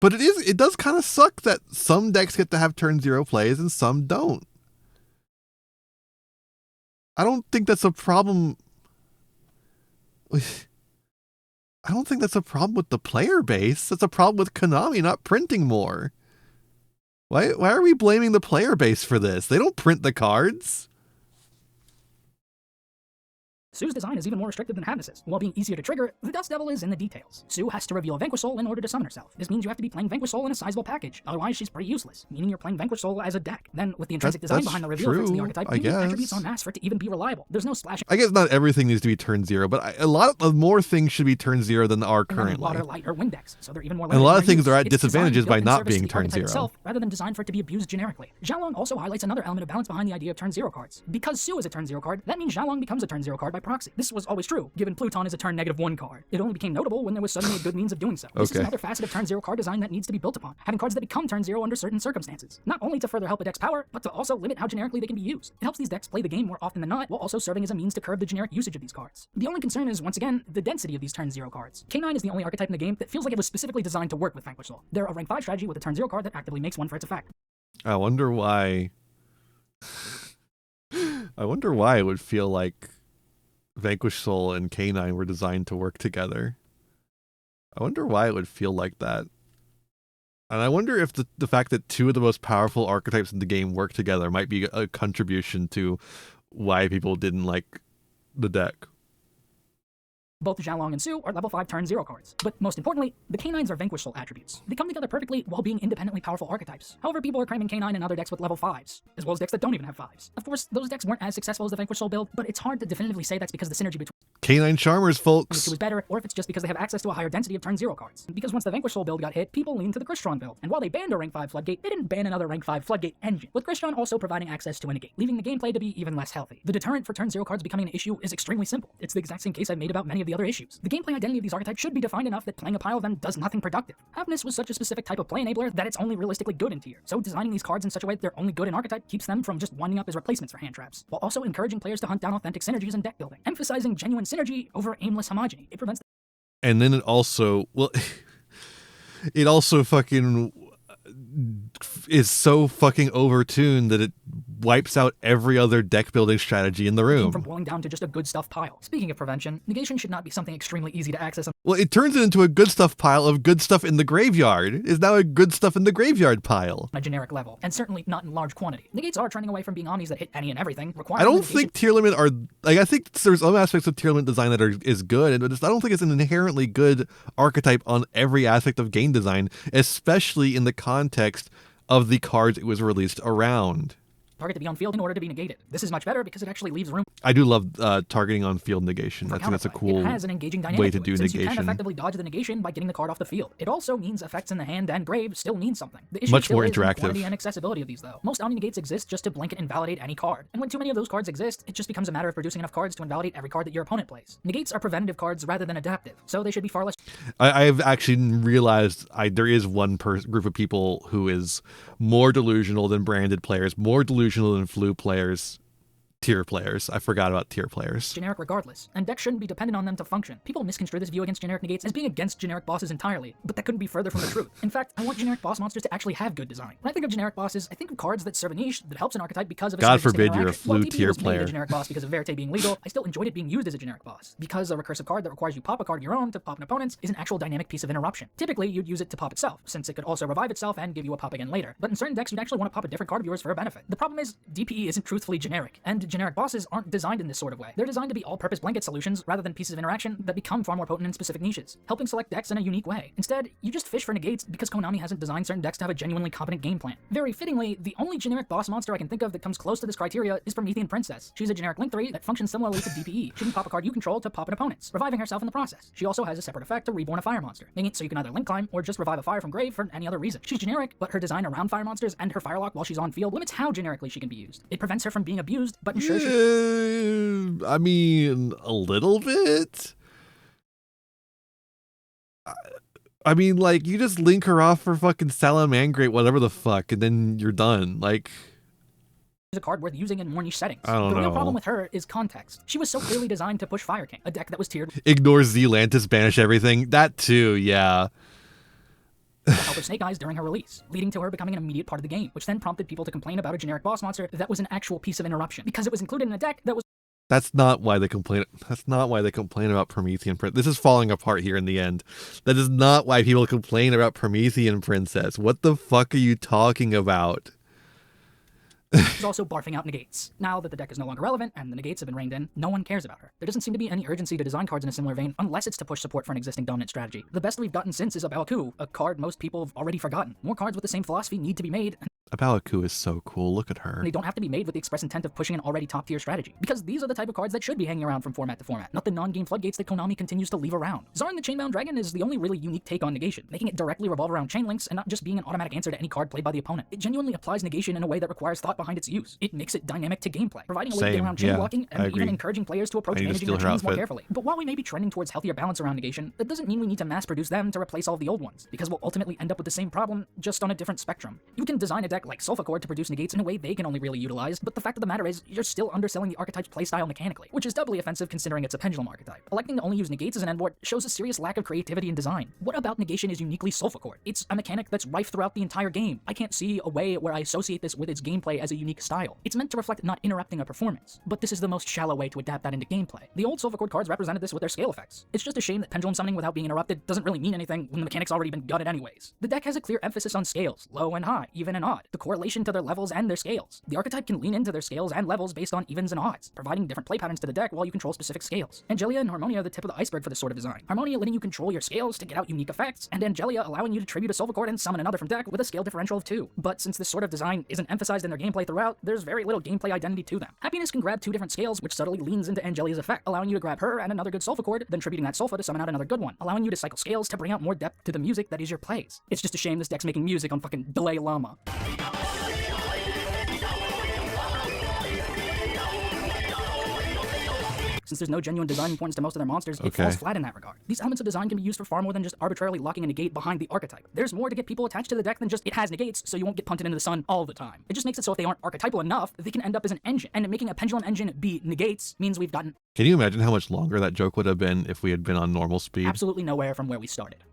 But it does kind of suck that some decks get to have turn 0 plays and some don't. I don't think that's a problem. I don't think that's a problem with the player base. That's a problem with Konami not printing more. Why are we blaming the player base for this? They don't print the cards. Sue's design is even more restrictive than Havnis's. While being easier to trigger, the Dust Devil is in the details. Sue has to reveal a Vanquish Soul in order to summon herself. This means you have to be playing Vanquish Soul in a sizable package, otherwise she's pretty useless, meaning you're playing Vanquish Soul as a deck. Then, with the intrinsic design behind the reveal effects in the archetype, you need attributes en masse for it to even be reliable. There's no splashing. I guess not everything needs to be turn 0, but a lot of more things should be turn 0 than are currently. Water, light, or wind decks, so they're even more. And a lot of things are at disadvantages by not being turn 0. Itself, rather than designed for it to be abused generically. Xiaolong also highlights another element of balance behind the idea of turn 0 cards. Because Sue is a turn 0 card, that means Xiaolong becomes a turn 0 card by proxy. This was always true, given Pluton is a turn -1 card. It only became notable when there was suddenly a good means of doing so. This is another facet of turn 0 card design that needs to be built upon, having cards that become turn 0 under certain circumstances, not only to further help a deck's power, but to also limit how generically they can be used. It helps these decks play the game more often than not, while also serving as a means to curb the generic usage of these cards. The only concern is, once again, the density of these turn 0 cards. K9 is the only archetype in the game that feels like it was specifically designed to work with Vanquish Soul. They're a rank 5 strategy with a turn 0 card that actively makes one for its effect. I wonder why it would feel like Vanquish Soul and K9 were designed to work together. I wonder why it would feel like that. And I wonder if the fact that two of the most powerful archetypes in the game work together might be a contribution to why people didn't like the deck. Both Xiaolong and Sue are level 5 turn 0 cards. But most importantly, the K9s are Vanquish Soul attributes. They come together perfectly while being independently powerful archetypes. However, people are cramming K9 in other decks with level 5s, as well as decks that don't even have 5s. Of course, those decks weren't as successful as the Vanquish Soul build, but it's hard to definitively say that's because the synergy between K9 Charmers, folks! Sue is better, or if it's just because they have access to a higher density of turn 0 cards. Because once the Vanquish Soul build got hit, people leaned to the Crystron build. And while they banned a rank 5 floodgate, they didn't ban another rank 5 floodgate engine, with Crystron also providing access to a negate, leaving the gameplay to be even less healthy. The deterrent for turn 0 cards becoming an issue is extremely simple. It's the exact same case I've made about many of the other issues. The gameplay identity of these archetypes should be defined enough that playing a pile of them does nothing productive. Havnis was such a specific type of play enabler that it's only realistically good in tier. So designing these cards in such a way that they're only good in archetype keeps them from just winding up as replacements for hand traps, while also encouraging players to hunt down authentic synergies in deck building, emphasizing genuine synergy over aimless homogeny. It prevents. And then it also fucking is so fucking overtuned that it wipes out every other deck building strategy in the room. From boiling down to just a good stuff pile. Speaking of prevention, negation should not be something extremely easy to access. Well, it turns it into a good stuff pile of good stuff in the graveyard. It's now a good stuff in the graveyard pile. On a generic level, and certainly not in large quantity. Negates are trending away from being omnis that hit any and everything. I don't think tier limit are like, I think there's some aspects of tier limit design that is good, but I don't think it's an inherently good archetype on every aspect of game design, especially in the context of the cards it was released around. Target to be on field in order to be negated. This is much better because it actually leaves room. I do love targeting on field negation. I think that's a cool it has an engaging dynamic way to do since negation. You can effectively dodge the negation by getting the card off the field. It also means effects in the hand and grave still mean something. The issue much more is interactive. The quantity and accessibility of these, though. Most omni negates exist just to blanket invalidate any card, and when too many of those cards exist, it just becomes a matter of producing enough cards to invalidate every card that your opponent plays. Negates are preventative cards rather than adaptive, so they should be far less. I've actually realized there is one group of people who is more delusional than branded players, more delusional than flu players, tier players. I forgot about tier players. Generic regardless, and decks shouldn't be dependent on them to function. People misconstrue this view against generic negates as being against generic bosses entirely, but that couldn't be further from the truth. In fact, I want generic boss monsters to actually have good design. When I think of generic bosses, I think of cards that serve a niche that helps an archetype because of a God synergistic forbid you're a interaction. flu While tier was made player. a generic boss because of Verte being legal, I still enjoyed it being used as a generic boss. Because a recursive card that requires you pop a card of your own to pop an opponent's is an actual dynamic piece of interruption. Typically, you'd use it to pop itself, since it could also revive itself and give you a pop again later. But in certain decks, you'd actually want to pop a different card of yours for a benefit. The problem is, DPE isn't truthfully generic, and generic bosses aren't designed in this sort of way. They're designed to be all-purpose blanket solutions rather than pieces of interaction that become far more potent in specific niches, helping select decks in a unique way. Instead, you just fish for negates because Konami hasn't designed certain decks to have a genuinely competent game plan. Very fittingly, the only generic boss monster I can think of that comes close to this criteria is Promethean Princess. She's a generic Link 3 that functions similarly to DPE. She can pop a card you control to pop an opponent's, reviving herself in the process. She also has a separate effect to reborn a fire monster, making it so you can either Link climb or just revive a fire from grave for any other reason. She's generic, but her design around fire monsters and her firelock while she's on field limits how generically she can be used. It prevents her from being abused, but ensures I mean, a little bit. I mean, like, you just link her off for fucking Salamangrate, whatever the fuck, and then you're done. Like, a card worth using in more niche settings. I don't The real know. problem with her is context. She was so clearly designed to push Fire King, a deck that was tiered ignore Zealantis, banish everything. That too, yeah. help with Snake Eyes during her release, leading to her becoming an immediate part of the game, which then prompted people to complain about a generic boss monster that was an actual piece of interruption, because it was included in a deck that was That's not why they complain. That's not why they complain about Promethean Princess. This is falling apart here in the end. That is not why people complain about Promethean Princess. What the fuck are you talking about? is also barfing out negates. Now that the deck is no longer relevant and the negates have been reined in, no one cares about her. There doesn't seem to be any urgency to design cards in a similar vein, unless it's to push support for an existing dominant strategy. The best we've gotten since is Abaku, a card most people have already forgotten. More cards with the same philosophy need to be made, Abaku is so cool. Look at her. they don't have to be made with the express intent of pushing an already top-tier strategy. Because these are the type of cards that should be hanging around from format to format, not the non-game floodgates that Konami continues to leave around. Zarn the Chainbound Dragon is the only really unique take on negation, making it directly revolve around chain links and not just being an automatic answer to any card played by the opponent. It genuinely applies negation in a way that requires thought behind its use. It makes it dynamic to gameplay, providing a way to get around chain blocking and even encouraging players to approach managing their chains more carefully. But while we may be trending towards healthier balance around negation, that doesn't mean we need to mass produce them to replace all of the old ones, because we'll ultimately end up with the same problem, just on a different spectrum. You can design a deck like Sulfachord to produce negates in a way they can only really utilize, but the fact of the matter is, you're still underselling the archetype's playstyle mechanically, which is doubly offensive considering it's a pendulum archetype. Electing to only use negates as an endboard shows a serious lack of creativity in design. What about negation is uniquely Sulfachord? It's a mechanic that's rife throughout the entire game. I can't see a way where I associate this with its gameplay as a unique style. It's meant to reflect not interrupting a performance, but this is the most shallow way to adapt that into gameplay. The old Sulfachord cards represented this with their scale effects. It's just a shame that pendulum summoning without being interrupted doesn't really mean anything when the mechanic's already been gutted anyways. The deck has a clear emphasis on scales, low and high, even and odd, the correlation to their levels and their scales. The archetype can lean into their scales and levels based on evens and odds, providing different play patterns to the deck while you control specific scales. Angelia and Harmonia are the tip of the iceberg for this sort of design. Harmonia letting you control your scales to get out unique effects, and Angelia allowing you to tribute a Sulfachord and summon another from deck with a scale differential of 2. But since this sort of design isn't emphasized in their gameplay throughout, there's very little gameplay identity to them. Happiness can grab 2 different scales, which subtly leans into Angelia's effect, allowing you to grab her and another good Sulfachord, then tributing that Sulfa to summon out another good one, allowing you to cycle scales to bring out more depth to the music that is your plays. It's just a shame this deck's making music on fucking Dalai Lama. Since there's no genuine design importance to most of their monsters, it falls flat in that regard. These elements of design can be used for far more than just arbitrarily locking a negate behind the archetype. There's more to get people attached to the deck than just it has negates, so you won't get punted into the sun all the time. It just makes it so if they aren't archetypal enough, they can end up as an engine, and making a pendulum engine be negates means we've gotten Can you imagine how much longer that joke would have been if we had been on normal speed? absolutely nowhere from where we started.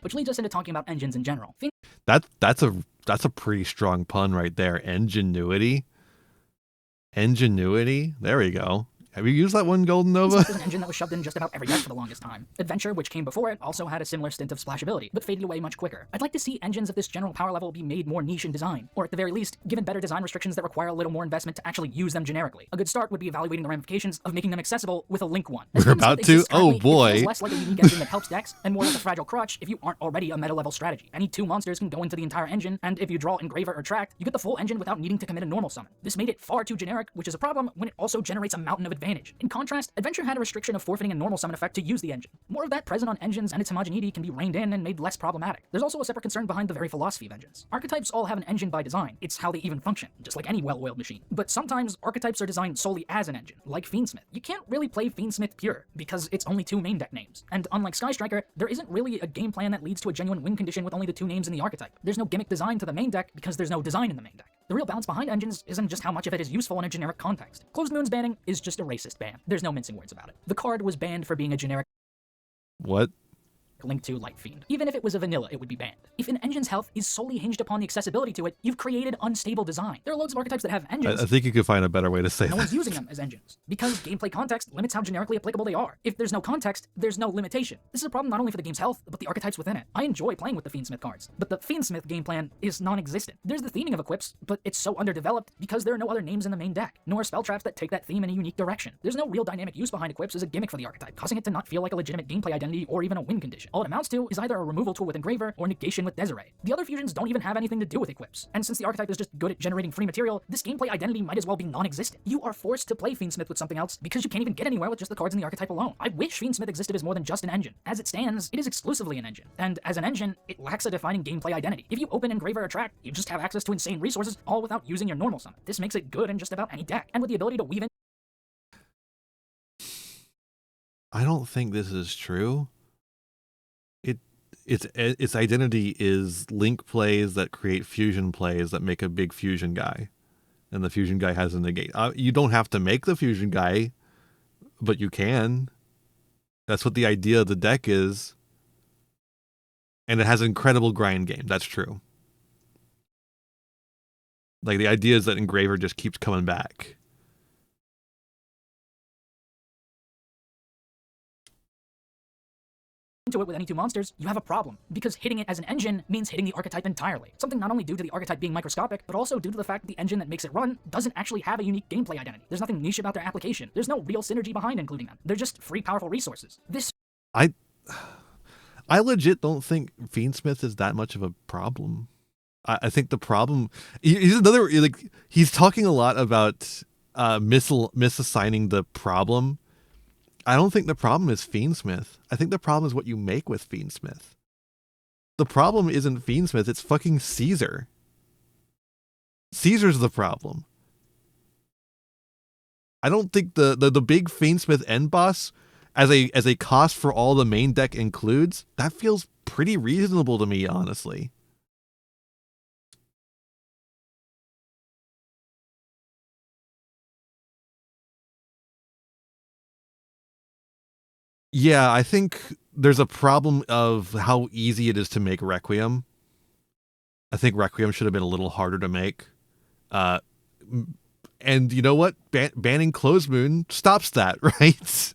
Which leads us into talking about engines in general. That's a pretty strong pun right there. Ingenuity. There we go. Have you used that one, Golden Nova? This is an engine that was shoved in just about every deck for the longest time. Adventure, which came before it, also had a similar stint of splashability, but faded away much quicker. I'd like to see engines of this general power level be made more niche in design, or at the very least, given better design restrictions that require a little more investment to actually use them generically. A good start would be evaluating the ramifications of making them accessible with a link one. We're about to? Oh boy. It feels less like a unique engine that helps decks, and more like a fragile crutch if you aren't already a meta-level strategy. Any 2 monsters can go into the entire engine, and if you draw Engraver or Tract, you get the full engine without needing to commit a normal summon. This made it far too generic, which is a problem when it also generates a mountain of advantage. In contrast, Adventure had a restriction of forfeiting a normal summon effect to use the engine. More of that present on engines and its homogeneity can be reined in and made less problematic. There's also a separate concern behind the very philosophy of engines. Archetypes all have an engine by design. It's how they even function, just like any well-oiled machine. But sometimes archetypes are designed solely as an engine, like Fiendsmith. You can't really play Fiendsmith pure, because it's only 2 main deck names. And unlike Sky Striker, there isn't really a game plan that leads to a genuine win condition with only the 2 names in the archetype. There's no gimmick design to the main deck because there's no design in the main deck. The real balance behind engines isn't just how much of it is useful in a generic context. Closed Moon's banning is just a racist ban. There's no mincing words about it. The card was banned for being a generic What? link to Light Fiend. Even if it was a vanilla, it would be banned. If an engine's health is solely hinged upon the accessibility to it, you've created unstable design. There are loads of archetypes that have engines. I think you could find a better way to say No that. one's using them as engines, because gameplay context limits how generically applicable they are. If there's no context, there's no limitation. This is a problem not only for the game's health, but the archetypes within it. I enjoy playing with the Fiendsmith cards, but the Fiendsmith game plan is non-existent. There's the theming of equips, but it's so underdeveloped because there are no other names in the main deck, nor spell traps that take that theme in a unique direction. There's no real dynamic use behind equips as a gimmick for the archetype, causing it to not feel like a legitimate gameplay identity or even a win condition. All it amounts to is either a removal tool with Engraver or negation with Desiree. The other fusions don't even have anything to do with equips, and since the archetype is just good at generating free material, this gameplay identity might as well be non-existent. You are forced to play Fiendsmith with something else because you can't even get anywhere with just the cards in the archetype alone. I wish Fiendsmith existed as more than just an engine. As it stands, it is exclusively an engine, and as an engine, it lacks a defining gameplay identity. If you open Engraver or Tract, you just have access to insane resources, all without using your normal summon. This makes it good in just about any deck, and with the ability to weave in I don't think this is true. Its identity is link plays that create fusion plays that make a big fusion guy, and the fusion guy has a negate. You don't have to make the fusion guy, but you can. That's what the idea of the deck is, and it has an incredible grind game. That's true. Like, the idea is that Engraver just keeps coming back. Into it with any two monsters, you have a problem, because hitting it as an engine means hitting the archetype entirely. Something not only due to the archetype being microscopic, but also due to the fact that the engine that makes it run doesn't actually have a unique gameplay identity. There's nothing niche about their application. There's no real synergy behind including them. They're just free, powerful resources. I legit don't think Fiendsmith is that much of a problem. I think the problem, he's talking a lot about misassigning the problem. I don't think the problem is Fiendsmith. I think the problem is what you make with Fiendsmith. The problem isn't Fiendsmith, it's fucking Caesar. Caesar's the problem. I don't think the big Fiendsmith end boss as a cost for all the main deck includes, that feels pretty reasonable to me, honestly. Yeah, I think there's a problem of how easy it is to make Requiem. I think Requiem should have been a little harder to make. And you know what? Banning Closed Moon stops that, right?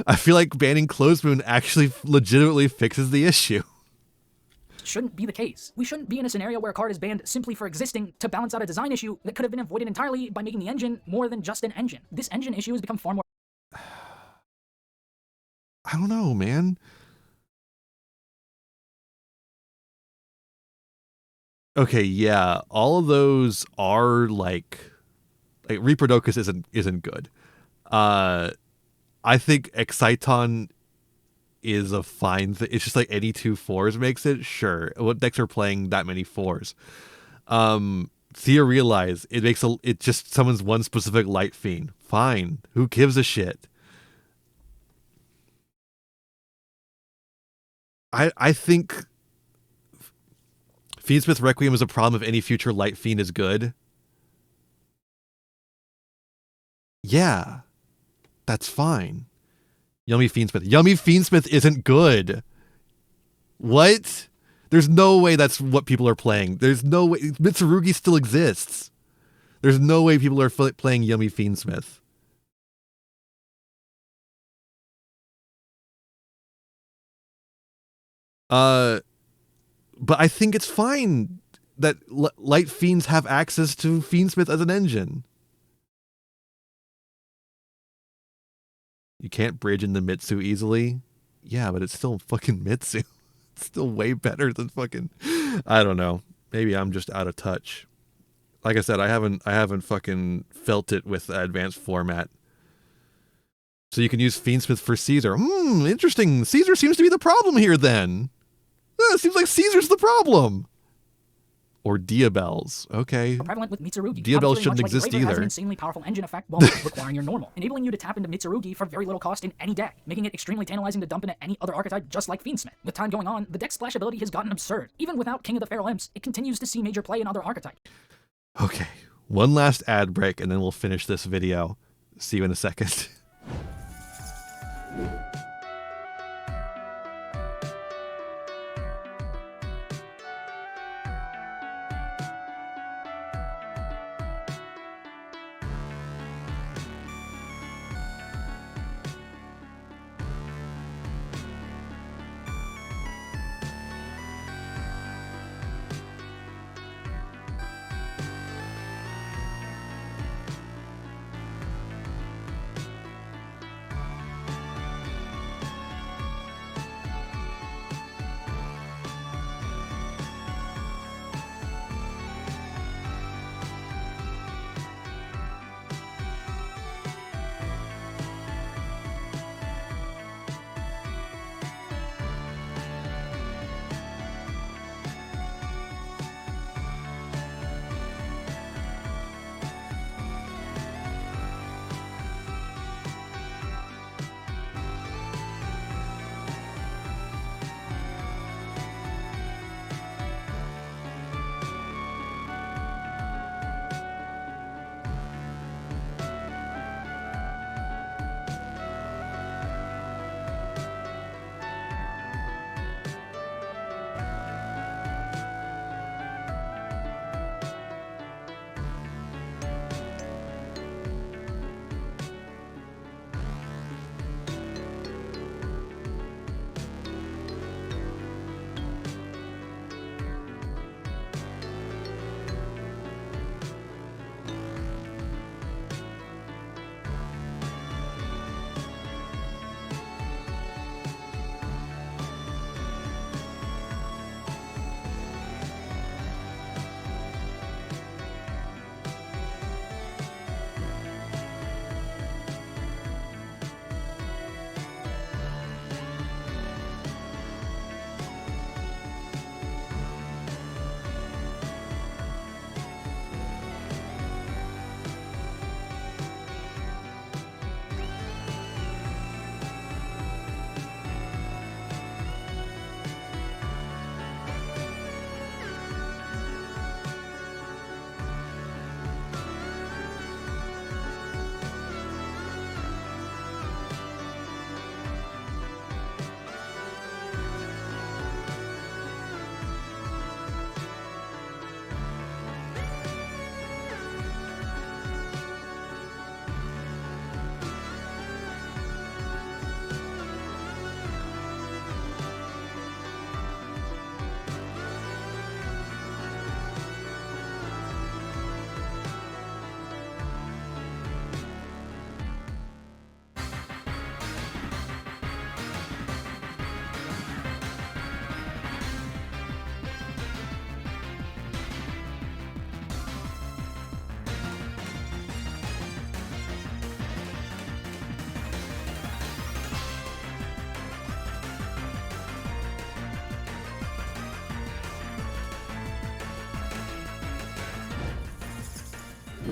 I feel like banning Closed Moon actually legitimately fixes the issue. Shouldn't be the case. We shouldn't be in a scenario where a card is banned simply for existing to balance out a design issue that could have been avoided entirely by making the engine more than just an engine. This engine issue has become far more... I don't know, man. Okay, yeah, all of those are like Reaper-Docus isn't good. I think Exciton is a fine thing. It's just like any 2 4s makes it. Sure, what decks are playing that many 4s? Thea Realize it just summons one specific Light Fiend. Fine, who gives a shit? I think Fiendsmith Requiem is a problem if any future Light Fiend is good. Yeah, that's fine. Yummy Fiendsmith. Yummy Fiendsmith isn't good. What? There's no way that's what people are playing. There's no way. Mitsurugi still exists. There's no way people are playing Yummy Fiendsmith. But I think it's fine that Light Fiends have access to Fiendsmith as an engine. You can't bridge into Mitsu easily. Yeah, but it's still fucking Mitsu. It's still way better than fucking... I don't know. Maybe I'm just out of touch. Like I said, I haven't fucking felt it with advanced format. So you can use Fiendsmith for Caesar. Interesting. Caesar seems to be the problem here then. It seems like Caesar's the problem. Or Diabells. Okay. Prevalent with Mitsurugi. Diabells shouldn't exist either. Has an insanely powerful engine effect while requiring your normal, enabling you to tap into Mitsurugi for very little cost in any deck, making it extremely tantalizing to dump into any other archetype just like Fiendsmith. With time going on, the deck's splash ability has gotten absurd. Even without King of the Feral Imps, it continues to see major play in other archetypes. Okay. One last ad break and then we'll finish this video. See you in a second.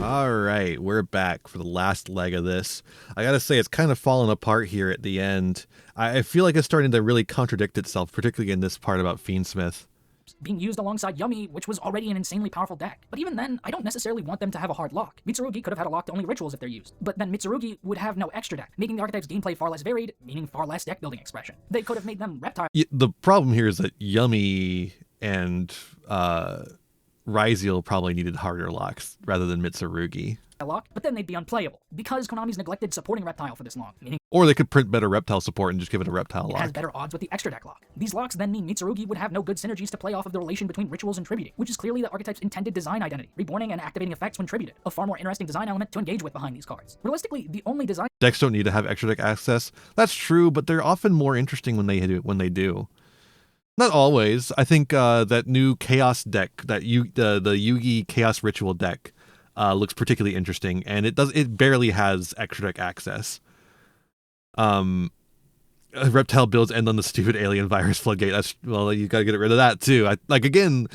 All right, we're back for the last leg of this. I gotta say, it's kind of fallen apart here at the end. I feel like it's starting to really contradict itself, particularly in this part about Fiendsmith. Being used alongside Yummy, which was already an insanely powerful deck. But even then, I don't necessarily want them to have a hard lock. Mitsurugi could have had a lock to only rituals if they're used, but then Mitsurugi would have no extra deck, making the archetype's gameplay far less varied, meaning far less deck building expression. They could have made them reptile. Yeah, the problem here is that Yummy and Ryziel probably needed harder locks rather than Mitsurugi. Lock, but then they'd be unplayable because Konami's neglected supporting Reptile for this long, meaning or they could print better Reptile support and just give it a Reptile lock. It has better odds with the extra deck lock. These locks then mean Mitsurugi would have no good synergies to play off of the relation between rituals and tributing, which is clearly the archetype's intended design identity, reborning and activating effects when tributed, a far more interesting design element to engage with behind these cards. Realistically, the only design decks don't need to have extra deck access. That's true, but they're often more interesting when they do. Not always. I think that new Chaos deck, that the Yugi Chaos Ritual deck, looks particularly interesting, and it barely has extra deck access. Reptile builds end on the stupid alien virus floodgate. You gotta get rid of that too. Again,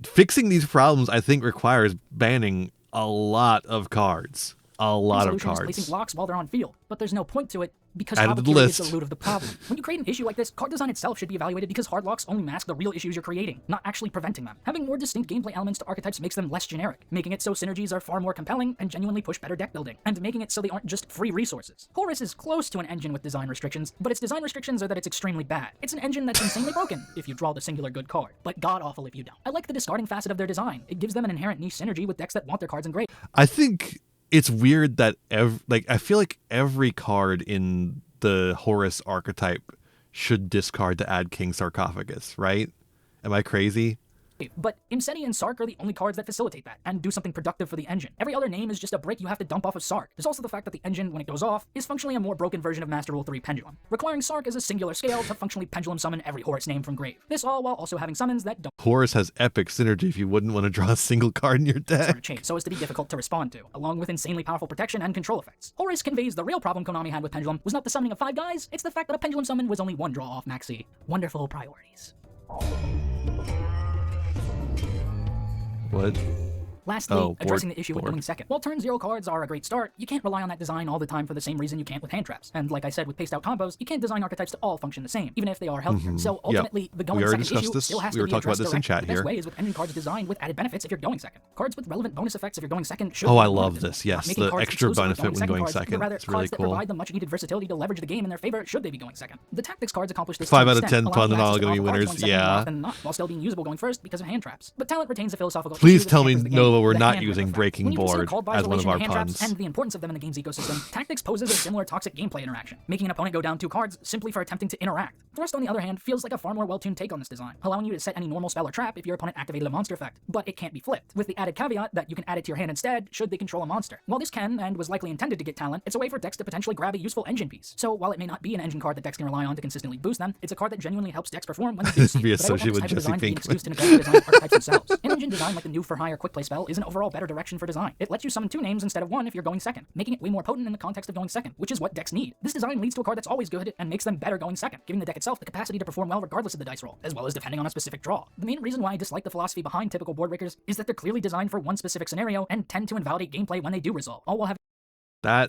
fixing these problems I think requires banning a lot of cards. A lot of cards. Placing locks while they're on field, but there's no point to it because added to the list list. Is the root of the problem. When you create an issue like this, card design itself should be evaluated because hard locks only mask the real issues you're creating, not actually preventing them. Having more distinct gameplay elements to archetypes makes them less generic, making it so synergies are far more compelling and genuinely push better deck building, and making it so they aren't just free resources. Horus is close to an engine with design restrictions, but its design restrictions are that it's extremely bad. It's an engine that's insanely broken if you draw the singular good card, but god-awful if you don't. I like the discarding facet of their design. It gives them an inherent niche synergy with decks that want their cards engraved. I think it's weird that I feel like every card in the Horus archetype should discard to add King Sarcophagus, right? Am I crazy? But Imseti and Sark are the only cards that facilitate that and do something productive for the engine. Every other name is just a brick you have to dump off of Sark. There's also the fact that the engine, when it goes off, is functionally a more broken version of Master Rule 3 Pendulum, requiring Sark as a singular scale to functionally pendulum summon every Horus name from grave. This all while also having summons that don't. Horus has epic synergy if you wouldn't want to draw a single card in your deck. Change, so as to be difficult to respond to, along with insanely powerful protection and control effects. Horus conveys the real problem Konami had with Pendulum was not the summoning of 5 guys, it's the fact that a Pendulum summon was only 1 draw off Maxi. Wonderful priorities. What? Lastly, addressing the issue with going second. While turn 0 cards are a great start, you can't rely on that design all the time for the same reason you can't with hand traps. And like I said with paced out combos, you can't design archetypes to all function the same, even if they are healthier. So ultimately, the going second issue still has to be addressed directly. The best way is with engine cards designed with added benefits if you're going second. Cards with relevant bonus effects if you're going second should I love this. Yes, the extra benefit when going second. Rather, it's really cards cool. That provide the much needed versatility to leverage the game in their favor should they be going second. The tactics cards accomplish this 5 out of 10 pun and all going to be winners. Yeah. While still being usable going first because of hand traps. But talent retains a philosophical. Please tell me, Nova, we're not using Breaking Board as one of our puns. And the importance of them in the game's ecosystem, Tactics poses a similar toxic gameplay interaction, making an opponent go down 2 cards simply for attempting to interact. Thrust, on the other hand, feels like a far more well-tuned take on this design, allowing you to set any normal spell or trap if your opponent activated a monster effect, but it can't be flipped, with the added caveat that you can add it to your hand instead should they control a monster. While this can, and was likely intended to get talent, it's a way for decks to potentially grab a useful engine piece. So while it may not be an engine card that decks can rely on to consistently boost them, it's a card that genuinely helps decks perform when they do see be it. associated with Jesse Pinkman. Excuse to neglect design archetypes themselves. An engine design like the new For Hire quick play spell is an overall better direction for design. It lets you summon 2 names instead of 1 if you're going second, making it way more potent in the context of going second, which is what decks need. This design leads to a card that's always good and makes them better going second, giving the deck itself the capacity to perform well regardless of the dice roll, as well as depending on a specific draw. The main reason why I dislike the philosophy behind typical board breakers is that they're clearly designed for one specific scenario and tend to invalidate gameplay when they do resolve, all while having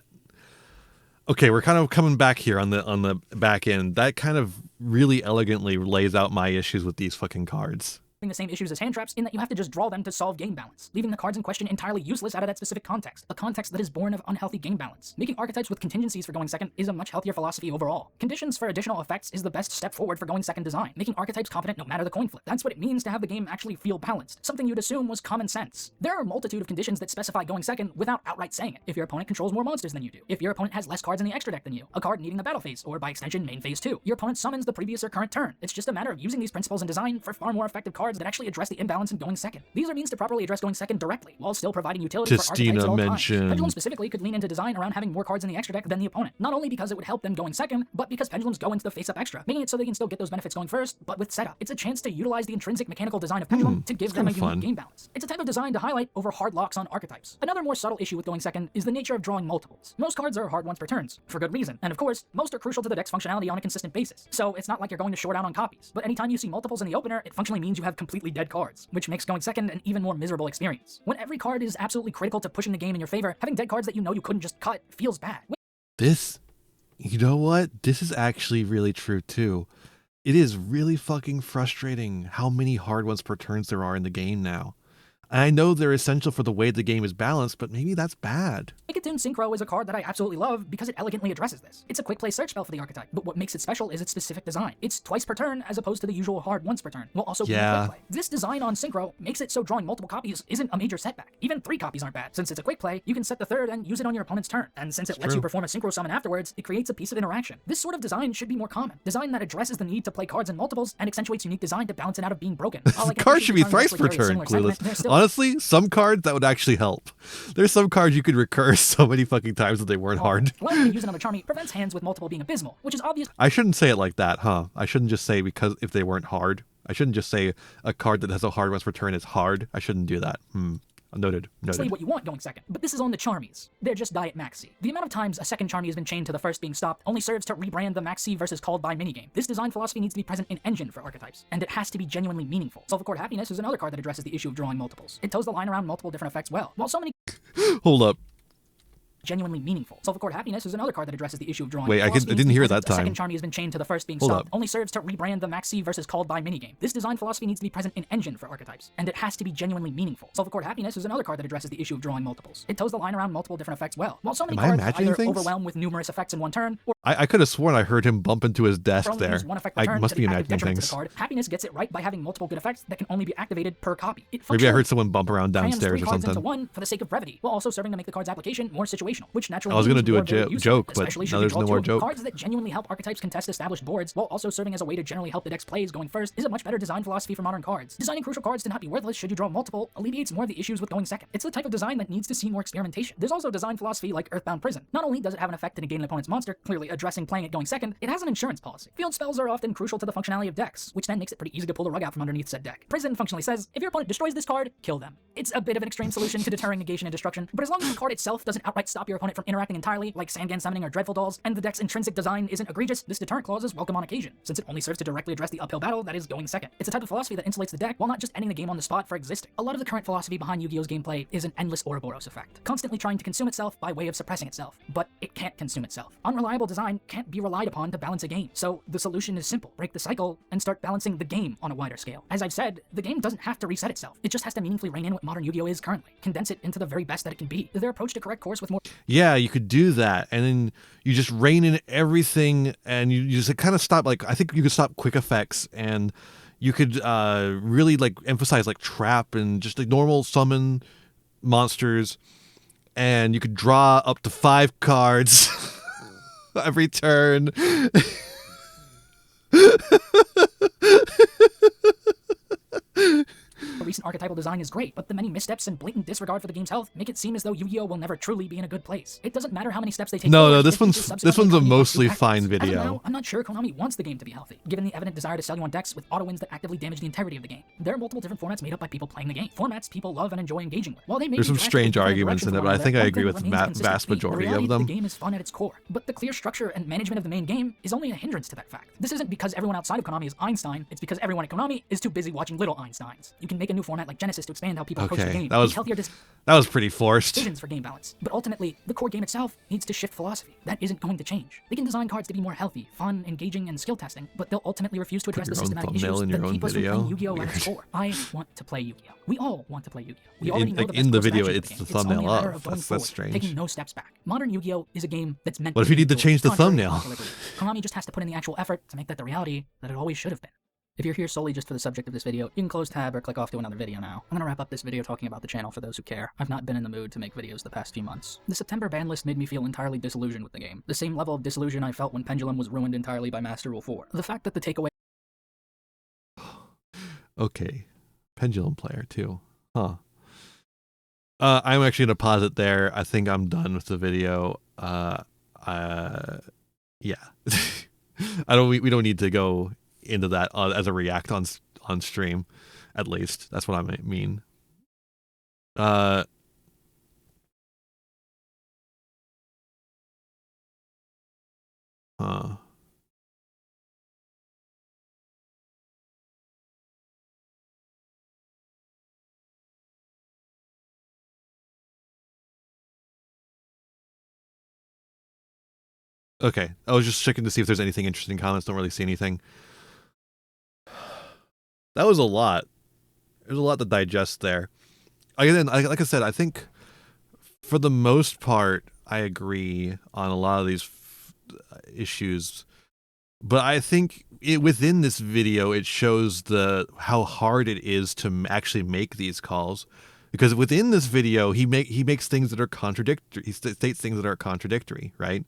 Okay, we're kind of coming back here on the back end. That kind of really elegantly lays out my issues with these fucking cards. the same issues as hand traps in that you have to just draw them to solve game balance, leaving the cards in question entirely useless out of that specific context, a context that is born of unhealthy game balance. Making archetypes with contingencies for going second is a much healthier philosophy overall. Conditions for additional effects is the best step forward for going second design, making archetypes competent no matter the coin flip. That's what it means to have the game actually feel balanced, something you'd assume was common sense. There are a multitude of conditions that specify going second without outright saying it. If your opponent controls more monsters than you do, if your opponent has less cards in the extra deck than you, a card needing the battle phase, or by extension main phase 2, your opponent summons the previous or current turn. It's just a matter of using these principles in design for far more effective cards that actually address the imbalance in going second. These are means to properly address going second directly, while still providing utility for archetypes at all times. Pendulum specifically could lean into design around having more cards in the extra deck than the opponent, not only because it would help them going second, but because pendulums go into the face-up extra, making it so they can still get those benefits going first, but with setup. It's a chance to utilize the intrinsic mechanical design of pendulum to give them a unique game balance. It's a type of design to highlight over hard locks on archetypes. Another more subtle issue with going second is the nature of drawing multiples. Most cards are hard ones per turns, for good reason, and of course, most are crucial to the deck's functionality on a consistent basis, so it's not like you're going to short out on copies. But anytime you see multiples in the opener, it functionally means you have have completely dead cards, which makes going second an even more miserable experience. When every card is absolutely critical to pushing the game in your favor, having dead cards that you know you couldn't just cut feels bad. You know what? This is actually really true too. It is really fucking frustrating how many hard ones per turns there are in the game now. I know they're essential for the way the game is balanced, but maybe that's bad. Nicotune Synchro is a card that I absolutely love because it elegantly addresses this. It's a quick play search spell for the archetype, but what makes it special is its specific design. It's twice per turn as opposed to the usual hard once per turn, while also being a quick play. This design on Synchro makes it so drawing multiple copies isn't a major setback. Even 3 copies aren't bad. Since it's a quick play, you can set the third and use it on your opponent's turn. And since it lets you perform a Synchro summon afterwards, it creates a piece of interaction. This sort of design should be more common. Design that addresses the need to play cards in multiples and accentuates unique design to balance it out of being broken. Cards should be thrice per turn, Clueless. Honestly, some cards that would actually help. There's some cards you could recur so many fucking times that they weren't hard. Allowing to use another Charmy prevents hands with multiple being abysmal, which is obvious. I shouldn't say it like that, huh? I shouldn't just say because if they weren't hard. I shouldn't just say a card that has a hard once per turn is hard. I shouldn't do that. Noted. Say what you want going second, but this is on the Charmies. They're just Diet Maxi. The amount of times a second Charmy has been chained to the first being stopped only serves to rebrand the Maxi versus Called By minigame. This design philosophy needs to be present in Engine for archetypes, and it has to be genuinely meaningful. Sulfur Happiness is another card that addresses the issue of drawing multiples. It toes the line around multiple different effects well. While so many Hold up. genuinely meaningful. Sulfur Happiness is another card that addresses the issue of drawing. Wait, I didn't hear that time. Second Charmy has been chained to the first being stopped. Only serves to rebrand the Maxi versus Called By minigame. This design philosophy needs to be present in Engine for archetypes, and it has to be genuinely meaningful. Sulfur Happiness is another card that addresses the issue of drawing multiples. It toes the line around multiple different effects well. While so many cards either overwhelm with numerous effects in one turn, or I could have sworn I heard him bump into his desk only there. use one effect per turn must to be the active imagining detriment to things. the card. Happiness gets it right by having multiple good effects that can only be activated per copy. Maybe I heard someone bump around crams downstairs 3 or cards something. into one for the sake of brevity, while also serving to make the card's application more situational, which naturally I was gonna means do a more very useful, joke, but especially should now you there's draw no 2 more of them. joke. Cards that genuinely help archetypes contest established boards, while also serving as a way to generally help the deck's plays going first, is a much better design philosophy for modern cards. Designing crucial cards to not be worthless should you draw multiple alleviates more of the issues with going second. It's the type of design that needs to see more experimentation. There's also design philosophy like Earthbound Prison. Not only does it have an effect to negate an opponent's monster, clearly addressing playing it going second, it has an insurance policy. Field spells are often crucial to the functionality of decks, which then makes it pretty easy to pull the rug out from underneath said deck. Prison functionally says, if your opponent destroys this card, kill them. It's a bit of an extreme solution to deterring negation and destruction, but as long as the card itself doesn't outright stop your opponent from interacting entirely, like Sandgan Summoning or Dreadful Dolls, and the deck's intrinsic design isn't egregious, this deterrent clause is welcome on occasion, since it only serves to directly address the uphill battle that is going second. It's a type of philosophy that insulates the deck while not just ending the game on the spot for existing. A lot of the current philosophy behind Yu-Gi-Oh's gameplay is an endless Ouroboros effect, constantly trying to consume itself by way of suppressing itself, but it can't consume itself. Unreliable design can't be relied upon to balance a game, so the solution is simple. Break the cycle and start balancing the game on a wider scale. As I've said, the game doesn't have to reset itself. It just has to meaningfully rein in what modern Yu-Gi-Oh is currently, condense it into the very best that it can be. Their approach to correct course with more Yeah, you could do that, and then you just rein in everything, and you just kind of stop. Like, I think you could stop quick effects, and you could really like emphasize like trap and just like normal summon monsters, and you could draw up to 5 cards every turn. recent archetypal design is great, but the many missteps and blatant disregard for the game's health make it seem as though Yu-Gi-Oh will never truly be in a good place. It doesn't matter how many steps they take. No, this one's a mostly fine video. As of now, I'm not sure Konami wants the game to be healthy, given the evident desire to sell you on decks with auto wins that actively damage the integrity of the game. There are multiple different formats made up by people playing the game. Formats people love and enjoy engaging with. While they may There's some strange arguments in it, but I think I agree with the vast majority of them. The game is fun at its core, but the clear structure and management of the main game is only a hindrance to that fact. This isn't because everyone outside of Konami is Einstein, it's because everyone at Konami is too busy watching little Einsteins. You can make a new format like Genesys to expand how people approach the game. That was pretty forced. Decisions for game balance. But ultimately, the core game itself needs to shift philosophy. That isn't going to change. They can design cards to be more healthy, fun, engaging, and skill testing, but they'll ultimately refuse to address the systematic issues that keep us from playing Yu-Gi-Oh at its core. I want to play Yu-Gi-Oh. We all want to play Yu-Gi-Oh. We already know in the video, it's game. the thumbnail up. That's strange. Taking no steps back. Modern Yu-Gi-Oh is a game that's meant. What if you need to change the thumbnail? Konami just has to put in the actual effort to make that the reality that it always should have been. If you're here solely just for the subject of this video, you can close tab or click off to another video now. I'm gonna wrap up this video talking about the channel for those who care. I've not been in the mood to make videos the past few months. The September ban list made me feel entirely disillusioned with the game. The same level of disillusion I felt when Pendulum was ruined entirely by Master Rule 4. The fact that the takeaway... Okay. Pendulum player too. Huh. I'm actually gonna pause it there. I think I'm done with the video. Yeah. We don't need to go into that as a react on stream, at least. That's what I mean. Okay. I was just checking to see if there's anything interesting in comments. Don't really see anything. That was a lot. There's a lot to digest there. Again, like I said, I think for the most part, I agree on a lot of these issues. But I think within this video, it shows how hard it is to actually make these calls. Because within this video, he makes things that are contradictory. He states things that are contradictory, right?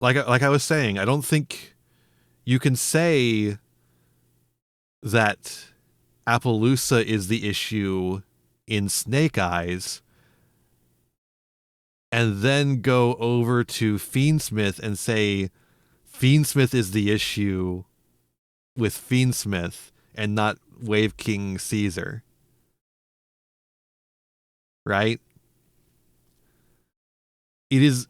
Like I was saying, I don't think you can say that Appaloosa is the issue in Snake Eyes and then go over to Fiendsmith and say Fiendsmith is the issue with Fiendsmith and not Wave King Caesar. Right? It is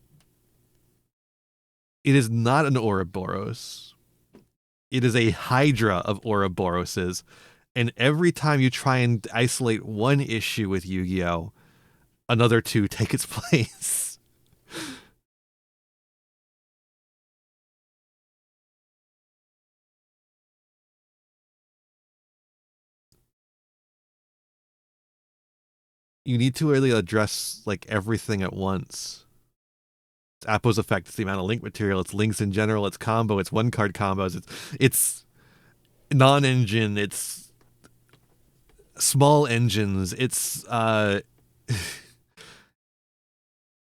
not an Ouroboros. It is a hydra of Ouroboroses. And every time you try and isolate one issue with Yu-Gi-Oh, another two take its place. You need to really address like everything at once. It's Appo's effect, it's the amount of link material, it's links in general, it's combo, it's one card combos, it's non-engine, it's small engines, it's it's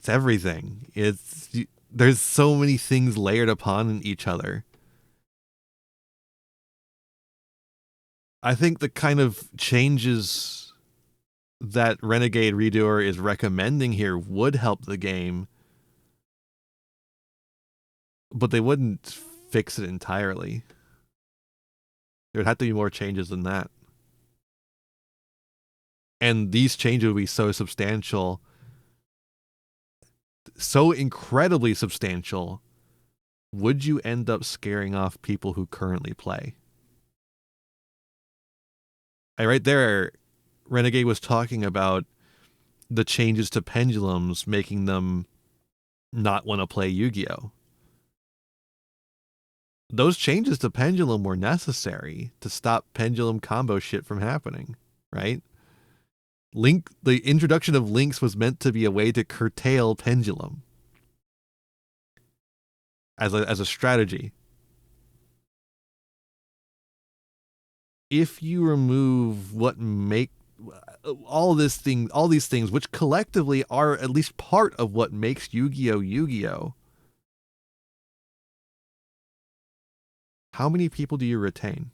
everything. There's so many things layered upon each other. I think the kind of changes that Renegade Redoer is recommending here would help the game, but they wouldn't fix it entirely. There would have to be more changes than that. And these changes would be so substantial, so incredibly substantial, would you end up scaring off people who currently play? Right there, Renegade was talking about the changes to pendulums making them not want to play Yu-Gi-Oh! Those changes to pendulum were necessary to stop pendulum combo shit from happening, right? The introduction of links was meant to be a way to curtail pendulum as a strategy. If you remove what make all these things, which collectively are at least part of what makes Yu-Gi-Oh! Yu-Gi-Oh! How many people do you retain?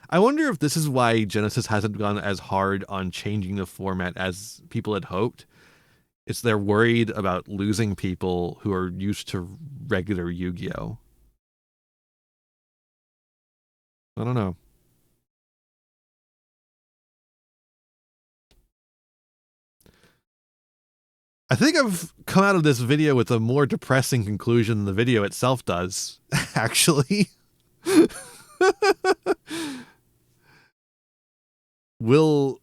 I wonder if this is why Genesys hasn't gone as hard on changing the format as people had hoped. It's they're worried about losing people who are used to regular Yu-Gi-Oh! I don't know. I think I've come out of this video with a more depressing conclusion than the video itself does, actually. Will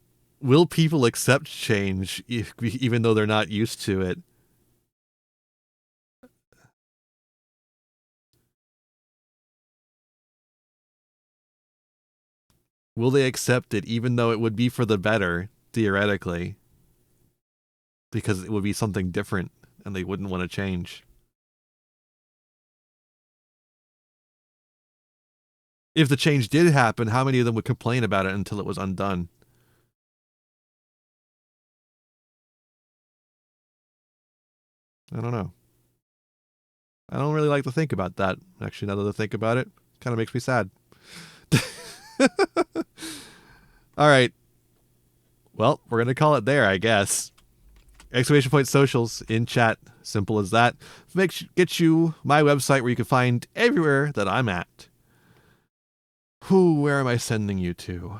people accept change even though they're not used to it? Will they accept it even though it would be for the better, theoretically? Because it would be something different and they wouldn't want to change. If the change did happen, how many of them would complain about it until it was undone? I don't know. I don't really like to think about that. Actually, now that I think about it, kind of makes me sad. All right. Well, we're going to call it there, I guess. Exclamation point socials in chat. Simple as that. Get you my website where you can find everywhere that I'm at. Where am I sending you to?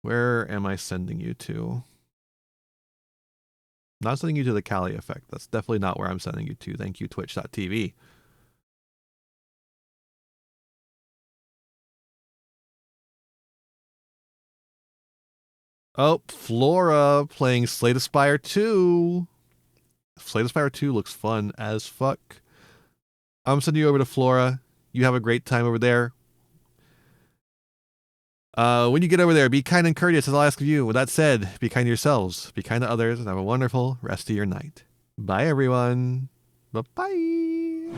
Where am I sending you to? Not sending you to the Kali effect. That's definitely not where I'm sending you to. Thank you, twitch.tv. Oh, Flora playing Slay the Spire 2. Slay the Spire 2 looks fun as fuck. I'm sending you over to Flora. You have a great time over there. When you get over there, be kind and courteous as I'll ask of you. With that said, be kind to yourselves, be kind to others, and have a wonderful rest of your night. Bye, everyone. Bye-bye.